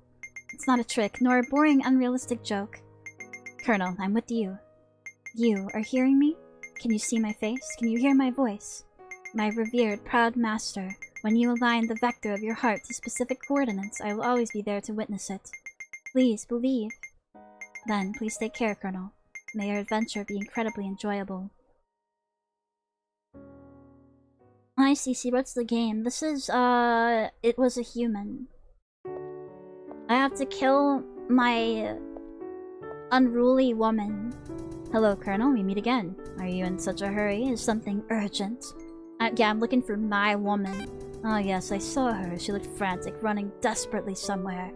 It's not a trick, nor a boring, unrealistic joke. Colonel, I'm with you. You are hearing me? Can you see my face? Can you hear my voice? My revered, proud master, when you align the vector of your heart to specific coordinates, I will always be there to witness it. Please, believe. Then, please take care, Colonel. May your adventure be incredibly enjoyable. Hi, Cece, what's the game? This is, It Was a Human. I have to kill my unruly woman. Hello, Colonel, we meet again. Are you in such a hurry? Is something urgent? Yeah, I'm looking for my woman. Oh yes, I saw her. She looked frantic, running desperately somewhere.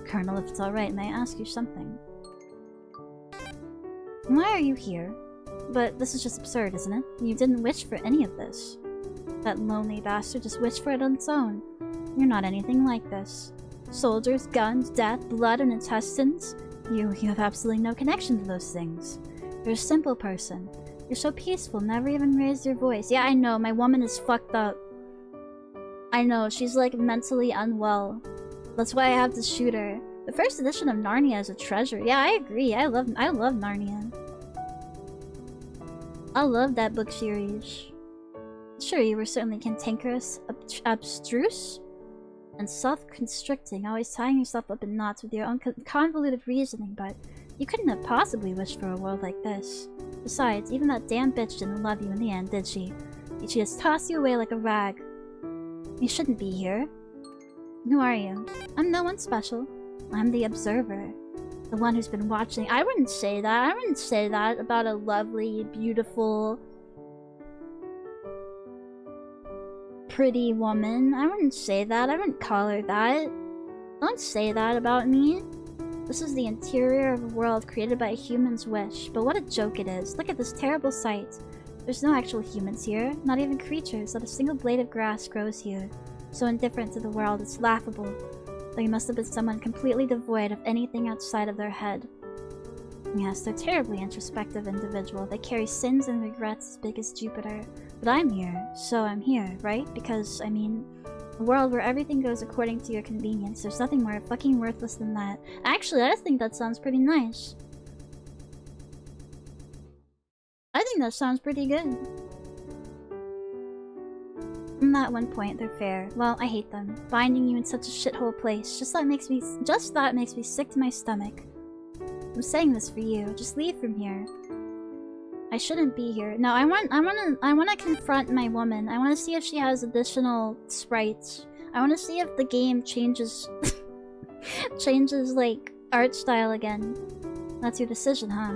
Colonel, if it's alright, may I ask you something? Why are you here? But this is just absurd, isn't it? You didn't wish for any of this. That lonely bastard just wished for it on its own. You're not anything like this. Soldiers, guns, death, blood, and intestines? You have absolutely no connection to those things. You're a simple person. You're so peaceful, never even raised your voice. Yeah, I know, my woman is fucked up. I know, she's like mentally unwell. That's why I have to shoot her. The first edition of Narnia is a treasure. Yeah, I agree. I love Narnia. I love that book series. Sure, you were certainly cantankerous, abstruse, and self-constricting, always tying yourself up in knots with your own convoluted reasoning, but you couldn't have possibly wished for a world like this. Besides, even that damn bitch didn't love you in the end, did she? She just tossed you away like a rag. You shouldn't be here. Who are you? I'm no one special. I'm the observer. The one who's been watching. I wouldn't say that. I wouldn't say that about a lovely, beautiful, pretty woman. I wouldn't say that. I wouldn't call her that. Don't say that about me. This is the interior of a world created by a human's wish. But what a joke it is. Look at this terrible sight. There's no actual humans here. Not even creatures. Not a single blade of grass grows here. So indifferent to the world, it's laughable. Though you must have been someone completely devoid of anything outside of their head. Yes, they're terribly introspective individual. They carry sins and regrets as big as Jupiter. But I'm here, so I'm here, right? Because, I mean, a world where everything goes according to your convenience. There's nothing more fucking worthless than that. Actually, I think that sounds pretty nice. I think that sounds pretty good. And at one point, they're fair. Well, I hate them. Binding you in such a shithole place. Just that makes me sick to my stomach. I'm saying this for you. Just leave from here. I shouldn't be here. No, I wanna confront my woman. I wanna see if she has additional sprites. I wanna see if the game changes changes like art style again. That's your decision, huh?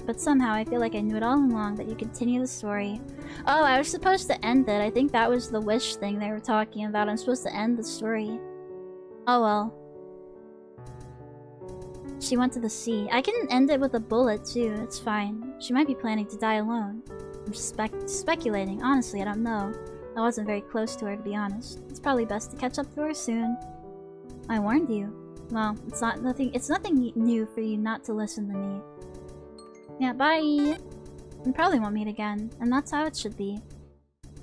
But somehow I feel like I knew it all along, that you continue the story. Oh, I was supposed to end it. I think that was the wish thing they were talking about. I'm supposed to end the story. Oh well. She went to the sea. I can end it with a bullet too, it's fine. She might be planning to die alone. I'm speculating. Honestly, I don't know. I wasn't very close to her, to be honest. It's probably best to catch up to her soon. I warned you. Well, it's nothing new for you not to listen to me. Yeah, bye! We probably won't meet again, and that's how it should be.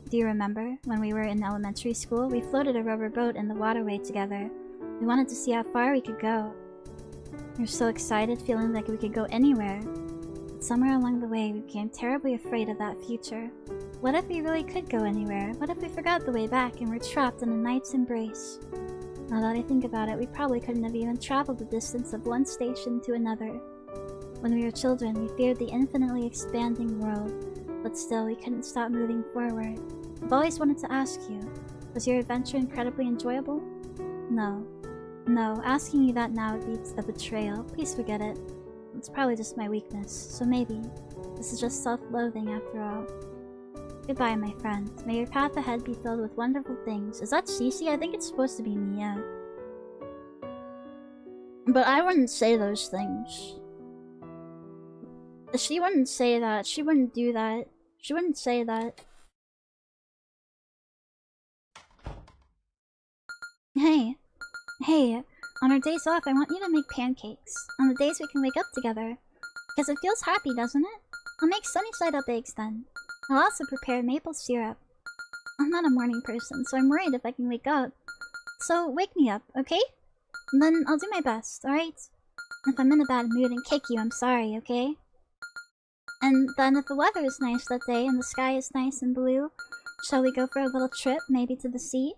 Do you remember, when we were in elementary school, we floated a rubber boat in the waterway together. We wanted to see how far we could go. We were so excited, feeling like we could go anywhere. But somewhere along the way, we became terribly afraid of that future. What if we really could go anywhere? What if we forgot the way back and were trapped in a night's embrace? Now that I think about it, we probably couldn't have even traveled the distance of one station to another. When we were children, we feared the infinitely expanding world, but still we couldn't stop moving forward. I've always wanted to ask you, was your adventure incredibly enjoyable? No. No, asking you that now would be a betrayal. Please forget it. It's probably just my weakness, so maybe this is just self-loathing after all. Goodbye, my friend. May your path ahead be filled with wonderful things. Is that Cece? I think it's supposed to be Mia. But I wouldn't say those things. She wouldn't say that. She wouldn't do that. She wouldn't say that. Hey. Hey. On our days off, I want you to make pancakes. On the days we can wake up together. Because it feels happy, doesn't it? I'll make sunny-side-up eggs then. I'll also prepare maple syrup. I'm not a morning person, so I'm worried if I can wake up. So wake me up, okay? And then I'll do my best, alright? If I'm in a bad mood and kick you, I'm sorry, okay? And then if the weather is nice that day and the sky is nice and blue, shall we go for a little trip, maybe to the sea?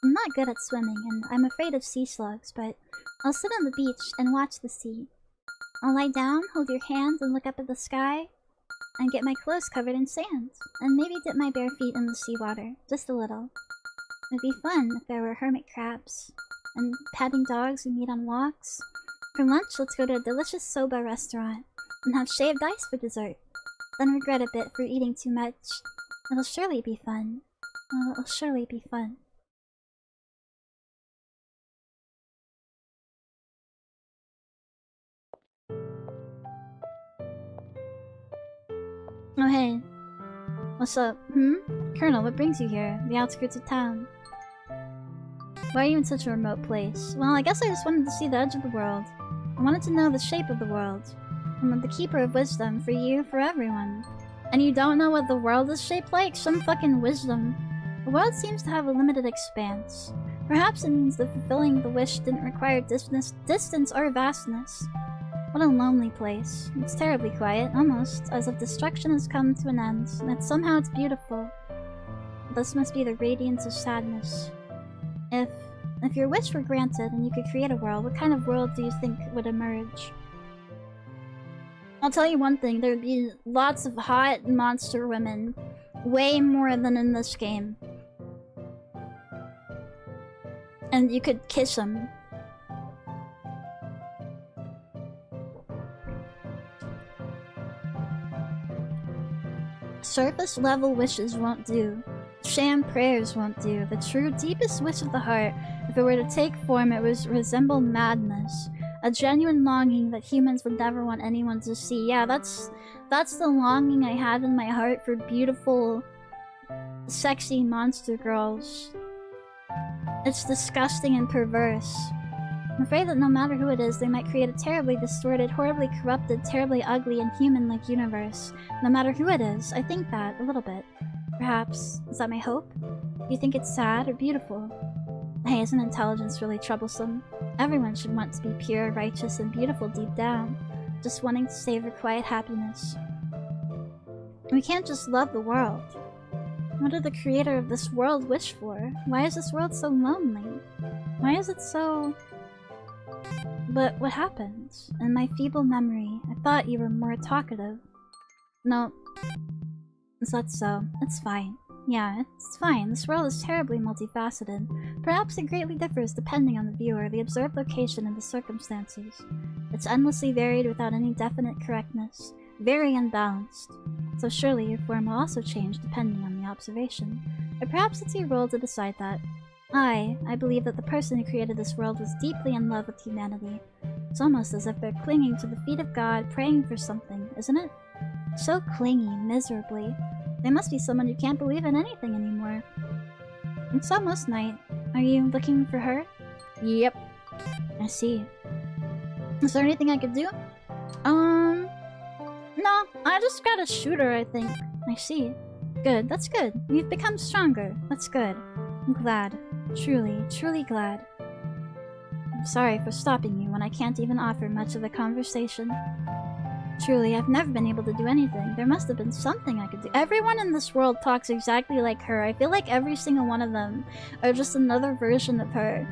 I'm not good at swimming, and I'm afraid of sea slugs, but I'll sit on the beach and watch the sea. I'll lie down, hold your hand, and look up at the sky, and get my clothes covered in sand, and maybe dip my bare feet in the seawater, just a little. It'd be fun if there were hermit crabs, and petting dogs we meet on walks. For lunch, let's go to a delicious soba restaurant, and have shaved ice for dessert, then regret a bit for eating too much. It'll surely be fun. It'll surely be fun. Oh hey. What's up? Colonel, what brings you here? The outskirts of town. Why are you in such a remote place? Well, I guess I just wanted to see the edge of the world. I wanted to know the shape of the world. I'm the keeper of wisdom for you, for everyone. And you don't know what the world is shaped like? Some fucking wisdom. The world seems to have a limited expanse. Perhaps it means that fulfilling the wish didn't require distance or vastness. What a lonely place. It's terribly quiet, almost as if destruction has come to an end, yet somehow it's beautiful. This must be the radiance of sadness. If your wish were granted and you could create a world, what kind of world do you think would emerge? I'll tell you one thing, there would be lots of hot monster women. Way more than in this game. And you could kiss them. Surface level wishes won't do. Sham prayers won't do. The true deepest wish of the heart, if it were to take form, it would resemble madness. A genuine longing that humans would never want anyone to see. Yeah, that's the longing I have in my heart for beautiful, sexy monster girls. It's disgusting and perverse. I'm afraid that no matter who it is, they might create a terribly distorted, horribly corrupted, terribly ugly, and human-like universe. No matter who it is, I think that, a little bit. Perhaps. Is that my hope? Do you think it's sad or beautiful? Hey, isn't intelligence really troublesome? Everyone should want to be pure, righteous, and beautiful deep down. Just wanting to savor quiet happiness. We can't just love the world. What did the creator of this world wish for? Why is this world so lonely? Why is it so... But what happened? In my feeble memory, I thought you were more talkative. No, Is that so? It's fine. Yeah, it's fine. This world is terribly multifaceted. Perhaps it greatly differs depending on the viewer, the observed location, and the circumstances. It's endlessly varied without any definite correctness. Very unbalanced. So surely your form will also change depending on the observation. Or perhaps it's your role to decide that. I believe that the person who created this world was deeply in love with humanity. It's almost as if they're clinging to the feet of God, praying for something, isn't it? So clingy, miserably. They must be someone who can't believe in anything anymore. It's almost night. Are you looking for her? Yep. I see. Is there anything I could do? No, I just got a shooter, I think. I see. Good, that's good. You've become stronger. That's good. I'm glad. Truly, truly glad. I'm sorry for stopping you when I can't even offer much of a conversation. Truly, I've never been able to do anything. There must have been something I could do. Everyone in this world talks exactly like her. I feel like every single one of them are just another version of her.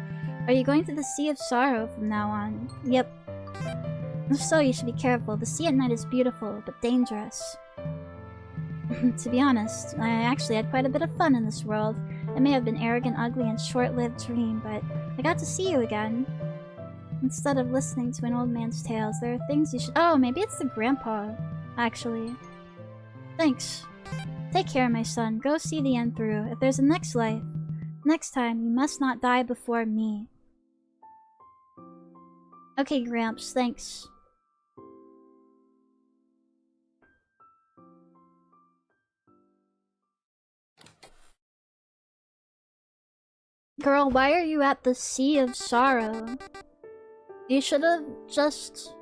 Are you going to the Sea of Sorrow from now on? Yep. If so, you should be careful. The sea at night is beautiful, but dangerous. To be honest, I actually had quite a bit of fun in this world. It may have been arrogant, ugly, and short-lived dream, but I got to see you again. Instead of listening to an old man's tales, there are things you should— Oh, maybe it's the grandpa, actually. Thanks. Take care, my son. Go see the end through. If there's a next life, next time, you must not die before me. Okay, Gramps, thanks. Girl, why are you at the Sea of Sorrow? You should have just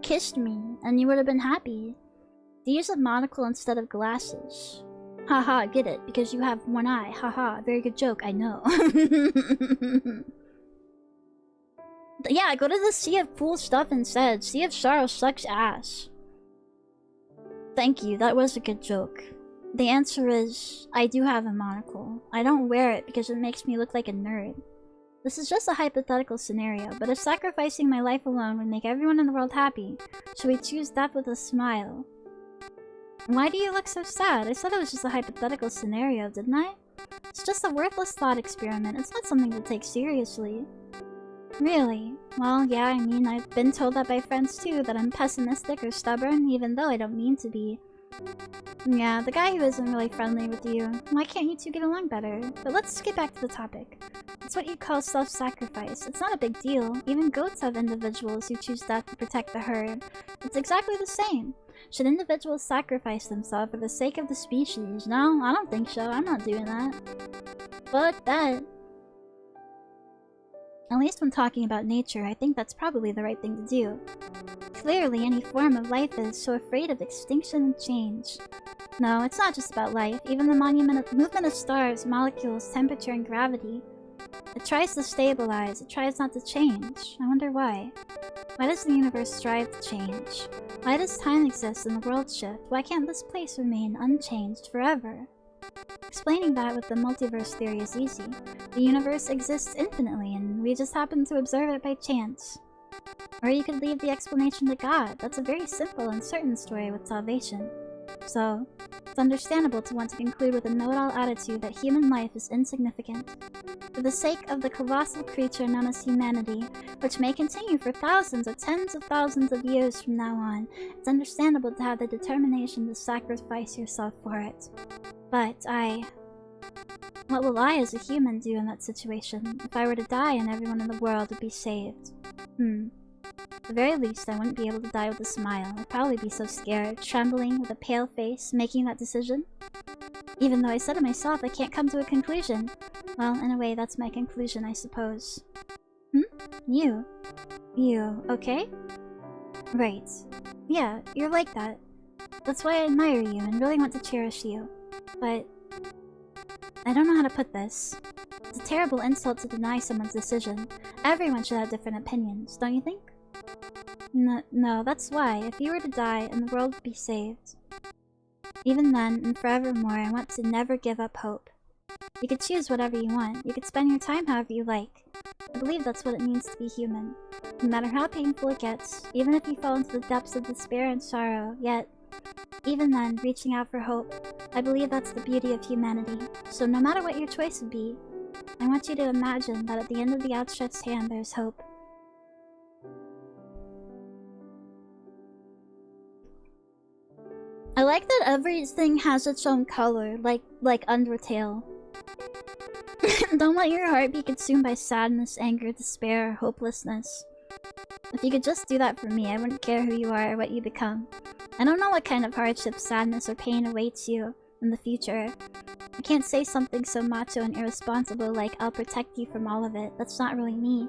kissed me, and you would have been happy. Do you use a monocle instead of glasses? Haha, get it, because you have one eye. Haha, very good joke, I know. Yeah, go to the Sea of Cool Stuff instead. Sea of Sorrow sucks ass. Thank you, that was a good joke. The answer is, I do have a monocle. I don't wear it because it makes me look like a nerd. This is just a hypothetical scenario, but if sacrificing my life alone would make everyone in the world happy, should we choose death with a smile? Why do you look so sad? I said it was just a hypothetical scenario, didn't I? It's just a worthless thought experiment. It's not something to take seriously. Really? Well, yeah, I mean, I've been told that by friends too, that I'm pessimistic or stubborn, even though I don't mean to be. Yeah, the guy who isn't really friendly with you. Why can't you two get along better? But let's get back to the topic. It's what you call self-sacrifice. It's not a big deal. Even goats have individuals who choose death to protect the herd. It's exactly the same. Should individuals sacrifice themselves for the sake of the species? No, I don't think so. I'm not doing that. Fuck that. At least when talking about nature, I think that's probably the right thing to do. Clearly, any form of life is so afraid of extinction and change. No, it's not just about life. Even the movement of stars, molecules, temperature, and gravity. It tries to stabilize. It tries not to change. I wonder why. Why does the universe strive to change? Why does time exist and the world shift? Why can't this place remain unchanged forever? Explaining that with the multiverse theory is easy. The universe exists infinitely, and we just happen to observe it by chance. Or you could leave the explanation to God. That's a very simple and certain story with salvation. So, it's understandable to want to conclude with a know-it-all attitude that human life is insignificant. For the sake of the colossal creature known as humanity, which may continue for thousands or tens of thousands of years from now on, it's understandable to have the determination to sacrifice yourself for it. But what will I as a human do in that situation, if I were to die and everyone in the world would be saved? At the very least, I wouldn't be able to die with a smile. I'd probably be so scared, trembling, with a pale face, making that decision. Even though I said to myself I can't come to a conclusion. Well, in a way, that's my conclusion, I suppose. You? You, okay? Right. Yeah, you're like that. That's why I admire you and really want to cherish you. But I don't know how to put this. It's a terrible insult to deny someone's decision. Everyone should have different opinions, don't you think? No, that's why. If you were to die and the world would be saved. Even then, and forevermore, I want to never give up hope. You could choose whatever you want. You could spend your time however you like. I believe that's what it means to be human. No matter how painful it gets, even if you fall into the depths of despair and sorrow, yet Even then, reaching out for hope. I believe that's the beauty of humanity. So no matter what your choice would be, I want you to imagine that at the end of the outstretched hand there's hope. I like that everything has its own color, like Undertale. Don't let your heart be consumed by sadness, anger, despair, or hopelessness. If you could just do that for me, I wouldn't care who you are or what you become. I don't know what kind of hardship, sadness, or pain awaits you in the future. I can't say something so macho and irresponsible like, I'll protect you from all of it. That's not really me.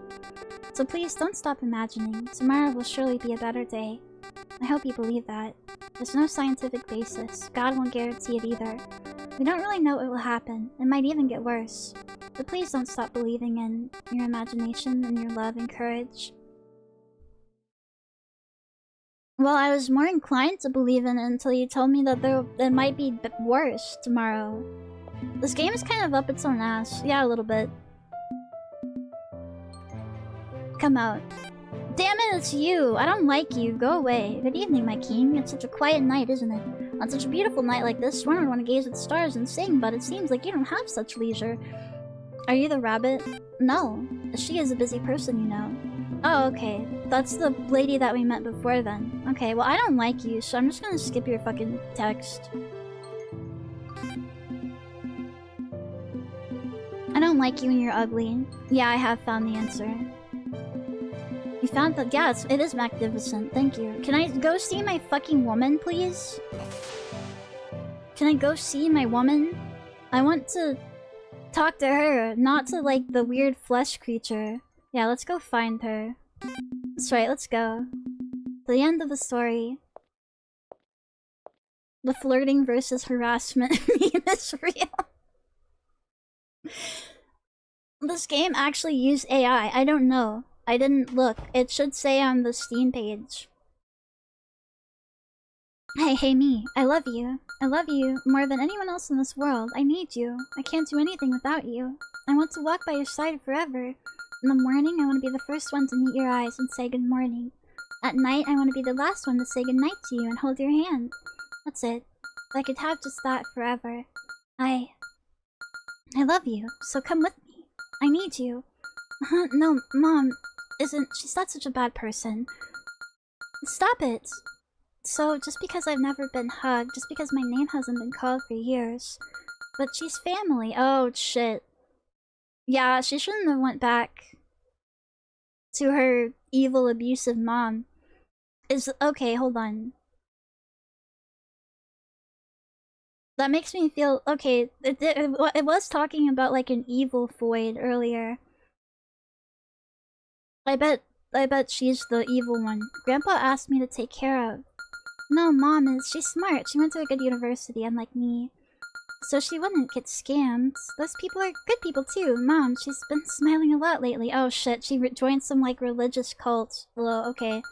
So please, don't stop imagining. Tomorrow will surely be a better day. I hope you believe that. There's no scientific basis. God won't guarantee it either. We don't really know what will happen. It might even get worse. But please don't stop believing in your imagination and your love and courage. Well, I was more inclined to believe in it until you told me that it might be worse tomorrow. This game is kind of up its own ass. Yeah, a little bit. Come out. Damn it, it's you! I don't like you. Go away. Good evening, my king. It's such a quiet night, isn't it? On such a beautiful night like this, one would want to gaze at the stars and sing, but it seems like you don't have such leisure. Are you the rabbit? No. She is a busy person, you know. Oh, okay. That's the lady that we met before then. Okay, well I don't like you, so I'm just gonna skip your fucking text. I don't like you and you're ugly. Yeah, I have found the answer. You found that? Yeah, it is magnificent. Thank you. Can I go see my fucking woman, please? Can I go see my woman? I want to talk to her, not to, like, the weird flesh creature. Yeah, let's go find her. That's right, let's go. The end of the story. The flirting versus harassment meme is real. This game actually used AI. I don't know. I didn't look. It should say on the Steam page. Hey me. I love you. I love you more than anyone else in this world. I need you. I can't do anything without you. I want to walk by your side forever. In the morning, I want to be the first one to meet your eyes and say good morning. At night, I want to be the last one to say good night to you and hold your hand. That's it. If I could have just that forever. I love you, so come with me. I need you. No, Mom she's not such a bad person. Stop it. So, just because I've never been hugged, just because my name hasn't been called for years. But she's family. Oh, shit. Yeah, she shouldn't have went back to her evil, abusive mom. Okay, hold on. That makes me feel... Okay, it was talking about, like, an evil void earlier. I bet she's the evil one. Grandpa asked me to take care of. No, Mom she's smart. She went to a good university, unlike me. So she wouldn't get scammed. Those people are good people too. Mom, she's been smiling a lot lately. Oh shit, she joined some like religious cult. Hello, okay.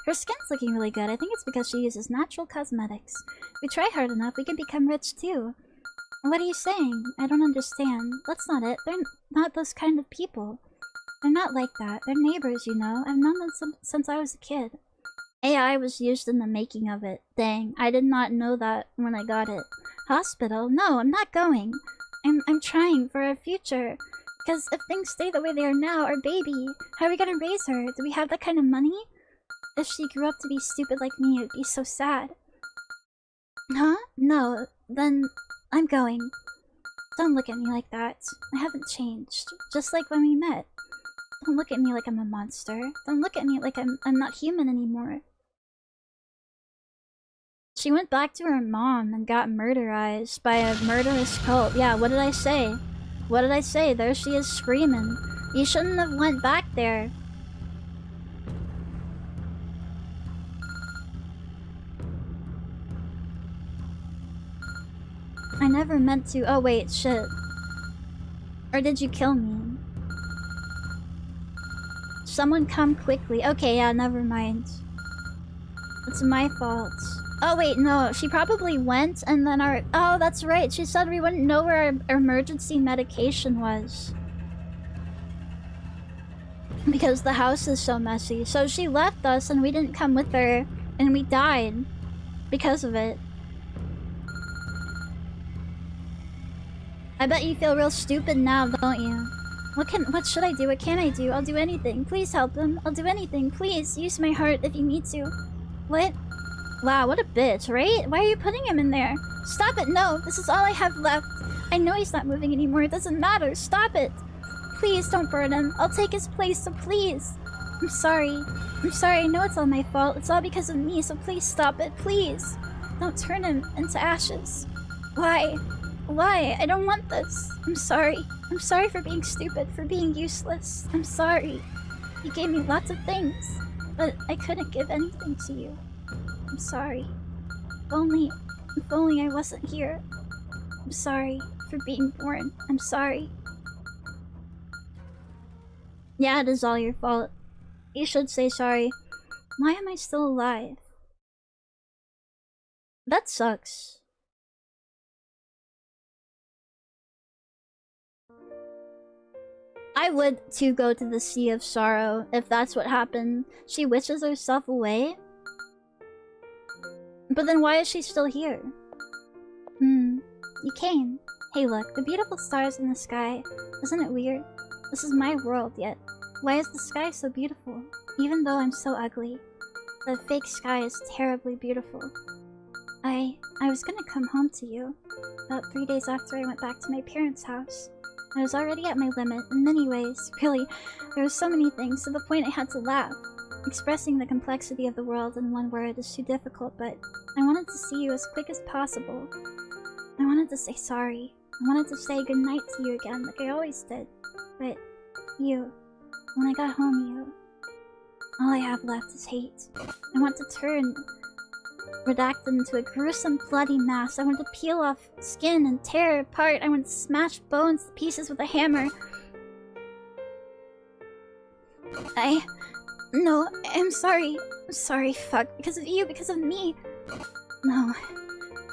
Her skin's looking really good. I think it's because she uses natural cosmetics. If we try hard enough, we can become rich too. What are you saying? I don't understand. That's not it. They're not those kind of people. They're not like that. They're neighbors, you know. I've known them since I was a kid. AI was used in the making of it. Dang, I did not know that when I got it. Hospital? No, I'm not going. I'm trying for our future. Because if things stay the way they are now, our baby, how are we gonna raise her? Do we have that kind of money? If she grew up to be stupid like me, it would be so sad. Huh? No, then I'm going. Don't look at me like that. I haven't changed. Just like when we met. Don't look at me like I'm a monster. Don't look at me like I'm not human anymore. She went back to her mom and got murderized by a murderous cult. Yeah, what did I say? What did I say? There she is screaming. You shouldn't have went back there. I never meant to. Oh wait, shit. Or did you kill me? Someone come quickly. Okay, yeah, never mind. It's my fault. Oh wait, no, she probably went and then our... Oh, that's right, she said we wouldn't know where our emergency medication was. Because the house is so messy. So she left us and we didn't come with her and we died because of it. I bet you feel real stupid now, don't you? What should I do? What can I do? I'll do anything. Please help him. I'll do anything. Please use my heart if you need to. What? Wow, what a bitch, right? Why are you putting him in there? Stop it, no. This is all I have left. I know he's not moving anymore. It doesn't matter. Stop it. Please don't burn him. I'll take his place, so please. I'm sorry. I'm sorry. I know it's all my fault. It's all because of me, so please stop it. Please. Don't turn him into ashes. Why? Why? I don't want this. I'm sorry. I'm sorry for being stupid, for being useless. I'm sorry. You gave me lots of things, but I couldn't give anything to you. I'm sorry. If only I wasn't here. I'm sorry for being born. I'm sorry. Yeah, it is all your fault. You should say sorry. Why am I still alive? That sucks. I would too go to the Sea of Sorrow if that's what happened. She wishes herself away? But then why is she still here? You came. Hey look, the beautiful stars in the sky. Isn't it weird? This is my world, yet why is the sky so beautiful? Even though I'm so ugly. The fake sky is terribly beautiful. I was gonna come home to you. About 3 days after I went back to my parents' house. I was already at my limit, in many ways. Really, there were so many things, to the point I had to laugh. Expressing the complexity of the world in one word is too difficult, but I wanted to see you as quick as possible. I wanted to say sorry. I wanted to say goodnight to you again, like I always did. But when I got home, all I have left is hate. I want to turn redacted into a gruesome bloody mass. I want to peel off skin and tear it apart. I want to smash bones to pieces with a hammer. No, I'm sorry. I'm sorry, fuck. Because of you, because of me. No.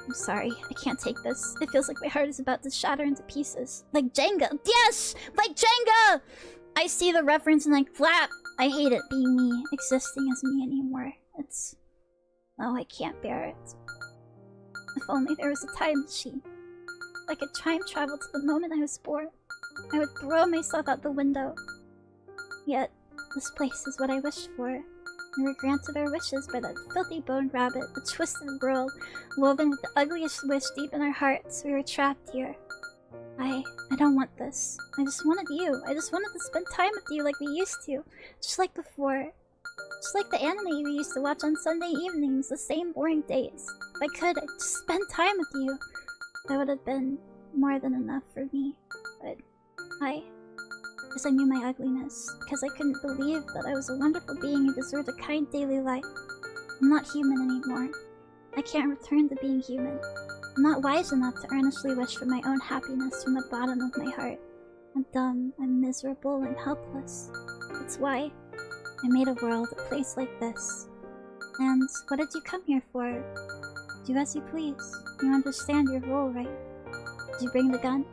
I'm sorry. I can't take this. It feels like my heart is about to shatter into pieces. Like Jenga. Yes! Like Jenga! I see the reference and like flap. I hate it being me, existing as me anymore. Oh, I can't bear it. If only there was a time machine. If I could time travel to the moment I was born, I would throw myself out the window. Yet, this place is what I wished for. We were granted our wishes by that filthy boned rabbit, the twisted world, woven with the ugliest wish deep in our hearts. We were trapped here. I don't want this. I just wanted you. I just wanted to spend time with you like we used to. Just like before. Just like the anime we used to watch on Sunday evenings, the same boring days. If I could, I'd just spend time with you. That would have been more than enough for me. But because I knew my ugliness. Because I couldn't believe that I was a wonderful being who deserved a kind daily life. I'm not human anymore. I can't return to being human. I'm not wise enough to earnestly wish for my own happiness from the bottom of my heart. I'm dumb, I'm miserable, I'm helpless. That's why I made a world, a place like this. And what did you come here for? Do as you please. You understand your role, right? Did you bring the gun?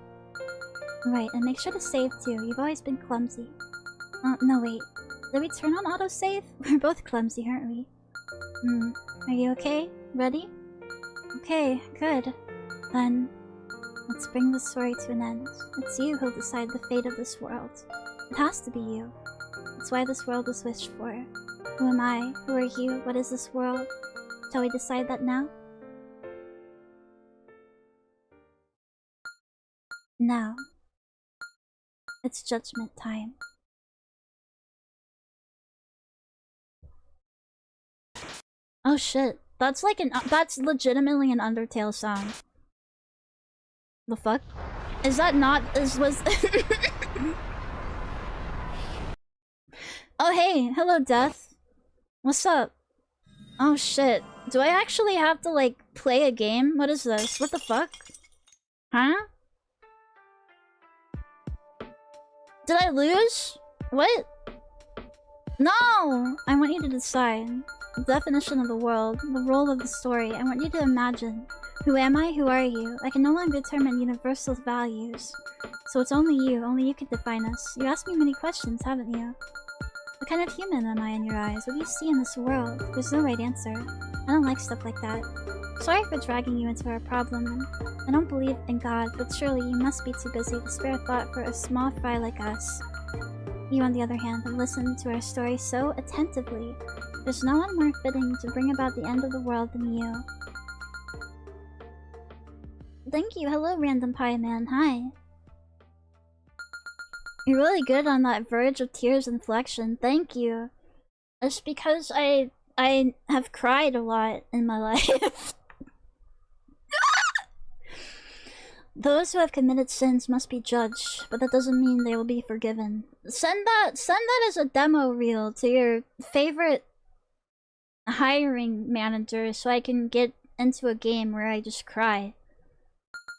Right, and make sure to save too. You've always been clumsy. No wait. Did we turn on autosave? We're both clumsy, aren't we? Are you okay? Ready? Okay, good. Then, let's bring this story to an end. It's you who'll decide the fate of this world. It has to be you. That's why this world was wished for. Who am I? Who are you? What is this world? Shall we decide that now? Now. It's judgment time. Oh shit. That's like that's legitimately an Undertale sound. The fuck? Is that not- was- Oh hey, hello Death. What's up? Oh shit. Do I actually have to like play a game? What is this? What the fuck? Huh? Did I lose? What? No! I want you to decide. The definition of the world, the role of the story. I want you to imagine. Who am I? Who are you? I can no longer determine universal values. So it's only you can define us. You asked me many questions, haven't you? What kind of human am I in your eyes? What do you see in this world? There's no right answer. I don't like stuff like that. Sorry for dragging you into our problem. I don't believe in God, but surely you must be too busy to spare a thought for a small fry like us. You, on the other hand, have listened to our story so attentively. There's no one more fitting to bring about the end of the world than you. Thank you. Hello, Random Pie Man. Hi. You're really good on that verge of tears inflection. Thank you. It's because I have cried a lot in my life. Those who have committed sins must be judged, but that doesn't mean they will be forgiven. Send that as a demo reel to your favorite hiring manager so I can get into a game where I just cry.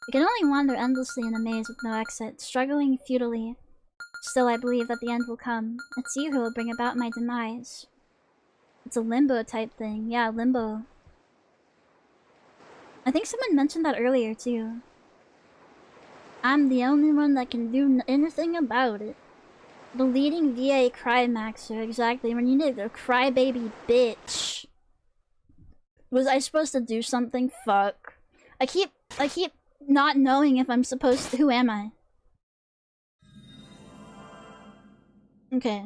I can only wander endlessly in a maze with no exit, struggling futilely. Still, I believe that the end will come. It's you who will bring about my demise. It's a limbo type thing. Yeah, limbo. I think someone mentioned that earlier, too. I'm the only one that can do anything about it. The leading VA crymaxer, exactly. When you need a crybaby bitch. Was I supposed to do something? Fuck. I keep not knowing if I'm supposed to. Who am I? Okay.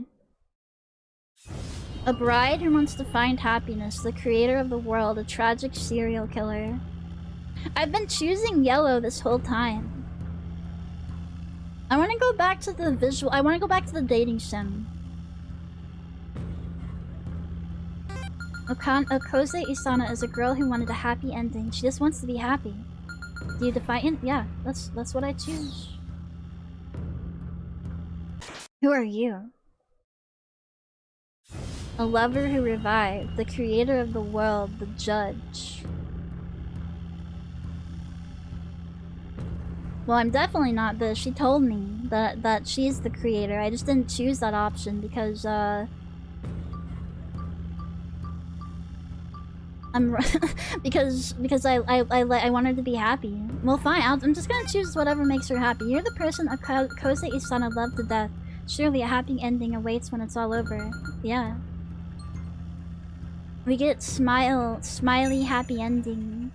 A bride who wants to find happiness, the creator of the world, a tragic serial killer. I've been choosing yellow this whole time. I want to go back to the visual. I want to go back to the dating sim. Okose Isana is a girl who wanted a happy ending. She just wants to be happy. Do you define it? Yeah, that's what I choose. Who are you? A lover who revived, the creator of the world, the judge. Well, I'm definitely not this. She told me that she's the creator. I just didn't choose that option because because I want her to be happy. Well, fine. I'm just gonna choose whatever makes her happy. You're the person Kose Isana loved to death. Surely a happy ending awaits when it's all over. Yeah. We get smiley happy ending.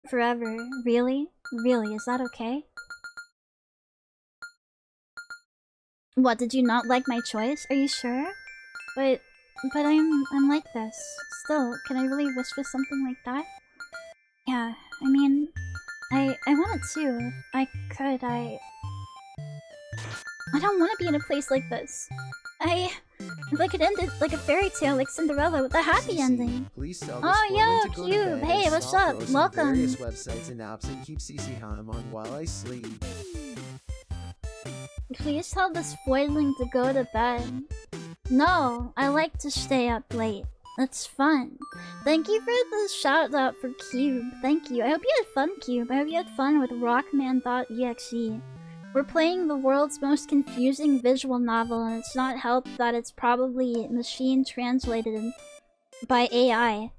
Forever. Really? Really, is that okay? What, did you not like my choice? Are you sure? But I'm like this. Still, can I really wish for something like that? Yeah, I mean, I want it too. If I could, I don't want to be in a place like this. If I could end it like a fairy tale like Cinderella with a happy ending. Please tell Oh, yo, Cube! Hey, what's up? Welcome! Various websites and apps and keep CC Hanum on while I sleep. Please tell this foiling to go to bed. No, I like to stay up late. It's fun. Thank you for the shout out for Cube. Thank you. I hope you had fun, Cube. I hope you had fun with Rockman.exe. We're playing the world's most confusing visual novel, and it's not helped that it's probably machine translated by AI.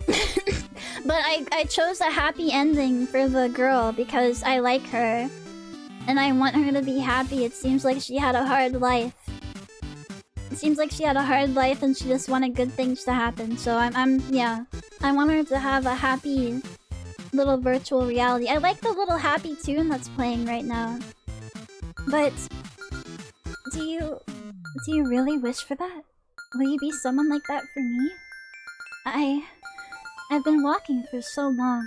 But I chose a happy ending for the girl because I like her. And I want her to be happy. It seems like she had a hard life. It seems like she had a hard life and she just wanted good things to happen. So yeah. I want her to have a happy little virtual reality. I like the little happy tune that's playing right now. But do you really wish for that? Will you be someone like that for me? I've been walking for so long.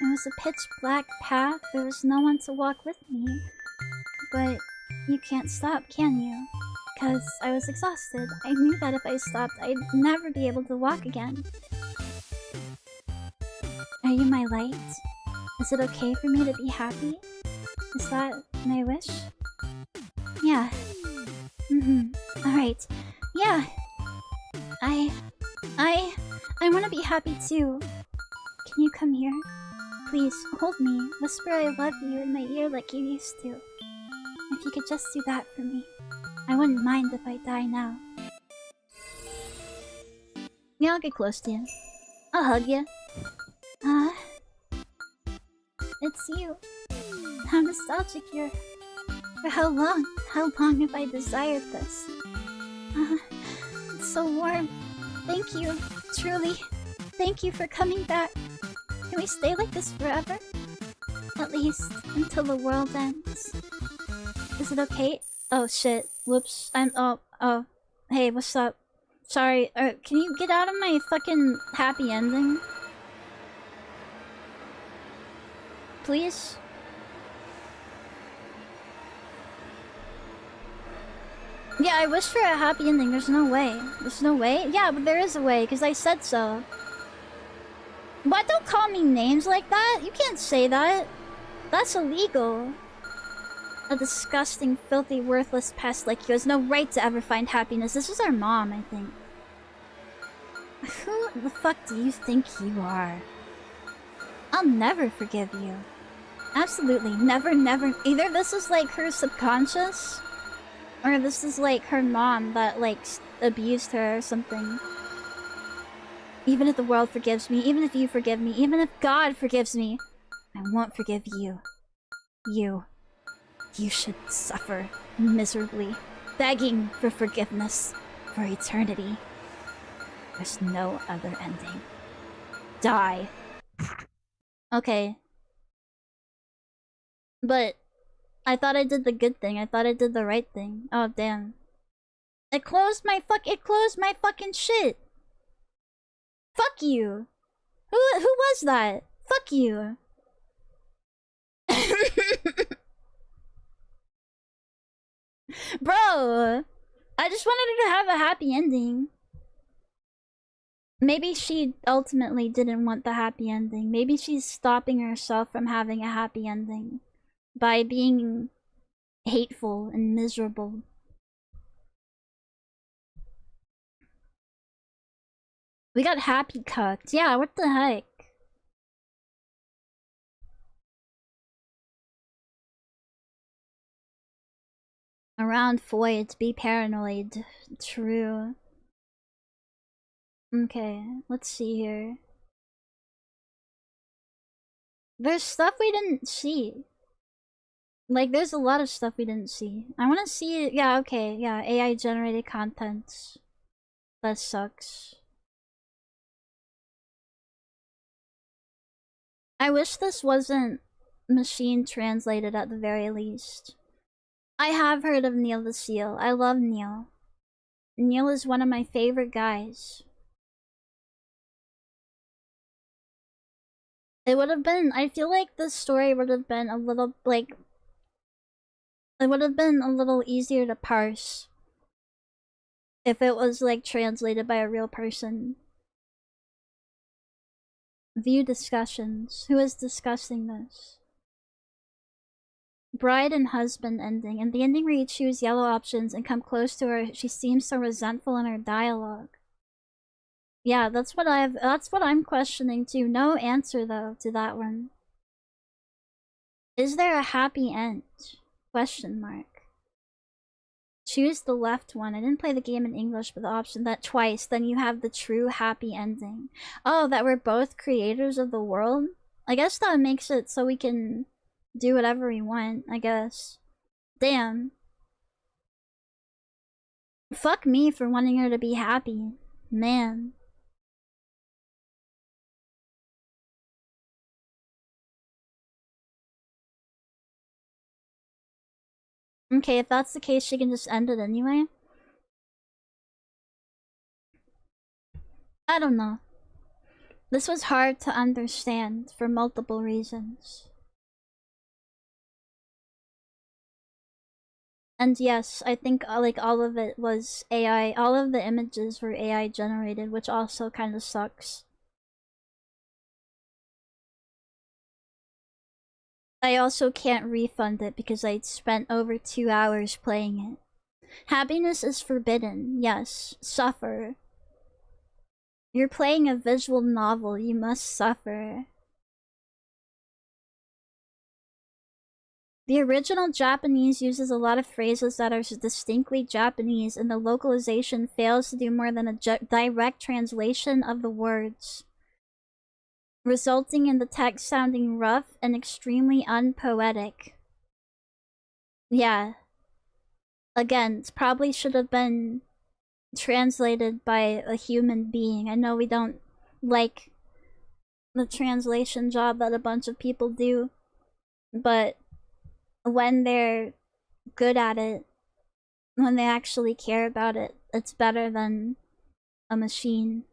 It was a pitch black path. There was no one to walk with me. But you can't stop, can you? Because I was exhausted. I knew that if I stopped, I'd never be able to walk again. Are you my light? Is it okay for me to be happy? Is that my wish? Yeah. Alright. Yeah. I want to be happy too. Can you come here? Please, hold me. Whisper I love you in my ear like you used to. If you could just do that for me, I wouldn't mind if I die now. Yeah, I'll get close to you. I'll hug you. It's you. How nostalgic you're. For how long? How long have I desired this? so warm. Thank you, truly. Thank you for coming back. Can we stay like this forever? At least until the world ends. Is it okay? Oh shit. Whoops. Oh. Hey, what's up? Sorry, can you get out of my fucking happy ending? Please? Yeah, I wish for a happy ending. There's no way. There's no way? Yeah, but there is a way, because I said so. But don't call me names like that. You can't say that. That's illegal. A disgusting, filthy, worthless pest like you has no right to ever find happiness. This was our mom, I think. Who the fuck do you think you are? I'll never forgive you. Absolutely. Never, never. Either this is like her subconscious, or this is like her mom that like abused her or something. Even if the world forgives me, even if you forgive me, even if God forgives me, I won't forgive you. You should suffer miserably, begging for forgiveness for eternity. There's no other ending. Die. Okay. But I thought I did the good thing. I thought I did the right thing. Oh damn. It closed my fucking shit. Fuck you. Who was that? Fuck you. Bro, I just wanted her to have a happy ending. Maybe she ultimately didn't want the happy ending. Maybe she's stopping herself from having a happy ending by being hateful and miserable. We got happy cucked. Yeah, what the heck? Around voids, be paranoid. True. Okay, let's see here. There's stuff we didn't see. Like, there's a lot of stuff we didn't see. I want to see it. Yeah, okay, yeah, AI generated content. That sucks. I wish this wasn't machine translated at the very least. I have heard of Neil the Seal. I love Neil. Neil is one of my favorite guys. It would have been, I feel like the story would have been a little, like, it would have been a little easier to parse if it was, like, translated by a real person. View discussions. Who is discussing this? Bride and husband ending. And the ending where you choose yellow options and come close to her, she seems so resentful in her dialogue. Yeah, that's what I'm questioning too. No answer though to that one. Is there a happy end? Question mark. Choose the left one. I didn't play the game in English, but the option that twice, then you have the true happy ending. Oh, that we're both creators of the world? I guess that makes it so we can do whatever we want, I guess. Damn. Fuck me for wanting her to be happy. Man. Okay, if that's the case, she can just end it anyway. I don't know. This was hard to understand for multiple reasons. And yes, I think like all of it was AI, all of the images were AI generated, which also kind of sucks. I also can't refund it because I spent over 2 hours playing it. Happiness is forbidden, yes. Suffer. You're playing a visual novel, you must suffer. The original Japanese uses a lot of phrases that are distinctly Japanese, and the localization fails to do more than a direct translation of the words, resulting in the text sounding rough and extremely unpoetic. Yeah. Again, it probably should have been translated by a human being. I know we don't like the translation job that a bunch of people do, but when they're good at it, when they actually care about it, it's better than a machine.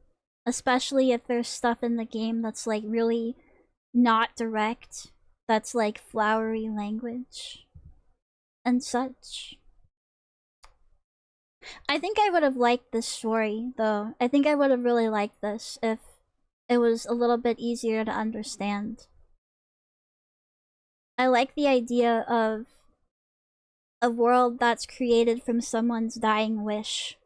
Especially if there's stuff in the game that's like really not direct, that's like flowery language and such. I think I would have liked this story, though. I think I would have really liked this if it was a little bit easier to understand. I like the idea of a world that's created from someone's dying wish.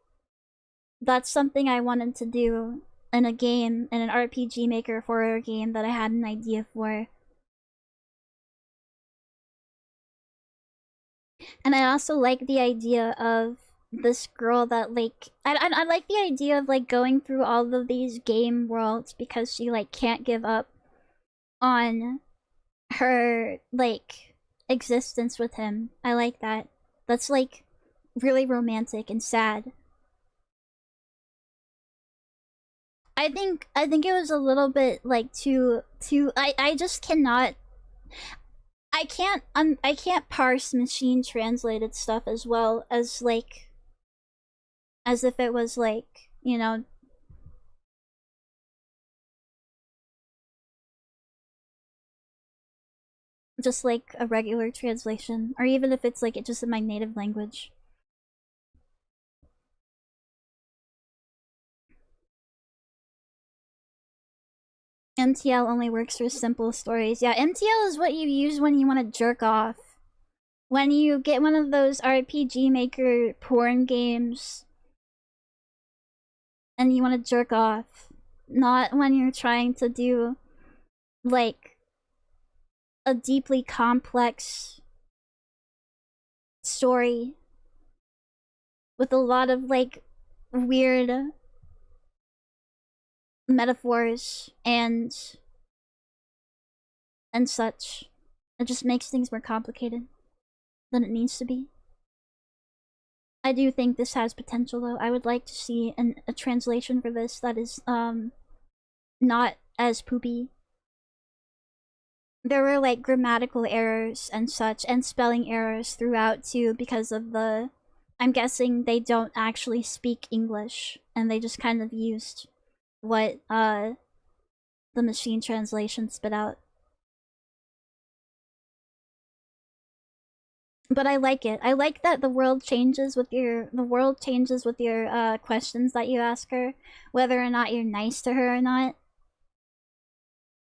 That's something I wanted to do in a game, in an RPG Maker horror game that I had an idea for. And I also like the idea of this girl that like I like the idea of like going through all of these game worlds because she like can't give up on her like existence with him. I like that. That's like really romantic and sad. I think it was a little bit like too I just cannot I can't parse machine translated stuff as well as like as if it was like, you know, just like a regular translation, or even if it's like it's just in my native language. MTL only works for simple stories. Yeah, MTL is what you use when you want to jerk off. When you get one of those RPG Maker porn games and you want to jerk off. Not when you're trying to do, like, a deeply complex story with a lot of, like, weird metaphors and such. It just makes things more complicated than it needs to be. I do think this has potential, though. I would like to see a translation for this that is not as poopy. There were like grammatical errors and such, and spelling errors throughout too, because of the, I'm guessing they don't actually speak English and they just kind of used what the machine translation spit out. But I like it. I like that the world changes with your questions that you ask her, whether or not you're nice to her or not.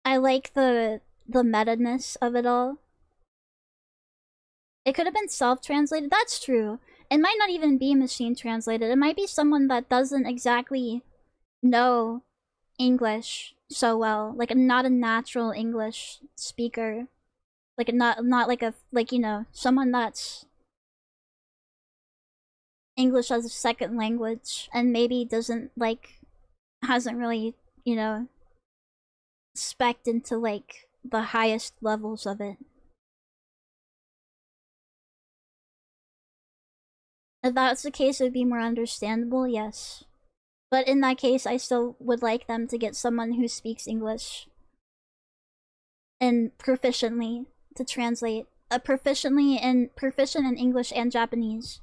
I like the meta-ness of it all. It could have been self-translated. That's true. It might not even be machine translated. It might be someone that doesn't exactly know English so well, like not a natural English speaker. Like not like a, like, you know, someone that's English as a second language and maybe doesn't like, hasn't really, you know, spec'd into like the highest levels of it. If that's the case, it would be more understandable, yes. But in that case, I still would like them to get someone who speaks English and proficiently to translate, proficient in English and Japanese.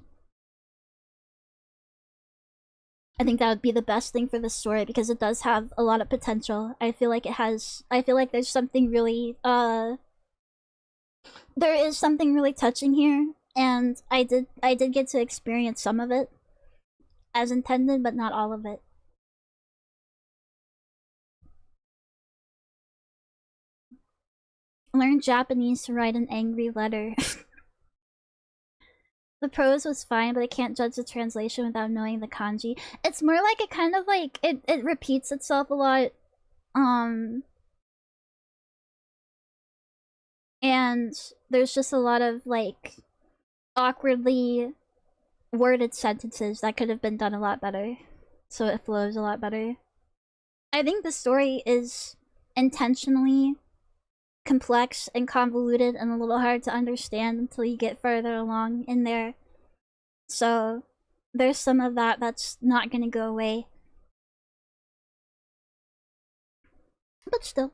I think that would be the best thing for the story because it does have a lot of potential. I feel like there's something really there is something really touching here, and I did get to experience some of it as intended, but not all of it. Learn Japanese to write an angry letter. The prose was fine, but I can't judge the translation without knowing the kanji. It's more like it kind of like it repeats itself a lot. And there's just a lot of like awkwardly worded sentences that could have been done a lot better, so it flows a lot better. I think the story is intentionally complex and convoluted and a little hard to understand until you get further along in there. So there's some of that that's not gonna go away. But still.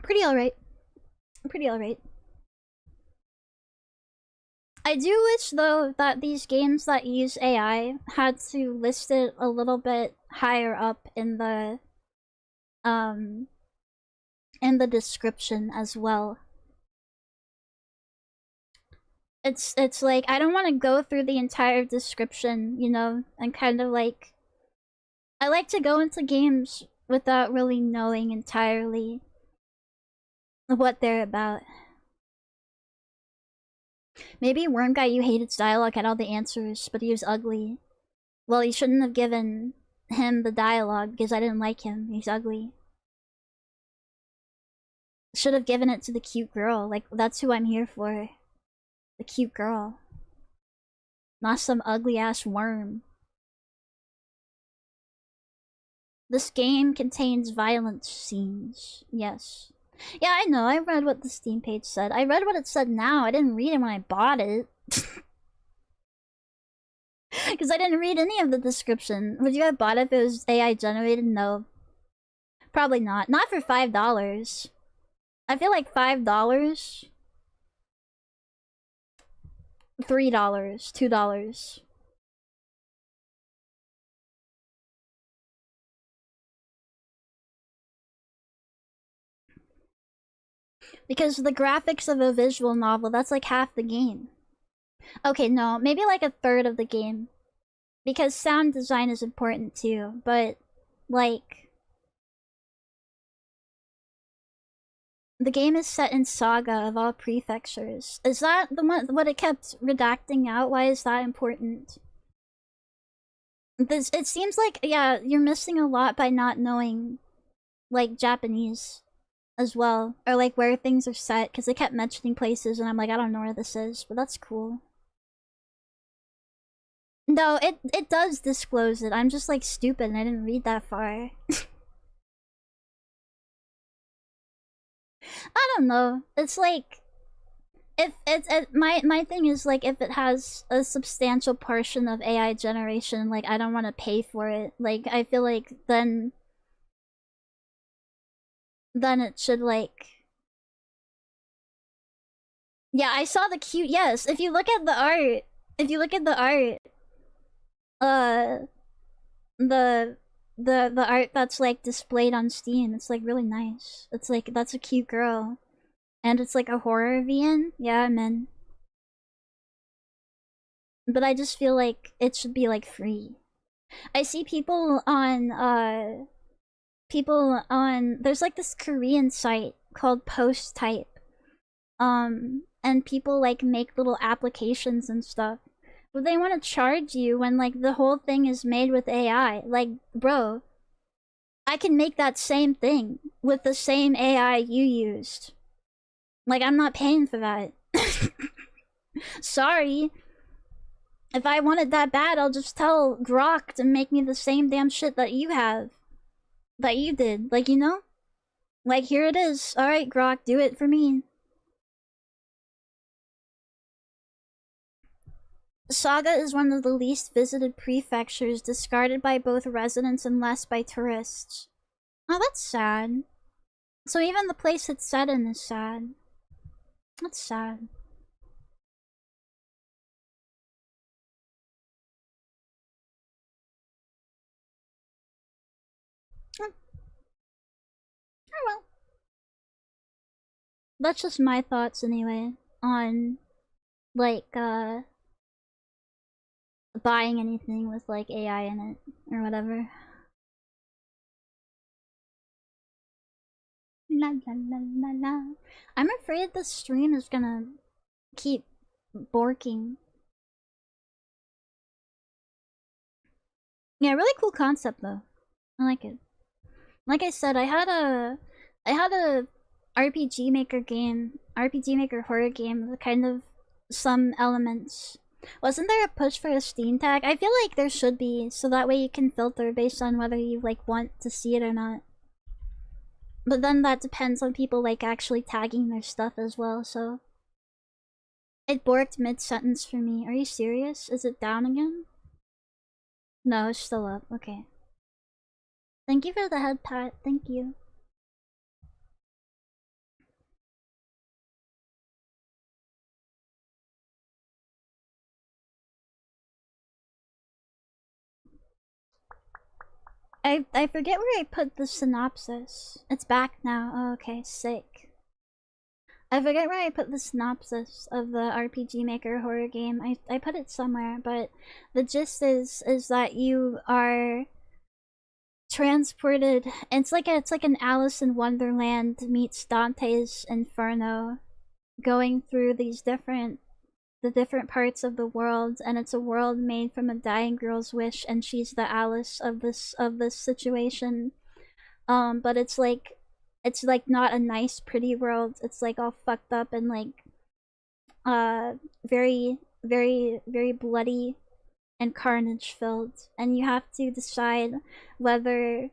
Pretty alright. Pretty alright. I do wish, though, that these games that use AI had to list it a little bit higher up in the description as well. It's like, I don't want to go through the entire description, you know, and kind of like... I like to go into games without really knowing entirely what they're about. Maybe Worm Guy, you hated dialogue, had all the answers, but he was ugly. Well, you shouldn't have given him the dialogue because I didn't like him. He's ugly. Should have given it to the cute girl. Like, that's who I'm here for. The cute girl. Not some ugly ass worm. This game contains violent scenes. Yes. Yeah, I know. I read what the Steam page said. I read what it said now. I didn't read it when I bought it. Because I didn't read any of the description. Would you have bought it if it was AI generated? No. Probably not. Not for $5. I feel like $5... $3, $2. Because the graphics of a visual novel, that's like half the game. Okay, no, maybe like a third of the game. Because sound design is important too, but like... The game is set in Saga of all prefectures. Is that the one what it kept redacting out? Why is that important? It seems like, yeah, you're missing a lot by not knowing like Japanese as well, or like where things are set, because they kept mentioning places and I'm like, I don't know where this is, but that's cool. No, it does disclose it. I'm just like stupid and I didn't read that far. I don't know. It's like, if my thing is like, if it has a substantial portion of AI generation, like I don't want to pay for it. Like I feel like then it should like... Yeah, I saw the cute... Yes, if you look at the art... The art that's like displayed on Steam, it's like really nice. It's like, that's a cute girl. And it's like a horror VN. Yeah, I'm in. But I just feel like it should be like free. I see people on there's like this Korean site called Post Type. And people like make little applications and stuff. But they want to charge you when like the whole thing is made with AI. Like, bro, I can make that same thing with the same AI you used. Like, I'm not paying for that. Sorry. If I want it that bad, I'll just tell Grok to make me the same damn shit that you have. That you did. Like, you know? Like, here it is. Alright, Grok, do it for me. Saga is one of the least visited prefectures, discarded by both residents and less by tourists. Oh, that's sad. So even the place it's set in is sad. That's sad. Oh well. That's just my thoughts anyway, on, like, buying anything with, like, AI in it, or whatever. La la la la la. I'm afraid the stream is gonna keep borking. Yeah, really cool concept though. I like it. Like I said, I had a RPG Maker game, RPG Maker horror game with kind of some elements. Wasn't there a push for a Steam tag? I feel like there should be, so that way you can filter based on whether you like want to see it or not. But then that depends on people like actually tagging their stuff as well, so It borked mid-sentence for me. Are you serious? Is it down again? No, it's still up. Okay. Thank you for the head pat. Thank you. I forget where I put the synopsis. It's back now. Oh, okay, sick. I forget where I put the synopsis of the RPG Maker horror game. I put it somewhere, but the gist is that you are transported. It's like an Alice in Wonderland meets Dante's Inferno, going through the different parts of the world, and it's a world made from a dying girl's wish, and she's the Alice of this situation. But it's like not a nice pretty world. It's like all fucked up and like very bloody and carnage filled, and you have to decide whether,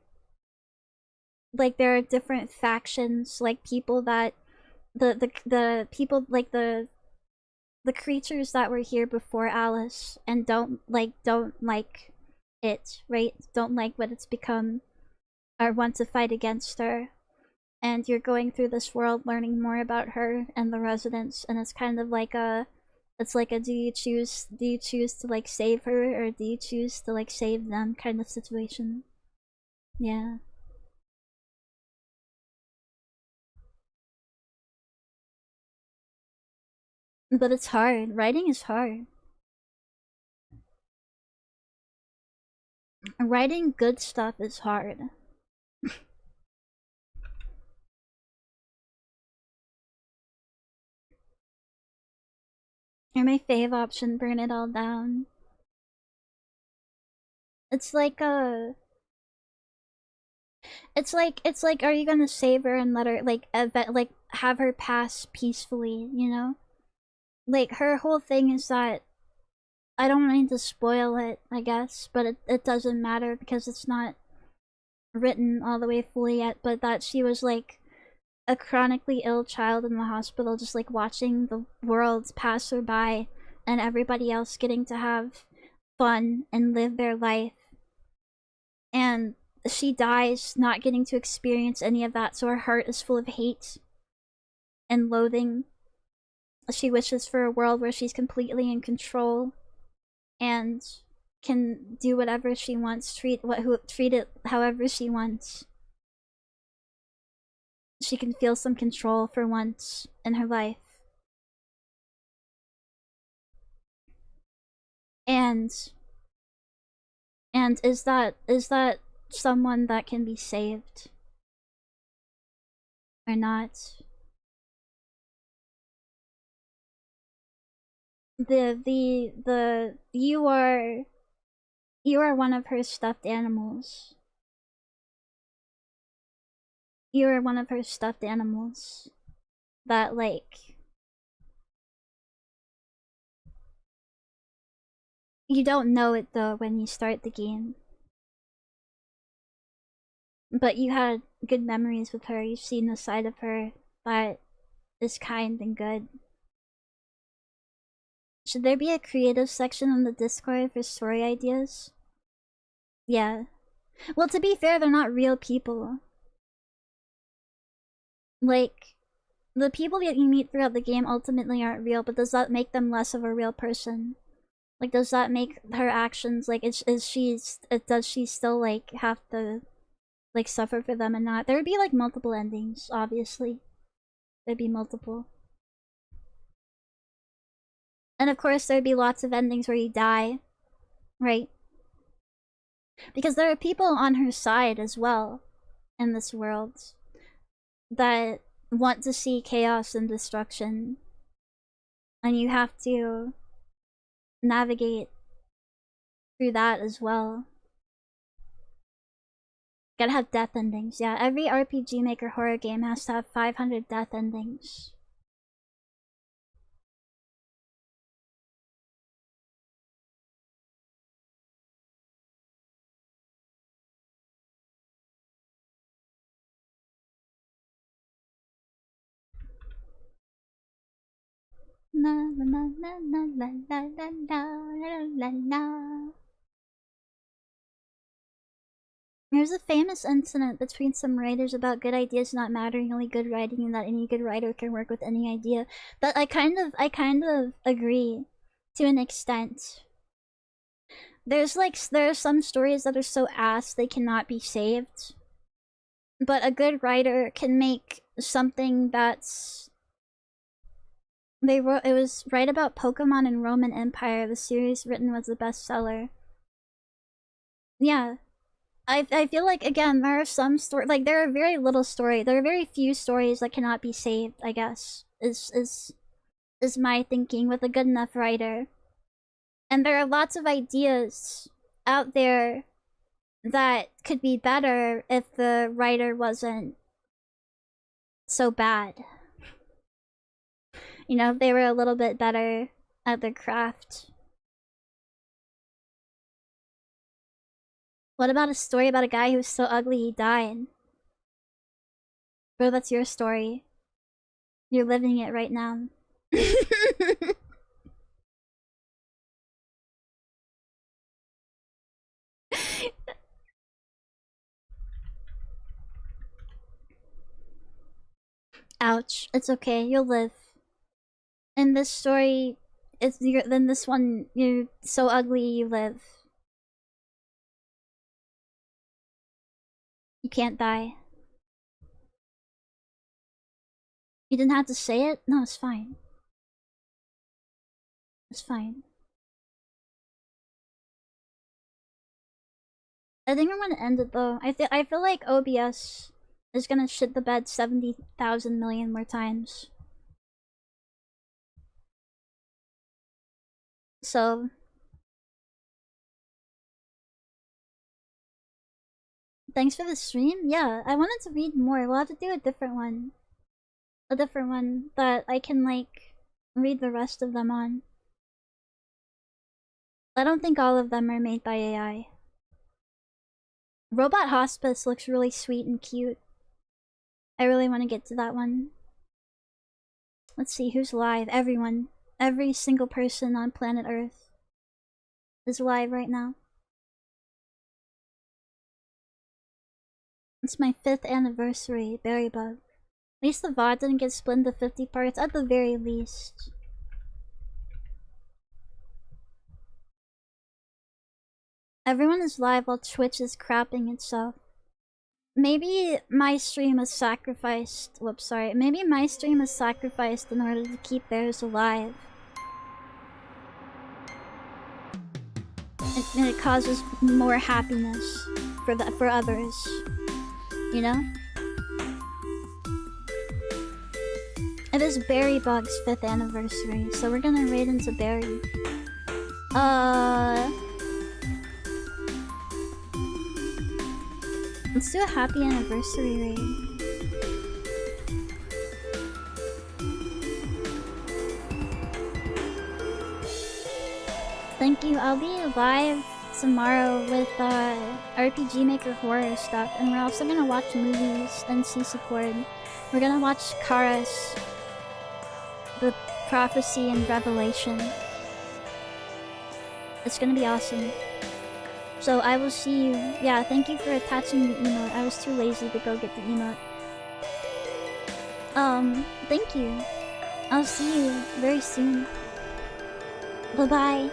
like, there are different factions, like people that the people, like the creatures that were here before Alice and don't like it, right? Don't like what it's become, or want to fight against her. And you're going through this world learning more about her and the residents, and it's kind of like a do you choose to like save her, or do you choose to like save them kind of situation. Yeah. But it's hard. Writing is hard. Writing good stuff is hard. Or my fave option, burn it all down. It's like it's like are you gonna save her and let her like have her pass peacefully, you know? Like, her whole thing is that, I don't need to spoil it, I guess, but it doesn't matter because it's not written all the way fully yet, but that she was like a chronically ill child in the hospital, just like watching the world pass her by and everybody else getting to have fun and live their life. And she dies not getting to experience any of that, so her heart is full of hate and loathing. She wishes for a world where she's completely in control and can do whatever she wants, treat it however she wants. She can feel some control for once in her life. And is that someone that can be saved or not? You are one of her stuffed animals. You are one of her stuffed animals that, like, you don't know it though when you start the game. But you had good memories with her. You've seen a side of her that is kind and good. Should there be a creative section on the Discord for story ideas? Yeah. Well, to be fair, they're not real people. Like, the people that you meet throughout the game ultimately aren't real, but does that make them less of a real person? Like, does that make her actions, like, does she still, like, have to, like, suffer for them and not? There would be, like, multiple endings, obviously. There'd be multiple. And of course, there'd be lots of endings where you die, right? Because there are people on her side as well in this world that want to see chaos and destruction. And you have to navigate through that as well. Gotta have death endings. Yeah, every RPG Maker horror game has to have 500 death endings. La la la la la la la la la la la. There's a famous incident between some writers about good ideas not mattering, only good writing, and that any good writer can work with any idea. But I kind of agree to an extent. There are some stories that are so ass they cannot be saved. But a good writer can make something that's... It was right about Pokemon and Roman Empire. The series written was a bestseller. Yeah. I feel like, again, there are some stories, like, there are very few stories that cannot be saved, I guess, is my thinking with a good enough writer. And there are lots of ideas out there that could be better if the writer wasn't so bad. You know, if they were a little bit better at their craft. What about a story about a guy who was so ugly he died? Bro, that's your story. You're living it right now. Ouch. It's okay, you'll live. In this story, then this one, you're so ugly you live. You can't die. You didn't have to say it? No, it's fine. It's fine. I think I'm gonna end it though. I feel like OBS is gonna shit the bed 70,000 million more times. So... Thanks for the stream? Yeah, I wanted to read more. We'll have to do a different one. A different one that I can, like, read the rest of them on. I don't think all of them are made by AI. Robot Hospice looks really sweet and cute. I really want to get to that one. Let's see, who's live? Everyone. Every single person on planet Earth is live right now. It's my 5th anniversary, Berry Bug. At least the VOD didn't get split into 50 parts, at the very least. Everyone is live while Twitch is crapping itself. Maybe my stream was sacrificed. Whoops, sorry. Maybe my stream was sacrificed in order to keep theirs alive. And it causes more happiness for others. You know? It is Berry Bug's 5th anniversary, so we're gonna raid into Berry. Let's do a happy anniversary raid. Thank you. I'll be live tomorrow with RPG Maker horror stuff, and we're also gonna watch movies and CC Cord. We're gonna watch Kara's The Prophecy and Revelation. It's gonna be awesome. So I will see you. Yeah, thank you for attaching the emote. I was too lazy to go get the emote. Thank you. I'll see you very soon. Bye-bye.